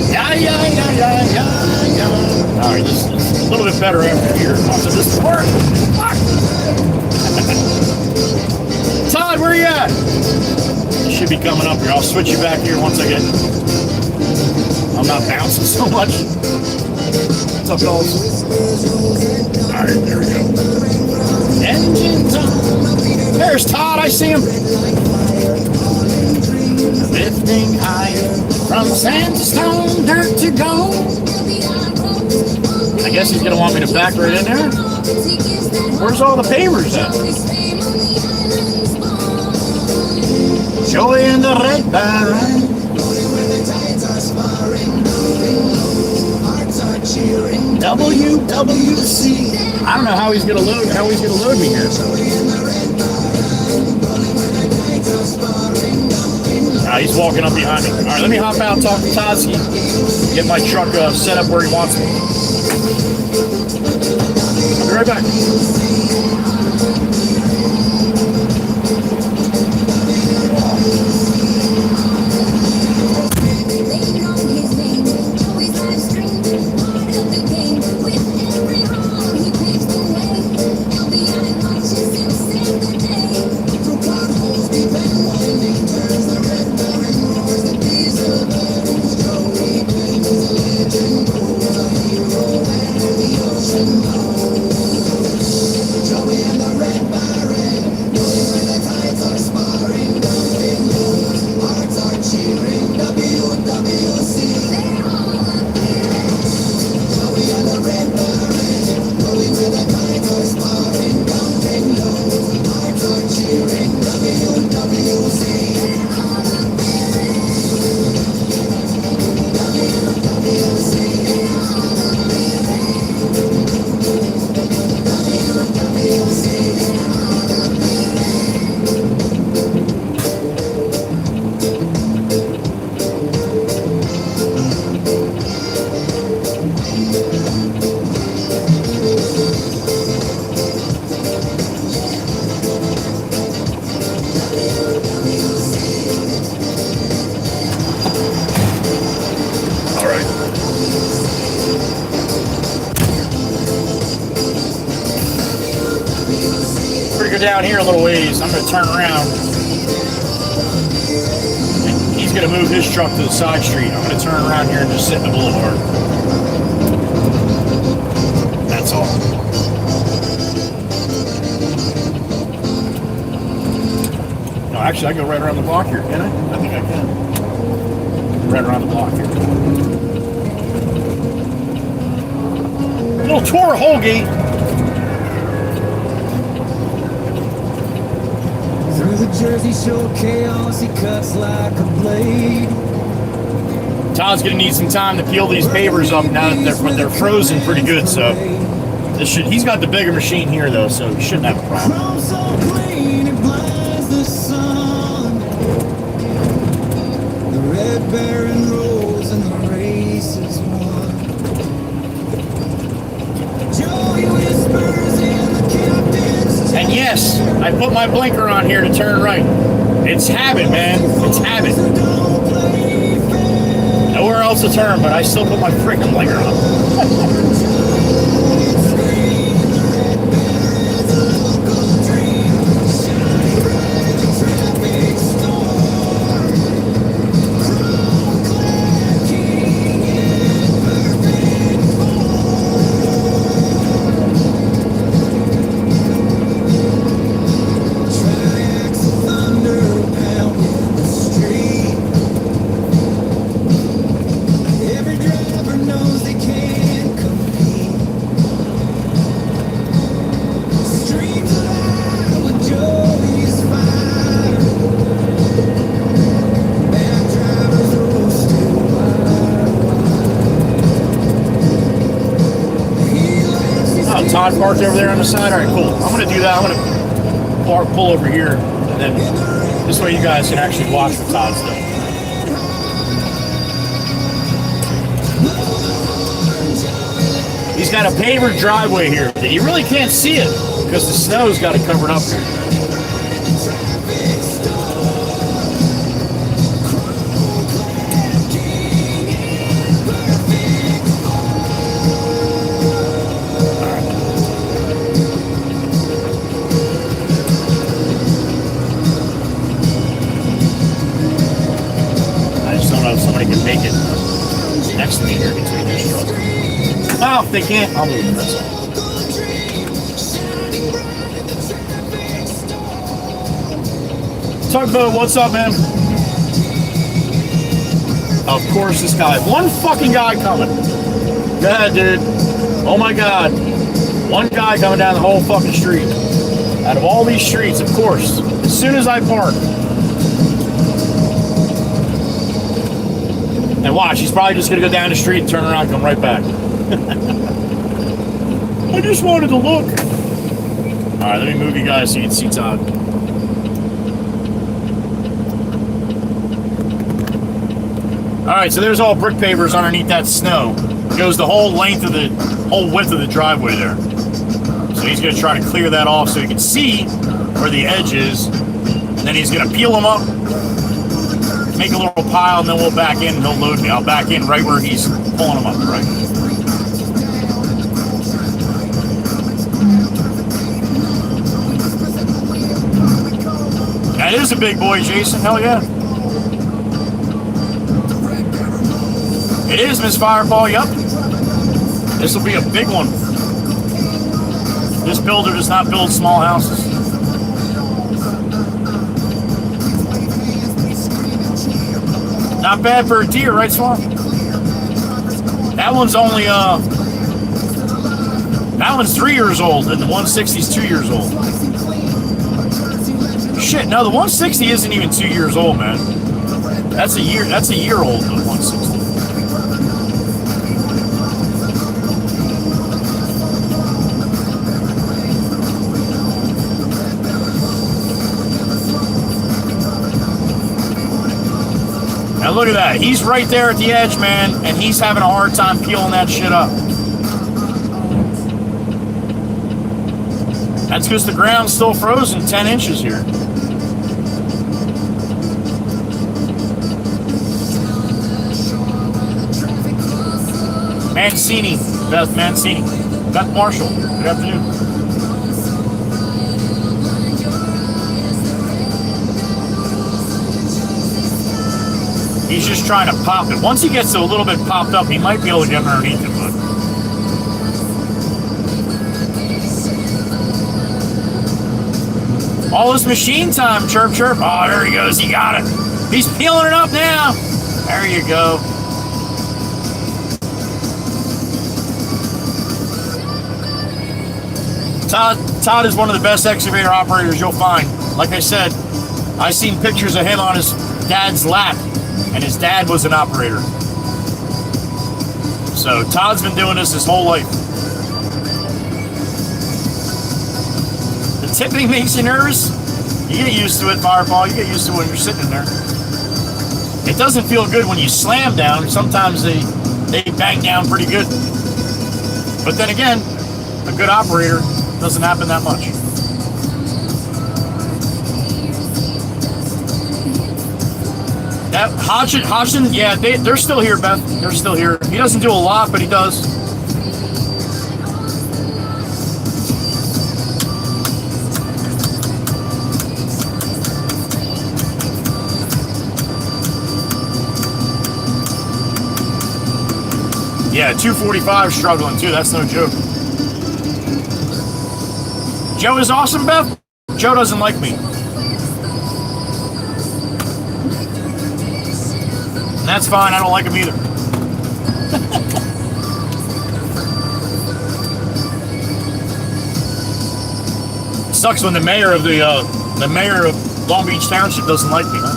Yeah. All right, this is a little bit better after here. So this will work. Todd, where you at? You should be coming up here. I'll switch you back here once I get. I'm not bouncing so much. What's up, fellas? All right, there we go. Engines on. There's Todd. I see him. Lifting higher from sand to stone, dirt to gold. I guess he's gonna want me to back right in there. Where's all the pavers at? Joey in the red band. WWC. I don't know how he's gonna load me here. He's walking up behind me. All right, let me hop out, talk to Tazky, get my truck set up where he wants me. I'll be right back. Down here a little ways. I'm going to turn around. He's going to move his truck to the side street. I'm going to turn around here and just sit in the boulevard. That's all. No, actually, I go right around the block here, can I? I think I can. Right around the block here. Little tour of Holgate. Jersey Shore chaos, he cuts like a blade. Todd's gonna need some time to peel these pavers up now that they're frozen pretty good. So he's got the bigger machine here though, so he shouldn't have a problem. So clean, it blinds the sun. The Red Baron rolls and the race is won. Joey whispers in the captain's. And yes, I put my blinker on here to turn right. It's habit, man. It's habit. Nowhere else to turn, but I still put my freaking blinker on. Todd parked over there on the side? All right, cool. I'm going to do that. I'm going to pull over here, and then this way you guys can actually watch what Todd's doing. He's got a paver driveway here. You really can't see it because the snow's got it covered up here. Can make it next to me here between this truck. Oh, if they can't, I'll move this. Tugboat, what's up, man? Of course, this guy. One fucking guy coming. Go ahead, dude. Oh my god. One guy coming down the whole fucking street. Out of all these streets, of course. As soon as I park. And watch, he's probably just going to go down the street and turn around and come right back. I just wanted to look. Alright, let me move you guys so you can see Todd. Alright, so there's all brick pavers underneath that snow. It goes the whole width of the driveway there. So he's going to try to clear that off so you can see where the edge is. And then he's going to peel them up. Make a little pile, and then we'll back in and he'll load me. I'll back in right where he's pulling them up, right? That is a big boy, Jason. Hell yeah. It is, Miss Fireball. Yep. This will be a big one. This builder does not build small houses. Not bad for a deer, right, Swan? That one's only, that one's 3 years old, and the 160's 2 years old. Shit, no, the 160 isn't even 2 years old, man. That's a year old, the 160. Now look at that. He's right there at the edge, man, and he's having a hard time peeling that shit up. That's because the ground's still frozen 10 inches here. Mancini, Beth Mancini. Beth Marshall, good afternoon. He's just trying to pop it. Once he gets a little bit popped up, he might be able to get underneath it, but... all this machine time, chirp, chirp. Oh, there he goes. He got it. He's peeling it up now. There you go. Todd is one of the best excavator operators you'll find. Like I said, I've seen pictures of him on his dad's lap. And his dad was an operator. So Todd's been doing this his whole life. The tipping makes you nervous. You get used to it, Fireball. You get used to it when you're sitting in there. It doesn't feel good when you slam down. Sometimes they bang down pretty good. But then again, a good operator doesn't happen that much. Hodgson, yeah, they're still here, Beth. They're still here. He doesn't do a lot, but he does. Yeah, 245 struggling too. That's no joke. Joe is awesome, Beth. Joe doesn't like me. That's fine, I don't like him either. Sucks when the mayor of Long Beach Township doesn't like me, huh?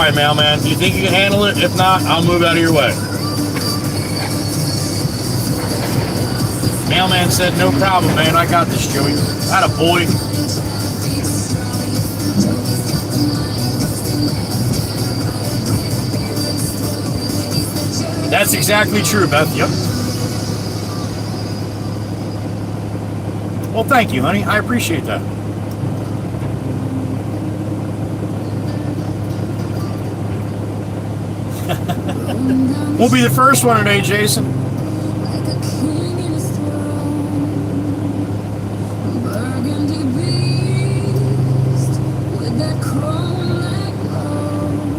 right, mailman. Do you think you can handle it? If not, I'll move out of your way. Mailman said, no problem, man. I got this, Joey. Atta boy. That's exactly true, Beth. Yep. Well, thank you, honey. I appreciate that. We'll be the first one today, Jason.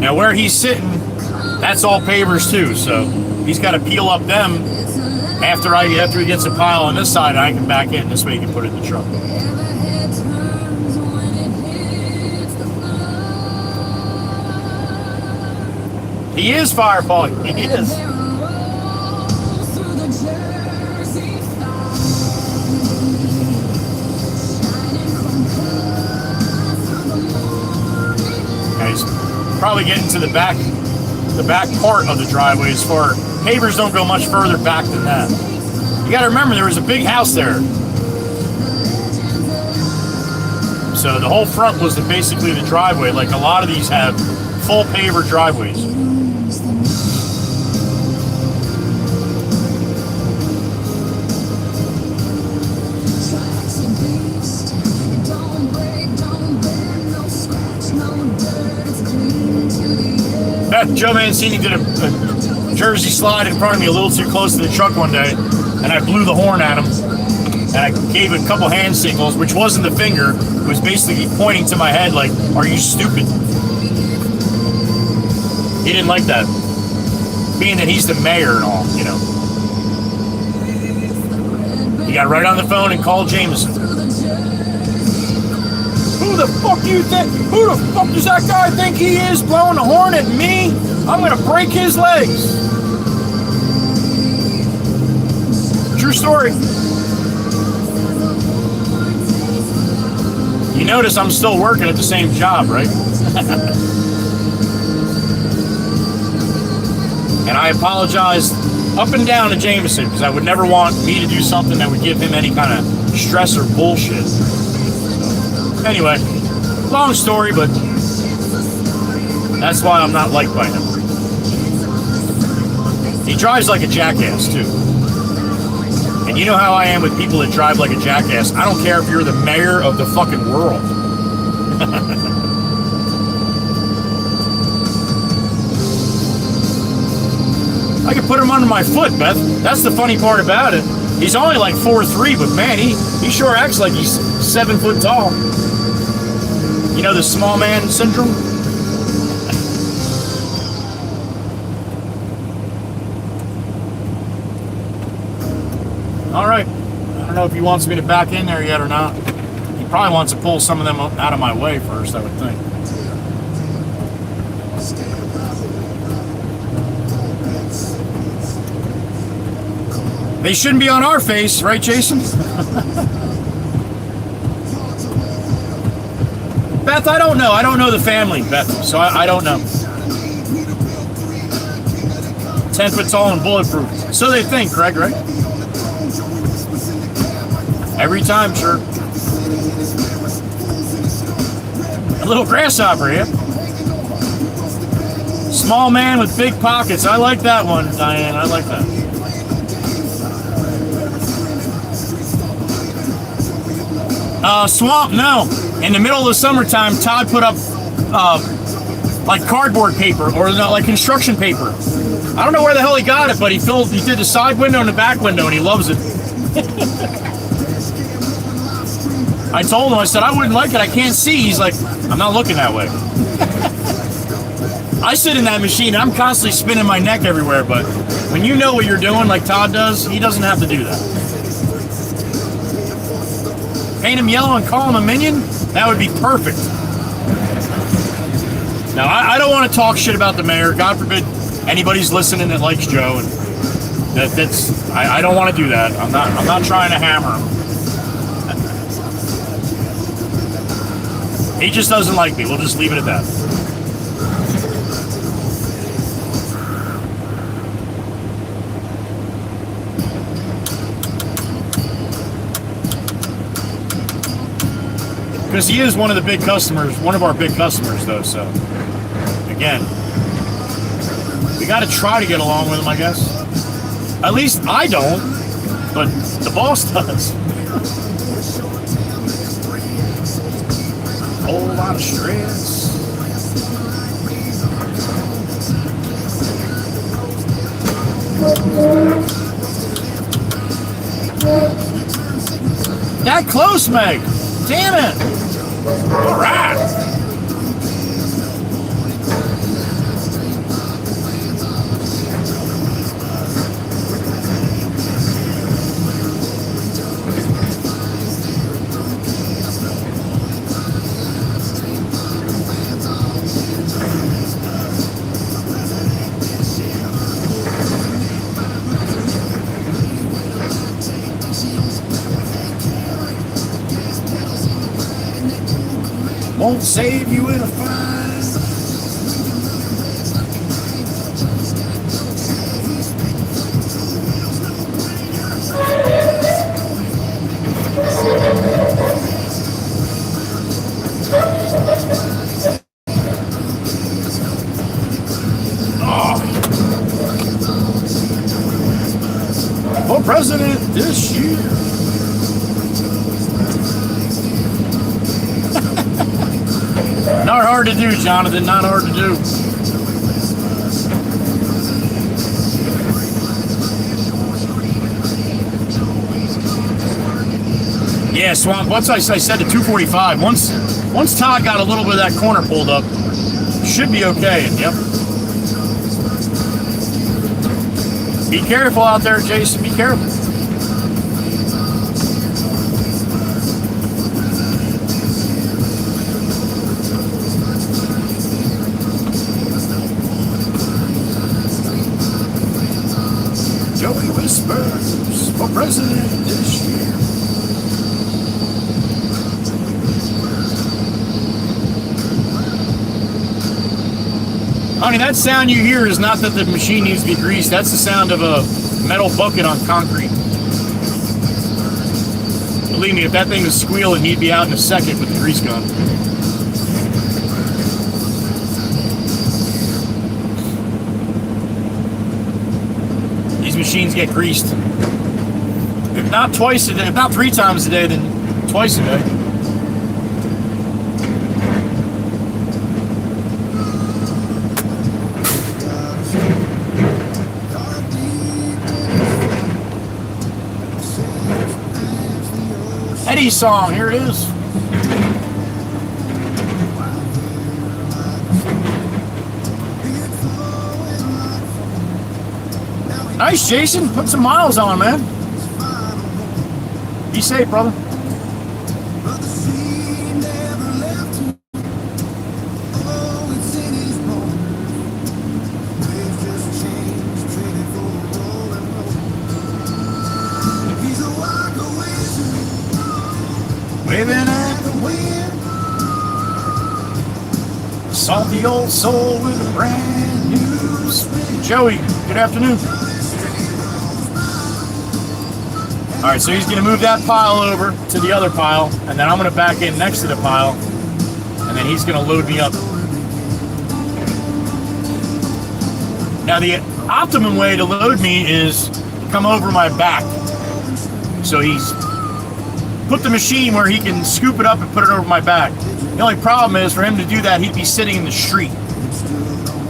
Now, where he's sitting, that's all pavers too, so he's got to peel up them after he gets a pile on this side, and I can back in. This way he can put it in the truck. He is firefalling. He is. Okay, he's probably getting to the back part of the driveway. As far pavers don't go much further back than that. You got to remember there was a big house there, so the whole front was basically the driveway. Like a lot of these have full paver driveways. Joe Mancini did a Jersey slide in front of me a little too close to the truck one day, and I blew the horn at him, and I gave a couple hand signals, which wasn't the finger. It was basically pointing to my head like, are you stupid? He didn't like that, being that he's the mayor and all, you know. He got right on the phone and called Jameson. Who the fuck do you think? Who the fuck does that guy think he is, blowing the horn at me? I'm gonna break his legs. True story. You notice I'm still working at the same job, right? And I apologized up and down to Jameson because I would never want me to do something that would give him any kind of stress or bullshit. Anyway, long story, but that's why I'm not liked by him. He drives like a jackass, too. And you know how I am with people that drive like a jackass. I don't care if you're the mayor of the fucking world. I can put him under my foot, Beth. That's the funny part about it. He's only like 4'3", but man, he sure acts like he's 7 foot tall. You know the small man syndrome? All right. I don't know if he wants me to back in there yet or not. He probably wants to pull some of them out of my way first, I would think. They shouldn't be on our face, right, Jason? Beth, I don't know. I don't know the family, Beth, so I don't know. 10 foot tall and bulletproof. So they think, Craig, right? Every time, sure. A little grasshopper, yeah? Small man with big pockets. I like that one, Diane. I like that. Swamp, no. In the middle of the summertime, Todd put up like cardboard paper or like construction paper. I don't know where the hell he got it, but he did the side window and the back window, and he loves it. I told him, I said, I wouldn't like it. I can't see. He's like, I'm not looking that way. I sit in that machine. I'm constantly spinning my neck everywhere, but when you know what you're doing like Todd does, he doesn't have to do that. Paint him yellow and call him a minion? That would be perfect. Now, I don't want to talk shit about the mayor. God forbid anybody's listening that likes Joe. And I don't want to do that. I'm not trying to hammer him. He just doesn't like me. We'll just leave it at that. Because he is one of the big customers, one of our big customers, though. So, again, we got to try to get along with him, I guess. At least I don't, but the boss does. Whole lot of stress. That close, Meg. Damn it. All right. Won't save you in a fight. Oh. For president this year. Not hard to do, Jonathan. Not hard to do. Yeah, Swamp. Once I said to 245. Once Todd got a little bit of that corner pulled up, should be okay. Yep. Be careful out there, Jason. Be careful. Joey Whispers for president this year. Honey, that sound you hear is not that the machine needs to be greased. That's the sound of a metal bucket on concrete. Believe me, if that thing was squealing, he'd be out in a second with the grease gun. These machines get greased. If not twice a day, if not 3 times a day, then twice a day. Eddie's song, here it is. Nice, Jason. Put some miles on, man. Be safe, brother. Waving at the wind, salty old soul with a brand new spin. Joey, good afternoon. All right, so he's going to move that pile over to the other pile, and then I'm going to back in next to the pile, and then he's going to load me up. Now, the optimum way to load me is to come over my back. So he's put the machine where he can scoop it up and put it over my back. The only problem is for him to do that, he'd be sitting in the street.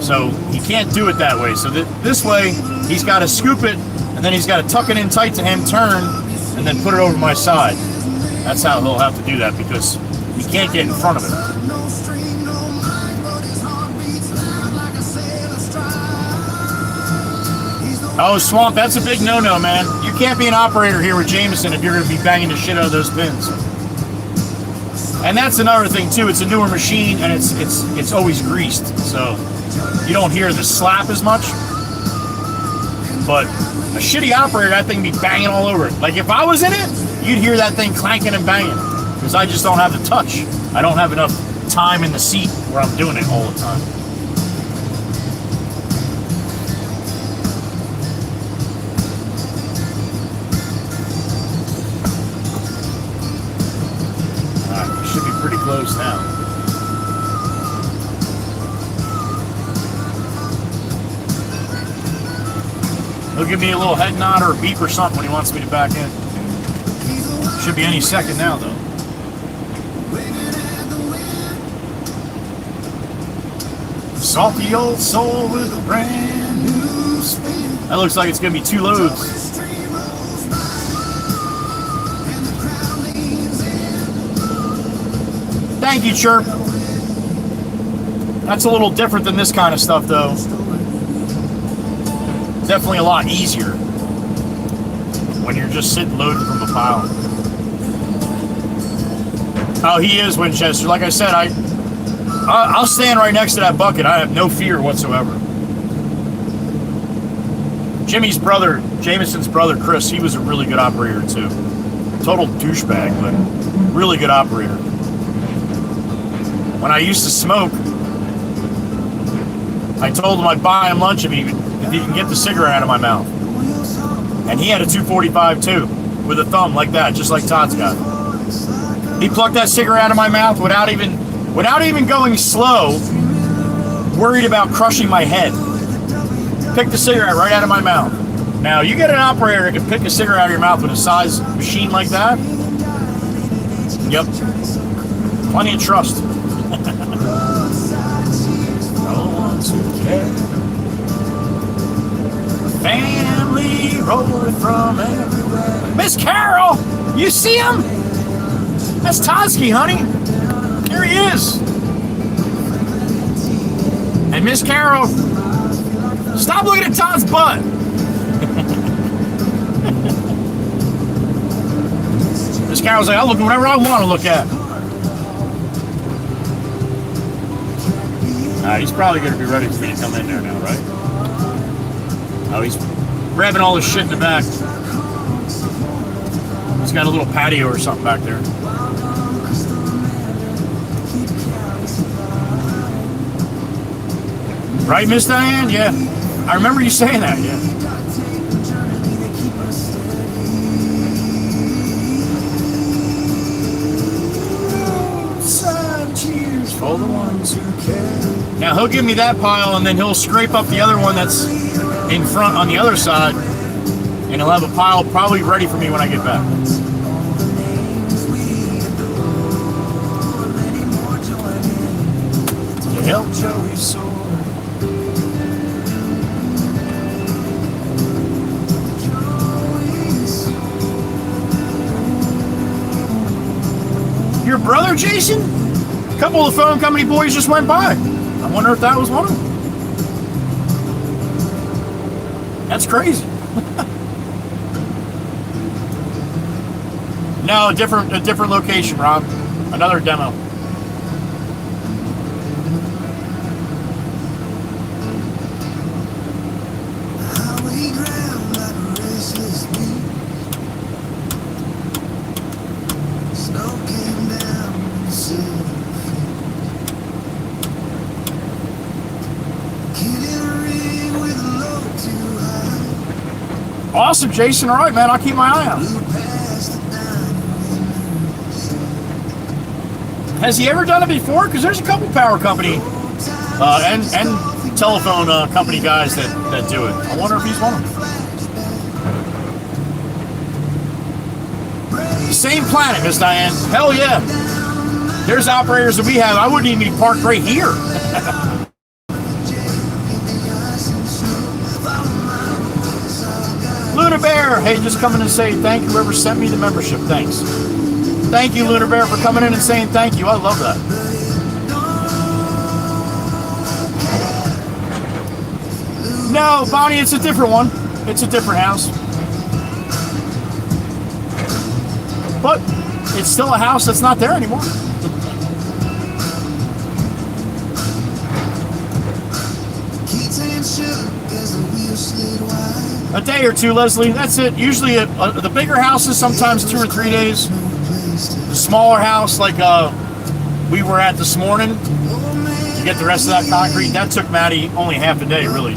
So he can't do it that way. So this way, he's got to scoop it, and then he's got to tuck it in tight to him, turn, and then put it over my side. That's how he'll have to do that because he can't get in front of it. Oh, Swamp, that's a big no-no, man. You can't be an operator here with Jameson if you're going to be banging the shit out of those pins. And that's another thing, too. It's a newer machine, and it's always greased. So you don't hear the slap as much. But a shitty operator, that thing be banging all over it. Like, if I was in it, you'd hear that thing clanking and banging. Because I just don't have the touch. I don't have enough time in the seat where I'm doing it all the time. He'll give me a little head nod or a beep or something when he wants me to back in. Should be any second now, though. Salty old soul with a brand new spin. That looks like it's going to be 2 loads. Thank you, Chirp. That's a little different than this kind of stuff, though. Definitely a lot easier when you're just sitting loading from a pile. Oh, he is Winchester. Like I said, I'll stand right next to that bucket. I have no fear whatsoever. Jimmy's brother, Jameson's brother, Chris, he was a really good operator, too. Total douchebag, but really good operator. When I used to smoke, I told him I'd buy him lunch if he can get the cigarette out of my mouth. And he had a 245 too, with a thumb like that, just like Todd's got. He plucked that cigarette out of my mouth without even going slow, worried about crushing my head. Picked the cigarette right out of my mouth. Now, you get an operator that can pick a cigarette out of your mouth with a size machine like that. Yep. Plenty of trust. Family rolling from everywhere. Miss Carol, you see him? That's Toski, honey. Here he is. And Miss Carol, stop looking at Todd's butt. Miss Carol's like, I'll look at whatever I want to look at. He's probably going to be ready for me to come in there now, right? Oh, he's grabbing all his shit in the back. He's got a little patio or something back there. Right, Miss Diane? Yeah. I remember you saying that, yeah. Cheers for the ones who care. Now he'll give me that pile and then he'll scrape up the other one that's in front on the other side, and he'll have a pile probably ready for me when I get back. To help Joey soar. Your brother, Jason? A couple of the phone company boys just went by. I wonder if that was one of them. That's crazy. No, a different location, Rob. Another demo. Awesome, Jason. All right, man. I'll keep my eye out. Has he ever done it before? Because there's a couple power company and telephone company guys that do it. I wonder if he's one of them. The same planet, Miss Diane. Hell yeah. There's operators that we have. I wouldn't even be parked right here. Lunar Bear, hey, just coming and say thank you whoever sent me the membership. Thanks. Thank you, Lunar Bear, for coming in and saying thank you. I love that. No, Bonnie, it's a different one. It's a different house. But it's still a house that's not there anymore. A day or two, Leslie. That's it. Usually the bigger houses, sometimes 2 or 3 days. The smaller house, like we were at this morning, to get the rest of that concrete, that took Maddie only half a day, really.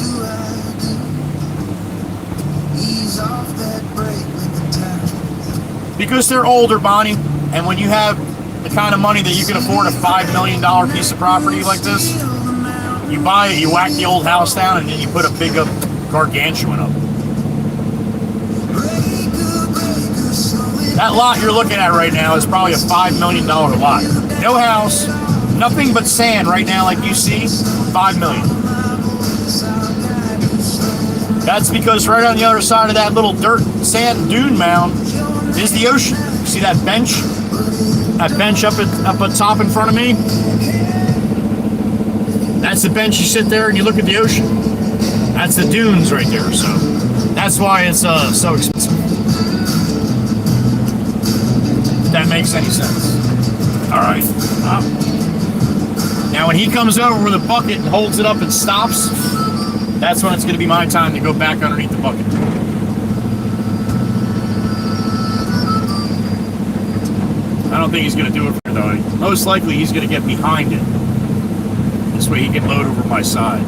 Because they're older, Bonnie, and when you have the kind of money that you can afford a $5 million piece of property like this, you buy it, you whack the old house down, and then you put a big gargantuan up. That lot you're looking at right now is probably a $5 million lot. No house, nothing but sand right now, like you see. $5 million. That's because right on the other side of that little dirt sand dune mound is the ocean. See that bench? That bench up at top in front of me? That's the bench. You sit there and you look at the ocean. That's the dunes right there. So that's why it's so expensive. If that makes any sense. All right. Now when he comes over with a bucket and holds it up and stops, that's when it's going to be my time to go back underneath the bucket. I don't think he's going to do it for though. Most likely he's going to get behind it. This way he can load over my side.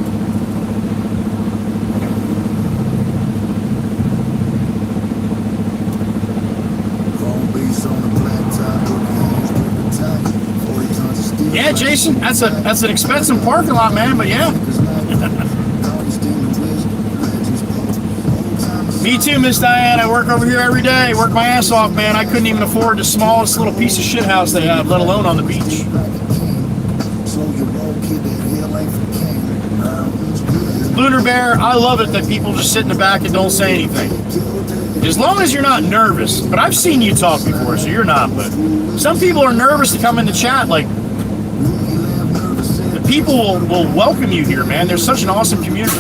Yeah, Jason, that's an expensive parking lot, man, but yeah. Me too, Miss Diane. I work over here every day. Work my ass off, man. I couldn't even afford the smallest little piece of shit house they have, let alone on the beach. Lunar Bear, I love it that people just sit in the back and don't say anything. As long as you're not nervous. But I've seen you talk before, so you're not. But some people are nervous to come in the chat. Like, the people will welcome you here, man. There's such an awesome community.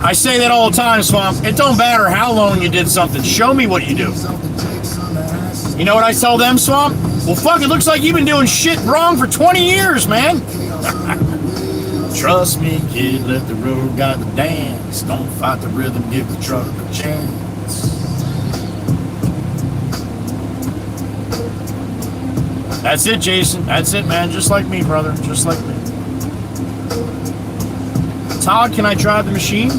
I say that all the time, Swamp. It don't matter how long you did something. Show me what you do. You know what I tell them, Swamp? Well, fuck, it looks like you've been doing shit wrong for 20 years, man. Trust me, kid, let the road guide the dance. Don't fight the rhythm, give the truck a chance. That's it, Jason. That's it, man. Just like me, brother. Just like me. Todd, can I drive the machine?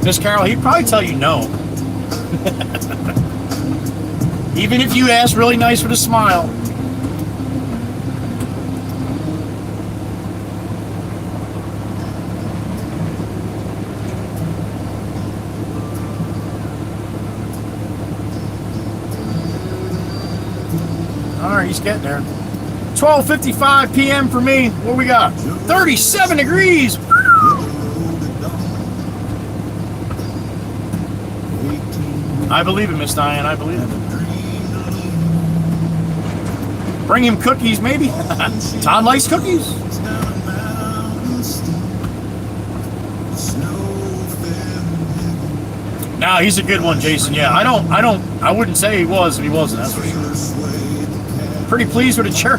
Miss Carol, he'd probably tell you no. Even if you ask really nice with a smile. All right, he's getting there. 12:55 p.m. for me. What we got? 37 degrees. I believe it, Miss Diane. I believe it. Bring him cookies, maybe. Todd likes cookies. No, he's a good one, Jason. Yeah, I wouldn't say he was if he wasn't. That's for sure. Pretty pleased with the chair.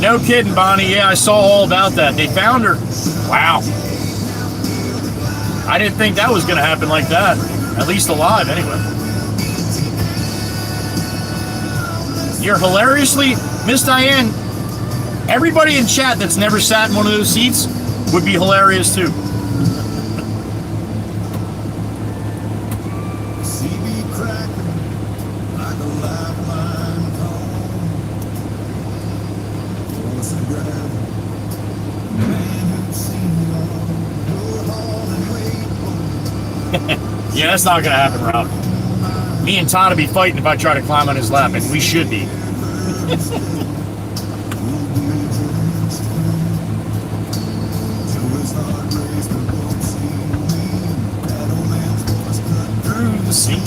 No kidding, Bonnie. Yeah, I saw all about that. They found her. Wow. I didn't think that was going to happen like that. At least alive, anyway. You're hilariously... Miss Diane, everybody in chat that's never sat in one of those seats would be hilarious, too. Yeah, that's not going to happen, Rob. Me and Todd will be fighting if I try to climb on his lap, and we should be. Through the sea.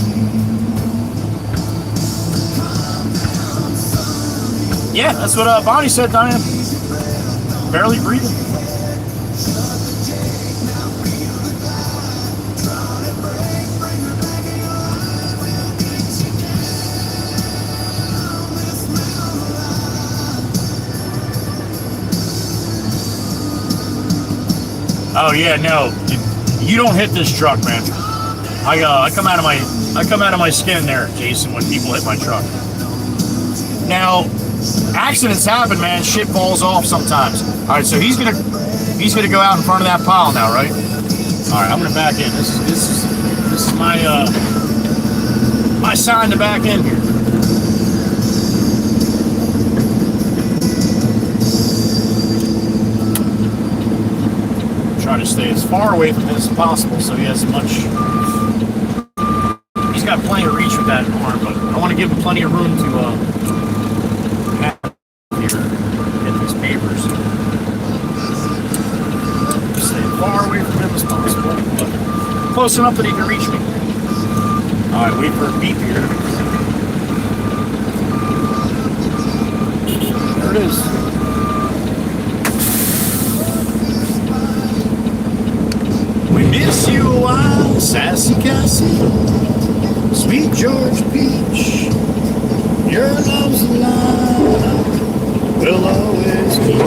Yeah, that's what Bonnie said, Diane. Barely breathing. Oh yeah, no, you don't hit this truck, man. I come out of my skin there, Jason, when people hit my truck. Now, accidents happen, man. Shit falls off sometimes. All right, so he's gonna go out in front of that pile now, right? All right, I'm gonna back in. This is my my sign to back in here. try to stay as far away from this as possible so he has as much. He's got plenty of reach with that arm, but I want to give him plenty of room to have here in these papers. Stay as far away from him as possible, but close enough that he can reach me. All right, wait for a beep here. There it is. We miss you a while, Sassy Cassie, Sweet George Peach. Your love's alive, we'll always keep.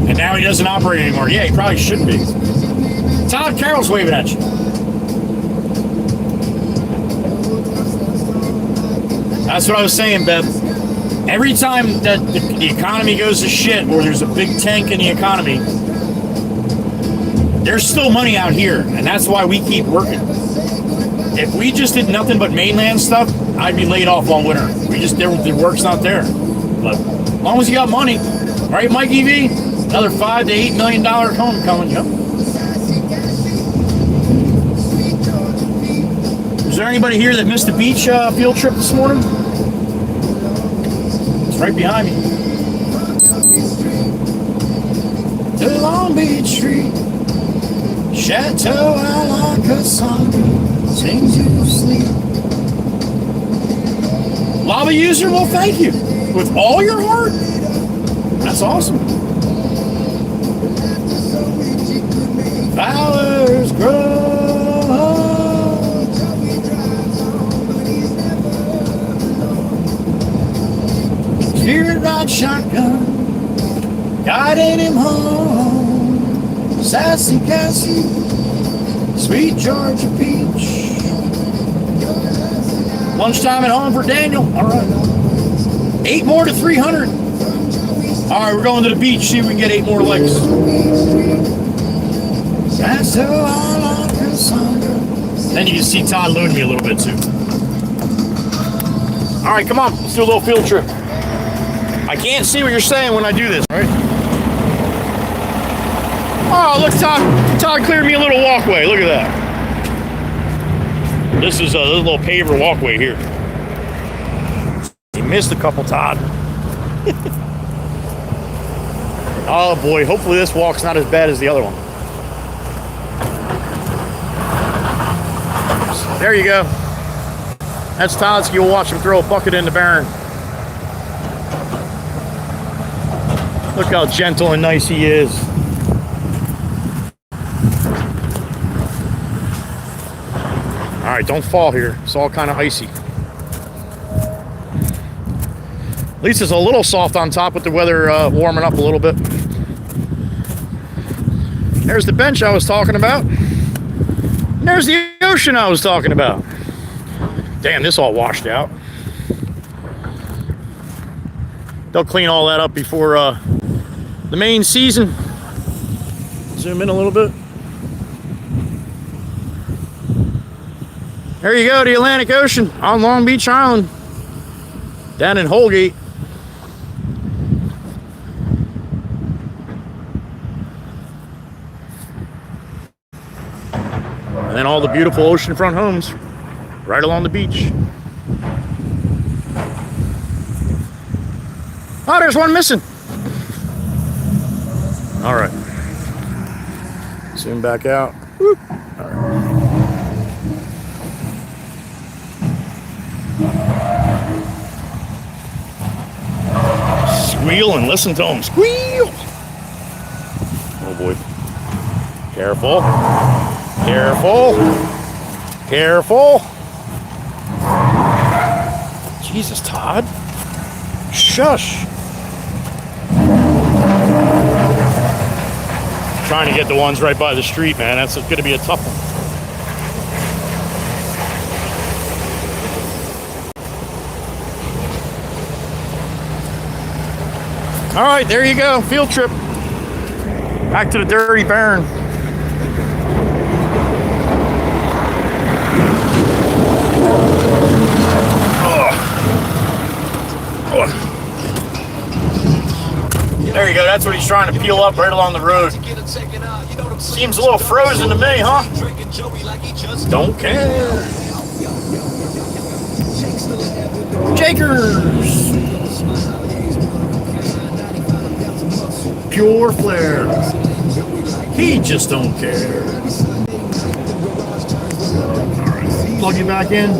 And now he doesn't operate anymore. Yeah, he probably shouldn't be. Todd Carroll's waving at you. That's what I was saying, Bev. Every time that the economy goes to shit or there's a big tank in the economy, there's still money out here, and that's why we keep working. If we just did nothing but mainland stuff, I'd be laid off all winter. The work's not there. But as long as you got money, right, Mike EV? Another $5 to $8 million home coming, yep. Is there anybody here that missed the beach field trip this morning? It's right behind me. The Long Beach Street Chateau, I like a song, sings you to sleep. Lava user, well, thank you. With all your heart. That's awesome. Flowers grow. Spirit ride shotgun, guiding him home. Sassy Cassie, Sweet Georgia Peach. Lunchtime at home for Daniel. All right. 8 more to 300. All right, we're going to the beach. See if we can get 8 more legs. That's how I like a song. Then you can see Todd loading me a little bit too. All right, come on. Let's do a little field trip. I can't see what you're saying when I do this, all right? Oh, look, Todd cleared me a little walkway. Look at that. This is a little paver walkway here. You missed a couple, Todd. Oh boy, hopefully this walk's not as bad as the other one. There you go. That's Todd's. You'll watch him throw a bucket in the barren. Look how gentle and nice he is. All right, don't fall here. It's all kind of icy. At least it's a little soft on top with the weather warming up a little bit. There's the bench I was talking about. And there's the ocean I was talking about. Damn, this all washed out. They'll clean all that up before the main season. Zoom in a little bit. There you go, the Atlantic Ocean on Long Beach Island, down in Holgate. And then all the beautiful oceanfront homes right along the beach. Oh, there's one missing. All right. Zoom back out. Whoop. All right. Squeal and listen to them squeal. Oh boy. Careful. Careful. Careful. Jesus, Todd. Shush. Trying to get the ones right by the street, man. That's going to be a tough one. All right, there you go. Field trip. Back to the dirty barren. There you go. That's what he's trying to peel up right along the road. Seems a little frozen to me, huh? Don't care. Jakers. Pure flare. He just don't care. All right. Plug you back in.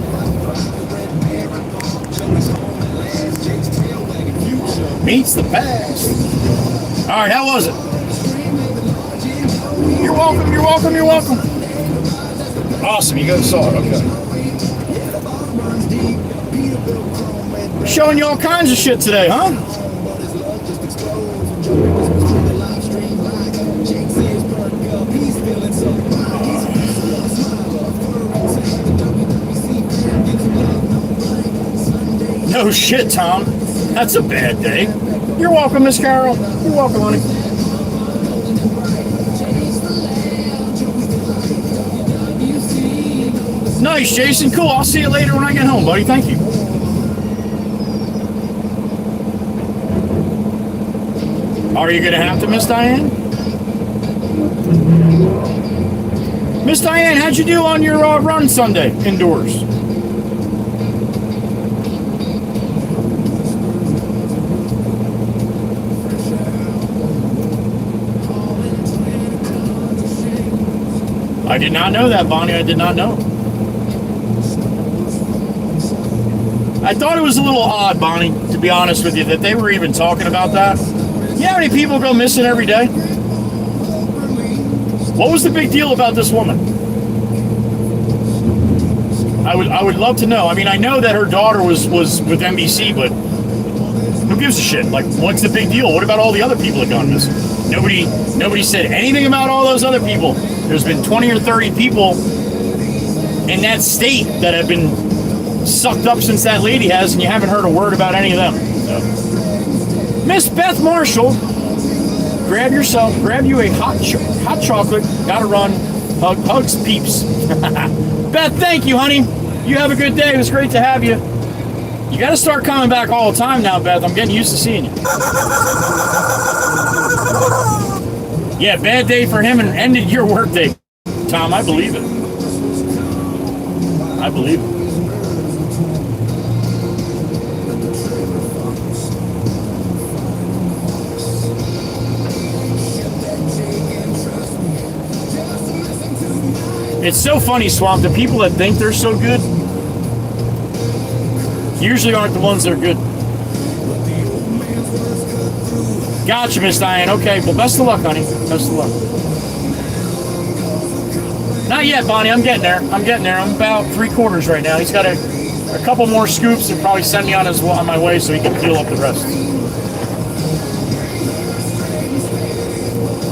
Meets the past. All right, how was it? You're welcome, you're welcome, you're welcome. Awesome, you guys saw it, okay. Showing you all kinds of shit today, huh? No shit, Tom. That's a bad day. You're welcome, Miss Carol. You're welcome, honey. Nice, Jason. Cool. I'll see you later when I get home, buddy. Thank you. Are you going to have to, Miss Diane? Miss Diane, how'd you do on your run Sunday indoors? I did not know that, Bonnie. I did not know. I thought it was a little odd, Bonnie, to be honest with you, that they were even talking about that. You know how many people go missing every day? What was the big deal about this woman? I would love to know. I mean, I know that her daughter was with NBC, but who gives a shit? Like, what's the big deal? What about all the other people that gone missing? Nobody said anything about all those other people. There's been 20 or 30 people in that state that have been sucked up since that lady has, and you haven't heard a word about any of them. So. Miss Beth Marshall, grab you a hot chocolate. Gotta run. Hugs, peeps. Beth, thank you, honey. You have a good day. It was great to have you. You got to start coming back all the time now, Beth. I'm getting used to seeing you. Yeah, bad day for him and ended your work day. Tom, I believe it. I believe it. It's so funny, Swamp. The people that think they're so good usually aren't the ones that are good. Gotcha, Miss Diane. Okay, well, best of luck, honey. Best of luck. Not yet, Bonnie. I'm getting there. I'm about 3/4 right now. He's got a couple more scoops and probably send me on my way so he can peel up the rest.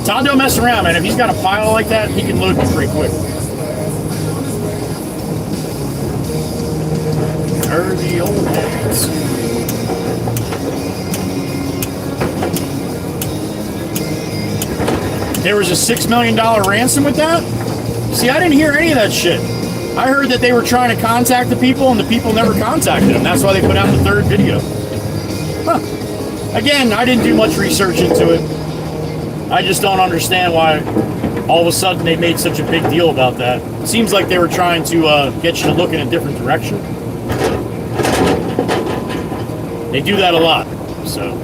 Todd don't mess around, man. If he's got a pile like that, he can load me pretty quick. The old days. There was a $6 million ransom with that? See, I didn't hear any of that shit. I heard that they were trying to contact the people and the people never contacted them. That's why they put out the third video. Huh. Again, I didn't do much research into it. I just don't understand why all of a sudden they made such a big deal about that. It seems like they were trying to get you to look in a different direction. They do that a lot, so.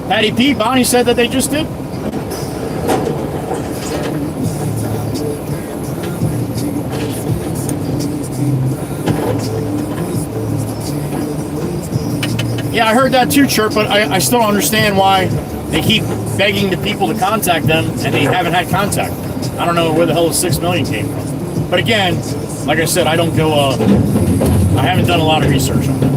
Patty P, Bonnie said that they just did. Yeah, I heard that too, Chirp, but I still don't understand why they keep begging the people to contact them and they haven't had contact. I don't know where the hell the $6 million came from. But again, like I said, I don't go, I haven't done a lot of research on that.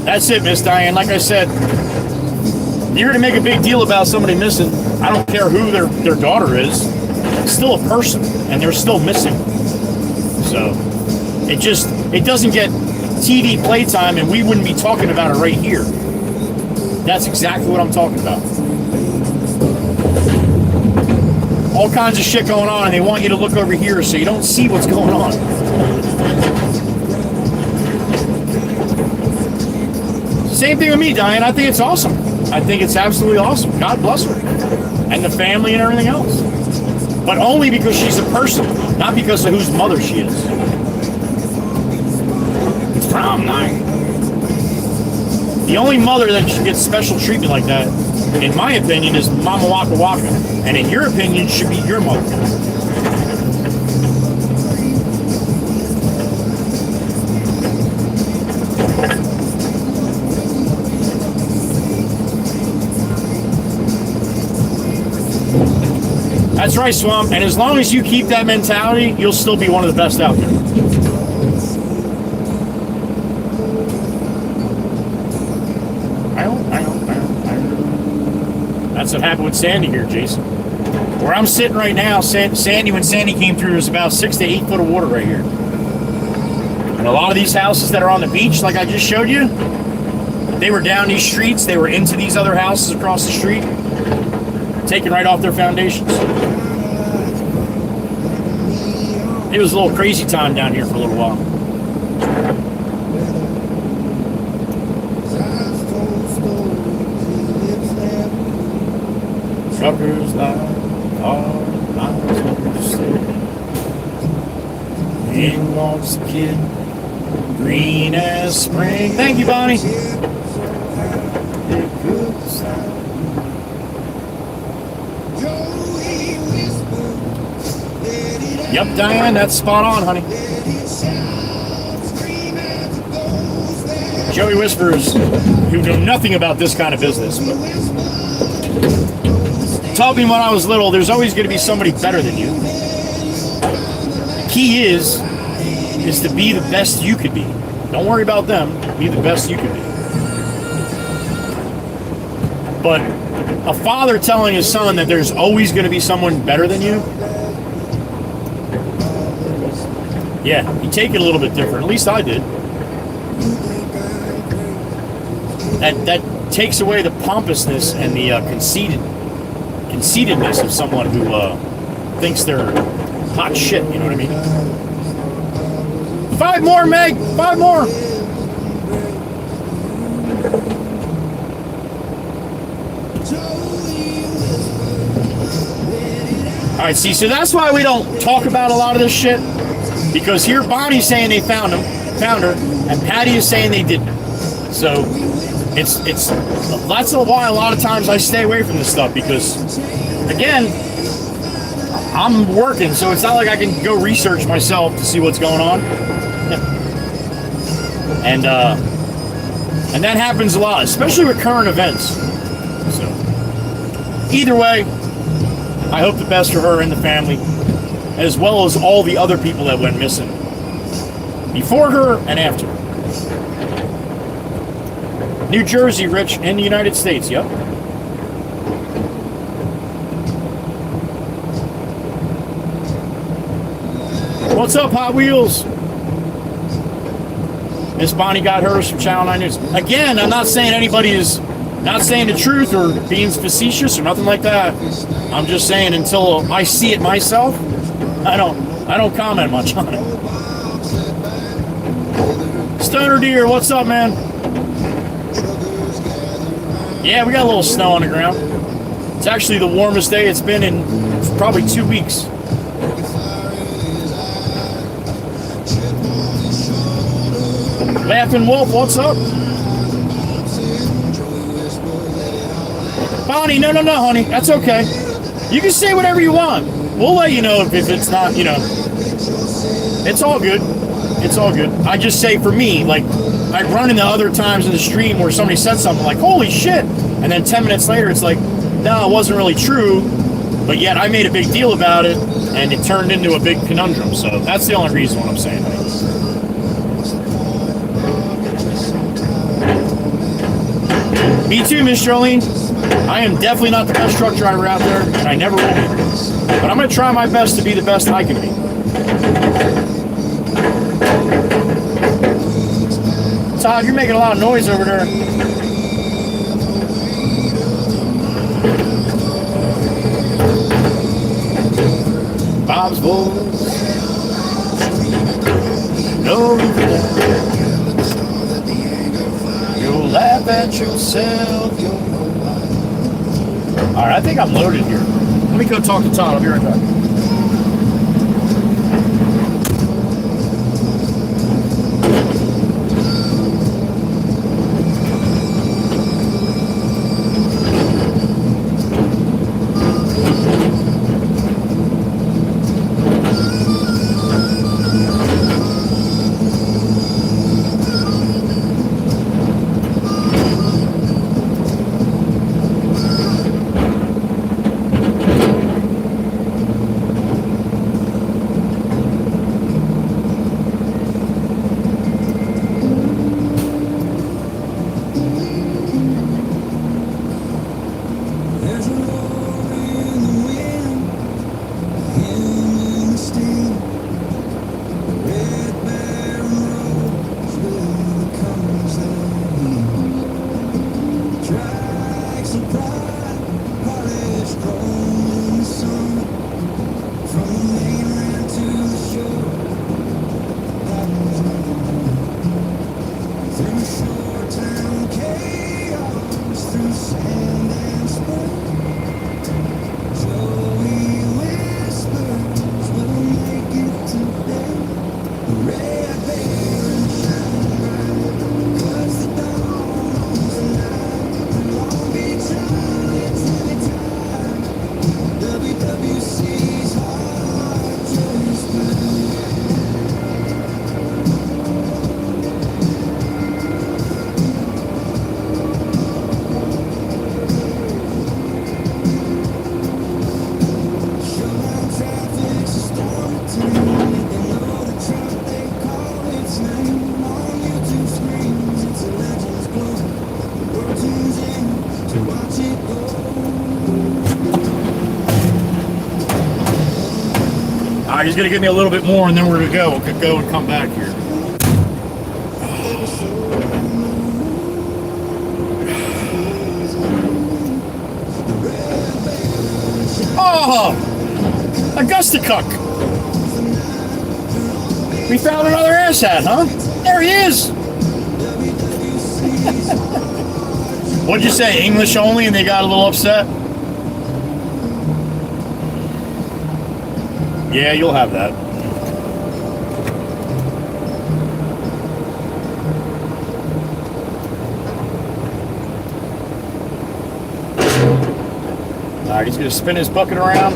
That's it, Miss Diane. Like I said, you're going to make a big deal about somebody missing. I don't care who their daughter is. It's still a person, and they're still missing. So, it doesn't get TV playtime, and we wouldn't be talking about it right here. That's exactly what I'm talking about. all kinds of shit going on, and they want you to look over here so you don't see what's going on. Same thing with me, Diane. I think it's awesome. I think it's absolutely awesome. God bless her. And the family and everything else. But only because she's a person, not because of whose mother she is. It's from nine. The only mother that should get special treatment like that, in my opinion, is Mama Waka Waka. And in your opinion, should be your mother. That's right, Swamp. And as long as you keep that mentality, you'll still be one of the best out there. That's what happened with Sandy here, Jason. Where I'm sitting right now, Sandy, when Sandy came through, there was about 6 to 8 foot of water right here. And a lot of these houses that are on the beach, like I just showed you, they were down these streets. They were into these other houses across the street, taken right off their foundations. It was a little crazy time down here for a little while. Truckers like all miles understood. In walks the kid, green as spring. Thank you, Bonnie. Yep, Diane, that's spot on, honey. Joey Whispers, who know nothing about this kind of business, but taught me when I was little, there's always going to be somebody better than you. The key is to be the best you could be. Don't worry about them. Be the best you could be. But a father telling his son that there's always going to be someone better than you, yeah, you take it a little bit different. At least I did. That takes away the pompousness and the conceitedness of someone who thinks they're hot shit. You know what I mean? 5 more, Meg. 5 more. All right. See, so that's why we don't talk about a lot of this shit. Because here Bonnie's saying they found her, and Patty is saying they didn't. So it's that's why a lot of times I stay away from this stuff, because again, I'm working, so it's not like I can go research myself to see what's going on. And that happens a lot, especially with current events. So either way, I hope the best for her and the family, as well as all the other people that went missing before her and after her. New Jersey, Rich, in the United States, yep. What's up, Hot Wheels? Miss Bonnie got hers from Channel 9 News. Again, I'm not saying anybody is not saying the truth or being facetious or nothing like that. I'm just saying until I see it myself, I don't comment much on it. Stoner Deer, what's up, man? Yeah, we got a little snow on the ground. It's actually the warmest day it's been in probably 2 weeks. Laughing Wolf, what's up? Bonnie, no, honey, that's okay. You can say whatever you want. We'll let you know if it's not, you know. It's all good. It's all good. I just say for me, like, I run into other times in the stream where somebody said something like, holy shit. And then 10 minutes later, it's like, no, it wasn't really true. But yet I made a big deal about it, and it turned into a big conundrum. So that's the only reason what I'm saying. Me too, Miss Jolene. I am definitely not the best truck driver out there, and I never will be. But I'm going to try my best to be the best I can be. Todd, you're making a lot of noise over there. peaceful. No, you'll laugh at yourself. All right, I think I'm loaded here. Let me go talk to Todd. I'll be right back. There's a roar in the wind, in the steam. Red barren roads where comes the heat. Tracks of pride, polished chrome in the sun. From the mainland to the shore, that was number one. Through shore town chaos, through sand and spray. Joey whispers we'll make it today. The red barren shine bright, 'cause the dawn owns the night. The Long Beach Island's anytime. WWC's heart just blew. Showdown traffic's a storm tune. They know the truck, they call its name. On YouTube screens, it's a legend's glow. The world tunes in to watch it go. All right, he's gonna give me a little bit more, and then we're gonna go. We'll go and come back here. Oh, Augusta Cook. We found another asshat, huh? There he is. What'd you say? English only, and they got a little upset? Yeah, you'll have that. All right, he's going to spin his bucket around.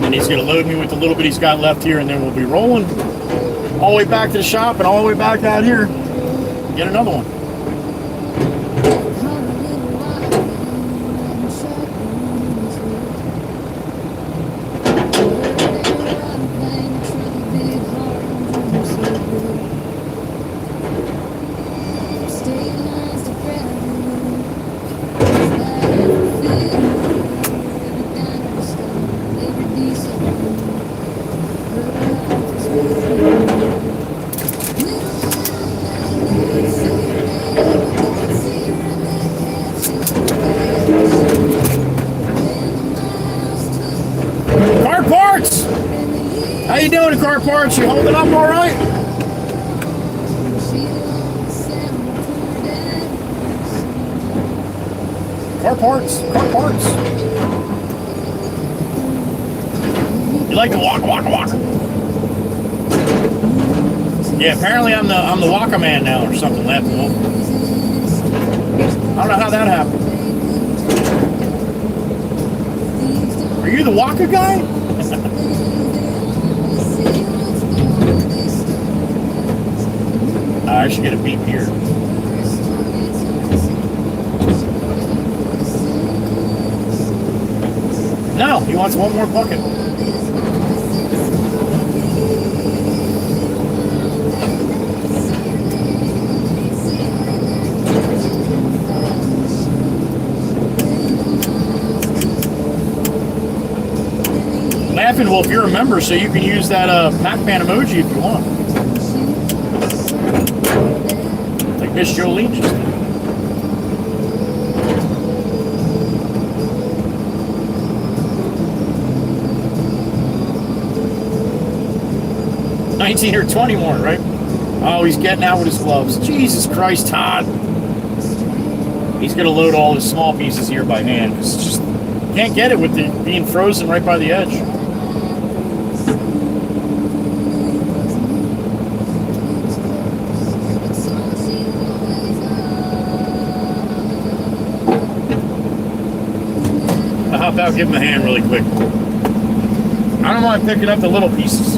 And he's going to load me with the little bit he's got left here, and then we'll be rolling all the way back to the shop and all the way back out here. Get another one. Car parts! How you doing, car parts? You holding up all right? Car parts, car parts. You like to walk. Yeah, apparently I'm the Waka man now or something. Laughing Wolf. I don't know how that happened. Are you the Waka guy? I should get a beep here. No, he wants one more bucket. Laughing Wolf, you're a member, so you can use that Pac-Man emoji if you want. Like Miss Jolene just did. 19 or 20 more, right? Oh, he's getting out with his gloves. Jesus Christ, Todd. He's going to load all his small pieces here by hand. It's just can't get it with the being frozen right by the edge. I'll hop out, give him a hand really quick. I don't mind picking up the little pieces.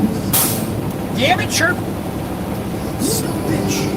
Damn it, sure. Son of a bitch.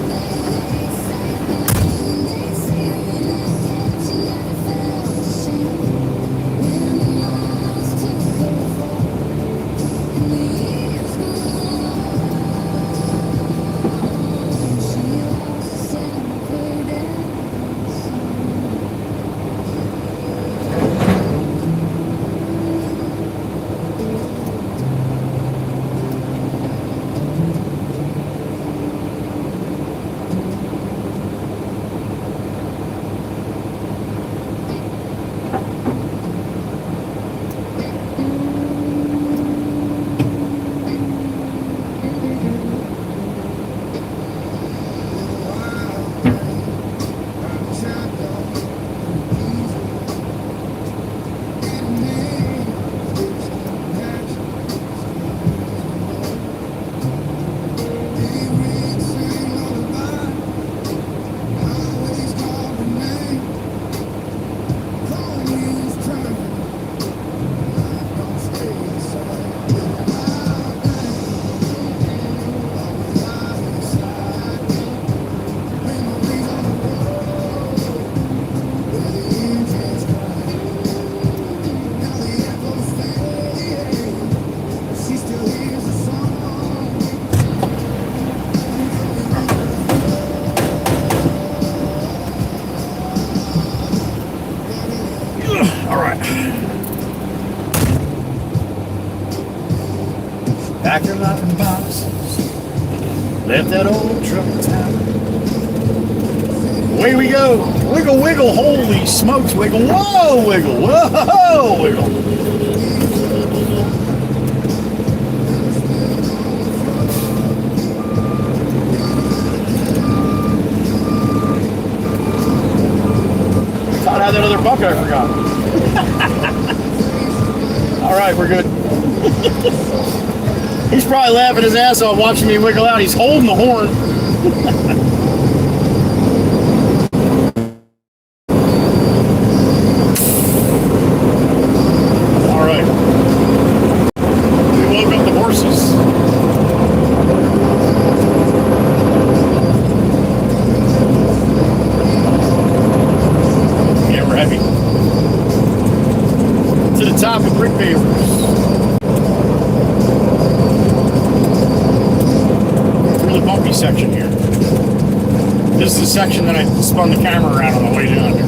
Back your life in boxes. Left that old truck town. Away we go. Wiggle, wiggle. Holy smokes, wiggle. Whoa, wiggle. Whoa, wiggle. Thought I had that other bucket I forgot. All right, we're good. He's probably laughing his ass off watching me wiggle out. He's holding the horn. All right. We woke up the horses. Yeah, we're heavy. To the top of brick pavers. Bumpy section here. This is the section that I spun the camera around on the way down here.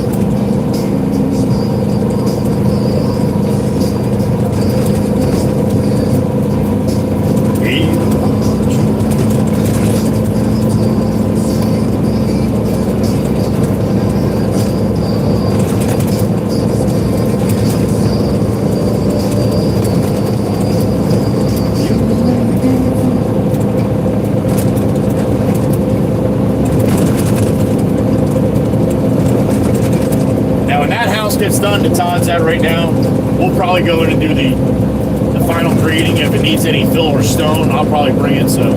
Gets done to Todd's at right now, we'll probably go in and do the final grading. If it needs any fill or stone, I'll probably bring it, so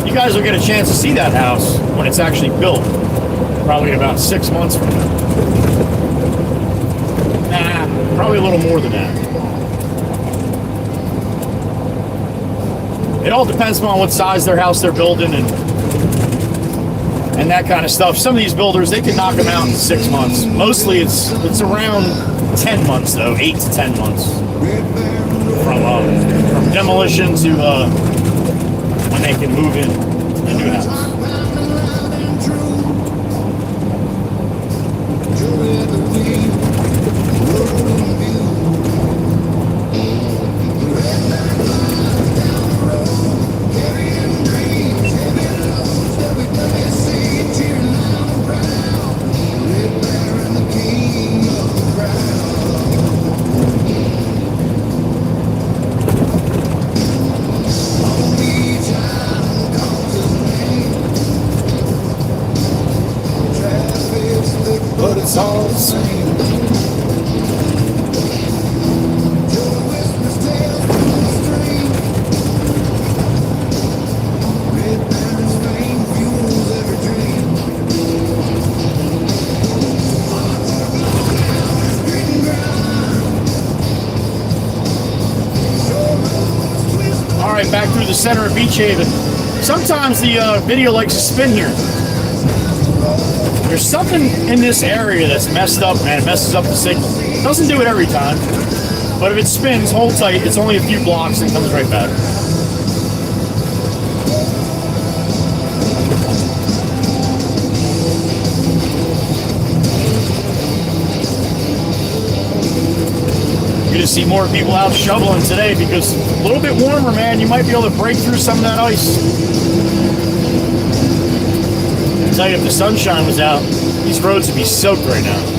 you guys will get a chance to see that house when it's actually built, probably in about 6 months from now. Nah, probably a little more than that. It all depends on what size their house they're building and that kind of stuff. Some of these builders, they can knock them out in 6 months. Mostly it's around 10 months though, 8 to 10 months from demolition to when they can move in to the new house. the same. Your whispers tell through the stream. Red diamonds flame fuels every dream. Green ground. All right, back through the center of Beach Haven. Sometimes the video likes to spin here. There's something in this area that's messed up, man. It messes up the signal. It doesn't do it every time, but if it spins, hold tight. It's only a few blocks and it comes right back. You're gonna see more people out shoveling today because a little bit warmer, man. You might be able to break through some of that ice. I tell you, if the sunshine was out, these roads would be soaked right now.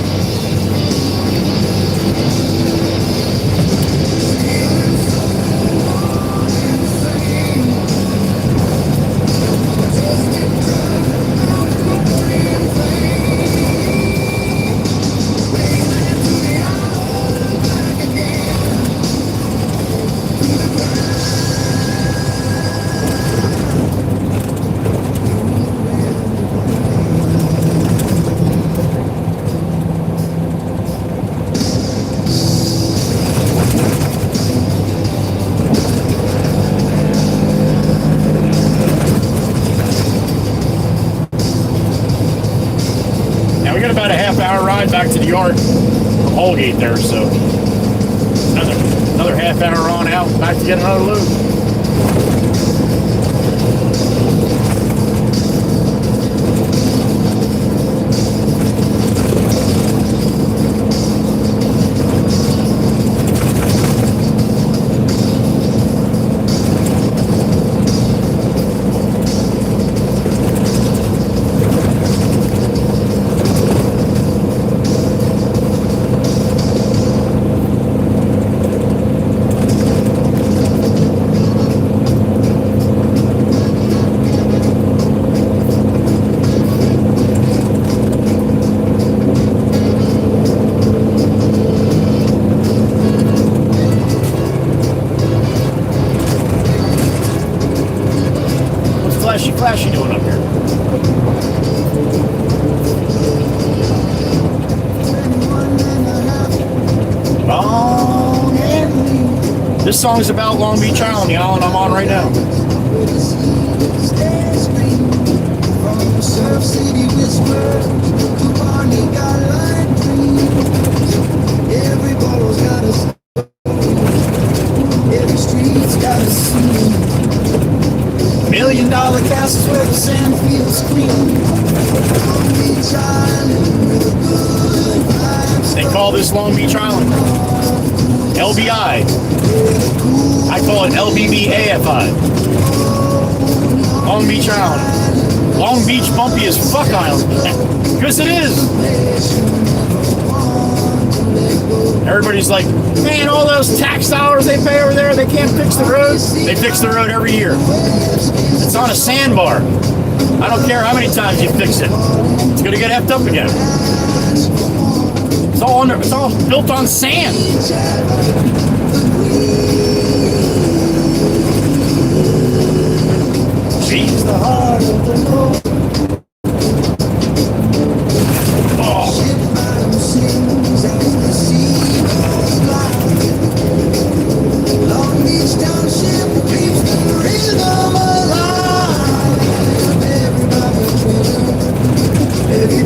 About a half-hour ride back to the yard from Holgate there, so another half hour on out, back to get another load. Flashy doing up here? Long and this song is about Long Beach Island, the island I'm on right now. Every bottle's got a every street's got a scene. $1 million castles where the sand feels green. They call this Long Beach Island LBI. I call it LBBAFI. Long Beach Island. Long Beach Bumpy as fuck Island. Because it is. Everybody's like, man, all those tax dollars they pay over there, they can't fix the road. They fix the road every year. It's on a sandbar. I don't care how many times you fix it. It's gonna get effed up again. It's all built on sand. She's the heart of the road.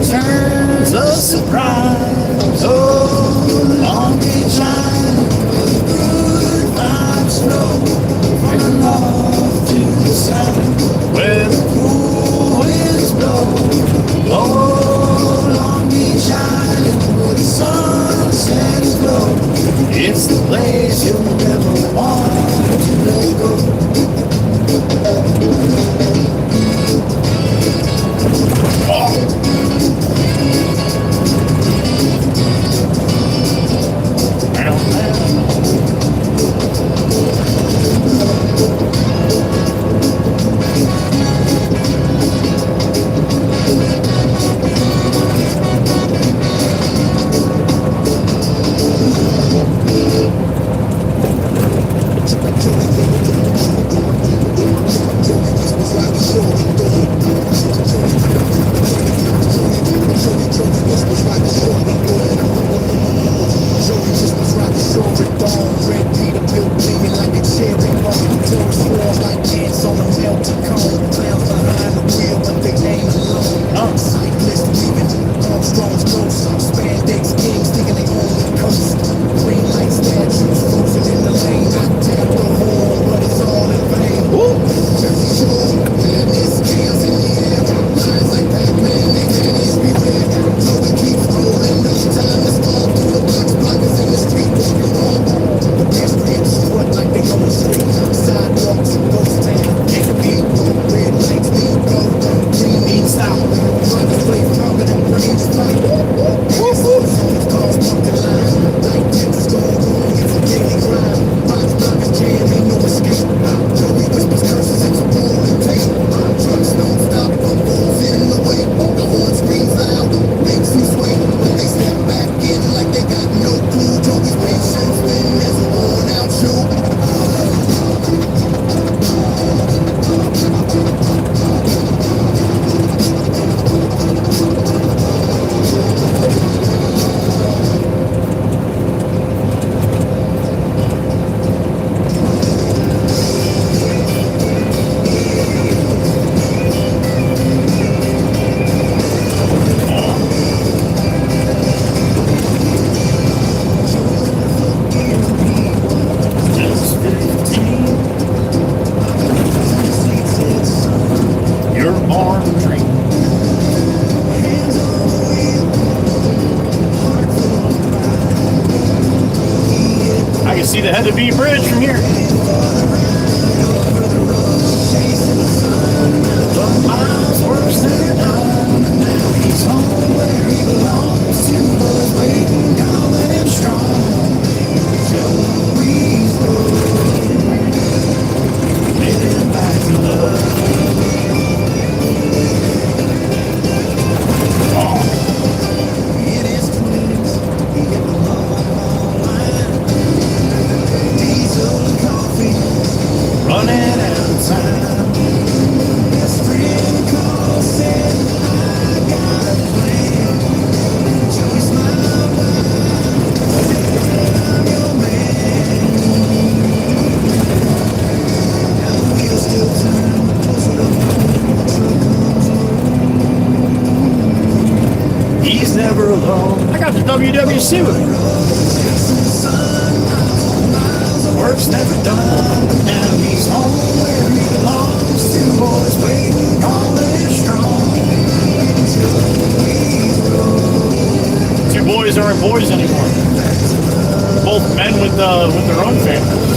Turns a surprise. Oh, Long Beach Island, good vibes flow from the north to the south, where the cool winds blow. Oh, Long Beach Island, where the sunsets glow. It's the place you'll never want to let go. see the Heather B Bridge from here. Miles worse than none. Now he's home where he belongs. Two boys waiting, calling him strong. Joey's road, heading back to love. In his 20s, he hit the love line. Diesel and coffee, running out of time. Best friend called, said, I got a plan. Joey smiled wide, I'm your man. Now the wheels still turn, He's never alone. I got the WWC with me. work's never done. Now he's home where he belongs. Two boys waiting, calling him strong. Two boys aren't boys anymore. Both men with their own families.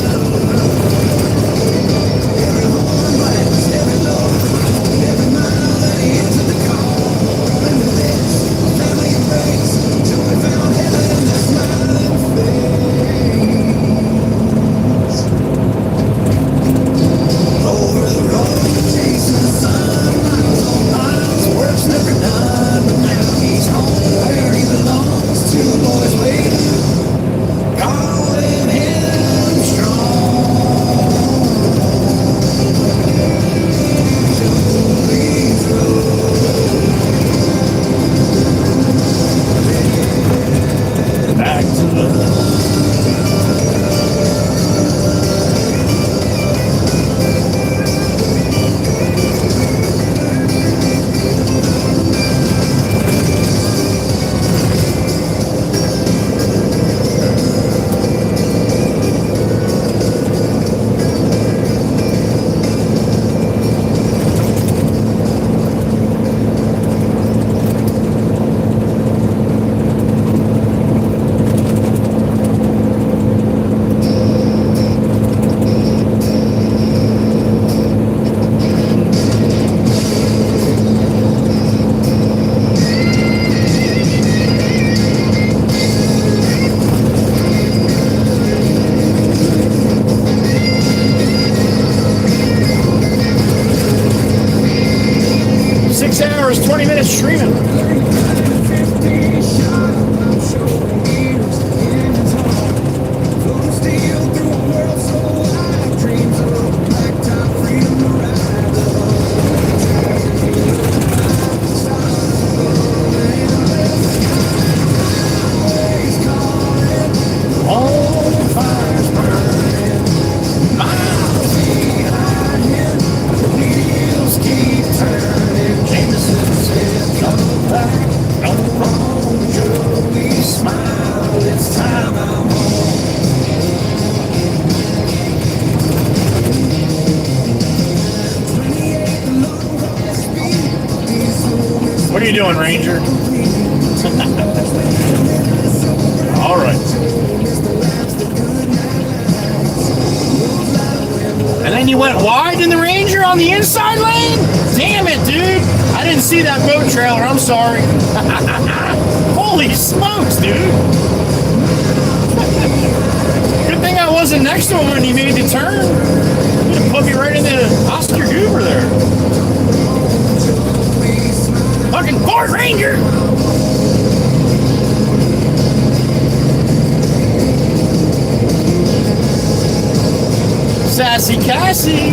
Streaming. What are you doing, Ranger? All right. And then you went wide in the Ranger on the inside lane? Damn it, dude. I didn't see that boat trailer. I'm sorry. Holy smokes, dude. Good thing I wasn't next to him when he made the turn. He put me right into Oscar Hoover there. Fucking Ford Ranger! Sassy Cassie!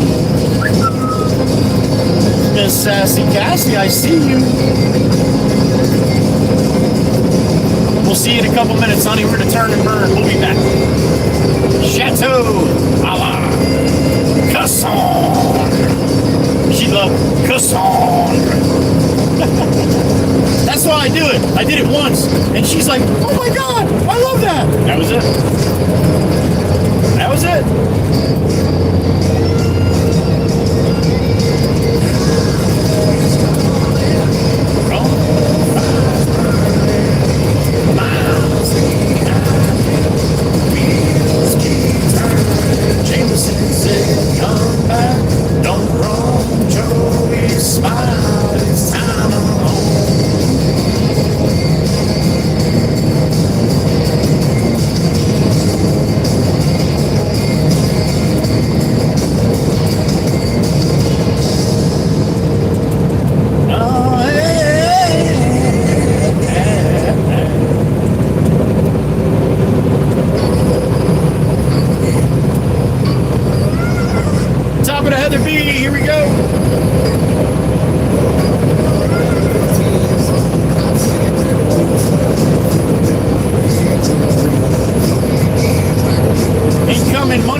Miss Sassy Cassie, I see you. We'll see you in a couple minutes, honey. We're gonna turn and burn. We'll be back. Chateau a la Cassandre. She loved Cassandre. That's why I do it. I did it once, and she's like, "Oh my God, I love that." That was it. That was it.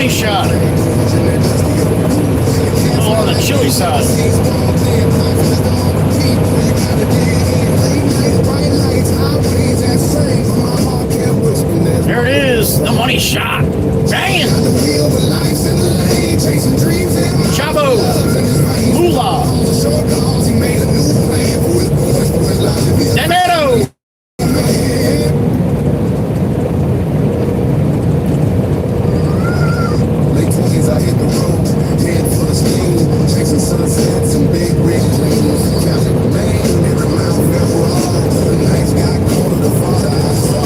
money shot. A little on the chilly side. There it is, the money shot. Bang! Chavo! Moolah! Dinero! Late 20s, I hit the road, head full of steam, chasing sunsets and big rig dreams. Counting the rain, every mile felt raw. The nights got colder, the farther I saw.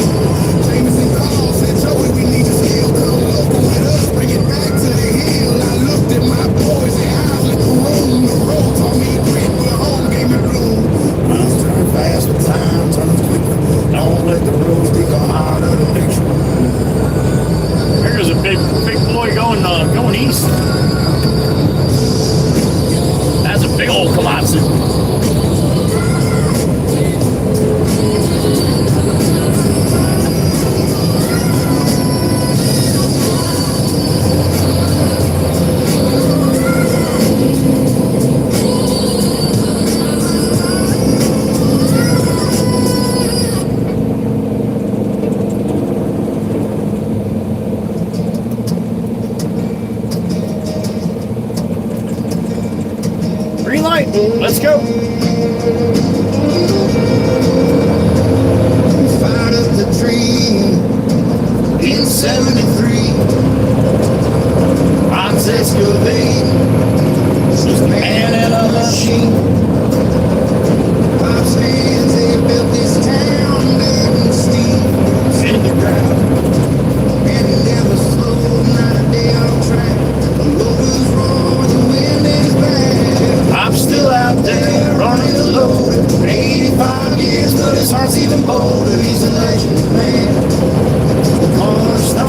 Jameson called, said, Joey, we need to still come local with us, bring it back to the hill. I looked at my boys, their eyes lit the room. The road taught me grit, but home gave me bloom. Months turn fast, but time turns quicker. Don't let the road stick a heart of the picture. There's a big boy going east. That's a big old Komatsu. Green light. Let's go. Fired up the dream in 73. Box excavate, just a man and a machine. Pops hands, they built this town, dirt and steam. In the ground, and he never slowed, not a day off track. The loco's roar, the wind is bad. I'm still out there running the load. 85 years, but his heart's even bolder. He's a legend, man. Cornerstone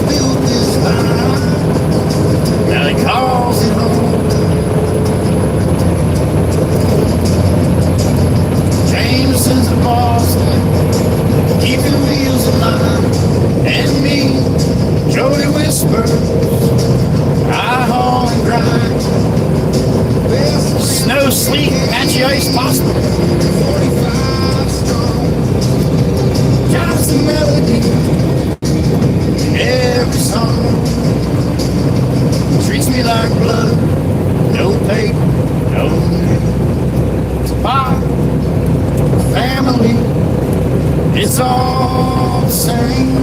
built this line. Now he calls it home. Jameson's the boss, keeping wheels alive. And me, Jody whispers, I haul and grind. Snow, sleet, patchy ice possible. 45 strong. Just a melody in every song. Treats me like blood. No paper, no name. It's a pie, family. It's all the same.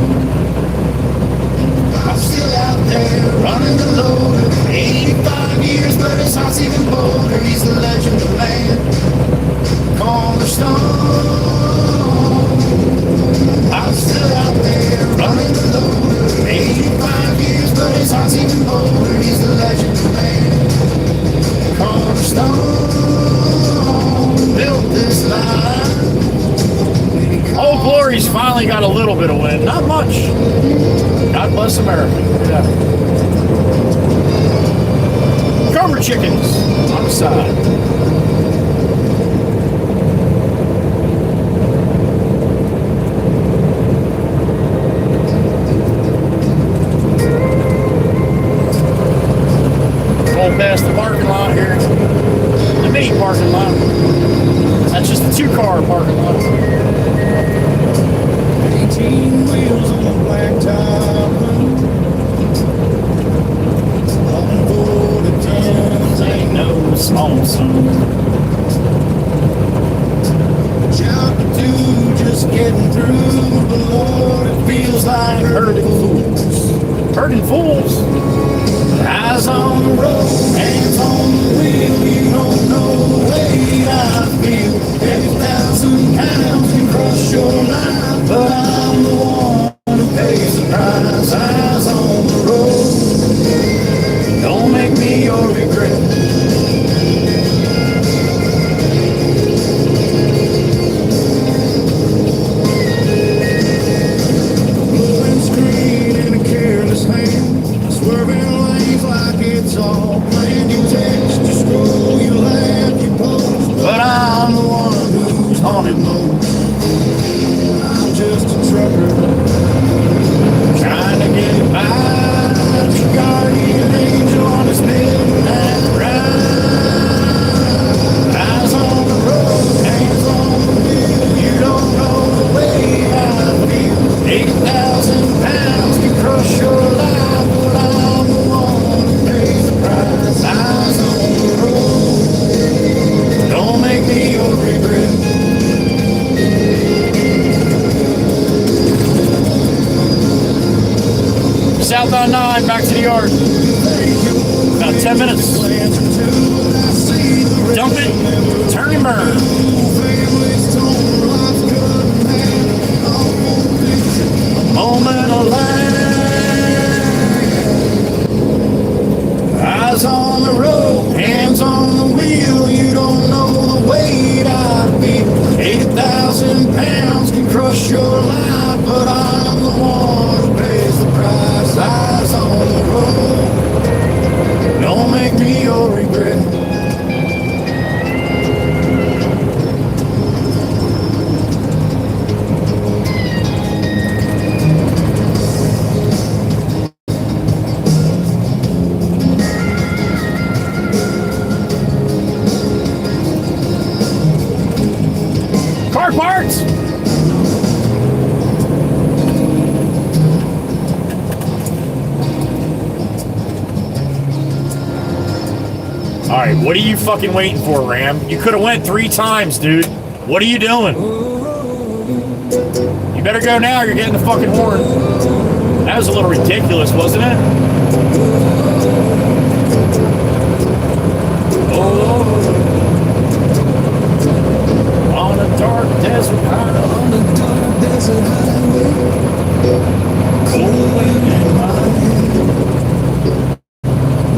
I'm still out there running the loader. 85 years, but his heart's even bolder. He's the legend of man. Cornerstone. I'm still out there running the loader. 85 years, but his heart's even bolder. He's the legend of man. Cornerstone built this line. Old Glory's finally got a little bit of wind. Not much. God bless America. Yeah. Cover chickens on the side. Roll past the parking lot here. The mini parking lot. That's just a 2-car parking lot. 18 wheels on the blacktop. On board the tens, Ain't no small song. job to do, just getting through. But Lord, it feels like herding fools. Herding fools. Eyes on the road, hands on the wheel. You don't know the way I feel. Every 1,000 pounds can crush your life, but I'm the one who pays the price. Eyes on the road, don't make me your regret. Blowing screen in a careless hand, swerving lanes like it's all planned. You text, you scroll. Southbound 9, back to the yard. About 10 minutes. Dump it, turn and burn. A moment of light. Eyes on the road, hands on the wheel. You don't know the weight I feel. 8,000 pounds can crush your life, but I'm the one who pays the price. Eyes on the road, don't make me your regret. Car parts! Alright, what are you fucking waiting for, Ram? You could have went 3 times, dude. What are you doing? You better go now, you're getting the fucking horn. That was a little ridiculous, wasn't it? Oh. On a dark desert highway. On a dark desert highway. Cold wind in my hand.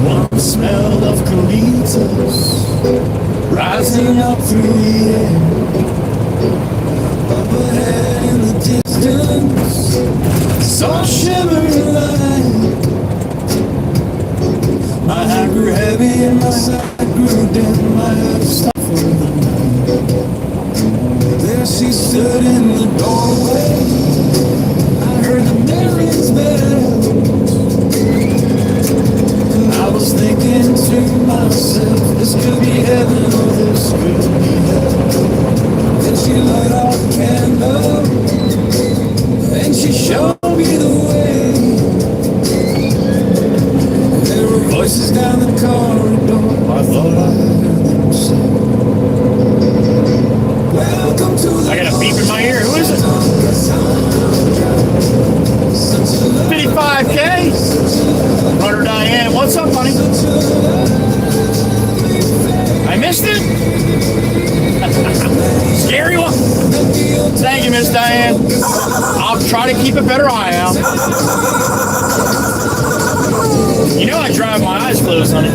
Warm smell of colitas rising up through the air. Up ahead in the distance, saw a shimmering light. My heart grew heavy and my side grew dim. I had to stop for the night. There she stood in the doorway. I heard the Mary's bell, and I was thinking to myself, this could be heaven or this could be hell. Then she lit off a candle, and she showed me the way. There were voices down the corridor, I thought I heard them say, I got a beep in my ear. Who is it? 55K? Runner Diane. What's up, honey? I missed it? Scary one? Thank you, Miss Diane. I'll try to keep a better eye out. You know I drive my eyes closed, honey.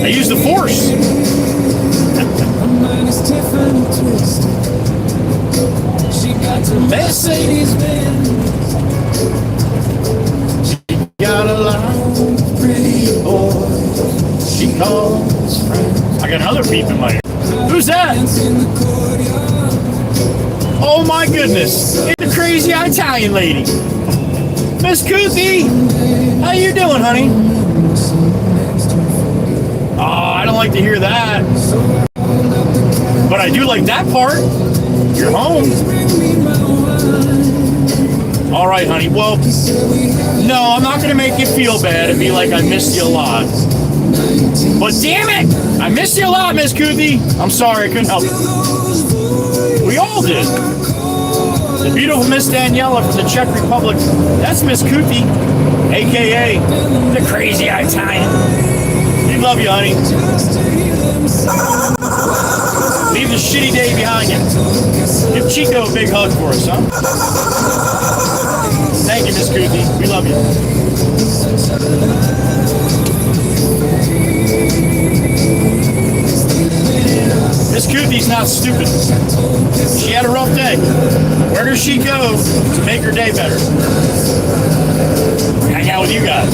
I use the force. Mercedes-Benz. She got a lot of pretty boys she calls friends. I got another beep in my ear. Who's that? Oh my goodness. It's the crazy Italian lady. Miss Coothie. How you doing, honey? Oh, I don't like to hear that. But I do like that part. You're home. All right, honey. Well, no, I'm not going to make you feel bad and be like I missed you a lot. But damn it, I missed you a lot, Miss Coothie. I'm sorry, I couldn't help it. We all did. The beautiful Miss Daniela from the Czech Republic. That's Miss Coothie, a.k.a. the crazy Italian. We love you, honey. Leave the shitty day behind you. Give Chico a big hug for us, huh? Thank you, Miss Coothie. We love you. Miss Coothie's not stupid. She had a rough day. Where does she go to make her day better? Hang out with you guys.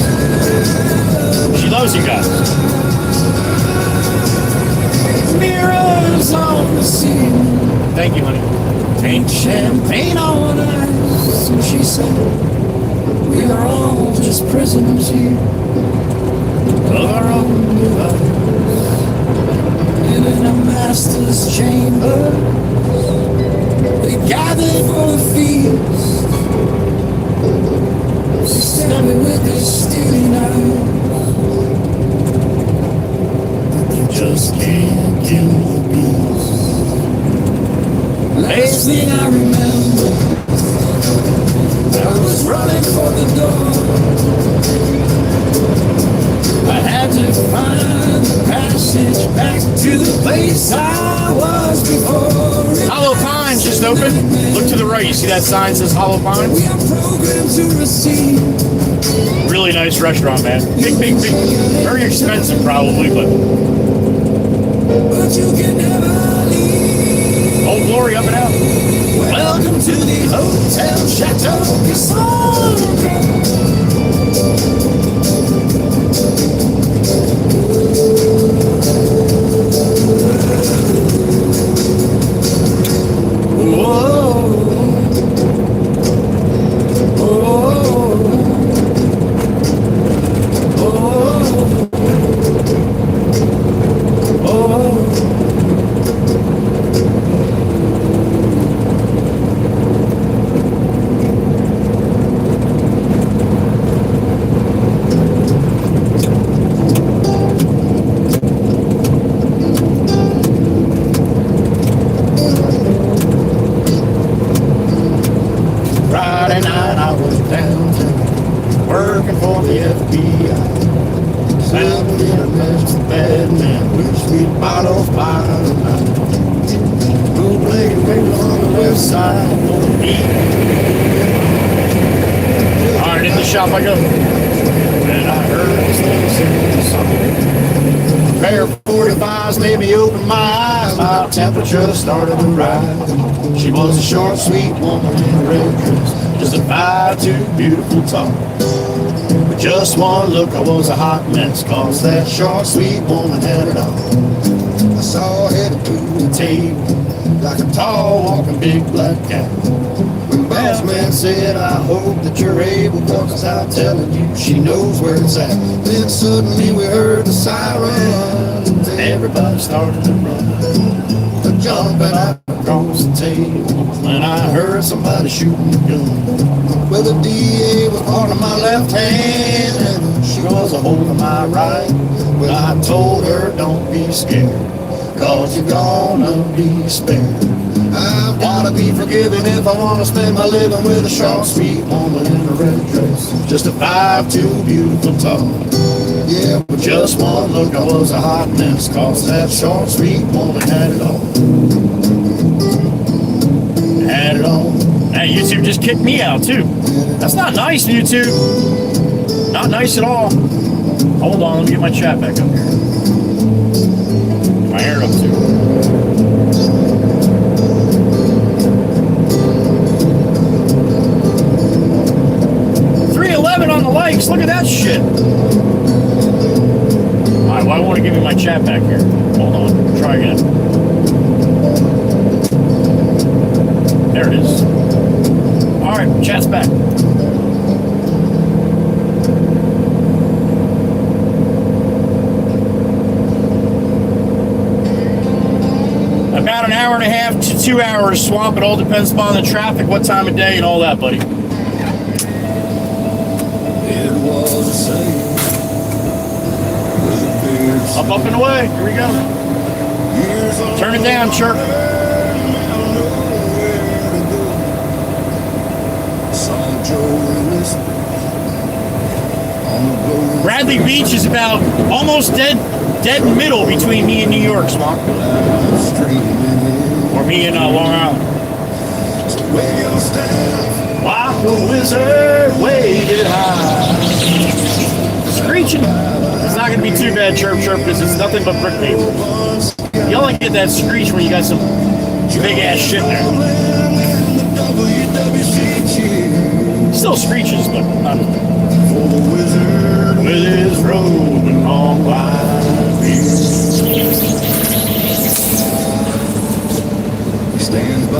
She loves you guys. Mirrors on the ceiling. Thank you, honey. Paint champagne on ice. And she said, we are all just prisoners here of our own device. And in a master's chamber, they gathered for the feast. She stabbed me with this steely knife. Just can't kill the beast. Last thing I remember, I was running for the door. as I was before. Hollow Pines just opened. Look to the right. You see that sign that says Hollow We Pines? are programmed to receive. Really nice restaurant, man. Big. Very expensive, probably, but But you can never leave. Old Glory up and out. Welcome to the Hotel Chateau Cassandra. Friday night I was downtown, working for the FBI. Found in a mess of bad man, blue sweet bottles by the night. Bootleg papers on the west side, alright, in the shop I go. And I heard this thing singing a song. A pair of 45s made me open my eyes. My temperature started to rise. She was a short, sweet woman in a red dress, just a 5'2", beautiful talk. With just one look, I was a hot mess, cause that short, sweet woman had it all. I saw her headed to the table, like a tall, walking, big black cat. When boss man said, I hope that you're able, cause I'm telling you, she knows where it's at. Then suddenly we heard the siren, and everybody started to run. Jumping out across the table when I heard somebody shooting a gun. Well, the DA was holding my left hand and she was a holding my right. Well, I told her, don't be scared, cause you're gonna be spared. I wanna be forgiven if I wanna spend my living with a short, sweet woman in a red dress, just a 5'2", beautiful tall. Yeah, with just one look, I was a hot mess, cause that short, sweet woman had it all. Had it all. Hey, YouTube just kicked me out, too. That's not nice, YouTube. Not nice at all. Hold on, let me get my chat back up here. My hair up, too. 311 on the likes. Look at that shit. Alright, well, I want to give you my chat back here. Hold on. Try again. There it is. Alright, chat's back. About an hour and a half to 2 hours, Swamp. It all depends upon the traffic, what time of day, and all that, buddy. It was a saying. Up and away. Here we go. Turn it down, chirp. Bradley Beach is about almost dead middle between me and New York, Swamp. Or me and Long Island. Like a wizard, waited high. Screeching. It's not going to be too bad, chirp, because it's nothing but brick paper. You only get that screech when you got some big ass shit there. Still screeches, but not as big. With his robe and long white beard.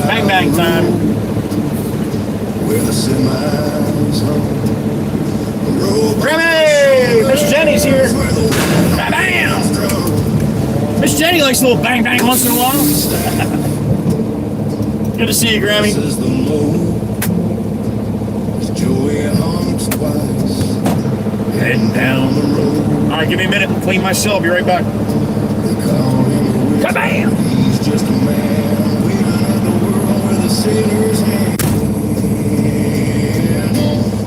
Bang bang time. Grammy! Miss Jenny's here. Bam bam! Miss Jenny likes a little bang bang once in a while. Good to see you, Grammy. Heading down the road. Alright, give me a minute to clean myself. Be right back. Kabam! He's just a man weaving in the world with a sailor's hand.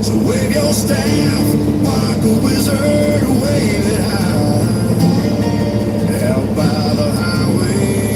So wave your staff like a wizard, wave it high. Out by the highway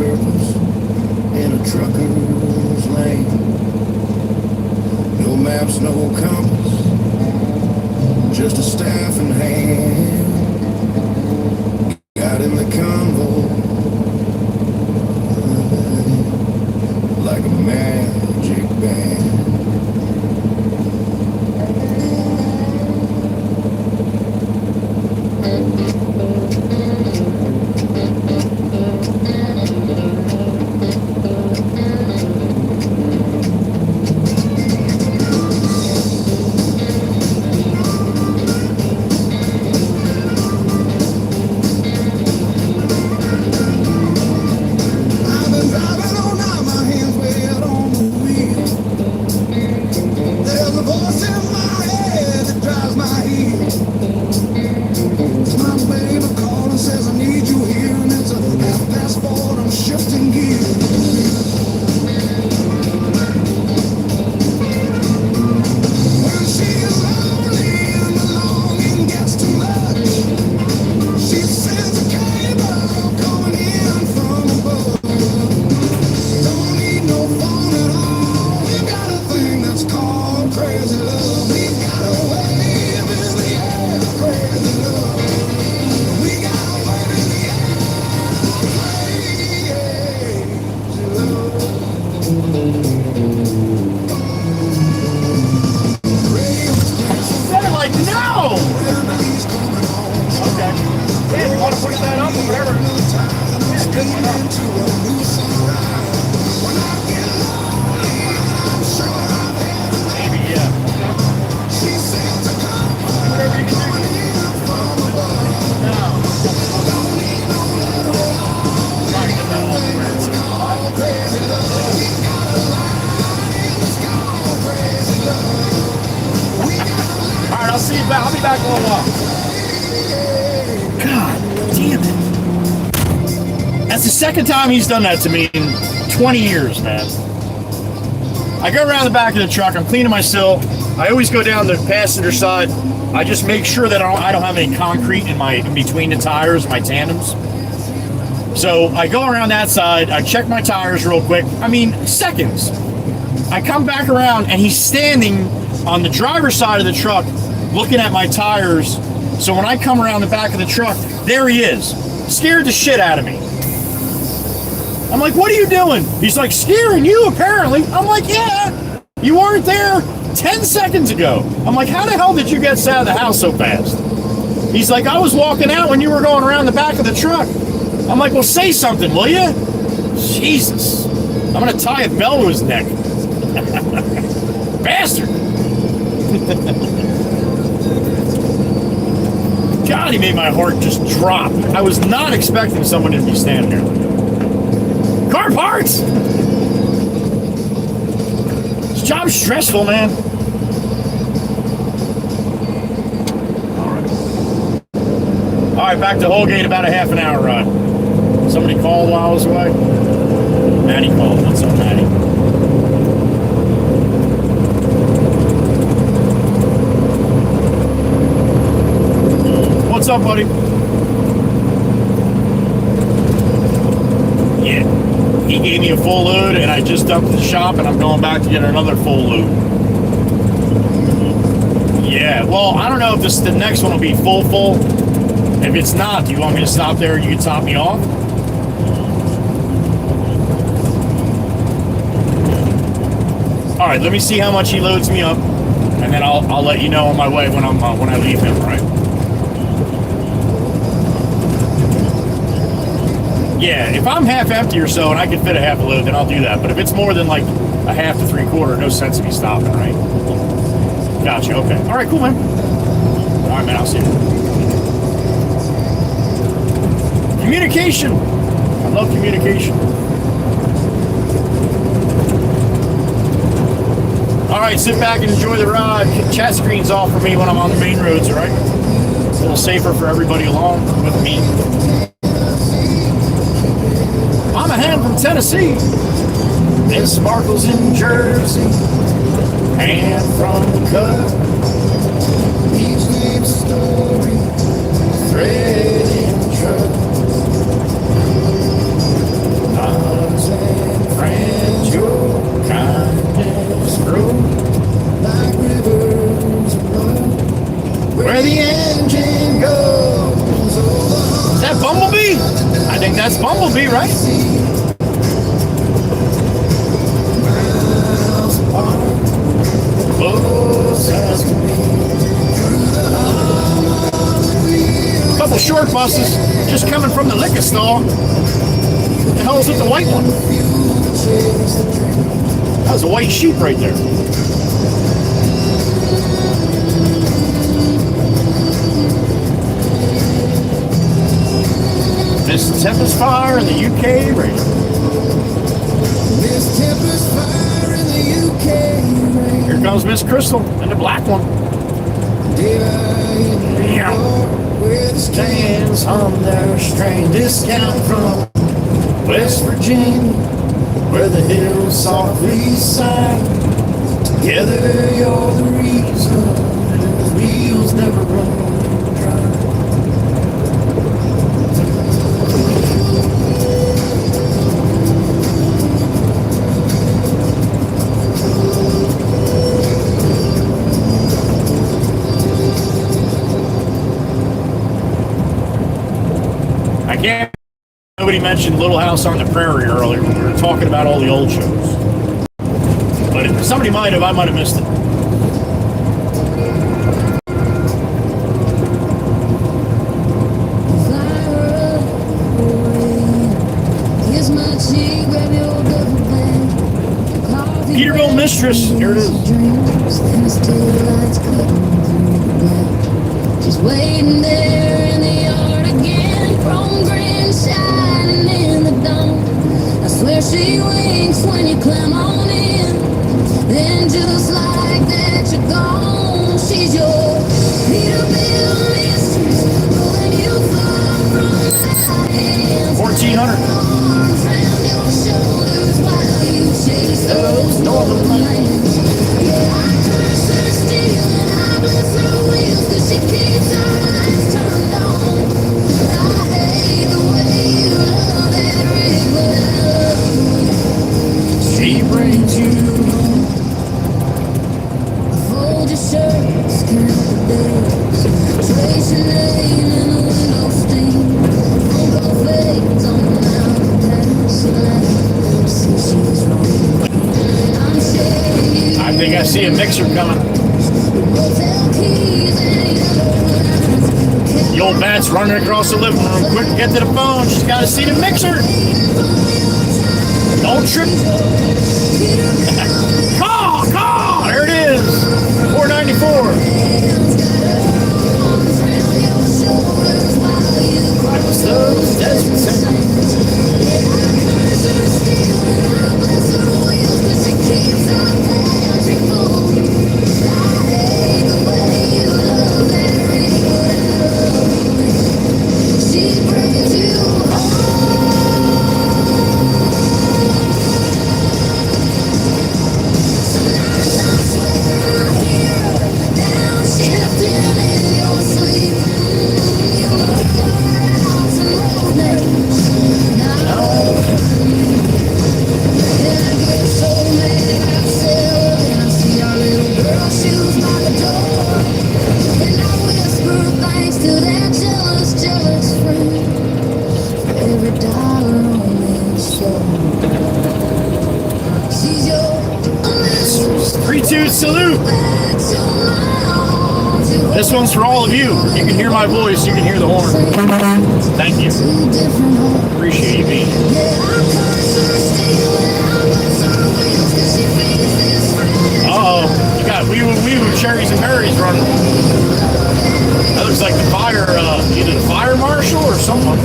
purpose in a trucker's lane. No maps, no compass, just a staff in hand. Got in the convo like a magic band. I'll be back in a little while. God damn it. That's the second time he's done that to me in 20 years, man. I go around the back of the truck, I'm cleaning my sill. I always go down the passenger side. I just make sure that I don't have any concrete in between the tires, my tandems. So I go around that side, I check my tires real quick. I mean, seconds. I come back around and he's standing on the driver's side of the truck looking at my tires. So when I come around the back of the truck, there he is. Scared the shit out of me. I'm like, what are you doing? He's like, scaring you apparently. I'm like, yeah, you weren't there 10 seconds ago. I'm like, how the hell did you get out of the house so fast? He's like, I was walking out when you were going around the back of the truck. I'm like, well, say something, will you? Jesus. I'm going to tie a bell to his neck. Bastard. God, he made my heart just drop. I was not expecting someone to be standing there. Car parts! This job's stressful, man. All right, back to Holgate, about a half an hour ride. Somebody called while I was away. Maddie called. What's up, Maddie? What's up, buddy? Yeah. He gave me a full load, and I just dumped in the shop, and I'm going back to get another full load. Yeah, well, I don't know if the next one will be full. If it's not, do you want me to stop there and you can top me off? All right, let me see how much he loads me up, and then I'll let you know on my way when I leave him, right? Yeah, if I'm half empty or so and I can fit a half a load, then I'll do that. But if it's more than like a half to 3/4, no sense in me stopping, right? Gotcha, okay. All right, cool, man. All right, man, I'll see you. Communication. I love communication. All right, sit back and enjoy the ride. Chat screen's off for me when I'm on the main roads, all right? It's a little safer for everybody along with me. I'm a hand from Tennessee. And sparkles in Jersey. Hand from the cut. Each name's story. Thread in truck. I'm that's Bumblebee, right? A couple short buses just coming from the liquor store. What the hell is with the white one? That was a white sheep right there. This Tempest Fire in the UK rain. This tempest fire in the UK rain. Here comes Miss Crystal and the black one. Yeah. Where the Stands on their strain discount from West Virginia, where the hills softly sigh. Together you're the reason the wheels never run dry. I can't. Nobody mentioned Little House on the Prairie earlier when we were talking about all the old shows. But if somebody might have, I might have missed it. Peterbilt Mistress, here it is. She's waiting there in the yard again, chrome green shining in the dawn. I swear she winks when you climb on in. Then just like that you're gone. She's your Peterbilt mistress, pulling you far from my hands. 1400. Arms round your shoulders while you chase those northern lands. Yeah, I curse her still and I bless her wheels 'cause she keeps her lights turned on. I hate the way you love that rig, but I love you. She brings you home. Fold your shirts, count the days, trace your name in the window stain. Phone fades on the mountain pass of light. See she's wrong. I'm sharing you. I think I see a mixer coming. Hotel keys and The old bat's running across the living room. Quick, get to the phone. She's got to see the mixer. Don't trip. Call. There it is. 494. That was those desert sounds. Salute! This one's for all of you. You can hear my voice, you can hear the horn. Thank you. Appreciate you being here. Uh-oh. You got wee-woo, cherries and berries running. That looks like the fire, either the fire marshal or someone.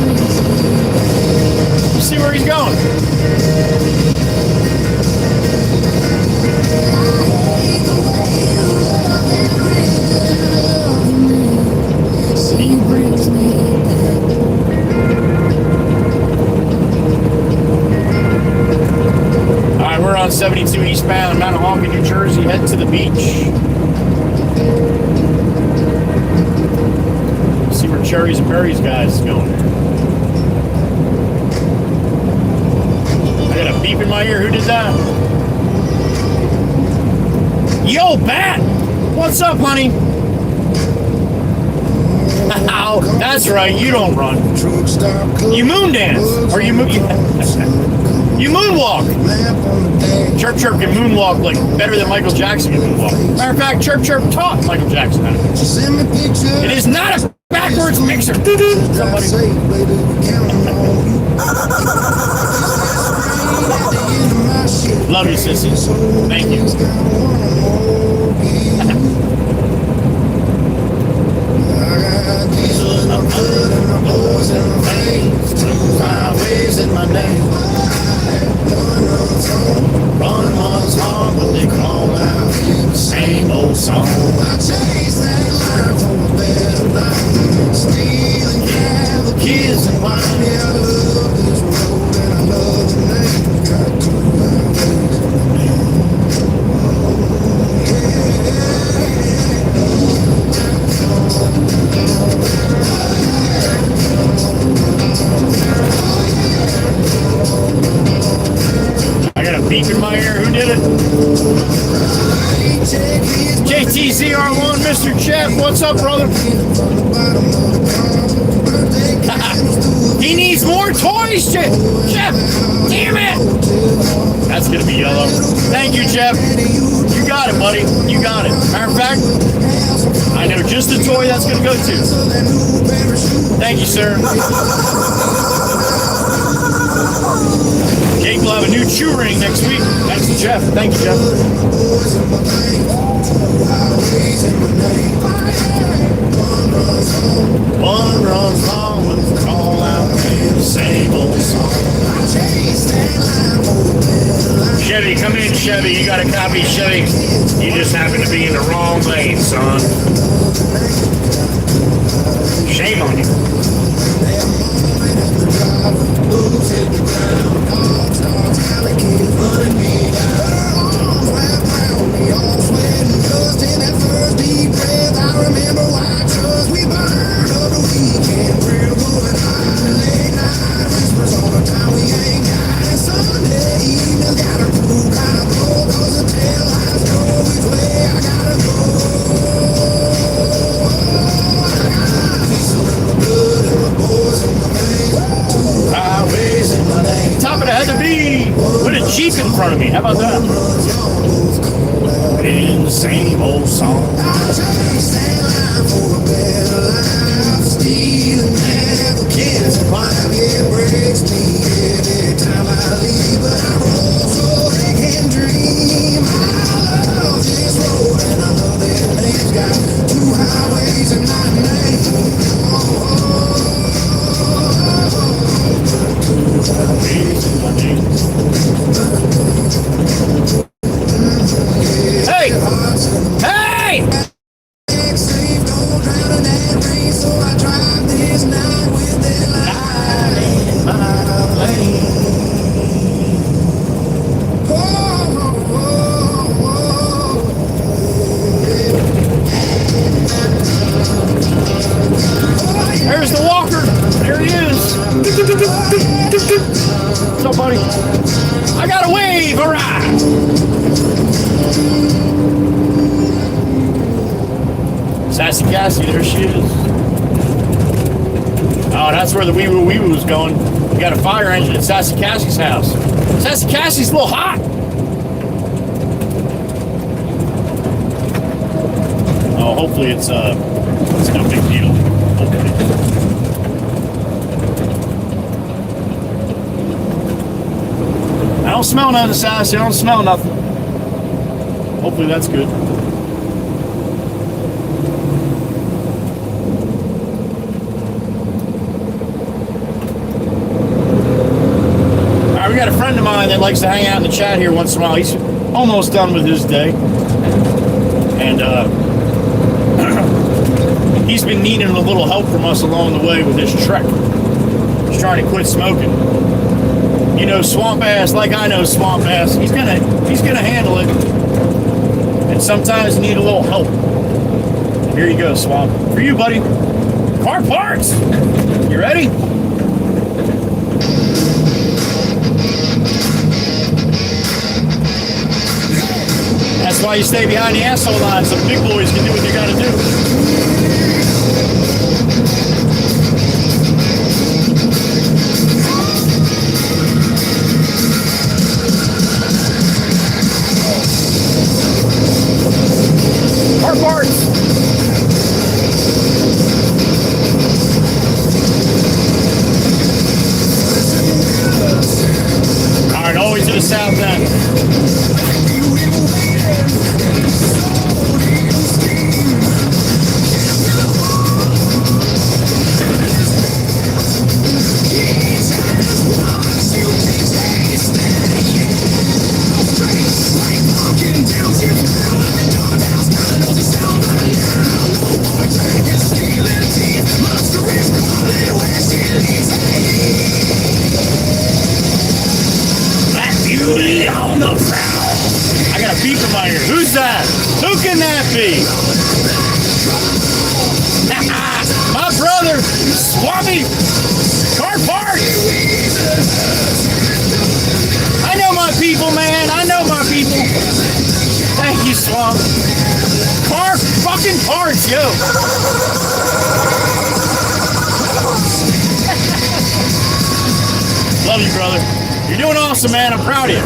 Let's see where he's going. Alright, we're on 72 eastbound, Manahawkin, New Jersey, heading to the beach. Let's see where Cherries and Berries guys is going. I got a beep in my ear. Who did that? Yo, Bat! What's up, honey? Ow, that's right, you don't run. Truck stop You moon dance. Or you moon... You moonwalk. Chirp Chirp can moonwalk like better than Michael Jackson can moonwalk. Matter of fact, Chirp Chirp taught Michael Jackson how to do it. Send me pictures. It is not a backwards mixer. Somebody. Love you, sissy. Thank you. In my name. Run one's hard, but they call out the same old song. I chase that line for a better life. Stealing cattle, kids and wine. Yeah, I love this road and I love the name. Got two I got a beep in my ear. Who did it? JTZR1, Mr. Jeff. What's up, brother? He needs more toys, Jeff. Damn it. That's going to be yellow. Thank you, Jeff. You got it, buddy. You got it. Matter of fact, I know just the toy that's going to go to. Thank you, sir. Jake will have a new chew ring next week. Thanks to Jeff. Thank you, Jeff. One runs home with the call out the same old song. Chevy, come in, Chevy. You got a copy, Chevy. You just happen to be in the wrong lane, son. Shame on you. Top of the head to be. Put a Jeep in front of me. How about that? In the same old song. Hey! Hey! There's the walker. There he is. What's up, buddy? I got a wave. All right. Sassy Cassie, there she is. Oh, that's where the wee woo is going. We got a fire engine at Sassy Cassie's house. Sassy Cassie's a little hot. Oh, hopefully it's no big deal. Hopefully. I don't smell nothing, Sassy. I don't smell nothing. Hopefully that's good. We got a friend of mine that likes to hang out in the chat here once in a while. He's almost done with his day. And he's been needing a little help from us along the way with his trek. He's trying to quit smoking. You know Swamp Ass like I know Swamp Ass. He's gonna handle it. And sometimes you need a little help. Here you go, Swamp. For you, buddy. Car parts! You ready? That's why you stay behind the asshole line so the big boys can do what they gotta do. the south end. Beauty on the prowl. I got a beep in my ear. Who's that? Who can that be? My brother, Swami. Car park. I know my people, man. I know my people. Thank you, Swami. Car fucking parts, yo. Love you, brother. You're doing awesome, man. I'm proud of you.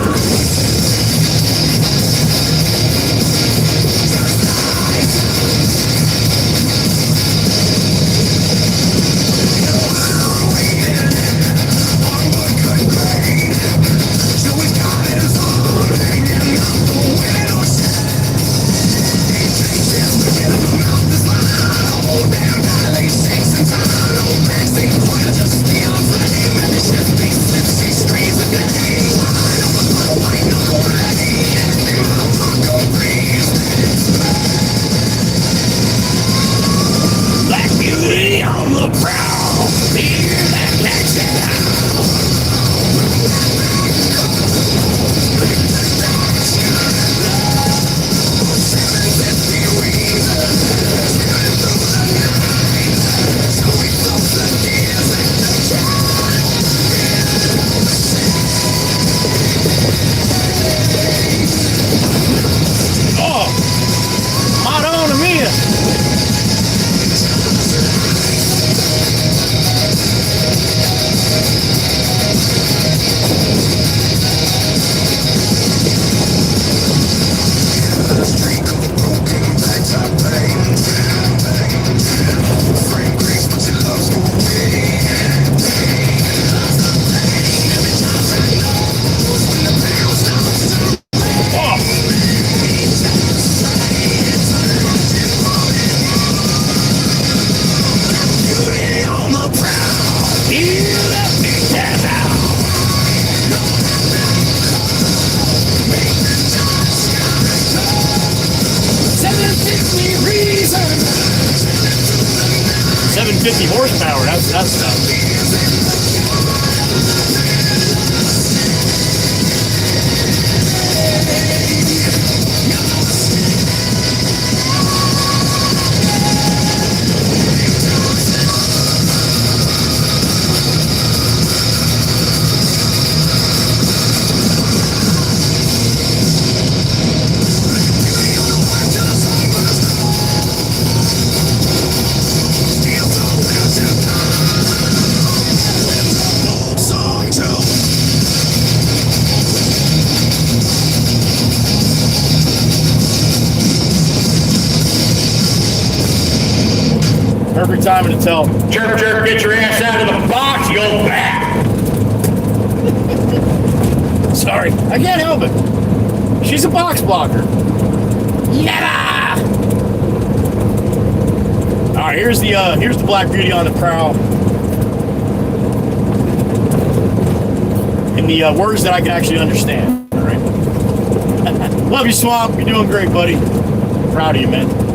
Horsepower, that's stuff. Perfect timing to tell Jerk, get your ass out of the box, you old bat. Sorry, I can't help it. She's a box blocker. Yeah. All right, here's the Black Beauty on the prowl. In the words that I can actually understand. All right. Love you, Swamp. You're doing great, buddy. Proud of you, man.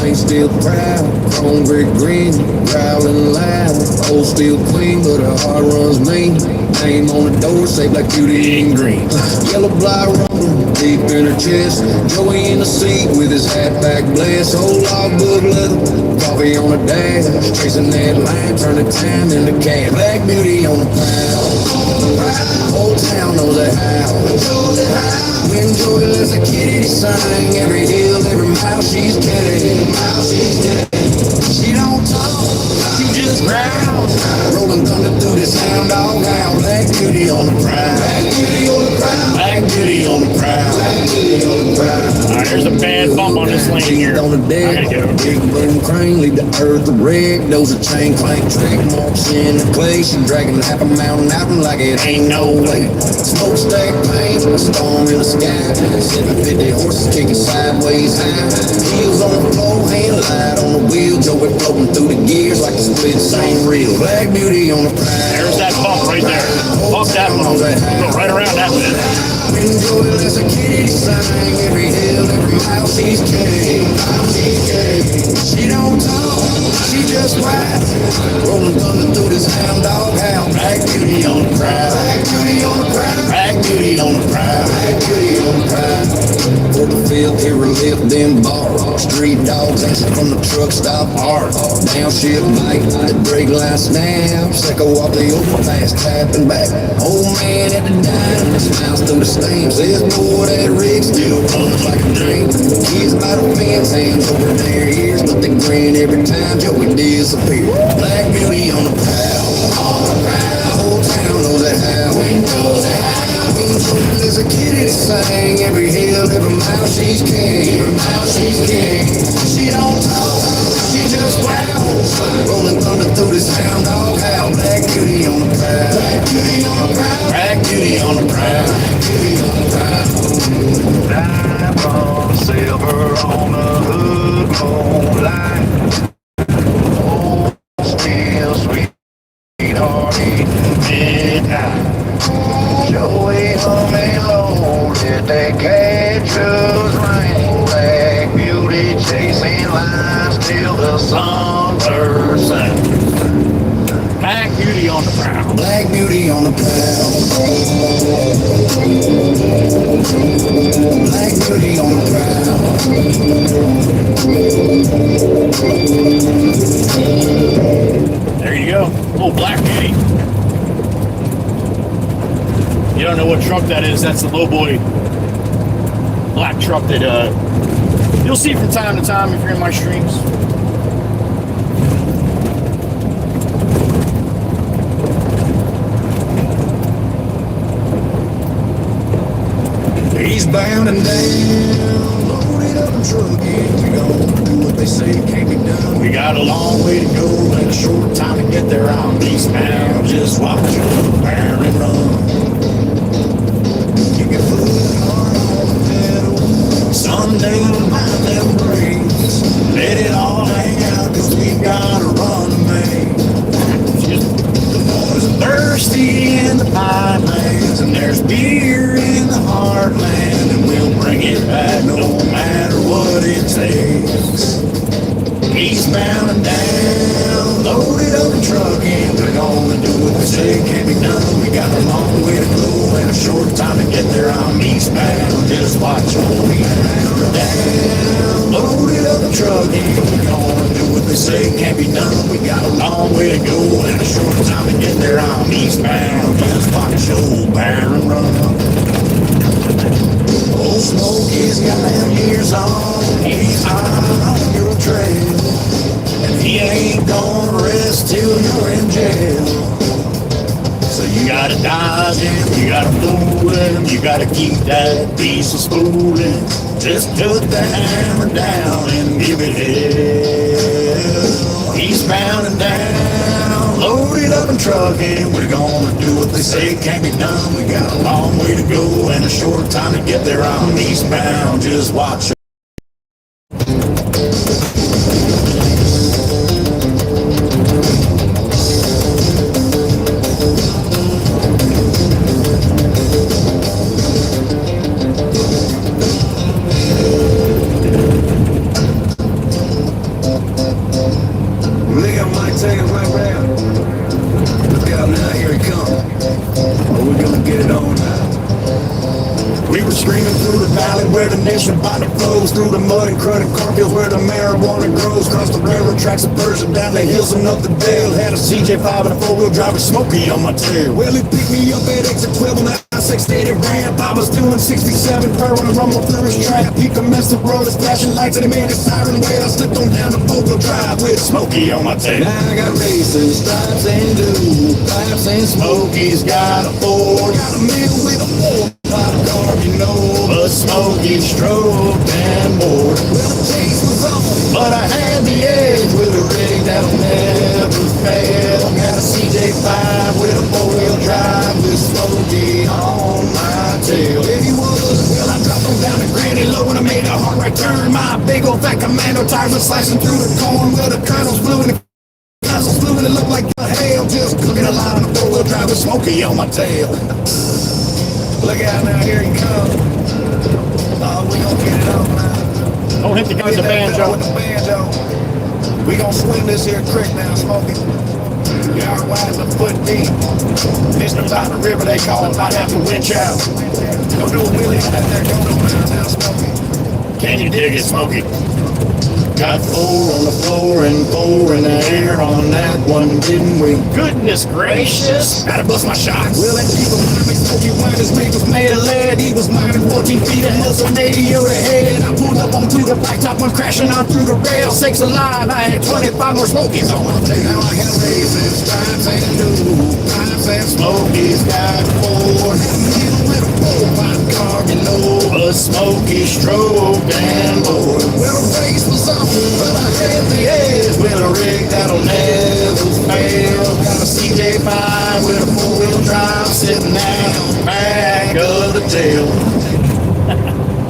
Still proud, chrome brick green, growling loud. Old steel clean, but her heart runs mean. Name on the door, say Black Beauty in green. Yellow blind rumbling deep in her chest. Joey in the seat with his hat back blessed. Old logbook leather, coffee on the dash. Tracing that line, turning time into cash. Black Beauty on the prowl. Whole town knows that how. When Joey lets a kitty sing, every hill, every mile she's getting. She don't talk, she just just ground. Rolling thunder through this hound dog hound. Black beauty on the prowl. Black beauty on the prowl. Black beauty on the prowl. Black beauty on the prowl. Alright, there's a bad bump on this lane here. On the deck, big boom crane, leave the earth a wreck. Those a chain clank, track marks in the clay. She dragging half a mountain out like it ain't no way. Smokestack paint, a storm in the sky. 750 horses kicking sideways high. Heels on the floor, hand light on the wheel. Joe it floating through the gears like a split same reel. Black beauty on the prowl. There's that bump right there. Bump that one. Go right around that one. Enjoy it as a kitty sang. Every hill, every mile she's king. She don't talk, she just rides. Rolling thunder through this hound dog hound. Black beauty on the prowl. Black beauty on the prowl. Black beauty on the prowl. Black beauty on the prowl. For the field, here we lift them bars. Street dogs answer from the truck stop hard. Downshift bike, the brake line snaps. Echo off the overpass, tapping back. Old man at the dime, smiles through the stamps. Says, boy, that rig still runs like a dream. Kids by the fence, hands over their ears, but they grin every time Joey disappears. Black beauty on the prowl, on the prowl. The whole town knows that how. We know that how. There's a kitty that sang every hill, every mile she's king. Every mile she's king. She don't talk, she just growls. Rolling thunder through this hound dog howl. Black beauty on the prowl. Black beauty on the prowl. Black beauty on the prowl. Black beauty on the prowl. Diamond silver on the hood, moonlight. Oh, still sweetheart, midnight. Joey humming low, let that catcher's rain. Black beauty chasing lines till the sunburst sings. Black beauty on the prowl. Black beauty on the prowl. Black beauty on the prowl. There you go. Oh, Black Beauty. You don't know what truck that is. That's the lowboy black truck that you'll see from time to time if you're in my streams. Eastbound and down, loaded up and trucking. We don't do what they say can't be done. We got a long way to go and a short time to get there. I'm eastbound, just watch it, bear and run. Keep your foot hard on the pedal. Someday we'll mind them brakes. Let it all hang out, cause we've got a run to make. The boys are thirsty in the pinelands, and there's beer in the heartland, and we'll bring it back no matter what it takes. Eastbound and down, loaded up and trucking. We're gonna do what they say can't be done. We got a long way to go and a short time to get there. I'm eastbound, just watch me down. Loaded up and trucking. We're gonna do what they say can't be done. We got a long way to go and a short time to get there. I'm eastbound, just watch old Baron run. Old Smokey's got them ears on. He's on your trail. And he ain't gonna rest till you're in jail. So you gotta dodge him, you gotta fool him, you gotta keep that piece of spooling. Just put the hammer down and give it hell. Eastbound and down, loaded up and trucking. We're gonna do what they say can't be done. We got a long way to go and a short time to get there. I'm eastbound, just watch. We were screaming through the valley where the nation body flows, through the mud and cruddy cornfields where the marijuana grows, across the railroad tracks of Persia, down the hills and up the dale. Had a CJ5 and a four-wheel drive with Smokey on my tail. Well, he picked me up at exit 12 on the I-680 ramp. I was doing 67 per when I rumbled through his trap. He commenced to roll his flashing lights and he made a siren wail. I slipped on down the four-wheel drive with Smokey on my tail. Now I got racing stripes and blue pipes and Smokey's got a Ford. Got a meal with a four-pot car, you know, but Smokey stroked and bored. Well, the chase was on, but I had the edge with a rig that'll never fail. Got a CJ5 with a four-wheel drive with Smokey on my tail. If he was, well, I dropped him down to Granny Low and I made a hard right turn. My big old fat commando tires were slicing through the corn. Well, the kernels flew and the kernels flew and it looked like the hail. Just cooking a line on a four-wheel drive with Smokey on my tail. Look out now, here he comes. Oh, we gon' get it on now. Don't hit the guy with the banjo. With the banjo. We gon' swing this here creek now, Smokey. Yard wide a foot deep. This the type of river they call it. Might have to winch out. Don't do a wheelie on that there go now, Smokey. Can you dig it, Smokey? Got four on the floor and four in the air on that one, didn't we? Goodness gracious. Gotta bust my shots. Well, that people mind me, Smokey wine, his mate was made of lead. He was mining 14 feet of hustle, 80 over the head. I pulled up onto the blacktop, went crashing on through the rail. Sakes alive, I had 25 more Smokies on my tail. Now I had raisins, stripes, and new pipes, and Smokey's got four. With a four-pot car, you know, a Smokey stroked and bored. Well, the race was on, but I had the edge with a rig that'll never fail. Got a CJ5 with a four-wheel drive sitting out back of the tail.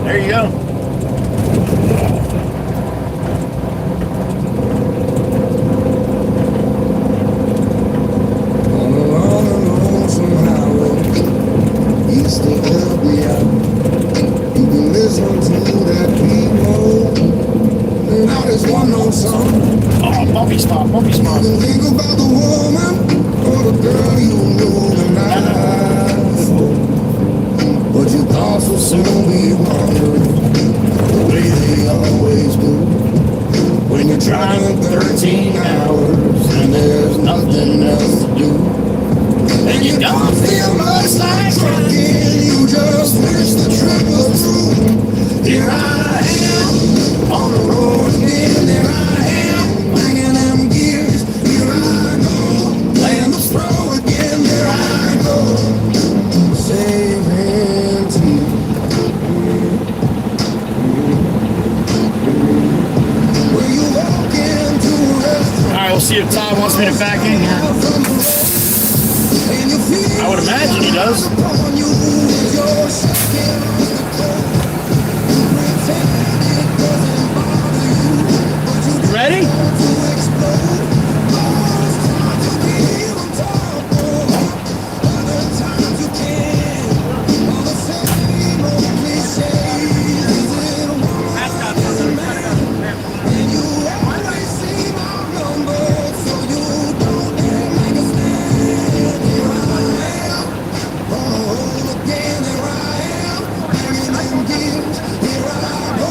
There you go. On a long and lonesome highway, east of LBI, you've been listening to that beat. Now there's one old song. Oh, bumpy spot, bumpy spot. You think about the woman or the girl you know tonight for, but your thoughts will soon be wandering the way they always do. When you're driving 13 hours and there's nothing else to do, and you don't feel much like trucking, you just wish the trip was through. Here I am on the road again, there I am, banging them gears. Here I go, playing the throw again, there I go, saving tears. Where you walk into a restaurant, All right, we'll see if Todd wants me to back in here. and you feel I would imagine he does. upon you with your shaking on the cold. You pretend it doesn't bother you, but you You ready? to explode. Most times you feel on top of, other times you can't. All the same old cliches. Is it a woman? Is it a man? And you always seem outnumbered, so you don't act like a stand. Here I am, on a roll again. There I am, banging them gears. Here I go,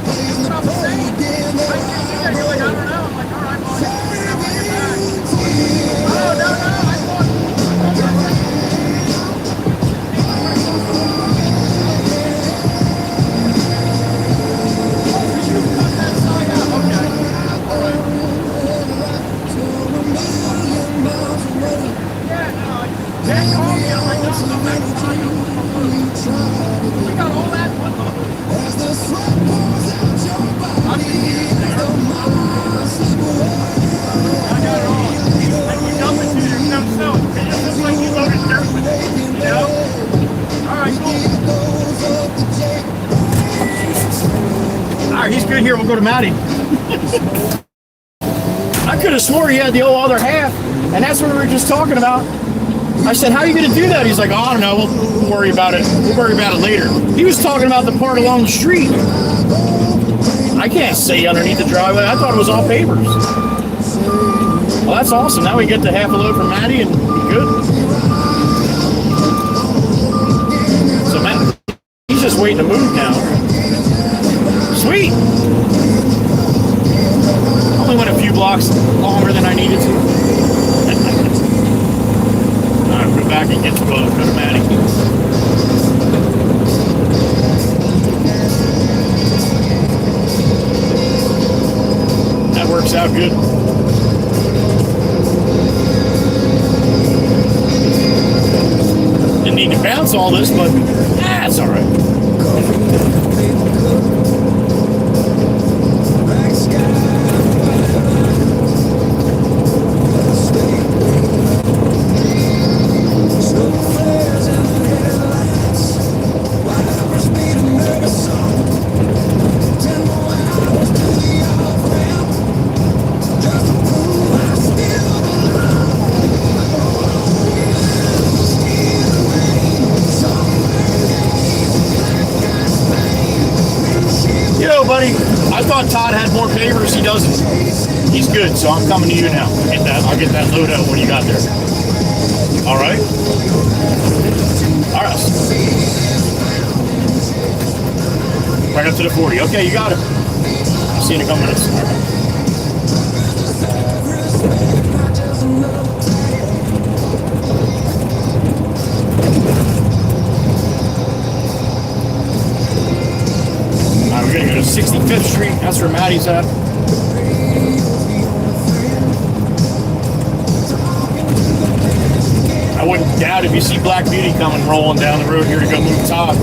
playing the pro again. There I go. As the sweat pours out your body, the miles slip All right, he's good here. We'll go to Matty. I could have swore he had the other half, and that's what we were just talking about. I said, how are you going to do that? He's like, oh, I don't know. We'll worry about it. We'll worry about it later. He was talking about the part along the street. I can't see underneath the driveway. I thought it was all pavers. Well, that's awesome. Now we get the half a load from Matty and be good. So waiting to move now. Sweet! Only went a few blocks longer than I needed to. Alright, go back and get the boat. Go to Maddie. That works out good. Didn't need to bounce all this, but that's alright. Buddy, I thought Todd had more pavers. He doesn't. He's good, so I'm coming to you now. I'll get that load out when you got there. All right. All right. Right up to the 40. Okay, you got it. I'll see you in a couple minutes. All right. We're gonna go to 65th Street. That's where Maddie's at. I wouldn't doubt if you see Black Beauty coming rolling down the road here to go move Todd.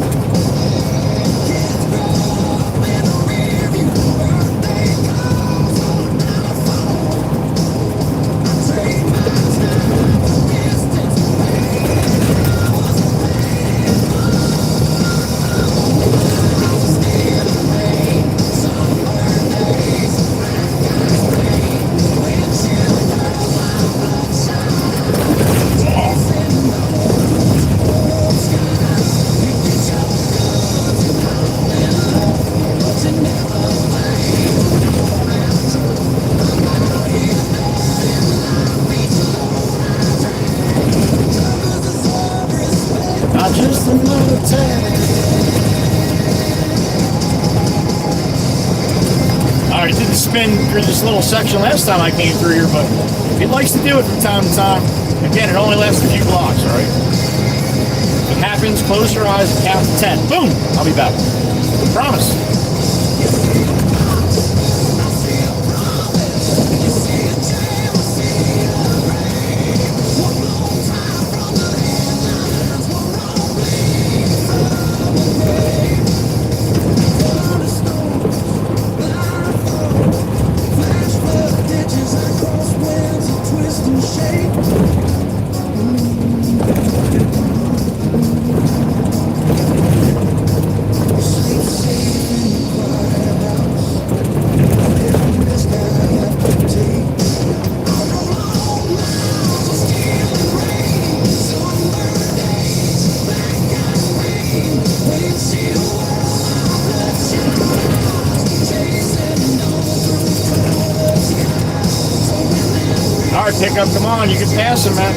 Alright, didn't spin through this little section last time I came through here, but he likes to do it from time to time. Again, it only lasts a few blocks, alright? If it happens, close your eyes and count to 10. Boom! I'll be back. Promise. Pickup, come on, you can pass him, man.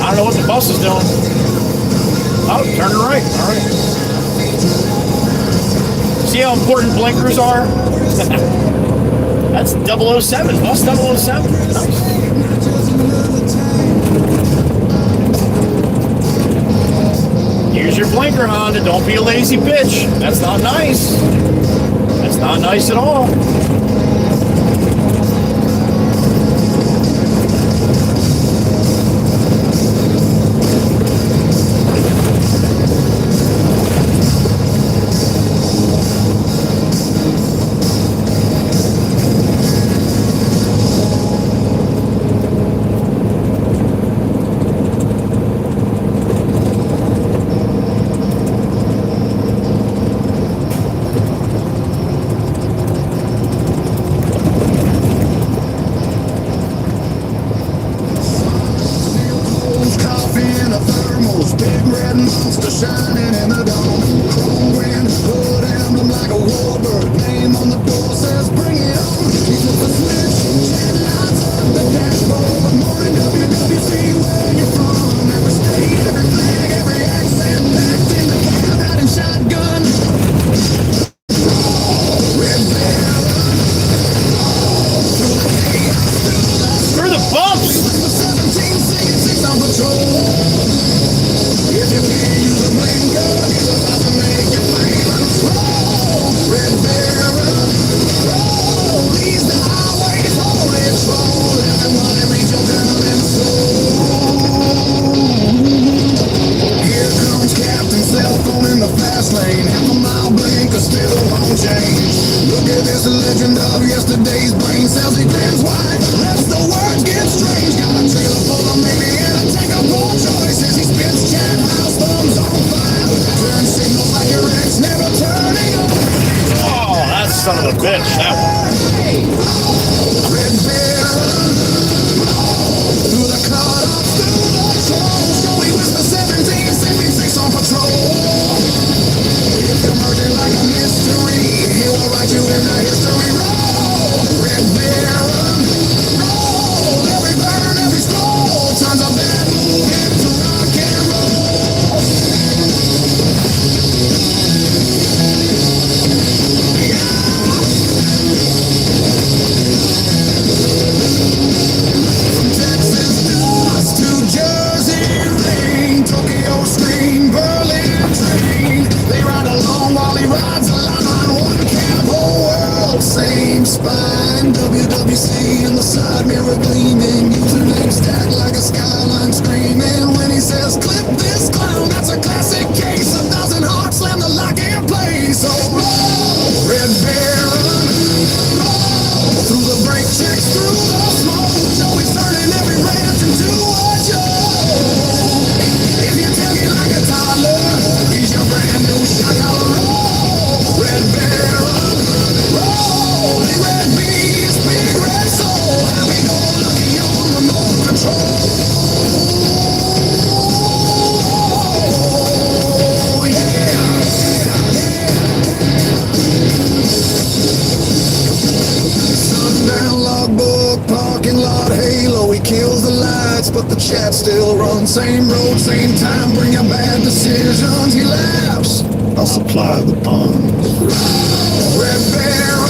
I don't know what the bus is doing. Oh, turn it right. All right. See how important blinkers are? That's 007, bus 007. Nice. Use your blinker, Honda. Don't be a lazy bitch. That's not nice. That's not nice at all. Shining in the dawn, cold wind, hood emblem like a warbird. Name on the door says bring it on. He flipped the switch, headlights up the dashboard. Morning WWC, where you from? Every state, every flag, every accent packed in the a bitch, that one. Red bear, through the cut up, through the trolls. Joey Whisper 1776 on patrol. If you're murdered like a mystery, he will write you in the history roll. Red bear, roll. Every burn, every scroll turns a bad move into rock and roll. From Texas dust to Jersey rain, Tokyo scream, Berlin train. They ride along while he rides along on one cannibal world. Same spine, WWC in the side mirror gleaming. Username stacked like a skyline screaming. When he says clip this clown, that's a classic case. 1,000 hearts slam the lock and play. So roll, Red Bear, roll through the brake checks, through the smoke. Joey's turning every ranch into a joke. If you tell me like a toddler, he's your brand new shot collar roll. Red Bear, roll. Big red beast, big red soul. Happy go lucky on remote control. Sundown logbook, parking lot halo. He kills the lights, but the chat still runs. Same road, same time, bring your bad decisions. He laughs, I'll supply the puns. Red Bear,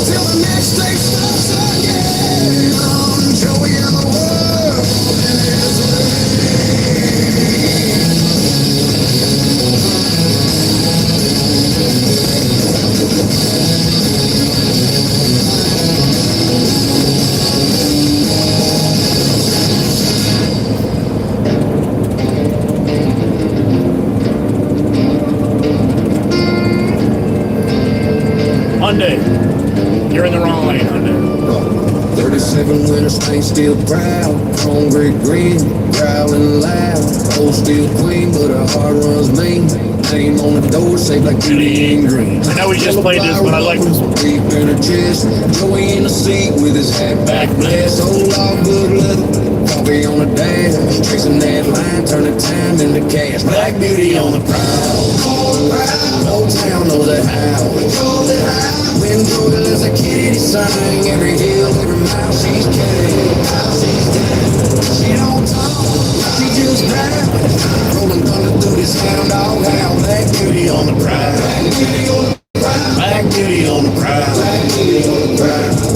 till the next day starts again. Joey and the world in his Hyundai. You're in the wrong lane, Hyundai. 37 winter stain still proud, chrome grit green, growling loud. Old steel queen, but her heart runs mean. Name on the door, saved like beauty and green. I know we just played this, but I like this one. Deep in her chest, Joey in the seat with his hat back blessed. Old all good leather, coffee on the dash, tracing that line, turning time into cash. Black beauty on the prowl. Old town knows that how. When Joey was a kid, he sang every hill, every mile she's carried. She don't talk, she just drive. Rolling thunder through this hound dog howl. Black beauty on the prowl. Black beauty on the prowl.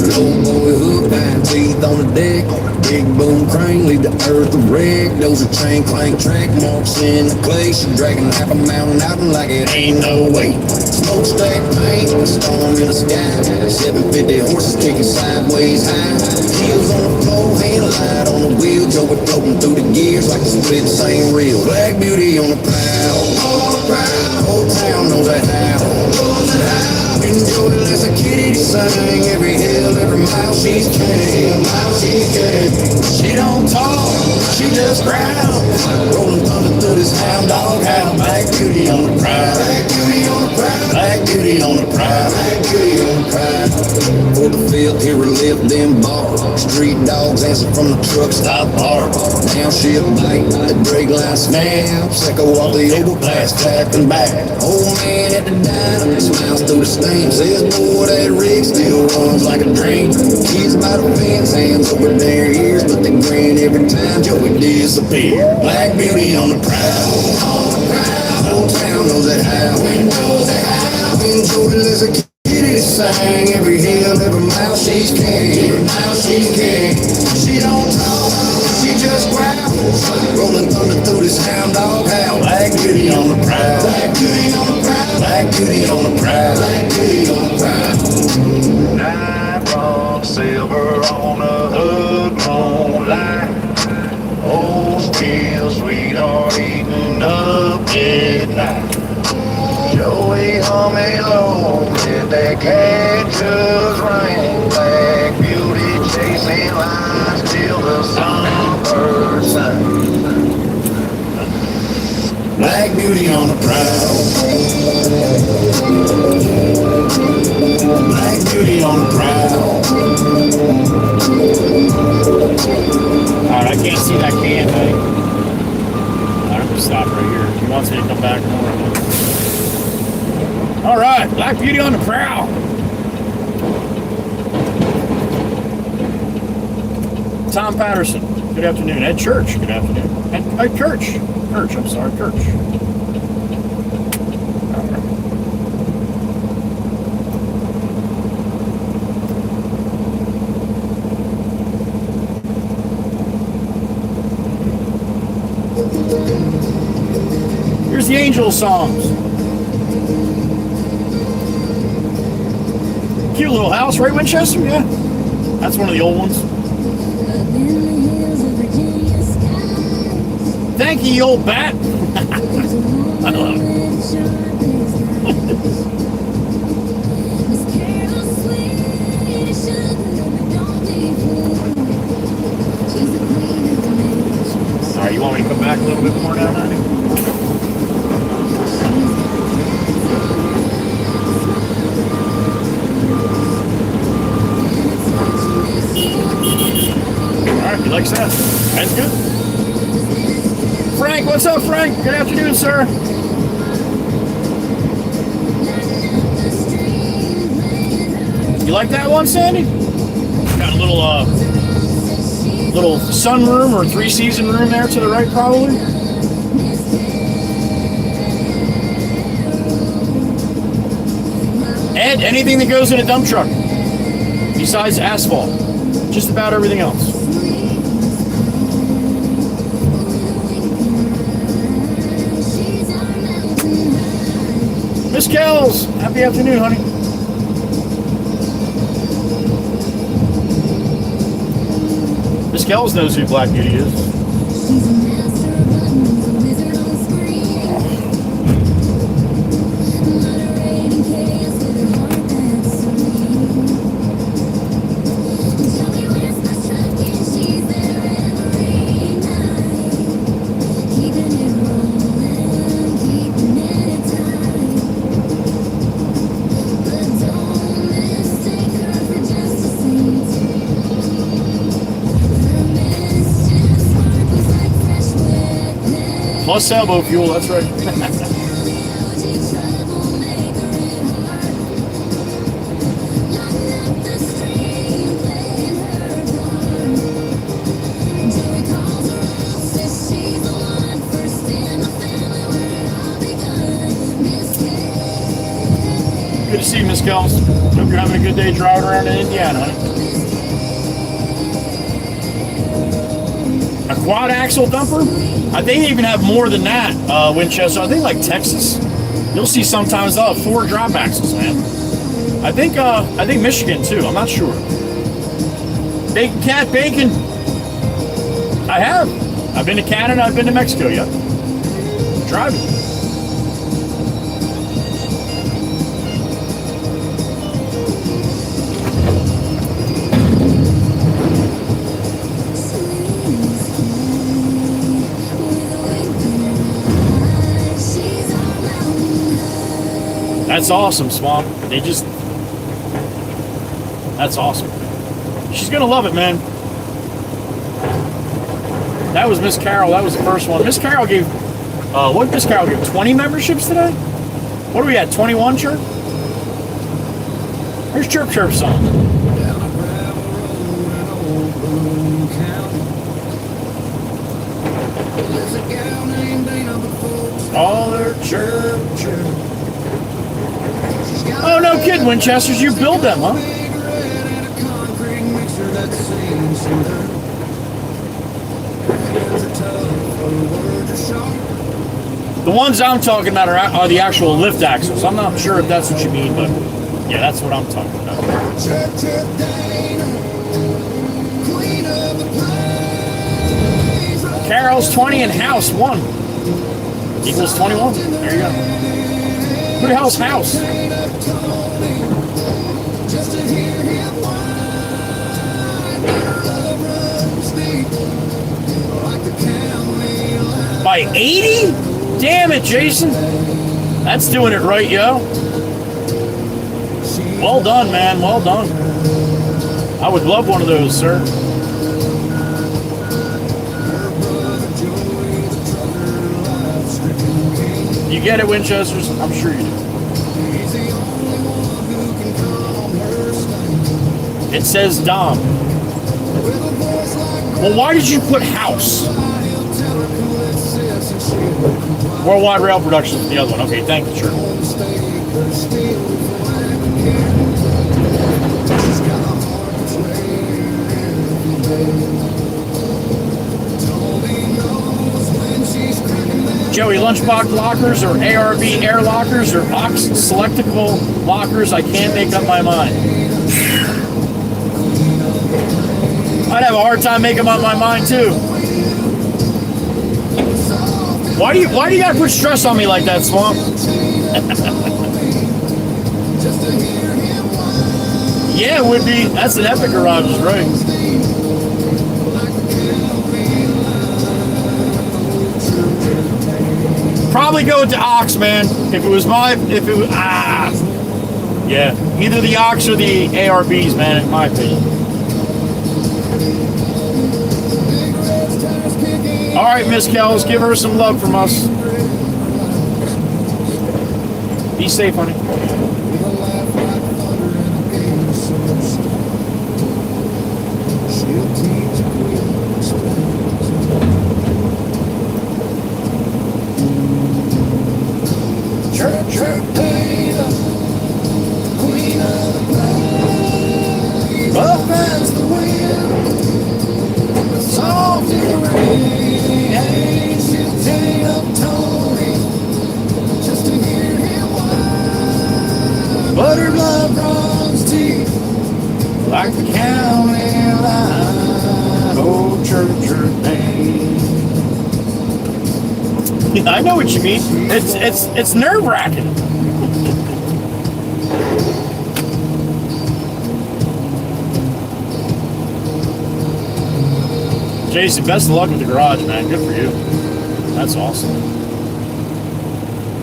Low boy hook, nine teeth on the deck. Big boom crane, leave the earth a wreck. Those are chain clank track marks in the clay. She dragging half a mountain out like it ain't no way. Smokestack paint, a storm in the sky. 750 horses kicking sideways high. Heels on the floor, hand light on the wheel. Joey floating through the gears like the split same reel. Black beauty on the prowl. Whole town knows that how. Enjoy it as a kid, he sang every hill, every mile she's came. She don't talk, she just growl. Rolling thunder through this hound dog howl. Black beauty on the prowl. Black beauty on the prowl. Black beauty on the prowl. Black beauty on the prowl. For the field, here we live, them bars. Street dogs answer from the truck stop bar. Now she'll bite, the brake line snaps. Echo off the overpass, tapping back. Old man at the diner, smiles through the steam. Says, boy, that rig still runs like a dream. Kids by the fence, hands over their ears, but they grin every time Joey disappears. Black beauty on the prowl. Whole town knows that how. When Joey was a kid, he sang every hill, every mile she's came. She don't talk, she just growls. Rolling thunder through this hound dog howl. Black beauty on the prowl. Black beauty on the prowl. Black beauty on the prowl. Black beauty on the prowl. Night run, silver on the hood, moonlight. Old steel, sweetheart eating up midnight. Joey humming low, let that cactus rain. Black beauty chasing lines till the sunbird sings. Black beauty on the prowl. Black beauty on the prowl. Alright, I can't see that can, buddy. Alright, I'm gonna stop right here. If he wants me to come back more, I will. Alright, Black Beauty on the prowl. Tom Patterson, good afternoon. Ed Church, good afternoon. Ed Church, I'm sorry, Church. Here's the Angel songs. Cute little house, right, Winchester? Yeah. That's one of the old ones. Thank you, you old bat. I love it. Alright, you want me to come back a little bit more now, honey? Alright, he likes that. That's good. Frank, what's up, Frank? Good afternoon, sir. You like that one, Sandy? Got a little sunroom or 3-season room there to the right, probably. Ed, anything that goes in a dump truck besides asphalt, just about everything else. Miss Kells, happy afternoon, honey. Miss Kells knows who Black Beauty is. Plus elbow fuel, that's right. Good to see you, Miss Kells. Hope you're having a good day driving around in Indiana, honey. A quad axle dumper? I think they even have more than that, Winchester. I think like Texas, you'll see sometimes they'll have 4 drop axles, man. I think Michigan too. I'm not sure. Bacon Cat Bacon. I have. I've been to Canada. I've been to Mexico. Yep. Driving. That's awesome, Swamp. That's awesome. She's gonna love it, man. That was Miss Carol. That was the first one. Miss Carol gave, what did Miss Carol give? 20 memberships today? What are we at, 21, Chirp? Here's Chirp Chirp's song. All their chirp, chirp. Oh, no kidding, Winchesters. You build them, huh? The ones I'm talking about are the actual lift axles. I'm not sure if that's what you mean, but yeah, that's what I'm talking about. Carol's 20 and House 1 equals 21. There you go. Who the hell's House? By 80? Damn it, Jason. That's doing it right, yo. Well done, man. Well done. I would love one of those, sir. You get it, Winchesters? I'm sure you do. It says Dom. Well, why did you put house? Worldwide Rail Productions, the other one. Okay, thank you, sir. Joey, lunchbox lockers or ARB air lockers or Ox selectable lockers? I can't make up my mind. I'd have a hard time making up my mind too. Why do you gotta put stress on me like that, Swamp? Yeah, it would be. That's an epic garage, right? Probably go with the Ox, man. If it was yeah, either the Ox or the ARBs, man, in my opinion. All right, Miss Kells, give her some love from us. Be safe, honey. Like the county line, oh church name. I know what you mean. It's nerve-wracking. Jason, best of luck with the garage, man. Good for you. That's awesome.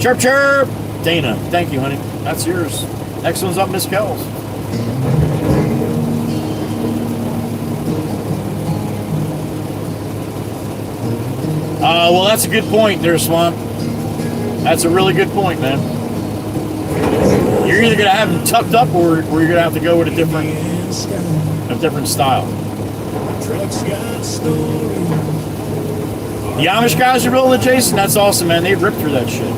Chirp chirp. Dana, thank you, honey. That's yours. Next one's up, Miss Kells. Well, that's a good point there, Swamp. That's a really good point, man. You're either going to have them tucked up or you're going to have to go with a different style. The Amish guys are building it, Jason? That's awesome, man. They ripped through that shit.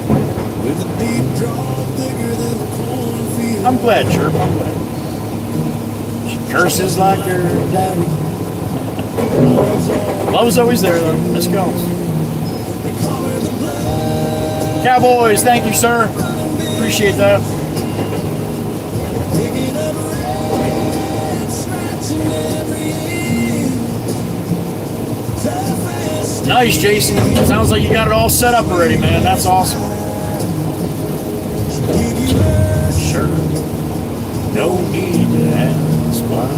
I'm glad, Chirp. I'm glad. She curses like her daddy. Love is always there, though. Let's go. Cowboys, thank you, sir. Appreciate that. Nice, Jason. Sounds like you got it all set up already, man. That's awesome. Sure. No need to ask why.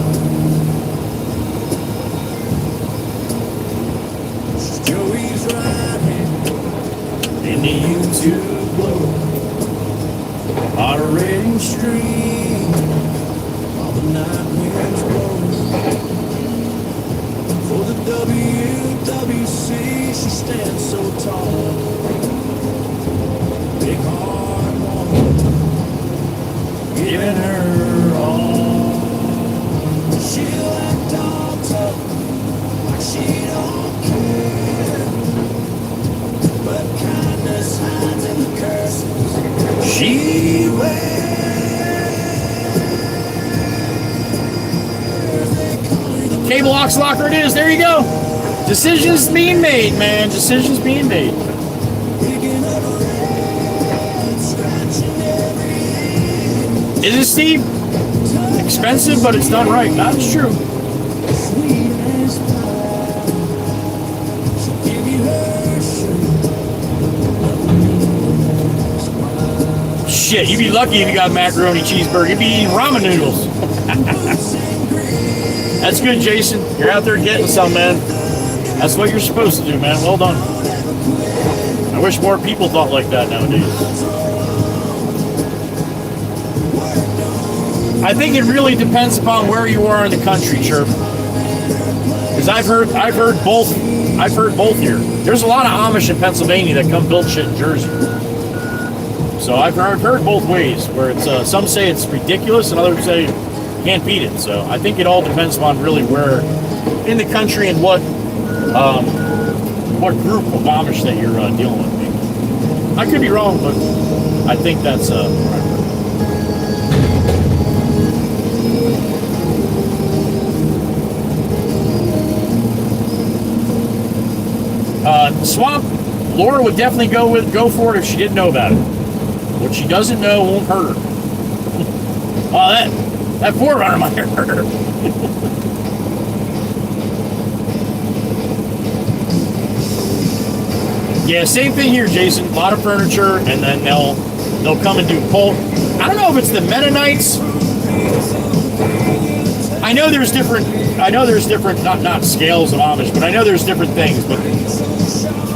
Joey's right hand in the YouTube glow, moderating stream while the night winds blow. For the WWC, she stands so tall. Big heart woman, giving her all. She'll act all tough, like she don't care. But kindness hides in the curses she wears. Cable Ox Locker it is. There you go. Decisions being made, man. Decisions being made. Is it, Steve? Expensive, but it's done right. That's true. Shit, you'd be lucky if you got macaroni cheeseburger. You'd be eating ramen noodles. That's good, Jason. You're out there getting some, man. That's what you're supposed to do, man. Well done. I wish more people thought like that nowadays. I think it really depends upon where you are in the country, Chirp. Because I've heard both here. There's a lot of Amish in Pennsylvania that come build shit in Jersey. So I've heard both ways, where it's some say it's ridiculous and others say can't beat it. So I think it all depends upon really where in the country and what group of Amish that you're dealing with. I could be wrong, but I think that's Swamp. Laura would definitely go for it if she didn't know about it. What she doesn't know won't hurt her. Oh, that Forerunner might hurt her. Yeah, same thing here, Jason. A lot of furniture, and then they'll come and do pole. I don't know if it's the Mennonites. I know there's different not scales of Amish, but I know there's different things. But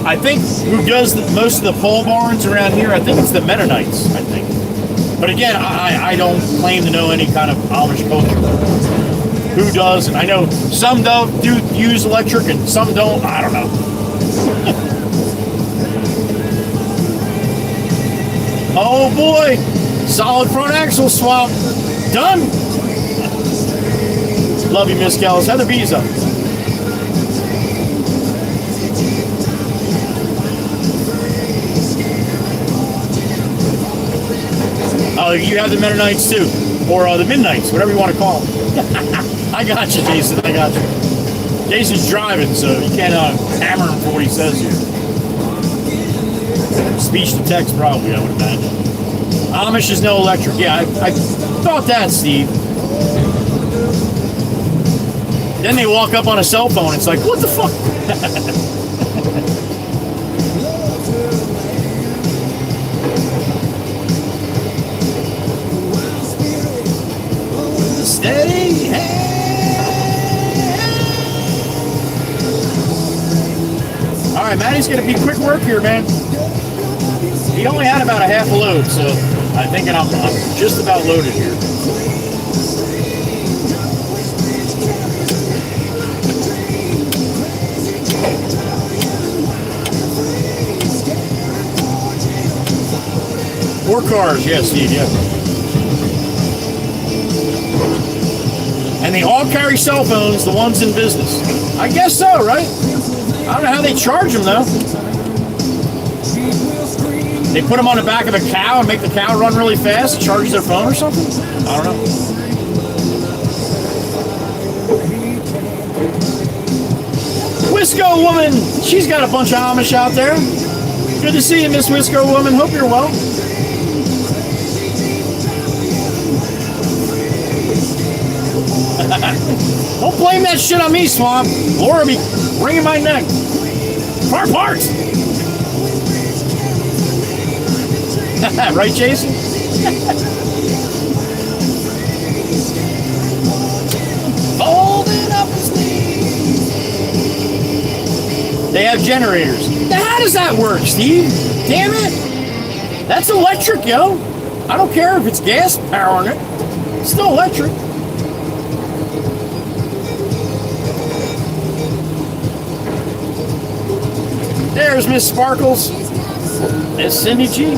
I think who does most of the pole barns around here, I think it's the Mennonites, I think. But again, I don't claim to know any kind of Amish culture. Who does? And I know some do use electric and some don't. I don't know. Oh boy, solid front axle swap. Done. Love you, Miss Kellis. Heather B's up. Oh, you have the Mennonites too, or the Midnights, whatever you want to call them. I got you, Jason. I got you. Jason's driving, so you can't hammer him for what he says here. Speech to text, probably, I would imagine. Amish is no electric. Yeah, I thought that, Steve. Then they walk up on a cell phone. It's like, what the fuck? Steady hand. All right, Matty's going to be quick work here, man. He only had about a half a load, so I'm thinking I'm just about loaded here. Four cars, yes, Steve, yeah. And they all carry cell phones, the ones in business. I guess so, right? I don't know how they charge them, though. They put them on the back of a cow and make the cow run really fast and charge their phone or something? I don't know. Wisco Woman, she's got a bunch of Amish out there. Good to see you, Miss Wisco Woman. Hope you're well. Don't blame that shit on me, Swamp. Laura be wringing my neck. Far apart. Right, Jason? Folding up his knees. They have generators. Now, how does that work, Steve? Damn it. That's electric, yo. I don't care if it's gas powering it. It's still electric. There's Miss Sparkles. It's Cindy G.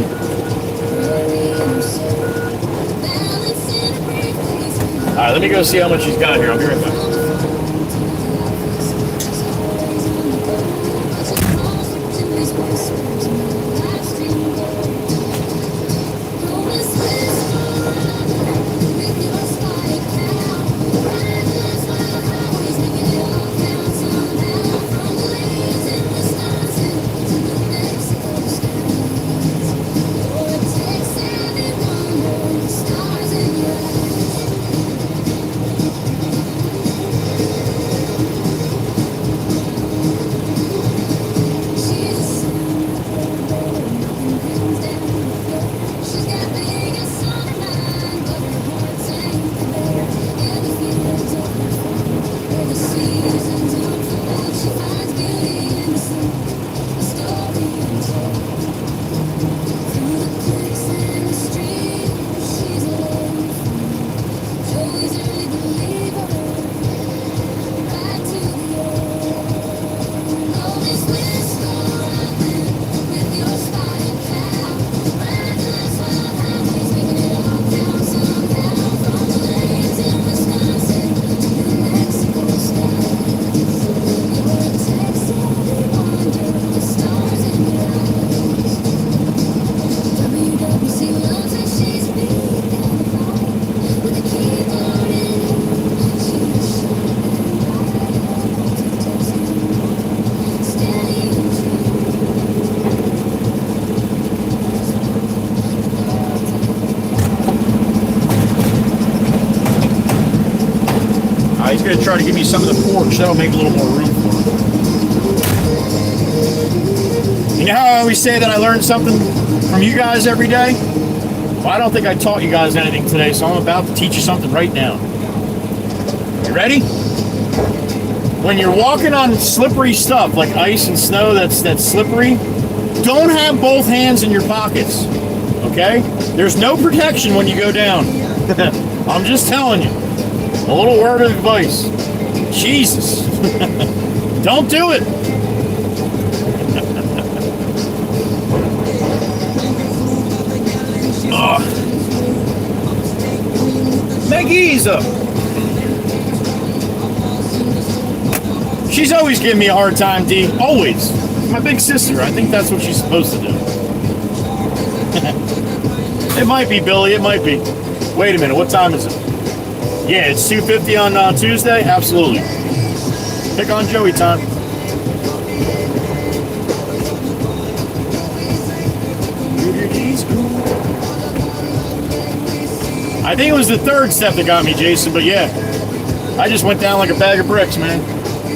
Alright, let me go see how much she's got here. I'll be right back. going to try to give you some of the porch. That'll make a little more room for it. You know how I always say that I learned something from you guys every day? Well, I don't think I taught you guys anything today, so I'm about to teach you something right now. You ready? When you're walking on slippery stuff like ice and snow that's slippery, don't have both hands in your pockets, okay? There's no protection when you go down. I'm just telling you. A little word of advice. Jesus. Don't do it. Make ease up. She's always giving me a hard time, D. Always. My big sister. I think that's what she's supposed to do. It might be, Billy. It might be. Wait a minute. What time is it? Yeah, it's 2:50 on Tuesday? Absolutely. Pick on Joey time. I think it was the third step that got me, Jason, but yeah. I just went down like a bag of bricks, man.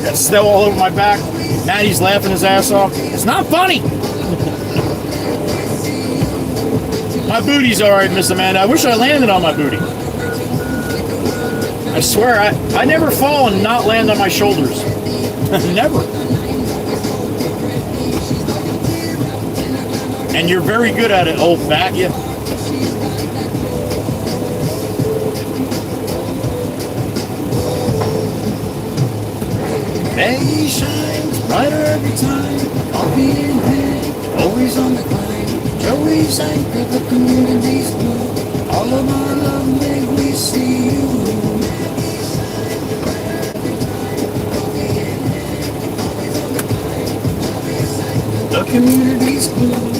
Got snow all over my back. Maddie's laughing his ass off. It's not funny. My booty's alright, Miss Amanda. I wish I landed on my booty. I swear, I never fall and not land on my shoulders. Never. And you're very good at it, old fat you. Maggie shines brighter every time. Coffee in hand, always on the climb. Joey's anchor, the community's blue. All of our love, may we see you. The community's blue.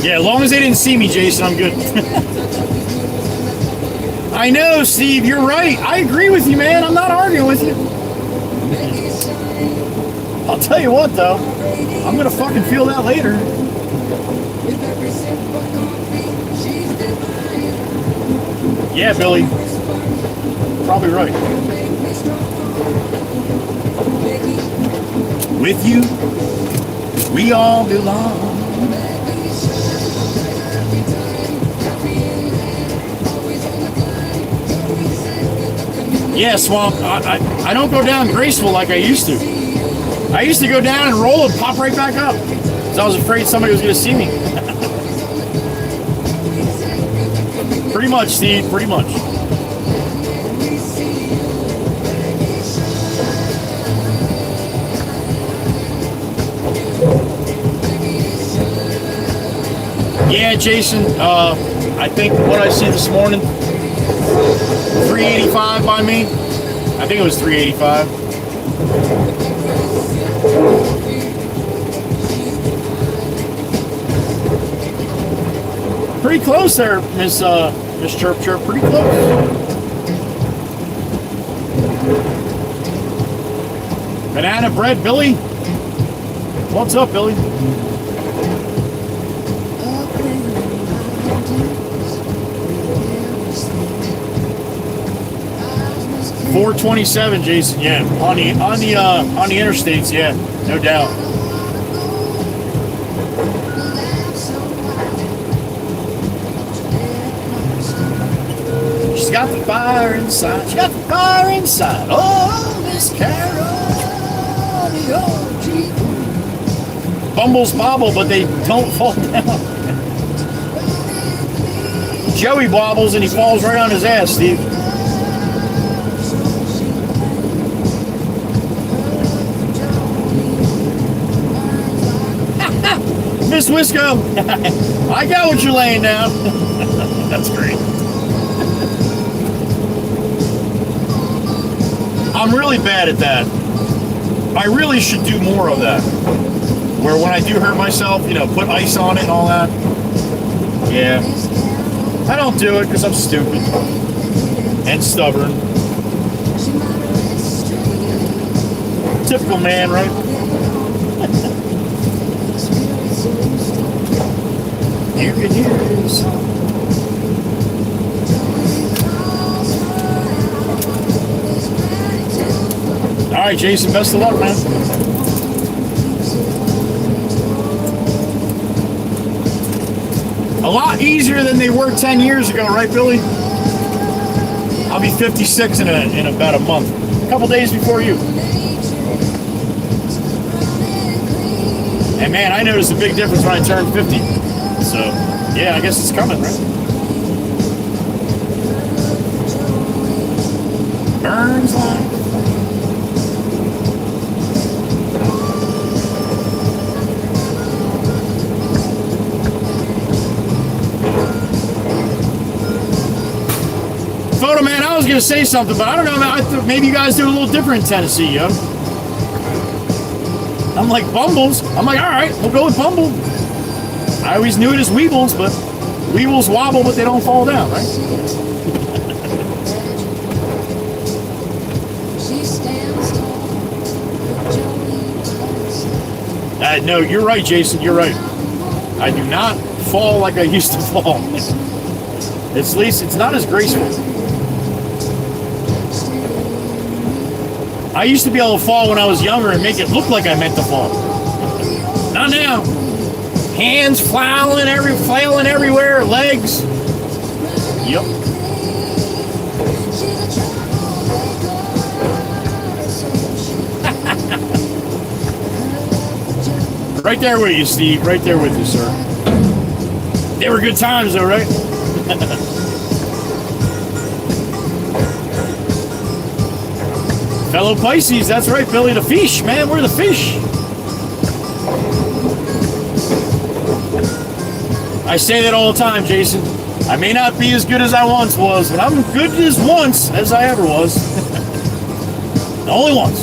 Yeah, as long as they didn't see me, Jason, I'm good. I know, Steve, you're right. I agree with you, man. I'm not arguing with you. I'll tell you what, though. I'm going to fucking feel that later. Yeah, Billy. Probably right. With you, we all belong. Yeah, Swamp, I don't go down graceful like I used to. I used to go down and roll and pop right back up. Because I was afraid somebody was going to see me. Pretty much, Steve, pretty much. Yeah, Jason, I think what I see this morning, 385 by me. I think it was 385. Pretty close there, Miss Chirp Chirp. Pretty close. Banana bread, Billy. What's up, Billy? 427, Jason. Yeah, on the interstates. Yeah, no doubt. She's got the fire inside. She got the fire inside. Oh, Miss Carol, the OG. Bumbles bobble, but they don't fall down. Joey wobbles and he falls right on his ass, Steve. Miss Wisco, I got what you're laying down. That's great. I'm really bad at that. I really should do more of that. Where when I do hurt myself, you know, put ice on it and all that. Yeah. I don't do it because I'm stupid. And stubborn. Typical man, right? You can hear this. All right, Jason, best of luck, man. A lot easier than they were 10 years ago, right, Billy? I'll be 56 in about a month. A couple days before you. And man, I noticed a big difference when I turned 50. So, yeah, I guess it's coming, right? Burns line. Photo man, I was gonna say something, but I don't know, man. I thought maybe you guys do it a little different in Tennessee, yo. I'm like, Bumbles? I'm like, all right, we'll go with Bumble. I always knew it as Weebles, but Weebles wobble, but they don't fall down, right? No, you're right, Jason, you're right. I do not fall like I used to fall. At least it's not as graceful. I used to be able to fall when I was younger and make it look like I meant to fall. Not now. Hands flailing everywhere, legs. Yep. Right there with you, Steve. Right there with you, sir. They were good times, though, right? Fellow Pisces, that's right, Billy. The fish, man. We're the fish. I say that all the time, Jason. I may not be as good as I once was, but I'm good as once as I ever was. Only once.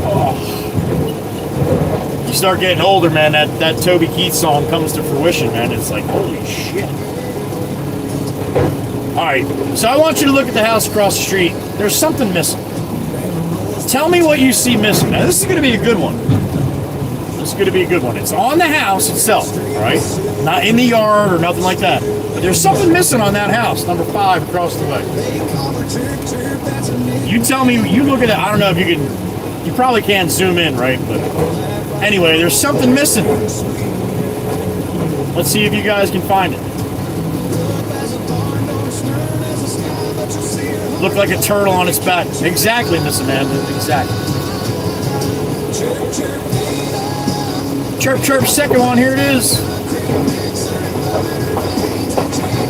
Oh. You start getting older, man, that Toby Keith song comes to fruition, man. It's like, holy shit. Alright, so I want you to look at the house across the street. There's something missing. Tell me what you see missing. Now, this is going to be a good one. This is going to be a good one. It's on the house itself, alright? Not in the yard or nothing like that. But there's something missing on that house, number 5 across the way. You tell me, you look at it, I don't know if you can, you probably can't zoom in, right? But anyway, there's something missing. Let's see if you guys can find it. Look like a turtle on its back. Exactly, Miss Amanda. Exactly. Chirp, chirp, second one. Here it is.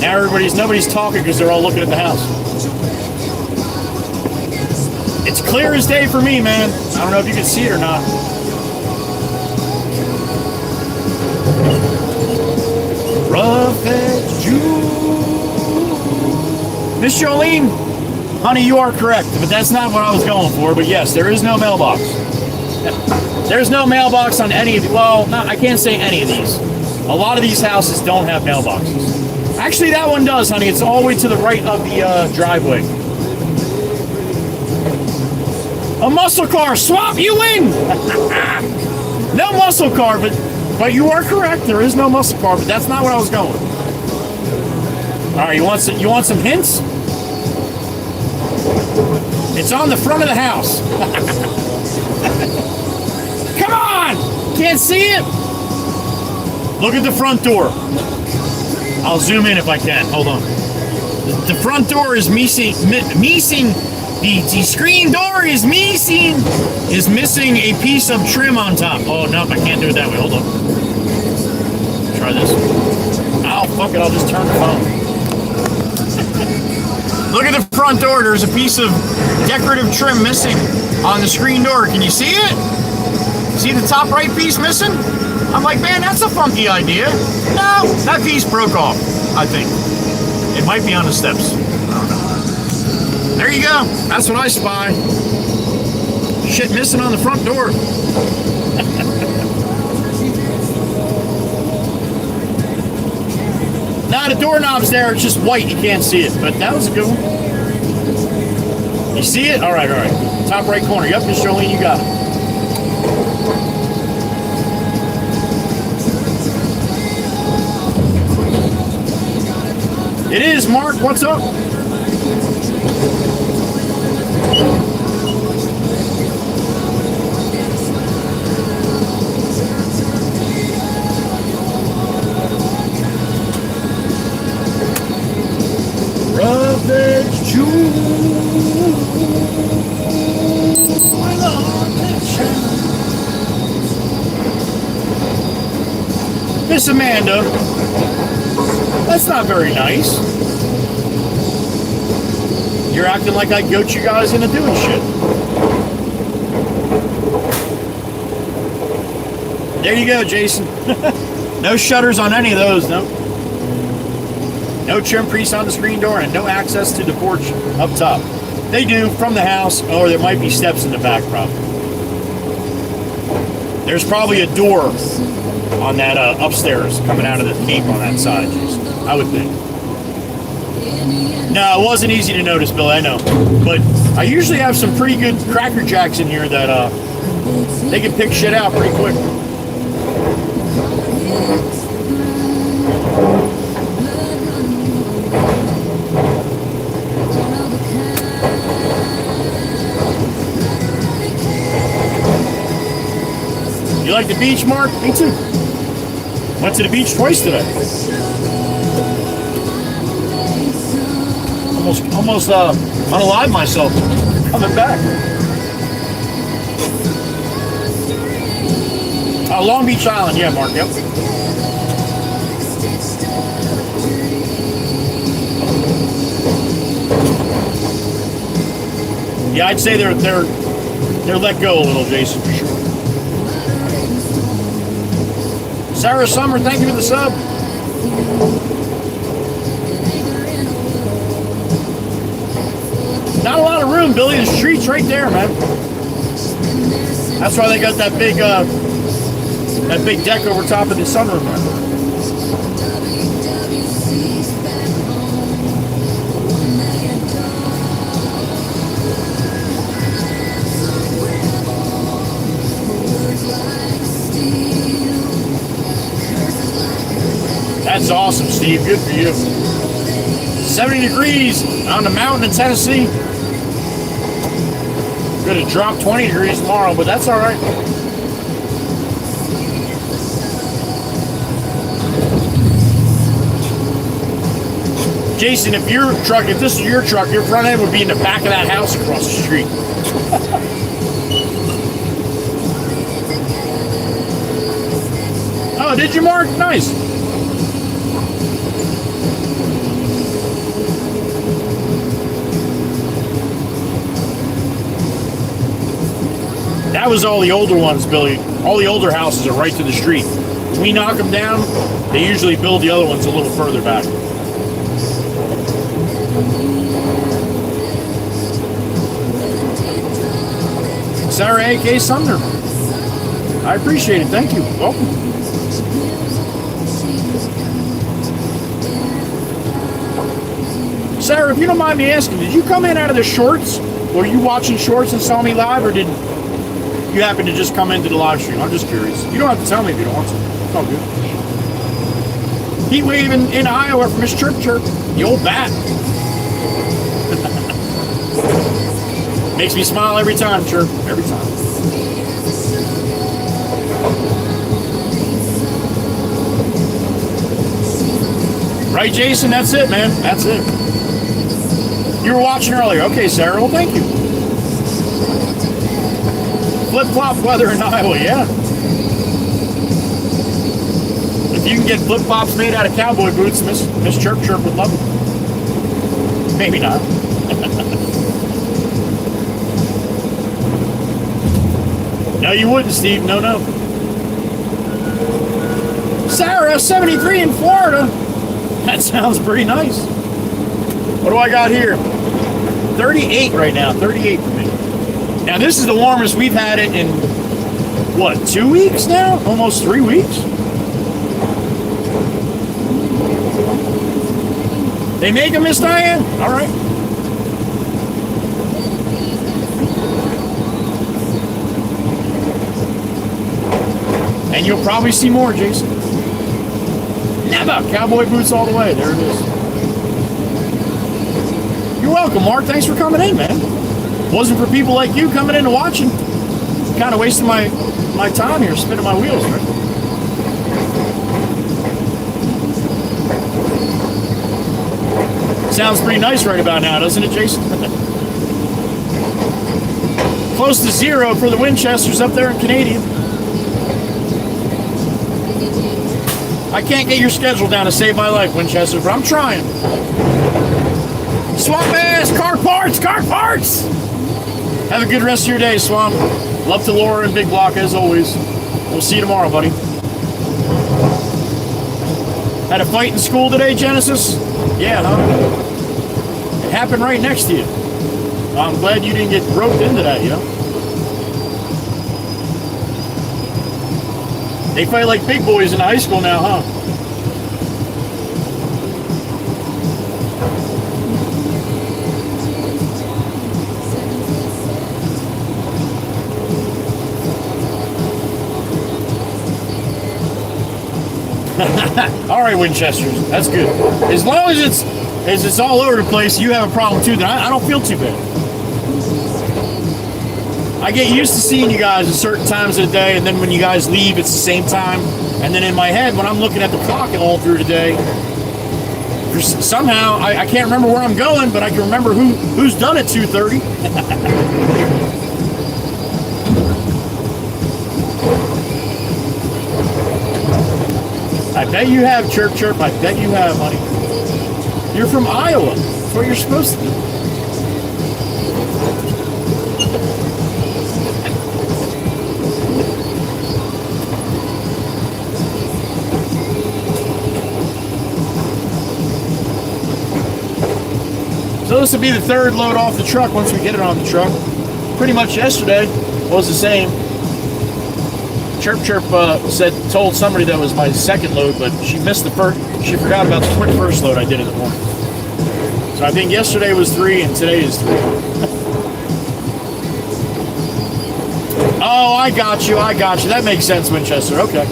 Now nobody's talking because they're all looking at the house. It's clear as day for me, man. I don't know if you can see it or not. Rough as June. Miss Jolene. Honey, you are correct, but that's not what I was going for. But yes, there is no mailbox. There's no mailbox on any of the, well, I can't say any of these. A lot of these houses don't have mailboxes. Actually, that one does, honey. It's all the way to the right of the driveway. A muscle car, swap, you win! No muscle car, but you are correct. There is no muscle car, but that's not what I was going. All right, you want some hints? It's on the front of the house. Come on! Can't see it? Look at the front door. I'll zoom in if I can. Hold on. The front door is missing. The screen door is missing a piece of trim on top. Oh, no, I can't do it that way. Hold on. Try this. Oh, fuck it. I'll just turn the phone. Look at the front door. There's a piece of decorative trim missing on the screen door. Can you see it? See the top right piece missing? I'm like, man, that's a funky idea. No, that piece broke off, I think. It might be on the steps. I don't know. There you go. That's what I spy. Shit missing on the front door. Now the doorknob's there, it's just white, you can't see it. But that was a good one. You see it? All right. Top right corner. Yep, Miss Jolene, you got it. It is, Mark. What's up? Ravage Miss Amanda, that's not very nice. You're acting like I goat you guys into doing shit. There you go, Jason. No shutters on any of those, no. No trim piece on the screen door and no access to the porch up top. They do from the house, or there might be steps in the back probably. There's probably a door on that upstairs coming out of the cape on that side, Jason, I would think. No, it wasn't easy to notice, Bill, I know. But I usually have some pretty good Cracker Jacks in here that they can pick shit out pretty quick. You like the beach, Mark? Me too. Went to the beach twice today. Almost unalive myself coming back. Long Beach Island, yeah, Mark. Yep. Yeah, I'd say they're let go a little, Jason, for sure. Sarah Summer, thank you for the sub. Not a lot of room, Billy. The street's right there, man. That's why they got that big deck over top of the sunroom, man. That's awesome, Steve. Good for you. 70 degrees on the mountain in Tennessee. Going to drop 20 degrees tomorrow, but that's all right. Jason, if this is your truck, your front end would be in the back of that house across the street. Oh, did you, Mark? Nice. That was all the older ones, Billy. All the older houses are right to the street. When we knock them down, they usually build the other ones a little further back. Sarah A.K. Sumner. I appreciate it. Thank you. Welcome. Sarah, if you don't mind me asking, did you come in out of the shorts? Were you watching shorts and saw me live, or did you happen to just come into the live stream? I'm just curious. You don't have to tell me if you don't want to. It's all good. Heat wave in Iowa from Miss Chirp Chirp. The old bat. Makes me smile every time, Chirp. Every time. Right, Jason? That's it, man. That's it. You were watching earlier. Okay, Sarah. Well, thank you. Flip-flop weather in Iowa, yeah. If you can get flip-flops made out of cowboy boots, Miss Chirp Chirp would love it. Maybe not. No, you wouldn't, Steve. No, no. Sarah, 73 in Florida. That sounds pretty nice. What do I got here? 38 right now. 38 for me. Now, this is the warmest we've had it in, what, 2 weeks now? Almost 3 weeks? They make them, Miss Diane? All right. And you'll probably see more, Jason. Never! Cowboy boots all the way. There it is. You're welcome, Mark. Thanks for coming in, man. Wasn't for people like you coming in and watching. Kind of wasting my time here, spinning my wheels, right? Sounds pretty nice right about now, doesn't it, Jason? Close to 0 for the Winchesters up there in Canadian. I can't get your schedule down to save my life, Winchester, but I'm trying. Swamp ass, car parts, car parts! Have a good rest of your day, Swamp. Love to Laura and Big Block as always. We'll see you tomorrow, buddy. Had a fight in school today, Genesis? Yeah, huh? It happened right next to you. I'm glad you didn't get roped into that, you know? They fight like big boys in high school now, huh? All right, Winchesters, that's good. As long as it's all over the place, you have a problem too, then I don't feel too bad. I get used to seeing you guys at certain times of the day, and then when you guys leave, it's the same time. And then in my head, when I'm looking at the clock all through the day, somehow I can't remember where I'm going, but I can remember who's done at 2:30. I bet you have, Chirp Chirp. I bet you have, honey. You're from Iowa. That's what you're supposed to do. So this will be the third load off the truck once we get it on the truck. Pretty much yesterday was the same. Chirp Chirp told somebody that was my second load, but she missed the first. She forgot about the quick first load I did in the morning. So I think yesterday was 3 and today is 3. Oh, I got you. That makes sense, Winchester. Okay.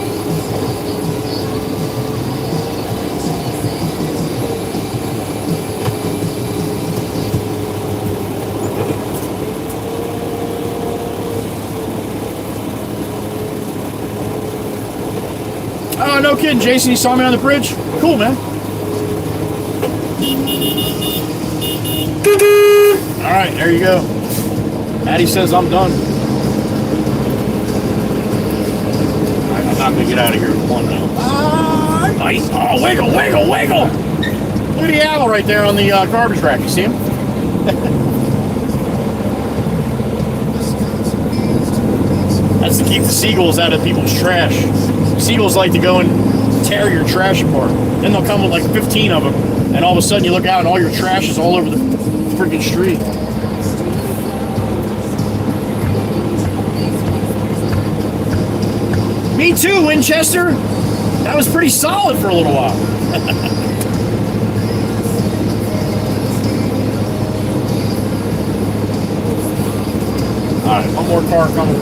Oh, no kidding, Jason. You saw me on the bridge? Cool, man. All right, there you go. Addie says I'm done. All right, I'm not going to get out of here with one now. Nice. Oh, wiggle, wiggle, wiggle. Look at the owl right there on the garbage rack. You see him? That's to keep the seagulls out of people's trash. Seagulls like to go and tear your trash apart. Then they'll come with like 15 of them, and all of a sudden you look out and all your trash is all over the freaking street. Me too, Winchester. That was pretty solid for a little while. All right, one more car coming.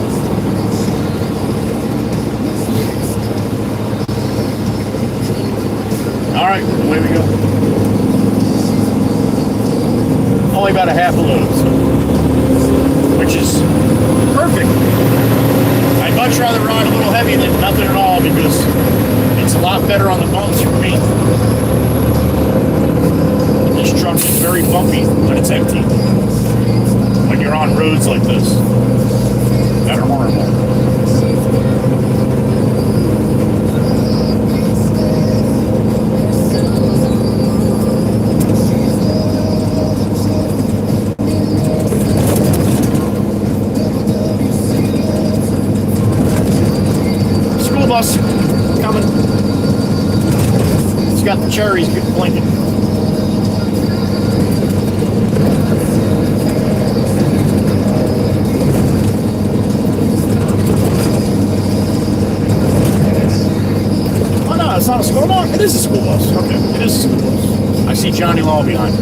All right, away we go. Only about a half a load, so, which is perfect. I'd much rather ride a little heavy than nothing at all because it's a lot better on the bumps for me. This truck is very bumpy when it's empty. When you're on roads like this that are horrible. Bus coming. It's got the cherries blinking. Oh no, it's not a school bus. It is a school bus. Okay, it is a school bus. I see Johnny Law behind me.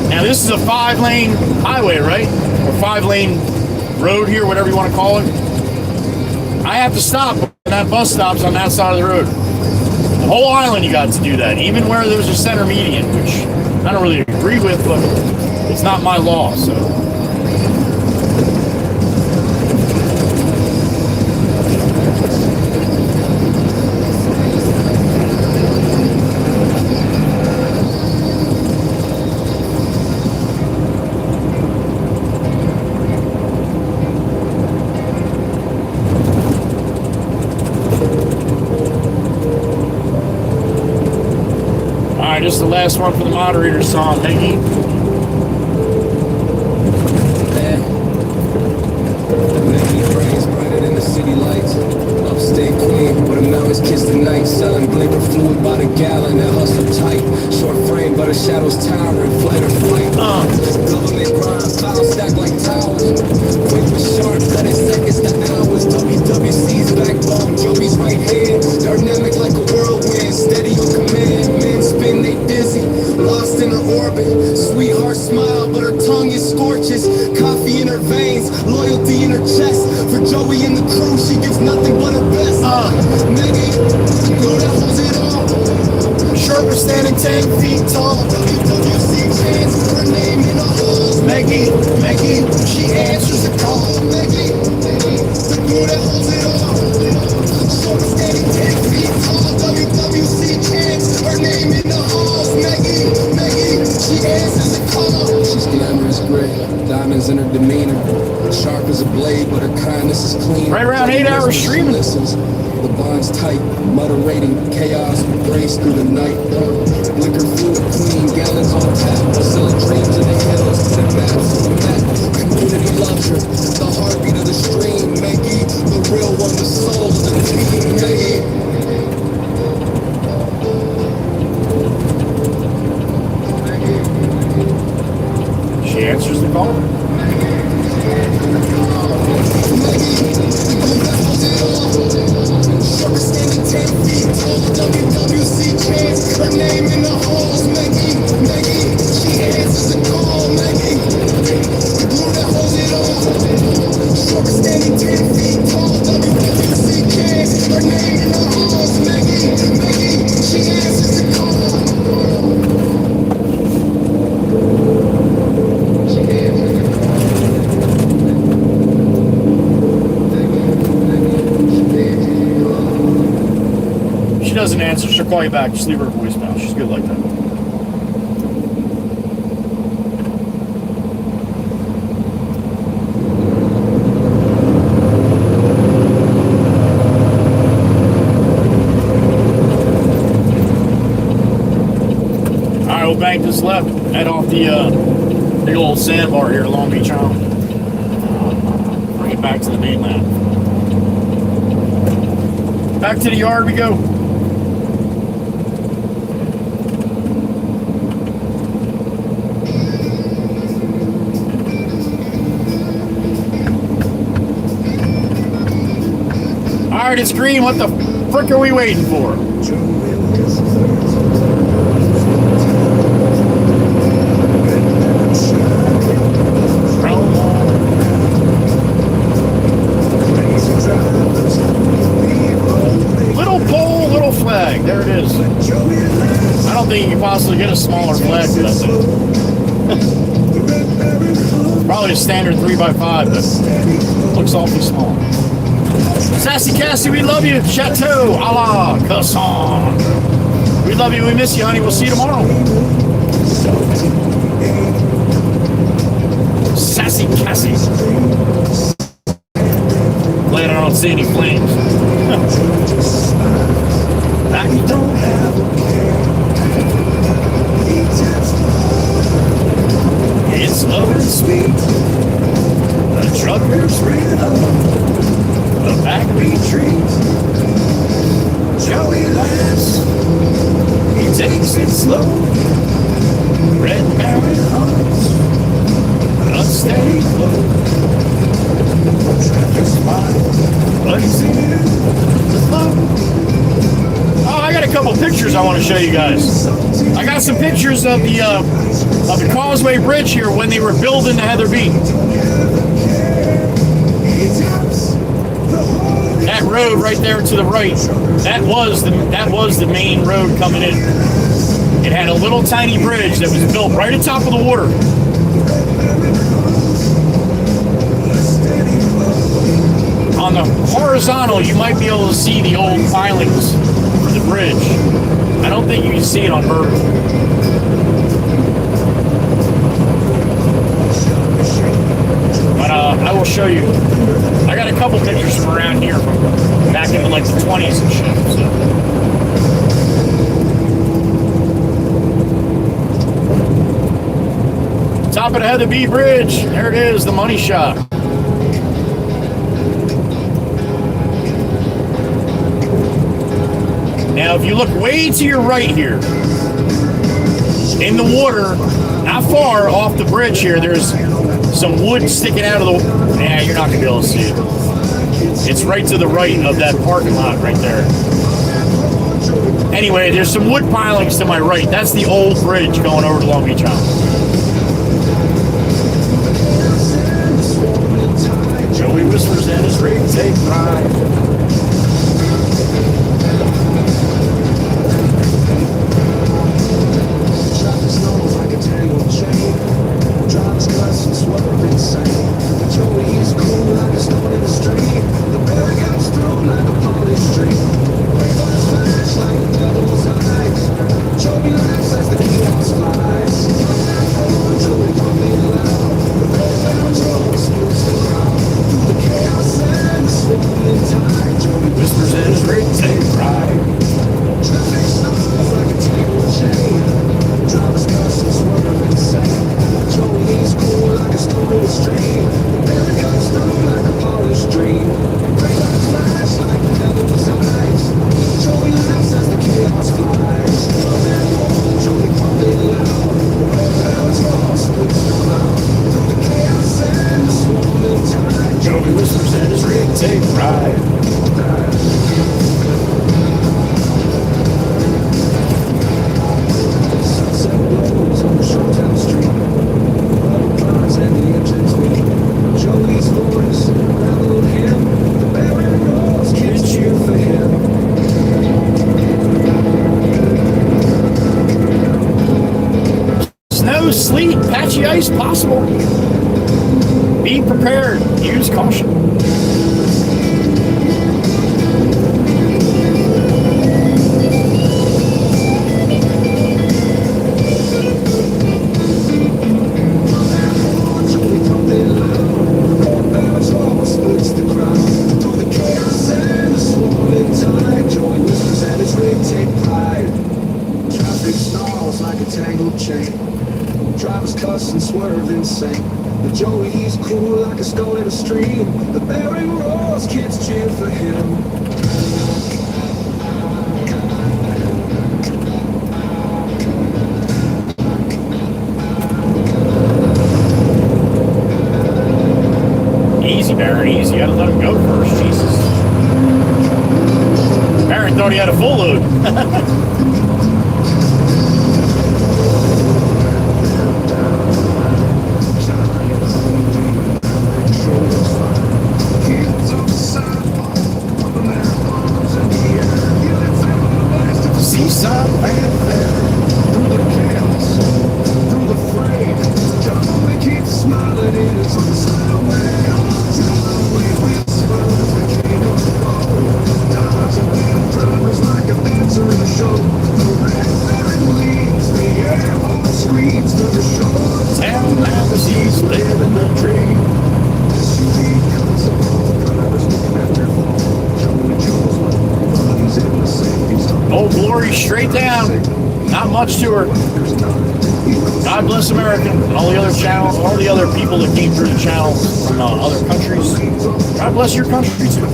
Now this is a 5-lane highway, right? Or 5-lane road here, whatever you want to call it. I have to stop when that bus stops on that side of the road. The whole island you got to do that, even where there's a center median, which I don't really agree with, but it's not my law, so. Just the last one for the moderator song, Peggy. Many brains brighter than the city lights. Upstate queen, where the mountains kiss the night. Selling blinker fluid by the gallon and hustle tight. Short frame, but the shadows towering. Flight or flight. Government grind, files stacked like towers. Quick with sharp, cutting seconds to hours. WWC's backbone, Joey's right hand. Dynamic like a whirlwind, steady on command. Men spin, they dizzy, lost in her orbit. Sweetheart smile, but her tongue is scorches. Coffee in her veins, loyalty in her chest. For Joey and the crew, she gives nothing but her best. Maggie, girl that holds it all. Sharper standing 10 feet tall. WWC chance, her name in the halls. Maggie, she answers the call. Maggie, the girl that holds it all. Sharper standing 10 feet tall. WWC chance, her name in the halls. Maggie, she answers the call. She's glamorous gray, diamonds in her demeanor. Sharp as a blade, but her kindness is clean. Right around 8 hours streaming. The bond's tight, moderating chaos, grace through the night. Liquor fluid queen, gallons on tap, selling dreams in the hills, and maps on the map. Community loves her, the heartbeat of the stream. Maggie, the real one, the soul of the team. Maggie. She answers the call. Standing 10 feet tall, WWC chance, her name in the halls. Maggie, she answers the call. Maggie, the glue that holds it all. Standing 10 feet tall, WWC chance, her name in the halls. Maggie, she answers the call. She doesn't answer, she'll call you back. Just leave her a voicemail. She's good like that. Alright, we'll bank this left. Head off the big old sandbar here, Long Beach Island. Bring it back to the mainland. Back to the yard we go. Alright, it's green. What the frick are we waiting for? Little pole, little flag. There it is. I don't think you can possibly get a smaller flag for that thing. Probably a standard 3x5, but looks awfully small. Sassy Cassie, we love you. Chateau, a la Casson. We love you. We miss you, honey. We'll see you tomorrow. Sassy Cassie. Glad I don't see any flames. Back. Don't have a care. It's low and sweet. The truckers ran up. The back retreat. Joey laughs. He takes it slow. Red Baron hunts. A steady flow. Traffic smile. But he's in the flow. Oh, I got a couple pictures I want to show you guys. I got some pictures of the Causeway Bridge here when they were building the Heather Beat. That road right there to the right, that was the main road coming in. It had a little tiny bridge that was built right at top of the water. On the horizontal, you might be able to see the old pilings for the bridge. I don't think you can see it on vertical. But I will show you. I got a couple pictures from around here from back in like the 20s and shit. So. Top of the Heather B Bridge. There it is, the money shot. Now, if you look way to your right here, in the water, not far off the bridge here, there's some wood sticking out of the... Yeah, you're not going to be able to see it. It's right to the right of that parking lot right there. Anyway, there's some wood pilings to my right. That's the old bridge going over to Long Beach Island. Joey whispers at his rig, take pride. Sleet, patchy ice possible. Be prepared. Use caution. Drivers cuss and swerve insane. The Joey's cool like a stone in a stream. The Barry roars, kids cheer for him. Easy, Barron, easy. You gotta let him go first, Jesus. Barron thought he had a full load. Old Glory straight down. Not much to her. God bless America and all the other channels, all the other people that came through the channel from other countries. God bless your country too.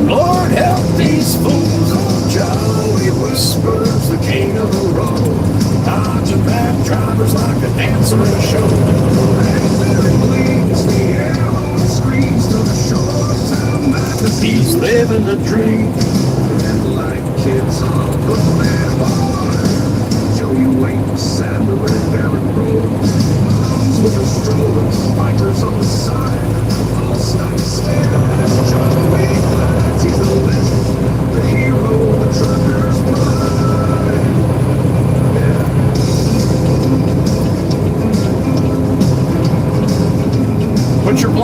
Lord help these fools. Joey whispers, the king of the road. Dodging back drivers like a dancer in a show. He's living the dream. Like kids on the boulevard. Joey waits, Sandra and Barron Road. Moms with her strollers, bikers on the side. All sides stand.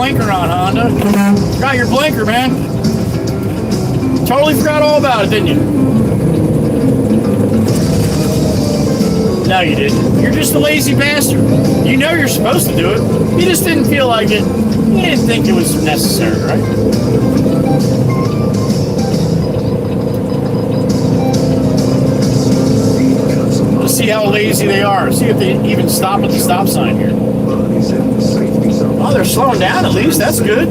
blinker on, Honda. Forgot your blinker, man. Totally forgot all about it, didn't you? No, you didn't. You're just a lazy bastard. You know you're supposed to do it. You just didn't feel like it. You didn't think it was necessary, right? Let's see how lazy they are. See if they even stop at the stop sign here. Oh, they're slowing down at least. That's good.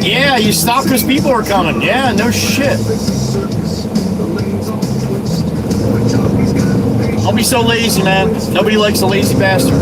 Yeah, you stopped because people are coming. Yeah, no shit. Don't be so lazy, man. Nobody likes a lazy bastard.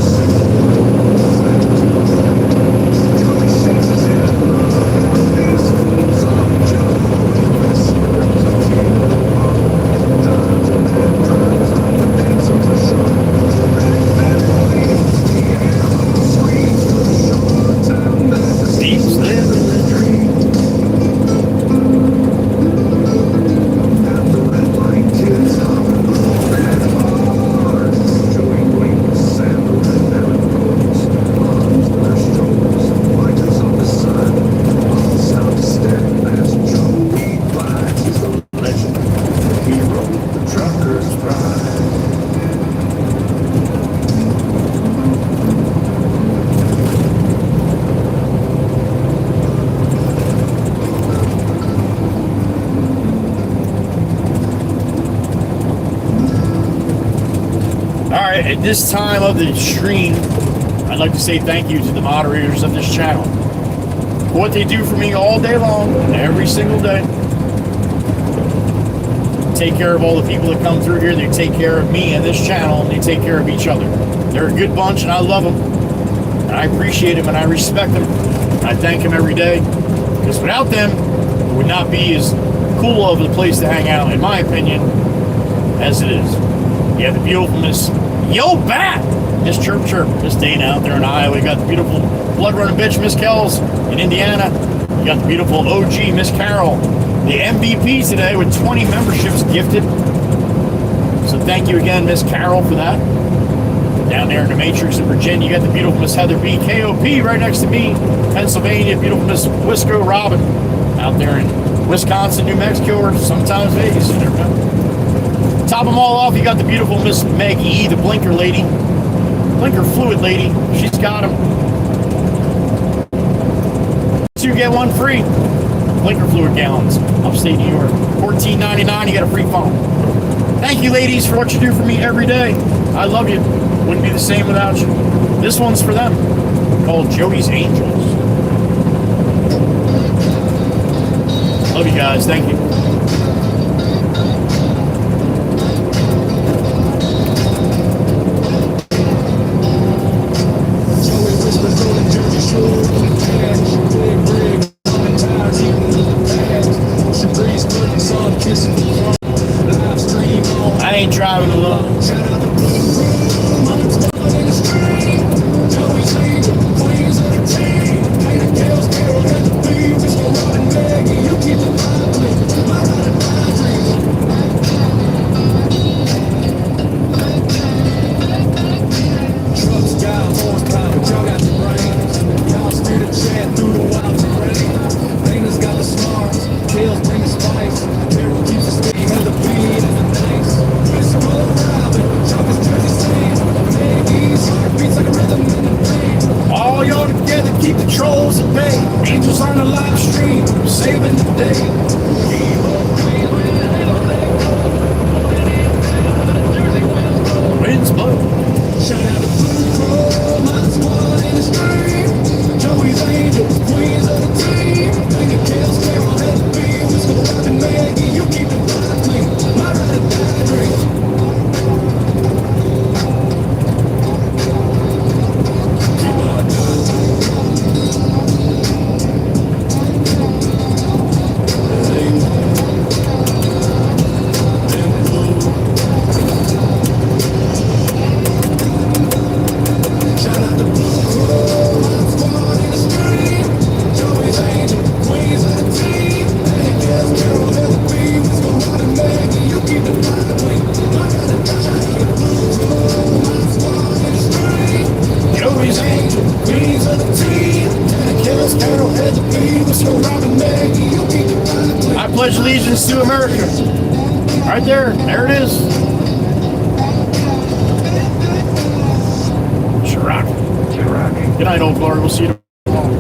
At this time of the stream, I'd like to say thank you to the moderators of this channel for what they do for me all day long, every single day. Take care of all the people that come through here. They take care of me and this channel, and they take care of each other. They're a good bunch, and I love them. And I appreciate them, and I respect them. And I thank them every day, because without them, it would not be as cool of a place to hang out, in my opinion, as it is. You have the beautiful Miss Yo Bat, Miss Chirp Chirp, Miss Dana out there in Iowa. You got the beautiful blood running bitch Miss Kells in Indiana. You got the beautiful OG Miss Carol, the MVP today with 20 memberships gifted. So thank you again, Miss Carol, for that. Down there in the Matrix in Virginia, you got the beautiful Miss Heather B, KOP, right next to me. Pennsylvania, beautiful Miss Wisco Robin, out there in Wisconsin, New Mexico, or sometimes Vegas. You never know. Top them all off, you got the beautiful Miss Meg E, the blinker lady. Blinker fluid lady. She's got them. 2 get 1 free. Blinker fluid gallons. Upstate New York. $14.99, you got a free phone. Thank you, ladies, for what you do for me every day. I love you. Wouldn't be the same without you. This one's for them. Called Joey's Angels. Love you guys. Thank you. I ain't driving alone. All y'all together, keep the trolls at bay. Angels on the live stream, saving the day. Winds blow. Shout out to Blue Crow, my squad in the stream. Joey's Angels, queens of the team. Thinking Kale's Carol, SB, Wisco, Robin, Maggie. You keep the vibe clean. My ride or die dream. I pledge allegiance to America. Right there. There it is. Chirac. Good night, Old Glory. We'll see you tomorrow.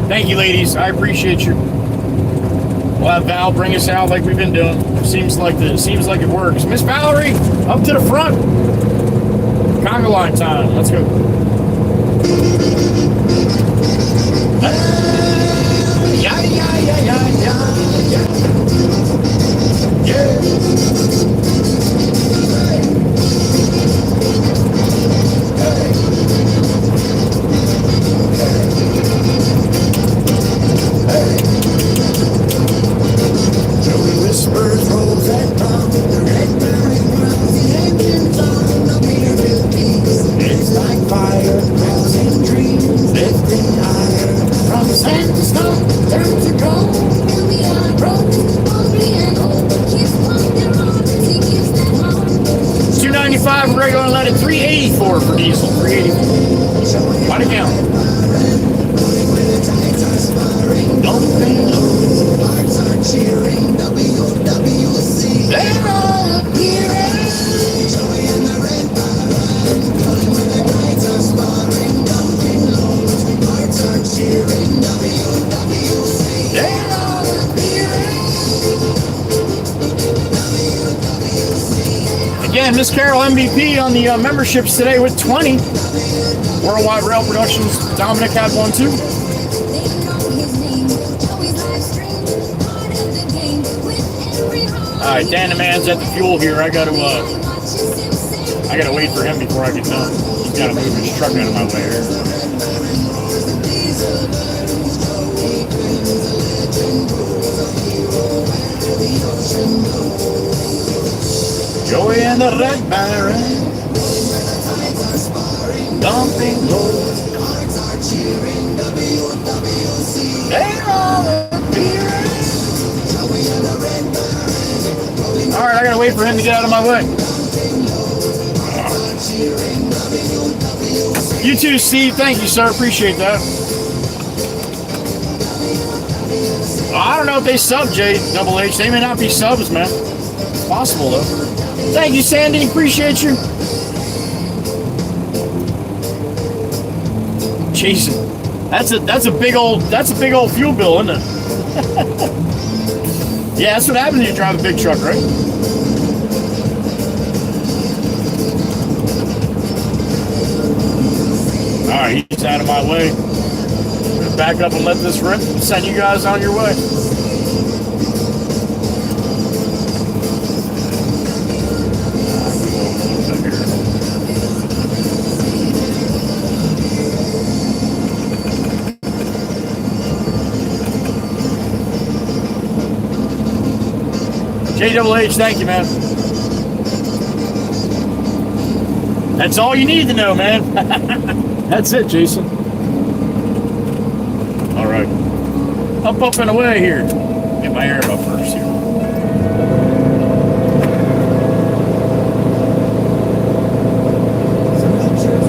Thank you, ladies. I appreciate you. We'll have Val bring us out like we've been doing. Seems like it works. Miss Valerie, up to the front. Conga line time. Let's go. Yeah. Whispers rolls that bomb, the red barrel grounds, the engines on, the meter beats. It's like fire, rising dreams, lifting higher. From sand to stone, turn to gold. And we are broken, hungry and old, but kids pump their arms as he gives them home. 295 regular unleaded, 384 for diesel. 384. Why the count? Don't be low, hearts are cheering, WWC. They're all appearing. Joey and the red barrel, running when the guides are sparring, dumping lows. Hearts are cheering, WWC. They're all appearing. Again, Miss Carol MVP on the memberships today with 20. Worldwide Rail Productions, Dominic had one too. They know his name, Joey's livestream, part of the game, with every heart. All right, Dan the man's at the fuel here. I gotta wait for him before I get done. He's gotta move his truck out of my way here. Joey and the Red Baron, dumping low. They're all appearing. All right, I gotta wait for him to get out of my way. You too, Steve. Thank you, sir. Appreciate that. I don't know if they sub JHH. They may not be subs, man. It's possible though. Thank you, Sandy. Appreciate you. Jesus, that's a big old fuel bill, isn't it? Yeah, that's what happens when you drive a big truck, right? All right, he's out of my way. I'm gonna back up and let this rip. Send you guys on your way. JHH, thank you, man. That's all you need to know, man. That's it, Jason. All right. Up and away here. Get my air up first here.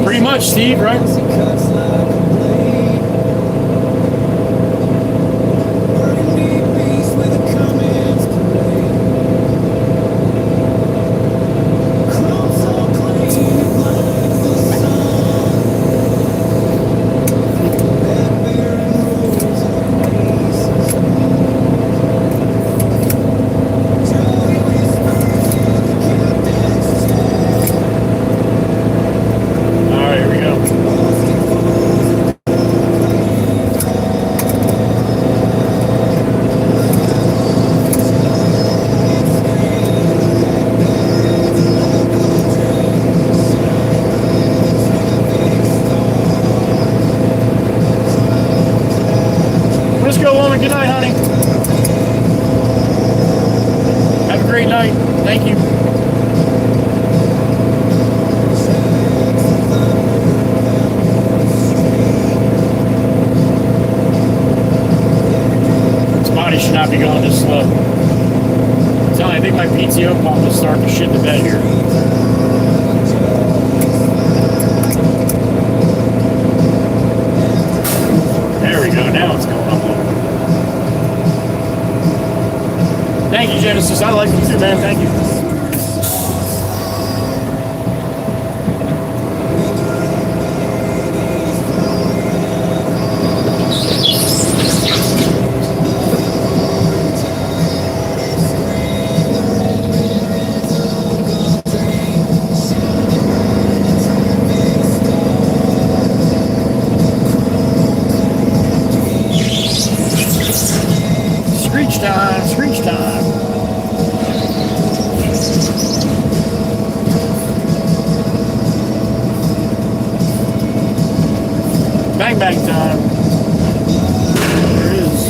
Pretty much, Steve, right? Good night, honey. Have a great night. Thank you. This body should not be going this slow. I'm telling you, I think my PTO pump is starting to shit the bed here. I like them too, man. Thank you. Screech time, screech time. Bang bang time. There it is.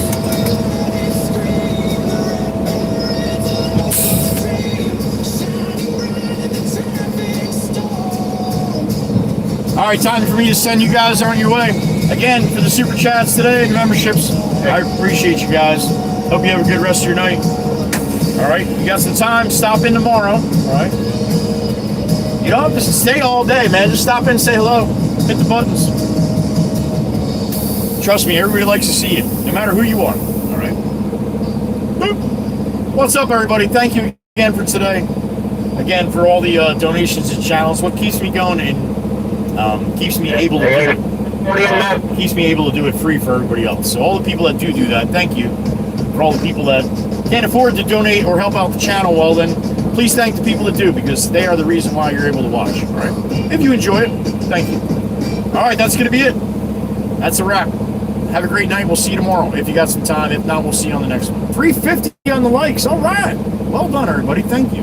All right, time for me to send you guys on your way. Again, for the super chats today and memberships, I appreciate you guys. Hope you have a good rest of your night. All right, you got some time, stop in tomorrow. All right. You don't have to stay all day, man. Just stop in and say hello. Hit the buttons. Trust me, everybody likes to see you, no matter who you are. All right. Boop. What's up, everybody? Thank you again for today. Again, for all the donations and channels. What keeps me going and keeps me able to do it. Keeps me able to do it free for everybody else. So all the people that do that, thank you. For all the people that can't afford to donate or help out the channel, well then, please thank the people that do, because they are the reason why you're able to watch. All right. If you enjoy it, thank you. All right, that's gonna be it. That's a wrap. Have a great night. We'll see you tomorrow if you got some time. If not, we'll see you on the next one. 350 on the likes. All right. Well done, everybody. Thank you.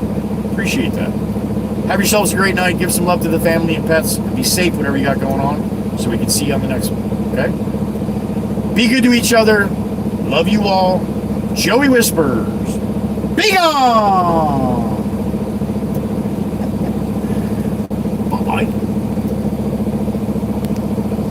Appreciate that. Have yourselves a great night. Give some love to the family and pets. Be safe, whatever you got going on, so we can see you on the next one. Okay? Be good to each other. Love you all. Joey Whispers. Be gone! Bye-bye.